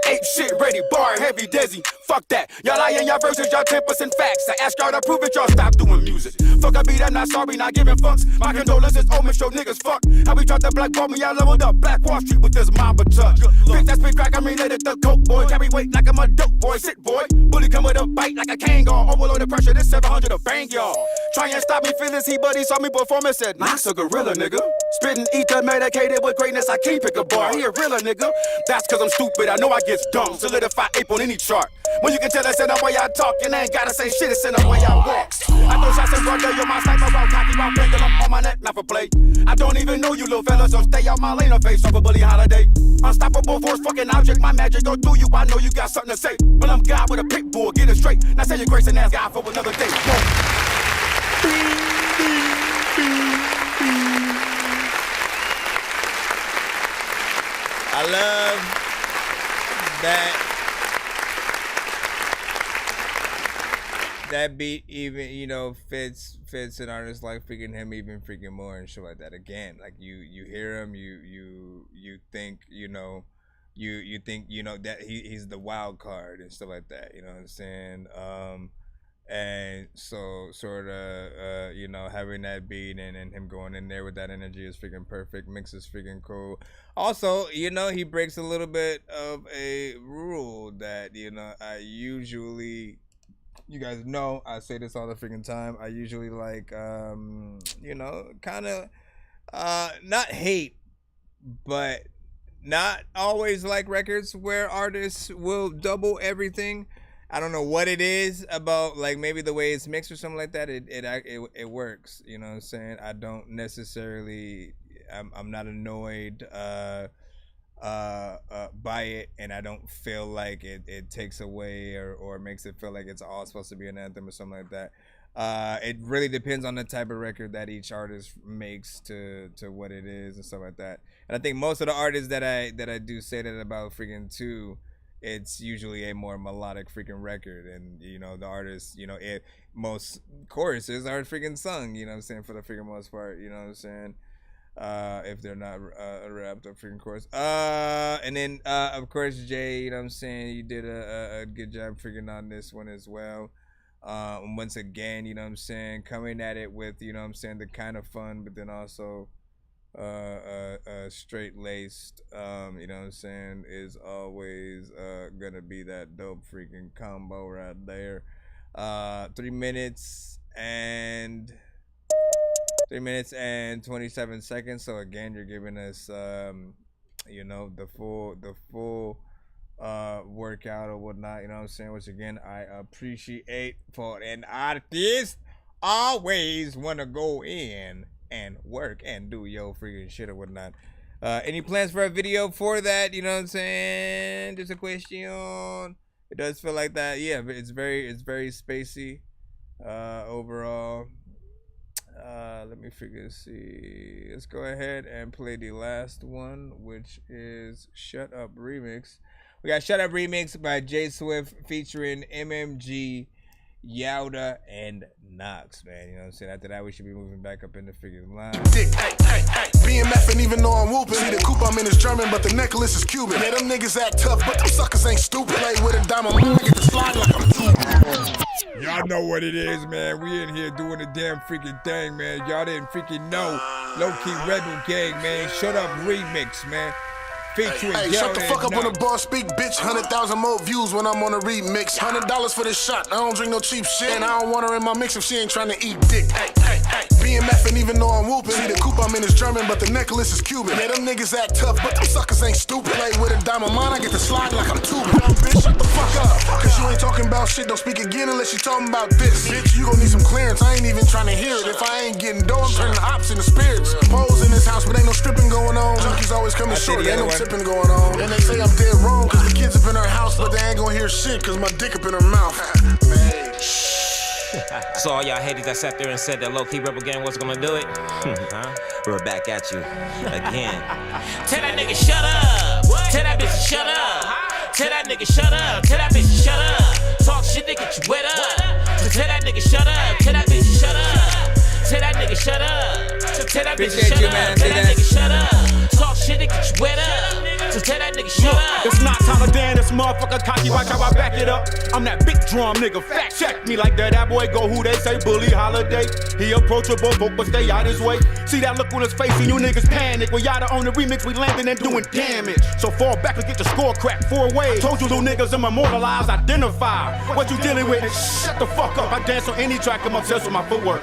Ape shit ready, bar heavy, dizzy. Fuck that. Y'all lie in y'all verses, y'all 10% facts. I ask y'all to prove it, y'all stop doing music. Fuck, I beat, I'm not sorry, not giving fucks. My condolences, omen show niggas fuck. How we dropped the black ball, me, I leveled up. Black Wall Street with this Mamba touch. Bitch, that's big crack, I'm related to coke, boy. Carry weight like I'm a dope boy, sit boy. Bully come with a bite like a Kangol. Overload the pressure, this 700 to bang y'all. Try and stop me, feel this heat, but he saw me perform and said, Knox a gorilla, nigga. Spitting ether, medicated with greatness, I can't pick a bar. He a realer, nigga. That's cause I'm stupid, I know I get dumb. Solidify ape on any chart. When you can tell that's in the way I talk, and I ain't gotta say shit, it's in the way I walk. I throw shots in brother, you're my sniper, rock, cocky, rock, pendulum on my neck, not for play. I don't even know you, little fella, so stay out my lane or face off a bully holiday. Unstoppable force, fucking object, my magic go through you, I know you got something to say. But I'm God with a pit bull, get it straight. Now say your grace and ask God for another day. I love that beat even, you know, fits an artist like freaking him even freaking more and shit like that. Again, like you hear him, you think, you know, you think, you know, that he's the wild card and stuff like that, you know what I'm saying? And so sort of you know, having that beat and him going in there with that energy is freaking perfect. Mix is freaking cool. Also, you know, he breaks a little bit of a rule that, you know, I usually, you guys know I say this all the freaking time, I usually like you know, kind of not hate, but not always like records where artists will double everything. I don't know what it is about, like maybe the way it's mixed or something like that. It works. You know what I'm saying? I don't necessarily. I'm not annoyed by it, and I don't feel like it takes away or makes it feel like it's all supposed to be an anthem or something like that. It really depends on the type of record that each artist makes to what it is and stuff like that. And I think most of the artists that I do say that about freaking too, it's usually a more melodic freaking record, and you know the artists, you know, most choruses are freaking sung, you know what I'm saying, for the freaking most part, you know what I'm saying, if they're not rapped up freaking chorus. And then of course Jay, you know what I'm saying, you did a good job freaking on this one as well. Once again, you know what I'm saying, coming at it with, you know what I'm saying, the kind of fun, but then also straight laced, you know what I'm saying, is always gonna be that dope freaking combo right there. 3 minutes and 27 seconds. So again, you're giving us you know, the full workout or whatnot, you know what I'm saying, which again I appreciate. For an artist always wanna go in and work and do your freaking shit or whatnot. Any plans for a video for that? You know what I'm saying? Just a question. It does feel like that. Yeah, but it's very spacey overall. Let me see. Let's go ahead and play the last one, which is Shut Up Remix. We got Shut Up Remix by J Swift featuring MMG, Yowda, and Knox, man. You know what I'm saying? After that, we should be moving back up in the figure line. Dick, BMF, and even though I'm whooping, see the coupe I'm in is German, but the necklace is Cuban. Yeah, them niggas act tough, but them suckers ain't stupid. Play with a diamond, I get to slide like I'm too. Y'all know what it is, man. We in here doing the damn freaking thing, man. Y'all didn't freaking know. Low-key Rebel Gang, man. Shut Up Remix, man. Featuring Hey, shut the fuck up when the boss speak, bitch. 100,000 more views when I'm on a remix. $100 for this shot. I don't drink no cheap shit, and I don't want her in my mix if she ain't trying to eat dick. BMF, and even though I'm whooping, see the coupe I'm in is German, but the necklace is Cuban. Yeah, them niggas act tough, but them suckers ain't stupid. Play with a diamond mine, I get to slide like I'm tubing. Bitch, shut the fuck up, cause you ain't talking about shit. Don't speak again unless you talking about this. Bitch, you gon' need some clearance. I ain't even trying to hear it. If I ain't getting dough, I'm turning the ops into spirits. Pose in this house, but ain't no stripping going on. Junkies always coming short, ain't no tipping going on. And they say I'm dead wrong, cause the kids up in her house, but they ain't gonna hear shit, cause my dick up in her mouth. So all y'all haters that sat there and said that low-key Rebel Gang wasn't gonna do it, we're back at you again. Tell that nigga shut up. Tell that bitch to shut up. Tell that nigga shut up. Tell that bitch to shut up. Talk shit to get you wet up. So tell that nigga shut up. Tell that bitch to shut up. Tell that nigga shut up. So tell that bitch to shut up. Tell that nigga shut up. Talk shit to get you wet up. So tell that nigga shut up. It's not time to dance, this motherfucker cocky, watch how I back it up. I'm that big drum nigga, fact check me like that. That boy go who they say, Bully Holiday. He approachable, but stay out his way. See that look on his face and you niggas panic. Well, y'all on the remix, we landing and doing damage. So fall back and get the score cracked 4 ways. Told you little niggas I'm immortalized, identify. What you dealing with? Shut the fuck up. I dance on any track, I'm obsessed with my footwork.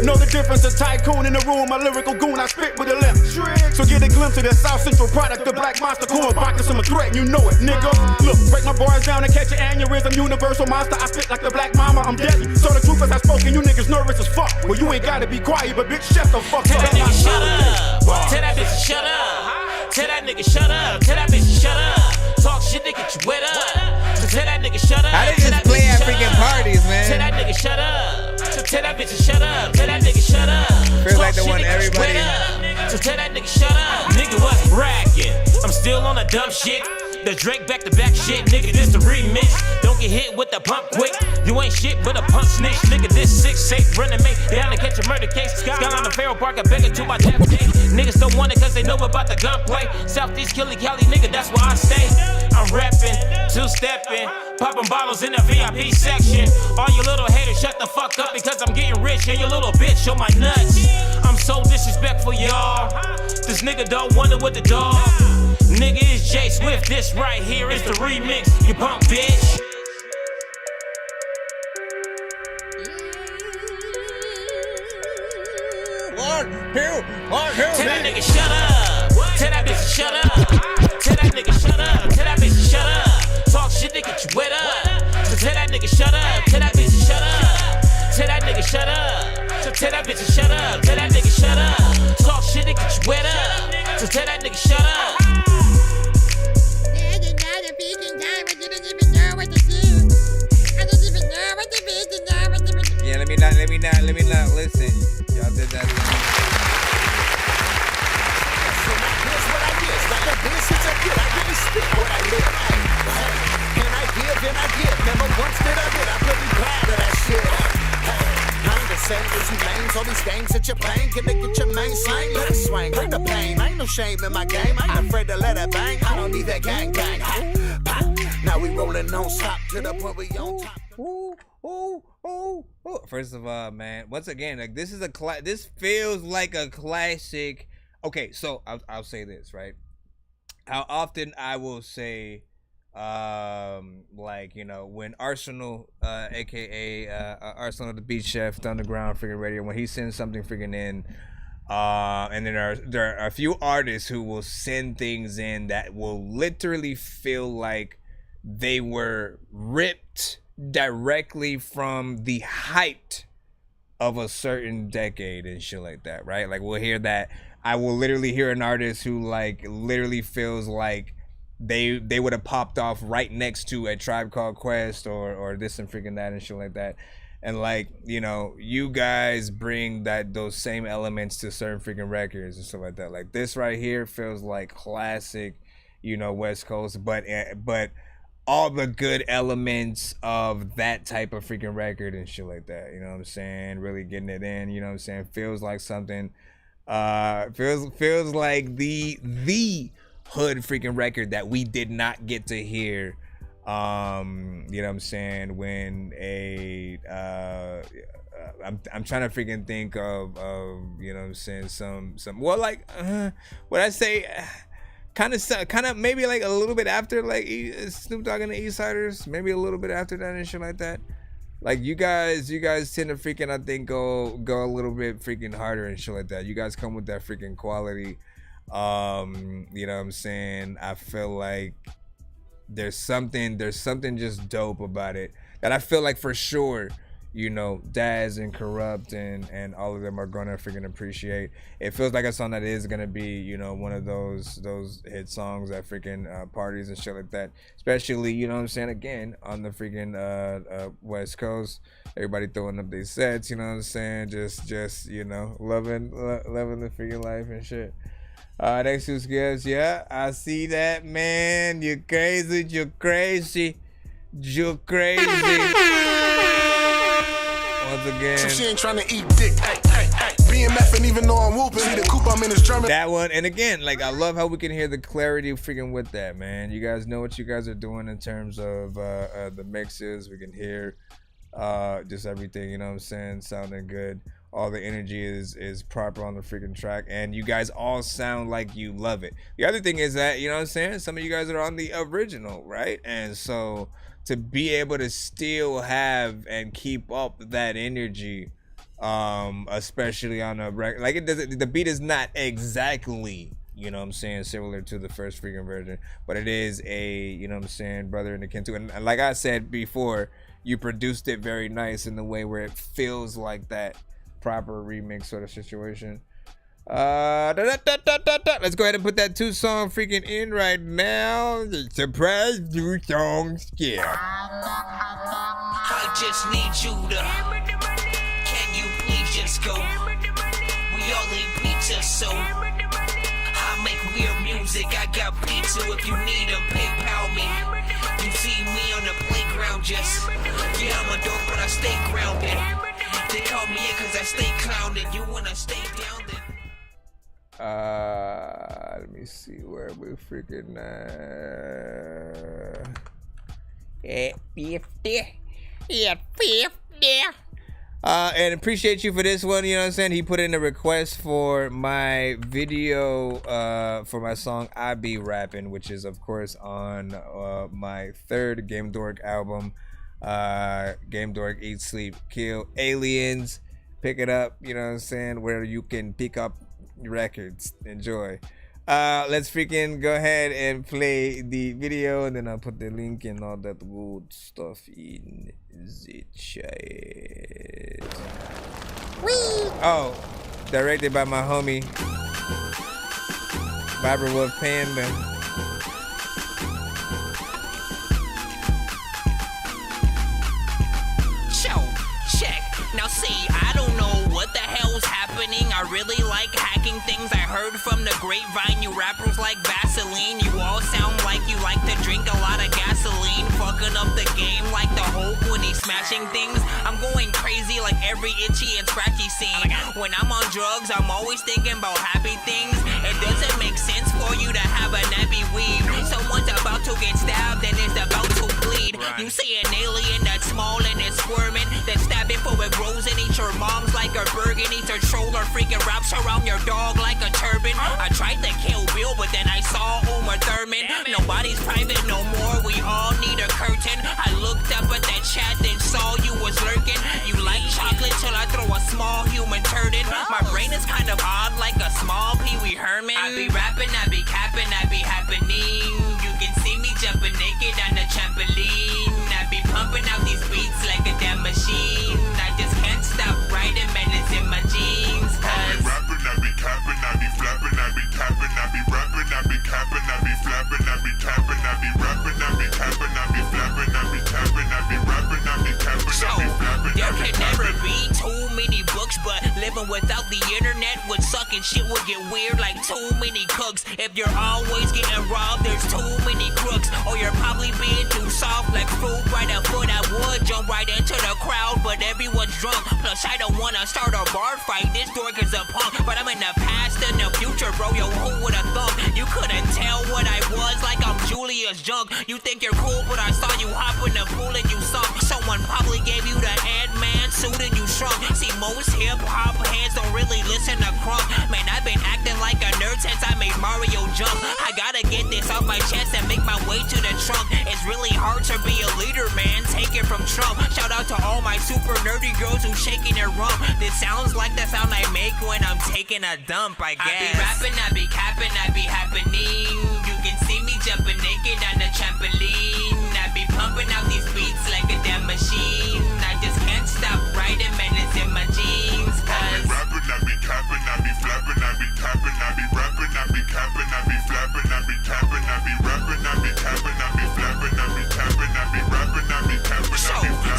Know the difference, a tycoon in the room, a lyrical goon, I spit with a left. So get a glimpse of the South Central product, the black monster corn pockets, I'm a threat, you know it, nigga. Look, break my bars down and catch an aneurysm, universal monster, I spit like the black mama, I'm deadly. So the truth is I spoken, you niggas nervous as fuck. Well, you ain't gotta be quiet, but bitch, shut the fuck up. Tell that nigga shut up. Tell that bitch to shut up. Tell that nigga shut up. Tell that bitch to shut up. Talk shit to get you wet up. So tell that nigga shut up. How they just play at freaking parties, man? Tell that nigga shut up. So tell that bitch to shut up. Tell that nigga shut up. Feels like the one everybody. So tell that nigga shut up. Nigga was bragging. I'm still on the dumb shit. The Drake back-to-back shit, nigga, this the remix. Don't get hit with the pump quick. You ain't shit but a pump snitch. Nigga, this 6'8", running mate. Down to catch a murder case. Skyline the Pharaoh Park, I beg it to my death day. Niggas don't want it cause they know about the gunplay. Southeast Killy Cali, nigga, that's where I stay. I'm rapping, two-stepping, popping bottles in the VIP section. All you little haters, shut the fuck up because I'm getting rich and you little bitch show my nuts. I'm so disrespectful, y'all. This nigga don't wonder what the dog. Nigga, it's J Swift, this right here is the remix, you punk bitch. Tell that nigga shut up. Tell that bitch to shut up. Tell that nigga shut up. Tell that bitch to shut up. Talk shit to get you wet up. So tell that nigga shut up. Tell that bitch to shut up. Tell that nigga shut up. So tell that bitch to shut up. Tell that nigga shut up. Talk shit to get you wet up. So tell that nigga shut up. Yeah, let me not listen. Y'all did that. So now here's what I did. Like this is a kid. I really speak what I live. And I give. Never once did I did. I'm really proud of that shit. I ain't the same as you lanes. All these games that you're playing. Can they get your main slang? Let it swing. Bring the pain. Ain't no shame in my game. I ain't afraid to let it bang. I don't need that gang. Now we rolling non-stop to the point we on top. First of all, man, once again, like this is this feels like a classic. Okay, so I'll say this, right? How often I will say, like, you know, when Arsenal, aka Arsenal the Beat Chef, Underground freaking radio, when he sends something freaking in, and then there are a few artists who will send things in that will literally feel like they were ripped directly from the height of a certain decade and shit like that, right? Like we'll hear that. I will literally hear an artist who like literally feels like they would have popped off right next to a Tribe Called Quest or this and freaking that and shit like that. And like, you know, you guys bring those same elements to certain freaking records and stuff like that. Like this right here feels like classic, you know, West Coast, but all the good elements of that type of freaking record and shit like that, you know what I'm saying? Really getting it in, you know what I'm saying? Feels like something, feels like the hood freaking record that we did not get to hear, you know what I'm saying? When I'm trying to freaking think of you know what I'm saying, some well, like what I say, kind of maybe like a little bit after like Snoop Dogg and the East Siders, maybe a little bit after that and shit like that. Like you guys tend to freaking, I think, go a little bit freaking harder and shit like that. You guys come with that freaking quality. You know what I'm saying? I feel like there's something just dope about it that I feel like for sure, you know, Daz and Corrupt and all of them are gonna freaking appreciate. It feels like a song that is gonna be, you know, one of those hit songs at freaking parties and shit like that. Especially, you know what I'm saying, again, on the freaking West Coast. Everybody throwing up their sets, you know what I'm saying? Just you know, loving the freaking life and shit. Next who's guest, yeah, I see that, man. You're crazy. Once again, so she ain't trying to eat dick. BMF and even though I'm whooping, see the coupe I'm in is German. That one, and again, like I love how we can hear the clarity freaking with that, man. You guys know what you guys are doing in terms of the mixes. We can hear just everything, you know what I'm saying, sounding good. All the energy is proper on the freaking track, and you guys all sound like you love it. The other thing is that, you know what I'm saying, some of you guys are on the original, right? And so to be able to still have and keep up that energy, especially on a record, like the beat is not exactly, you know what I'm saying, similar to the first freaking version, but it is a, you know what I'm saying, brother in the kin too. And like I said before, you produced it very nice in the way where it feels like that proper remix sort of situation. Let's go ahead and put that 2-song freaking in right now. The surprise 2-song skip. I just need you to. Can you please just go? We all eat pizza, so I make weird music. I got pizza if you need a PayPal me. You see me on the playground, just yeah, I'm a dork, but I stay grounded. They call me in cause I stay clowned. You wanna stay down then? Let me see where we freaking and appreciate you for this one, you know what I'm saying? He put in a request for my video for my song I Be Rappin', which is of course on my third Game Dork album. Game Dork Eat Sleep Kill Aliens. Pick it up, you know what I'm saying, where you can pick up records. Enjoy. Let's freaking go ahead and play the video, and then I'll put the link and all that good stuff in the chat. Oh, directed by my homie Barbara Wolf Panda. Now see, I don't know what the hell's happening. I really like hacking things. I heard from the grapevine, you rappers like Vaseline. You all sound like you like to drink a lot of gasoline. Fucking up the game like the Hulk when he's smashing things. I'm going crazy like every itchy and scratchy scene. When I'm on drugs, I'm always thinking about happy things. It doesn't make sense for you to have a nappy weave. Someone's about to get stabbed and is about to bleed. You see an alien that's small and is squirming. her mom's like a Bergen, eats her troller, freaking wraps around your dog like a turban. I tried to kill Bill, but then I saw Uma Thurman. Nobody's private no more, we all need a curtain. I looked up at that chat, then saw you was lurking. You like chocolate till I throw a small human turd in. My brain is kind of odd like a small Pee Wee Herman. I be rapping, I be capping, I be happening. You can see me jumping naked on the trampoline. I be pumping out these beats like a damn machine. I just can't stop writing, man, it's in my jeans. I be rapping, I be capping, I be flapping, I be capping, I be rapping, I be capping, I be flapping, I be capping, I be rapping, I be capping, I be flapping, I be capping, I be rapping, I be capping, I be flapping. There can never be too many books, but living without the internet would suck and shit would get weird like too many cooks. If you're always getting robbed, there's too many crooks, or you're probably being too soft like fruit right at foot. I would jump right into the crowd, but everyone's drunk. Plus, I don't wanna start a bar fight. This dork is a punk, but I'm in the past and the future, bro. Yo, who would have thunk? You couldn't tell what I was, like I'm Julia's junk. You think you're cool, but I saw you hop in the pool and you sunk. Someone probably gave you the Ant-Man suit and you shrunk. See, most hip-hop heads don't really listen to crunk. Man, I've been acting like a nerd since I made Mario jump. I gotta get this off my chest and make my way to the trunk. It's really hard to be a leader, man. Take it from Trump. Shout out to all my super nerdy girls who shaking their rump. This sounds like the sound I make when I'm taking a dump, I guess. I be rapping, I be capping, I be happening. You can see me jumping naked on the trampoline. I be pumping out these beats like a damn machine. I just can't stop writing, man, it's in my jeans. I be rapping, I be capping, I be flapping, I be capping, I be rapping, I be capping, I be flapping, I be capping, I be rapping, I be capping, I be flapping, I be capping, I be rapping, I be capping, I be flapping.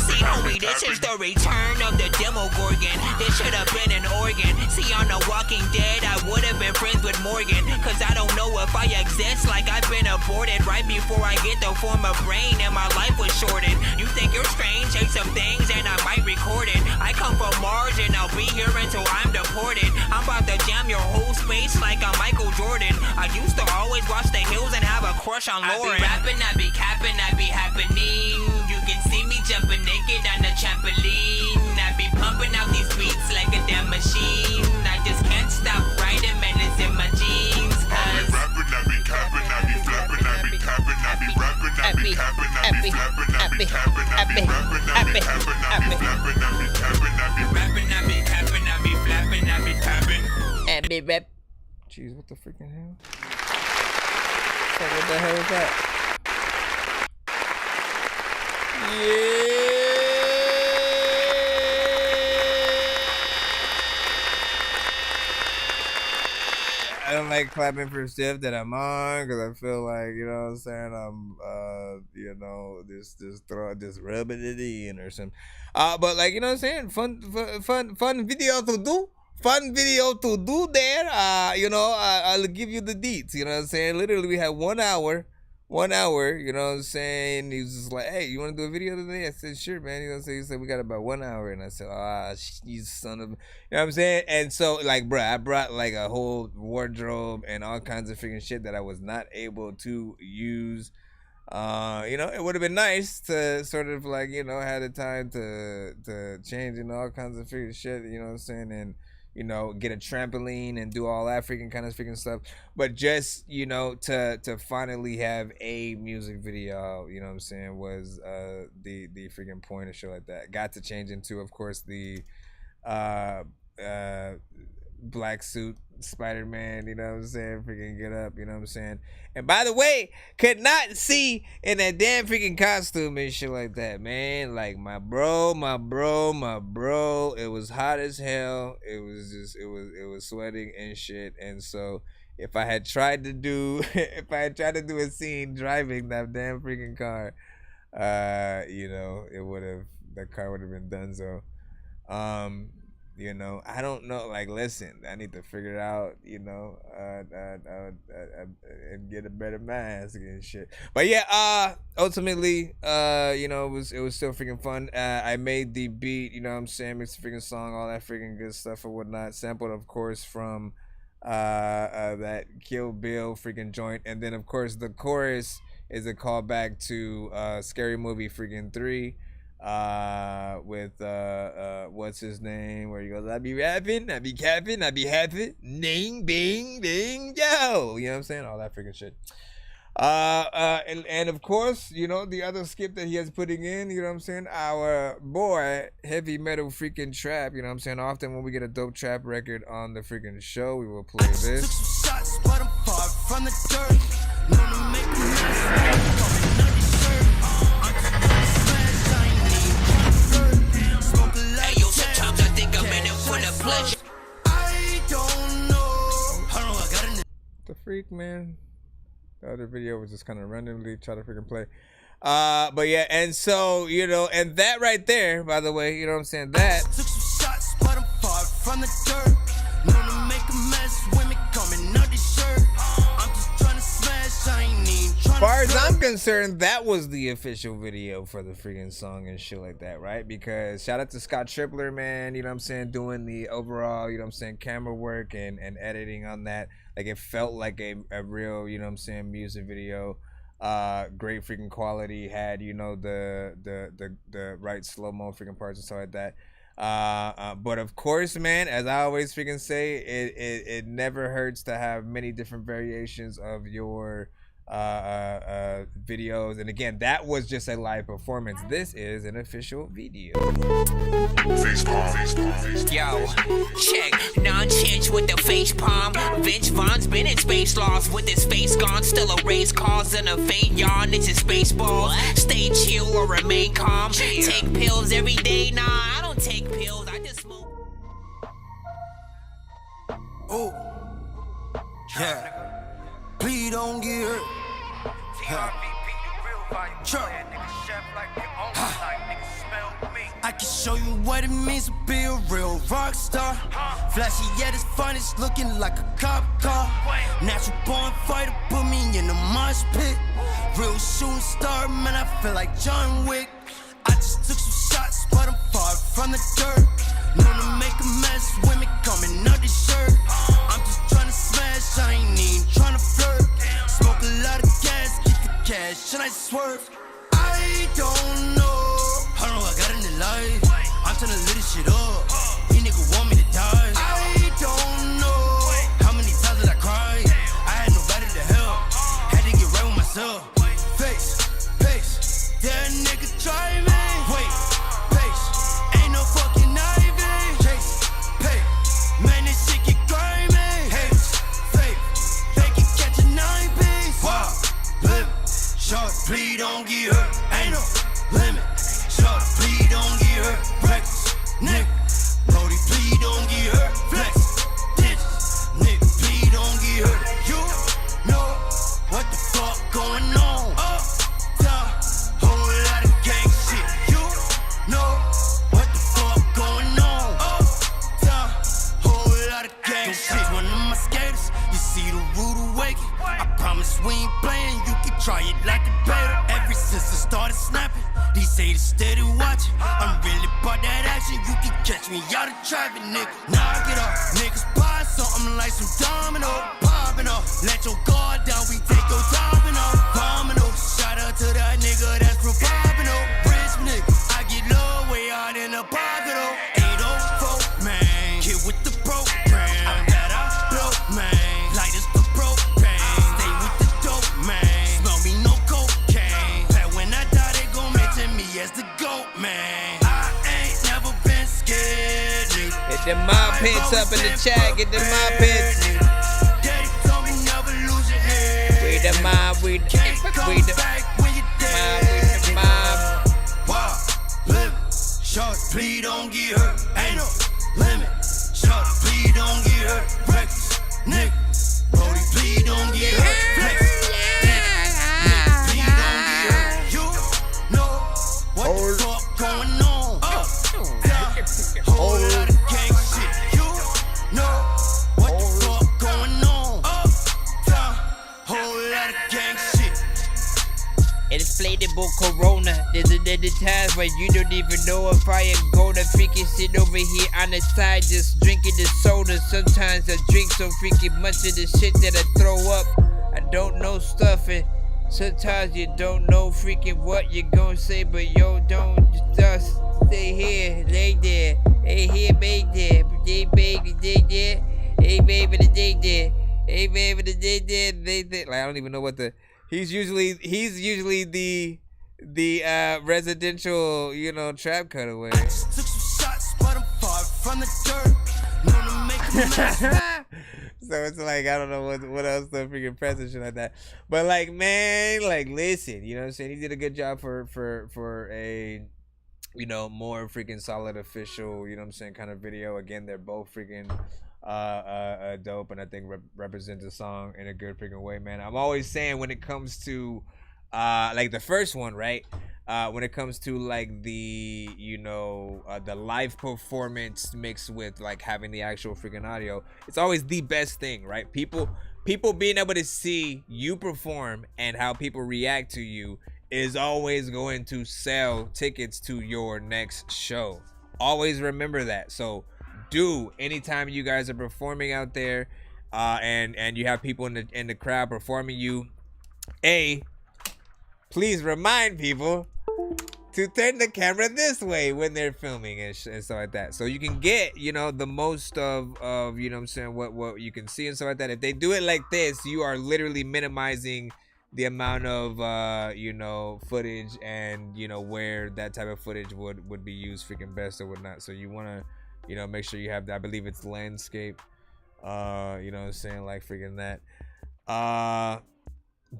See, homie, this is the return of the Demogorgon. This should have been an organ. See, on The Walking Dead, I would have been friends with Morgan. Cause I don't know if I exist, like I've been aborted right before I get to form a brain and my life was shorted. You think you're strange, say some things and I might record it. I come from Mars and I'll be here until I'm deported. I'm about to jam your whole space like I'm Michael Jordan. I used to always watch The Hills and have a crush on Lauren. I be rapping, I be capping, I be happening. You can see me jumping naked on the trampoline. I be pumping out these beats like a damn machine. I just can't stop writing, man, it's in my jeans. I be rapping, I be capping, I be flapping, I be capping, I be rapping, I be capping, I be flapping, I be capping, I be rapping, I be capping, I be flapping, I be capping, I be rapping, I be capping, I be flapping, I be capping. I be rap. Jeez, what the freaking hell? What the hell is that? I don't like clapping for stuff that I'm on because I feel like, you know what I'm saying, I'm you know, just rubbing it in or something. But like, you know what I'm saying, fun video to do. Fun video to do there. You know, I'll give you the deets, you know what I'm saying? Literally we had 1 hour, you know what I'm saying? He was just like, hey, you want to do a video today? I said, sure, man. You know what I'm saying? He said, we got about 1 hour. And I said, you son of, you know what I'm saying? And so, like, bro, I brought like a whole wardrobe and all kinds of freaking shit that I was not able to use. You know, it would have been nice to sort of like, you know, had the time to change and all kinds of freaking shit, you know what I'm saying? And, you know, get a trampoline and do all that freaking kind of freaking stuff. But just, you know, to finally have a music video, you know what I'm saying, was the freaking point of shit like that. Got to change into, of course, the black suit Spider-Man, you know what I'm saying, freaking get up, you know what I'm saying. And by the way, could not see in that damn freaking costume and shit like that, man. Like my bro, it was hot as hell. It was just, it was sweating and shit. And so if I had tried to do a scene driving that damn freaking car, you know, the car would have been done. So you know, I don't know, like, listen, I need to figure it out, you know, and get a better mask and shit. But yeah, ultimately, you know, it was still freaking fun. I made the beat, you know what I'm saying, mixed the freaking song, all that freaking good stuff or whatnot, sampled, of course, from that Kill Bill freaking joint. And then, of course, the chorus is a callback to Scary Movie freaking 3. with what's his name, where he goes, I be rapping, I be capping, I be happy, ding, bing, ding, yo. You know what I'm saying? All that freaking shit. And of course, you know, the other skip that he has putting in, you know what I'm saying? Our boy, Heavy Metal Freaking Trap, you know what I'm saying? Often when we get a dope trap record on the freaking show, we will play this. Took some shots, but I'm far from the dirt. Known to make a mess, coming out the shirt. I'm just gonna smash, I ain't even smoke a lot. Hey, yo, sometimes I think I'm in it for the pleasure. I don't know. Hold on, I got it. The freak, man. The other video was just kind of randomly try to freaking play. But yeah, and so, you know, and that right there, by the way, you know what I'm saying? That. Took some shots, but I'm far from the dirt. Known to make a mess, women coming out the shirt. I'm just trying to smash, I ain't even trying to. As far as I'm concerned, that was the official video for the freaking song and shit like that, right? Because shout out to Scott Tripler, man, you know what I'm saying, doing the overall, you know what I'm saying, camera work and editing on that. Like, it felt like a real, you know what I'm saying, music video. Great freaking quality, had, you know, the right slow-mo freaking parts and stuff like that. But of course, man, as I always freaking say, it never hurts to have many different variations of your videos. And again, that was just a live performance. This is an official video. Yo, check Nonsenze with the face palm. Vince Vaughn's been in space lost with his face gone. Still a race cause and a faint yawn. It's his spaceballs. Stay chill or remain calm. Take pills every day. Nah, I don't take pills. I just smoke. Oh, yeah. Please don't get hurt. I can show you what it means to be a real rock star. Flashy at its finest, looking like a cop car. Natural born fighter, put me in the mosh pit. Real shooting star, man, I feel like John Wick. I just took some shots, but I'm far from the dirt. Known to make a mess, women coming out the shirt. I'm just trying to smash, I ain't even trying to flirt. Smoke a lot of gas, get the cash, and I swerve. I don't know. Hold on, I got in the light. I'm trying to lit this shit up. These niggas want me to die. I don't know. How many times did I cry? I had nobody to help. Had to get right with myself. Face, pace. That nigga try me. Wait, pace. Ain't no fucking Ivy. Chase, pay. Man, this shit get grimy. Hates, fake. They can catch a 9-piece. Wow, limit. Short, please don't get hurt. Ain't no limit. Short, please don't get hurt. Reckless, nigga. Brody, please don't get hurt. Flex, digits, nigga, please don't get hurt. You know what the fuck going on? Up, down, whole lot of gang shit. You know what the fuck going on? Up, down, whole lot of gang shit. One of my skaters, you see the rude awakening. I promise we ain't playing. You can try it like a beta. Ever since I started snapping, these haters steady watching. I'm really about that action. You can catch me out of traffic, nigga. Knock it off. Niggas buy something like some domino. Popping off. Let your guard down. We take your topping off. Domino. Shout out to that nigga that's from popping off. Rich nigga. I get low way out in the pocket off. 804, man. Kid with the program. That I blow, man. Light as the propane. Stay with the dope, man. Smell me no cocaine. Pat when I die, they gon' mention me as the GOAT, man. I ain't never been scared, nigga. Get them mob pits up in the chat. Get them mob pits. Daddy told me never lose your head. We the mob. We the mob. Wow, limit. Short, please don't get hurt. Ain't no limit. Short, please don't get hurt. Reckless, nigga. Brody, please don't get hurt. Flex, nigga, please don't get hurt. You know what the fuck going on? Up, down, whole lot of gang shit. You know what the fuck going on? Up, down, whole lot of gang shit. Inflatable Corona. There's another time where you don't even know if I am gonna freaking sit over here on the side just drinking the soda. Sometimes I drink so freaking much of the shit that I throw up. I don't know stuff and Sometimes you don't know freaking what you're gonna say, but yo, don't just stay here, lay there. Hey, here, make there. Hey, baby, they there. Hey, baby, they there. Hey, baby, they there. They there. Like, I don't even know what the. He's usually the residential, you know, trap cutaway. Took some shots, but I'm far from the dirt. Known to make a mess. So it's like, I don't know what else to freaking press and shit like that. But like, man, like, listen, you know what I'm saying? He did a good job for a, you know, more freaking solid official, you know what I'm saying, kind of video. Again, they're both freaking dope, and I think represent the song in a good freaking way, man. I'm always saying when it comes to like the first one, right? When it comes to like the, you know, the live performance mixed with like having the actual freaking audio, it's always the best thing, right? People being able to see you perform and how people react to you is always going to sell tickets to your next show. Always remember that. So anytime you guys are performing out there, and you have people in the crowd performing you, please remind people to turn the camera this way when they're filming and stuff like that, so you can get, you know, the most of you know what I'm saying, what you can see and stuff like that. If they do it like this, you are literally minimizing the amount of you know, footage, and you know, where that type of footage would be used freaking best or whatnot. So you want to, you know, make sure you have that. I believe it's landscape, you know what I'm saying, like freaking that.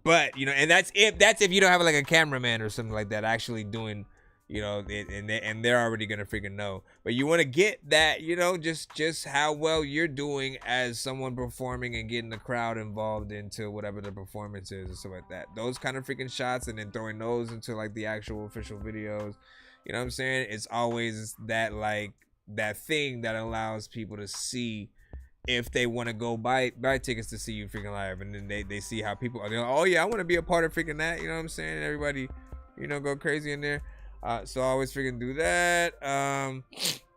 But you know, and that's if you don't have like a cameraman or something like that actually doing, you know, and they're already gonna freaking know. But you want to get that, you know, just how well you're doing as someone performing and getting the crowd involved into whatever the performance is and stuff like that. Those kind of freaking shots, and then throwing those into like the actual official videos. You know what I'm saying? It's always that, like, that thing that allows people to see if they want to go buy tickets to see you freaking live, and then they see how people are. They're like, oh yeah, I want to be a part of freaking that. You know what I'm saying? And everybody, you know, go crazy in there. So I always freaking do that.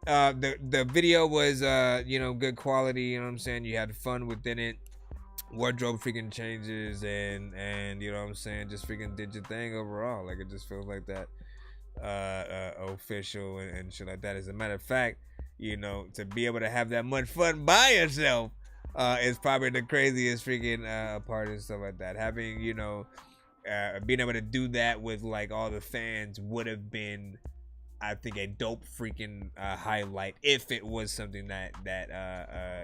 The video was you know, good quality. You know what I'm saying? You had fun within it. Wardrobe freaking changes, and you know what I'm saying, just freaking did your thing overall. Like, it just feels like that official and shit like that. As a matter of fact, you know, to be able to have that much fun by yourself is probably the craziest freaking part and stuff like that. Having, you know, being able to do that with like all the fans would have been, I think, a dope freaking highlight if it was something that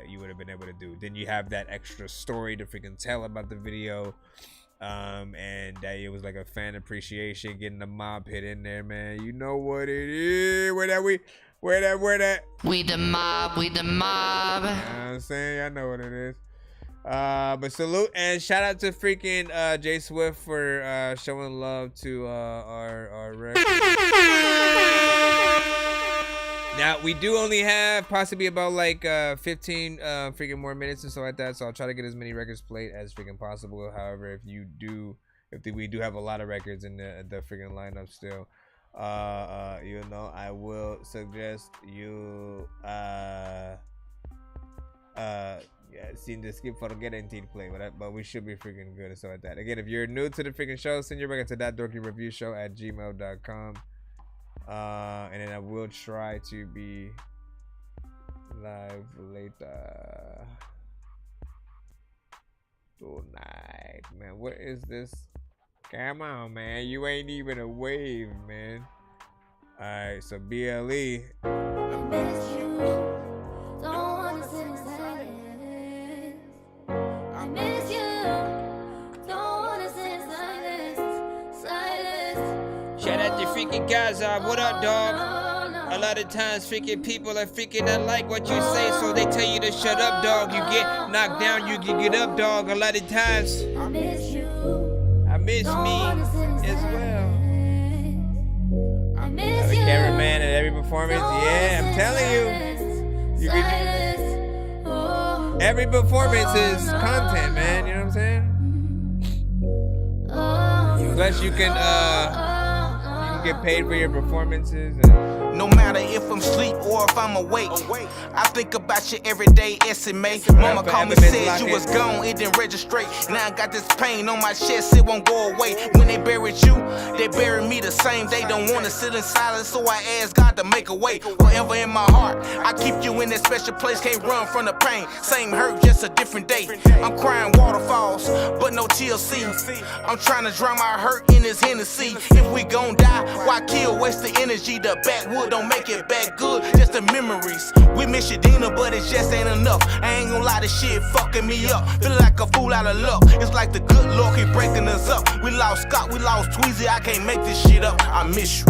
you would have been able to do. Then you have that extra story to freaking tell about the video, and it was like a fan appreciation, getting the mob hit in there, man. You know what it is? Where that? We the mob. You know what I'm saying? I know what it is. But salute and shout out to freaking Jay Swift for showing love to our record. Now we do only have possibly about like 15 freaking more minutes and stuff like that, so I'll try to get as many records played as freaking possible. However, if we do have a lot of records in the freaking lineup still, you know, I will suggest you seem to skip for guaranteed play, but we should be freaking good and stuff like that. Again, if you're new to the freaking show, send your record to thatdorkyreviewshow@gmail.com. And then I will try to be live later tonight. Man, what is this? Come on, man. You ain't even a wave, man. Alright, so BLE. Shout out to freaking Gaza. What up, dog? A lot of times freaking people are freaking not like what you say, so they tell you to shut up, dog. You get knocked down, you can get up, dog. A lot of times I miss you. I miss me as well. The cameraman at every performance. Yeah, I'm telling you. You can every performance is content, man. You know what I'm saying? Plus you can get paid for your performances. And No matter if I'm asleep or if I'm awake. I think about you every day, SMA. Mama called me, said you was gone, it didn't register. Now I got this pain on my chest, it won't go away. When they buried you, they buried me the same day. Don't wanna sit in silence, so I asked God to make a way. Forever in my heart, I keep you in that special place. Can't run from the pain, same hurt, just a different day. I'm crying waterfalls, but no TLC. I'm trying to drown my hurt in this Hennessy. If we gon' die, why kill? Waste the energy. The backwood don't make it back good, just the memories. We miss you, Dina, but it just ain't enough. I ain't gon' lie, this shit fucking me up. Feel like a fool out of luck. It's like the good Lord keep breaking us up. We lost Scott, we lost Tweezy. I can't make this shit up. I miss you.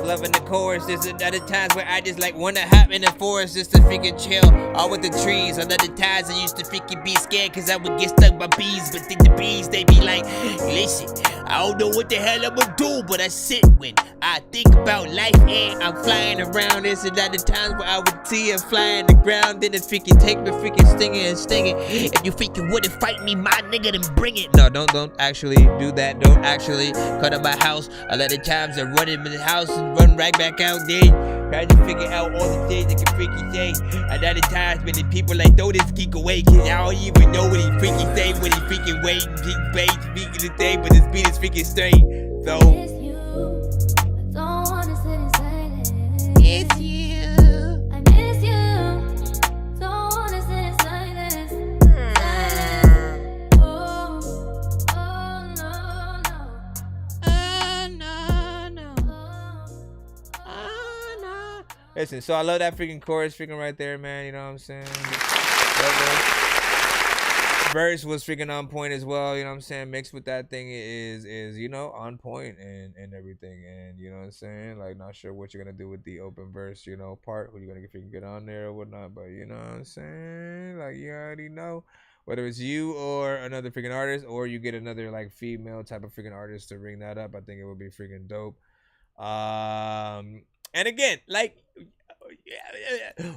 Loving the chorus, there's other times where I just like wanna hop in the forest just to freaking chill, all with the trees. Other times I used to freaking be scared cause I would get stuck by bees, but then the bees, they be like, listen, I don't know what the hell I'ma do, but I sit when I think about life and I'm flying around. There's a lot of times where I would see it flying the ground, then it freaking take me freaking stinging and stinging. If you freaking wouldn't fight me, my nigga, then bring it. No, don't actually do that. Don't actually cut up my house. A lot of times I run in the house and run right back out there, trying to figure out all the things I can freaking say. A lot of times when the people like throw this geek away, cause I don't even know what he freaking say, when he freaking wait, speaking the thing, but this beat is freaking straight. So it's you. I miss you. Don't wanna sit in silence. Oh, oh, no, no. No. Listen, so I love that freaking chorus freaking right there, man. You know what I'm saying? Verse was freaking on point as well, you know what I'm saying? Mixed with that thing is you know, on point and everything. And you know what I'm saying? Like, not sure what you're gonna do with the open verse, you know, part, who you're gonna freaking get on there or whatnot, but you know what I'm saying? Like, you already know. Whether it's you or another freaking artist, or you get another like female type of freaking artist to bring that up, I think it would be freaking dope. And again, like,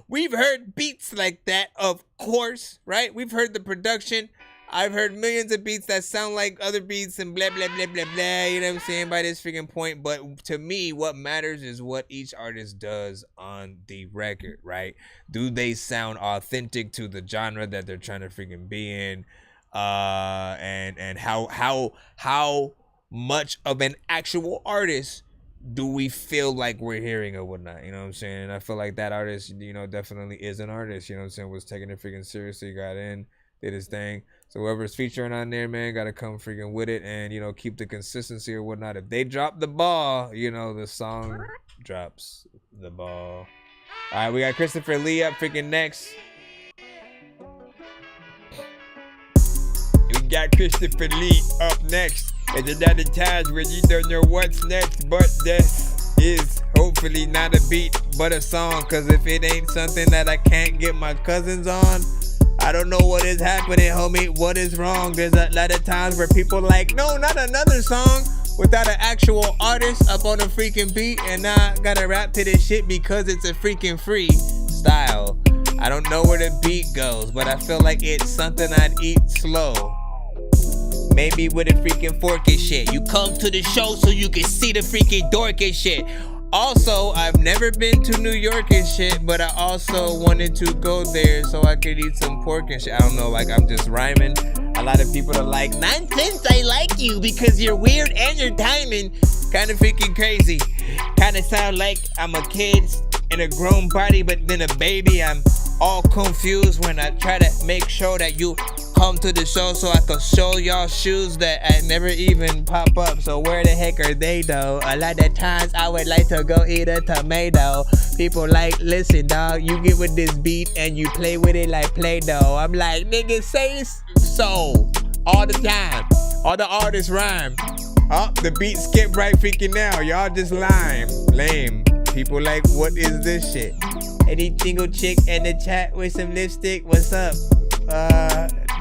we've heard beats like that, of course, right? We've heard the production. I've heard millions of beats that sound like other beats and blah, blah, blah, blah, blah. You know what I'm saying? By this freaking point. But to me, what matters is what each artist does on the record, right? Do they sound authentic to the genre that they're trying to freaking be in? And how much of an actual artist do we feel like we're hearing or whatnot, you know what I'm saying? And I feel like that artist, you know, definitely is an artist, you know what I'm saying, was taking it freaking seriously, got in, did his thing. So whoever's featuring on there, man, gotta come freaking with it and, you know, keep the consistency or whatnot. If they drop the ball, you know, the song drops the ball. All right, we got Christopher Lee up freaking next. We got Christopher Lee up next. There's a lot of times when you don't know what's next, but this is hopefully not a beat, but a song. Cause if it ain't something that I can't get my cousins on, I don't know what is happening, homie. What is wrong? There's a lot of times where people like, no, not another song without an actual artist up on a freaking beat, and I gotta rap to this shit because it's a freaking freestyle. I don't know where the beat goes, but I feel like it's something I'd eat slow. Maybe with a freaking fork and shit. You come to the show so you can see the freaking dork and shit. Also, I've never been to New York and shit, but I also wanted to go there so I could eat some pork and shit. I don't know, like, I'm just rhyming. A lot of people are like, Nonsenze, I like you because you're weird and you're timing. Kind of freaking crazy. Kind of sound like I'm a kid in a grown body, but then a baby. I'm all confused when I try to make sure that you come to the show so I can show y'all shoes that I never even pop up. So where the heck are they though? A lot of times I would like to go eat a tomato. People like, listen dog, you get with this beat and you play with it like Play-Doh. I'm like, nigga, say so all the time. All the artists rhyme. Oh, the beat skip right freaking now. Y'all just lame. People like, what is this shit? Any single chick in the chat with some lipstick, what's up?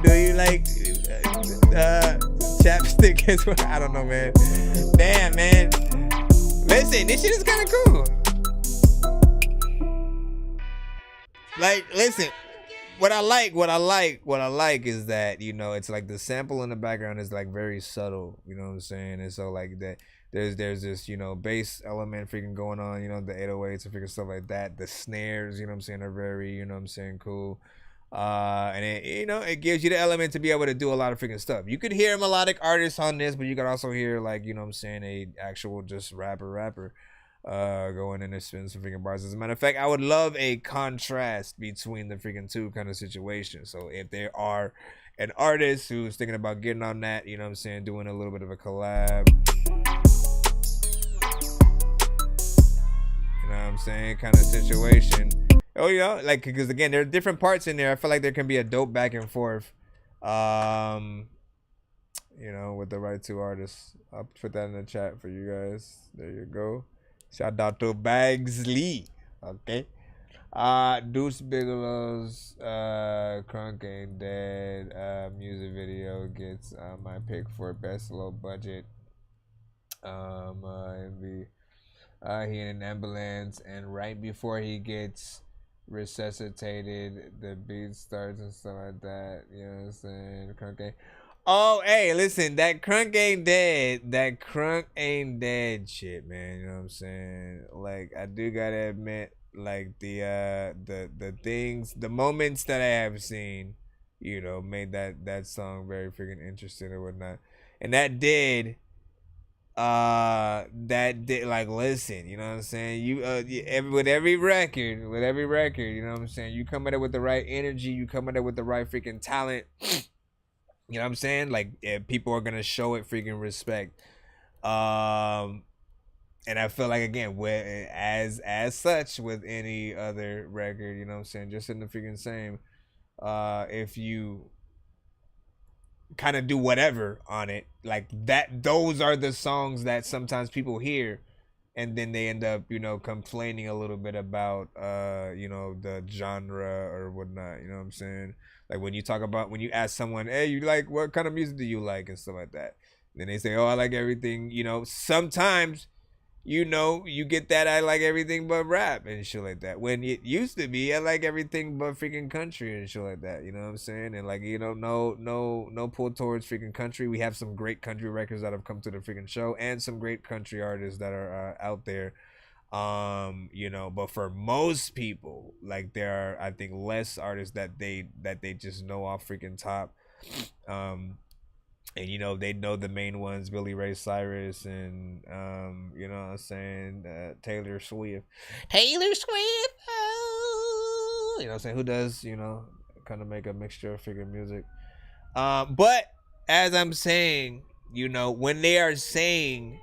Do you like chapstick as well? I don't know, man. Damn, man. Listen, this shit is kind of cool. Like, listen, what I like is that, you know, it's like the sample in the background is like very subtle, you know what I'm saying? And so like that there's this, you know, bass element freaking going on, you know, the 808s and freaking stuff like that. The snares, you know what I'm saying, are very, you know what I'm saying, cool. And it, you know, it gives you the element to be able to do a lot of freaking stuff. You could hear melodic artists on this, but you could also hear, like, you know what I'm saying, a actual just rapper going in and spinning some freaking bars. As a matter of fact, I would love a contrast between the freaking two kind of situations. So if there are an artist who's thinking about getting on that, you know what I'm saying, doing a little bit of a collab, you know what I'm saying, kind of situation. Oh, you know, like, because again, there are different parts in there. I feel like there can be a dope back and forth, you know, with the right two artists. I'll put that in the chat for you guys. There you go. Shout out to Bagsley. Okay. Deuce Bigelow's Crunk Ain't Dead music video gets my pick for best low budget. He in an ambulance, and right before he gets resuscitated, the beat starts and stuff like that. You know what I'm saying? Crunk ain't. Oh, hey, listen, that Crunk Ain't Dead. That Crunk Ain't Dead shit, man. You know what I'm saying? Like, I do gotta admit, like, the things, the moments that I have seen, you know, made that song very freaking interesting or whatnot. And that did, like, listen, you know what I'm saying? You with every record, you know what I'm saying? You come at it with the right energy, you come at it with the right freaking talent. You know what I'm saying? Like, people are gonna show it freaking respect. And I feel like, again, as such with any other record, you know what I'm saying, just in the freaking same, if you kind of do whatever on it, like that, those are the songs that sometimes people hear and then they end up, you know, complaining a little bit about you know, the genre or whatnot, you know what I'm saying? Like, when you talk about, when you ask someone, hey, you like, what kind of music do you like, and stuff like that, then they say, oh, I like everything, you know. Sometimes, you know, you get that I like everything but rap and shit like that. When it used to be, I like everything but freaking country and shit like that. You know what I'm saying? And, like, you know, no pull towards freaking country. We have some great country records that have come to the freaking show, and some great country artists that are out there. You know, but for most people, like, there are, I think, less artists that they just know off freaking top. And, you know, they know the main ones, Billy Ray Cyrus and, you know what I'm saying, Taylor Swift. Oh! You know what I'm saying? Who does, you know, kind of make a mixture of freaking music. But, as I'm saying, you know, when they are saying,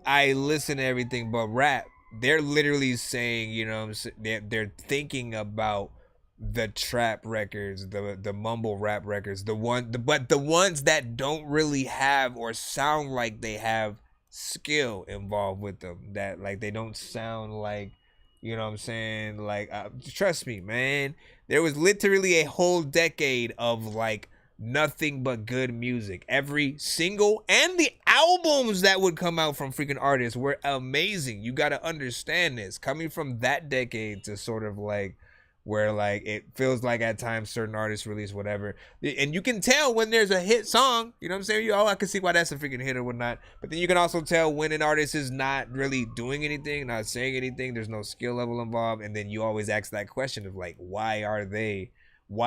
I listen to everything but rap, they're literally saying, you know what I'm saying, they're thinking about the trap records, the mumble rap records, but the ones that don't really have or sound like they have skill involved with them, that, like, they don't sound like, you know what I'm saying, like, trust me, man, there was literally a whole decade of, like, nothing but good music. Every single and the albums that would come out from freaking artists were amazing. You got to understand this, coming from that decade to sort of, like, where, like, it feels like at times certain artists release whatever, and you can tell when there's a hit song, you know what I'm saying, I can see why that's a freaking hit or whatnot, but then you can also tell when an artist is not really doing anything, not saying anything, there's no skill level involved, and then you always ask that question of, like, why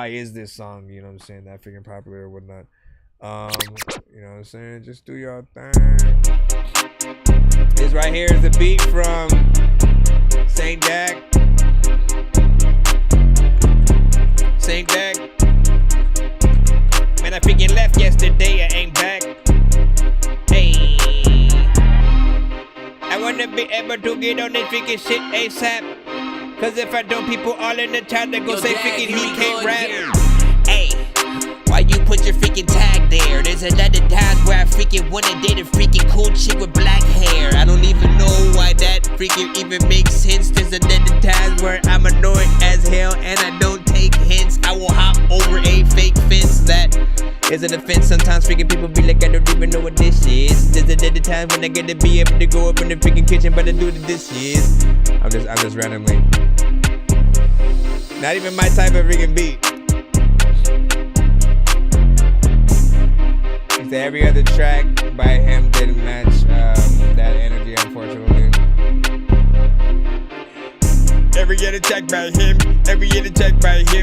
is this song, you know what I'm saying, that freaking popular or whatnot. You know what I'm saying, just do your thing. This right here is the beat from Saint Jack. Man, I freaking left yesterday, I ain't back. Hey, I wanna be able to get on this freaking shit ASAP. Cause if I don't, people all in the town, they go say freaking he can't rap. Hey, why you put your freaking tag there? There's another times where I freaking wanna date a freaking cool chick with black hair. I don't even know why that freaking even makes sense. There's another times where I'm annoyed as hell and I don't take hints. I will hop over a fake fence It's an offense. Sometimes freaking people be like, I don't even know what this is. There's another time when I get to be able to go up in the freaking kitchen, but I do the dishes. I'm just randomly. Not even my type of freaking beat. It's every other track by him didn't match that energy, unfortunately. Every other track by him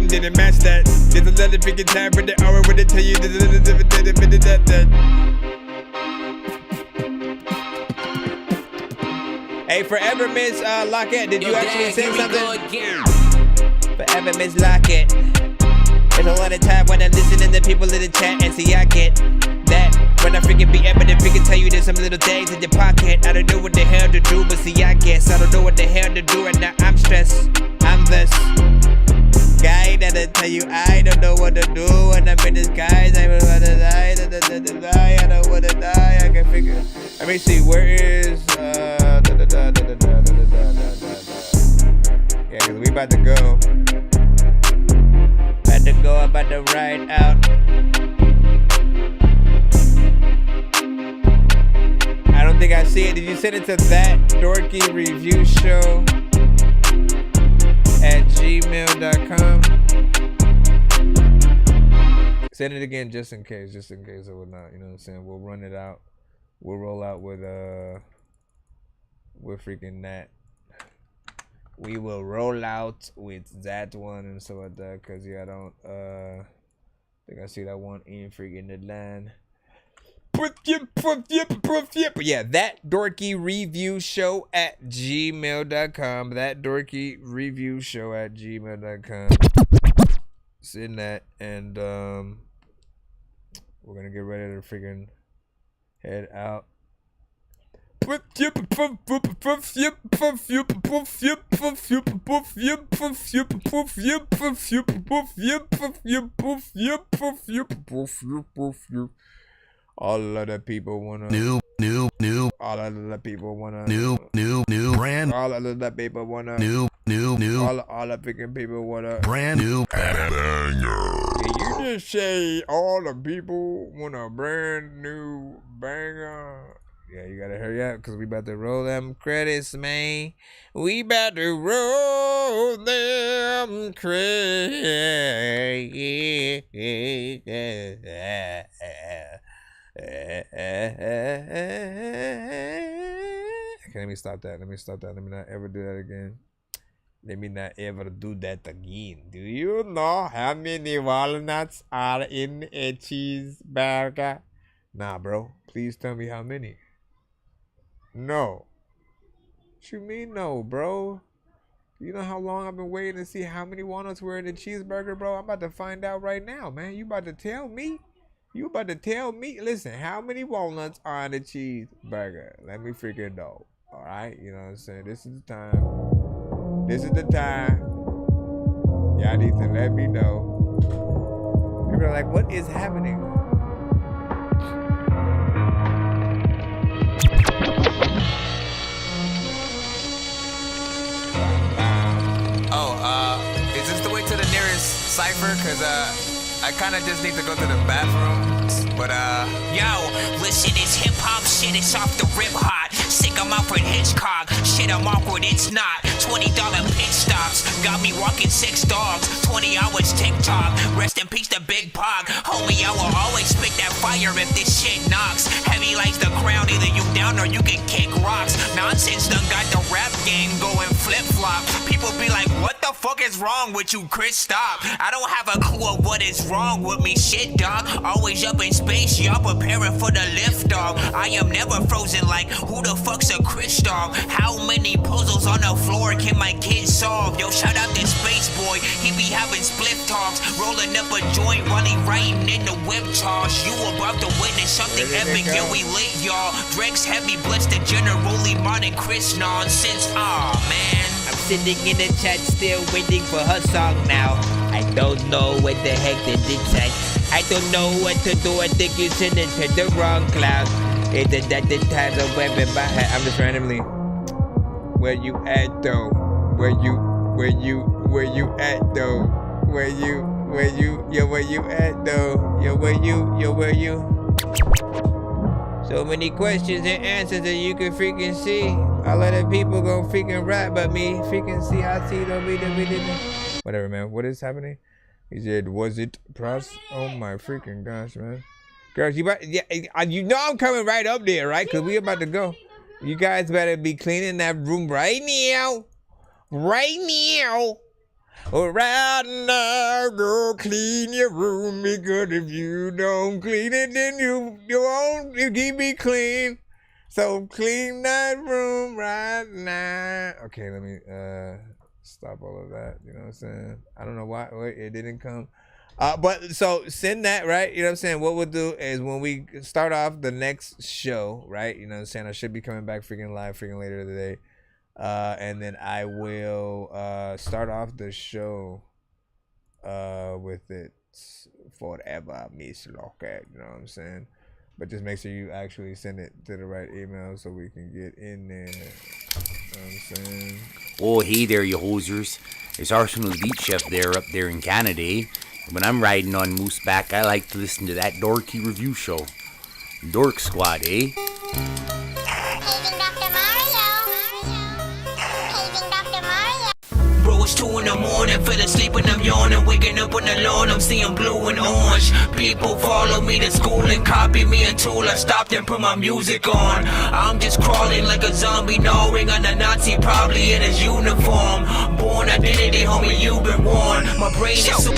didn't match that. There's another freaking time for the hour when they tell you that. Hey, forever Miss Lockett, did you actually say something? Forever Miss Lockett. There's a lot of time when I'm listening to people in the chat and see I get that. When I freaking be able to freaking tell you there's some little things in your pocket. I don't know what the hell to do, but see I guess I don't know what the hell to do, and now I'm stressed. I'm this guy that'll tell you I don't know what to do when I'm in disguise. I don't want to die, I don't want to die. I can figure. Let me see, where is yeah, cause we about to go. About to ride out. I don't think I see it. Did you send it to that Dorky review show at gmail.com? Send it again just in case it would not, you know what I'm saying? We'll run it out. We'll roll out with freaking that. We will roll out with that one and so like that, cause yeah, I don't think I see that one in freaking the line. But yeah, that Dorky review show at gmail.com. That Dorky review show at gmail.com. Send that, and we're gonna get ready to freaking head out. All of the people wanna new. All of the people wanna new brand. All of the people wanna new. All the freaking people wanna brand new banger. Can you just say all the people want a brand new banger? Yeah, you gotta hurry up, because we about to roll them credits, man. We about to roll them credits. Okay, let me stop that. Let me not ever do that again. Let me not ever do that again. Do you know how many walnuts are in a cheeseburger? Nah, bro. Please tell me how many. No. What you mean no, bro? You know how long I've been waiting to see how many walnuts were in the cheeseburger, bro? I'm about to find out right now, man. You about to tell me? Listen, how many walnuts are in the cheeseburger? Let me freaking know. Alright? You know what I'm saying? This is the time. Y'all need to let me know. People are like, what is happening? Is this the way to the nearest cipher? Cause I kinda just need to go to the bathroom. But yo, listen, it's hip hop shit, it's off the rip hot. Sick, I'm Alfred Hitchcock. Shit, I'm awkward, it's not. $20 pit stops. Got me walking 6 dogs. 20 hours TikTok. Rest in peace to Big Pog. Homie, I will always spit that fire if this shit knocks. Heavy like the crown, either you down or you can kick rocks. Nonsense done got the rap game going flip flop. People be like, what the fuck is wrong with you, Chris? Stop. I don't have a clue of what is wrong with me, shit, dog. Always up in space, y'all preparing for the lift, dog. I am never frozen, like, who the fuck's a Chris, dog? How many puzzles on the floor can my kid solve? Yo, shout out to Space Boy, he be having split talks. Rolling up a joint while he writing in the whip toss. You about to witness something epic, yo, we lit, y'all. Drake's heavy blitz, the generally modern Chris Nonsenze. Aw, man. I'm sitting in the chat still waiting for her song now. I don't know what the heck they did say. I don't know what to do. I think you sent it to the wrong cloud. Is it that the times of weapon by her? I'm just randomly. Where you at though? Where you at though? Where you Where you at though? Where you? So many questions and answers that you can freaking see. A lot of people gon' freaking rap, but me freaking see. I see the whatever, man. What is happening? He said, "Was it pros?" Oh my freaking gosh, man. Girls, you know I'm coming right up there, right? Cause we about to go. You guys better be cleaning that room right now. Right now. Right now, go clean your room, because if you don't clean it, then you won't keep it clean. So clean that room right now. Okay, let me stop all of that. You know what I'm saying? I don't know why it didn't come. But so send that, right? You know what I'm saying? What we'll do is when we start off the next show, right? You know what I'm saying? I should be coming back freaking live freaking later today. And then I will start off the show with it forever, Miss Lockett. You know what I'm saying? But just make sure you actually send it to the right email so we can get in there. You know what I'm saying? Oh, hey there, you hosers. There's Arsenal Beach Chef there up there in Canada, eh? When I'm riding on Mooseback, I like to listen to that Dorky review show. Dork Squad, eh? Bro, it's 2 in the morning, fell asleep and I'm yawning, waking up on the lawn, I'm seeing blue and orange. People follow me to school and copy me until I stopped and put my music on. I'm just crawling like a zombie, gnawing on a Nazi, probably in his uniform. Born identity, homie, you've been warned. My brain is so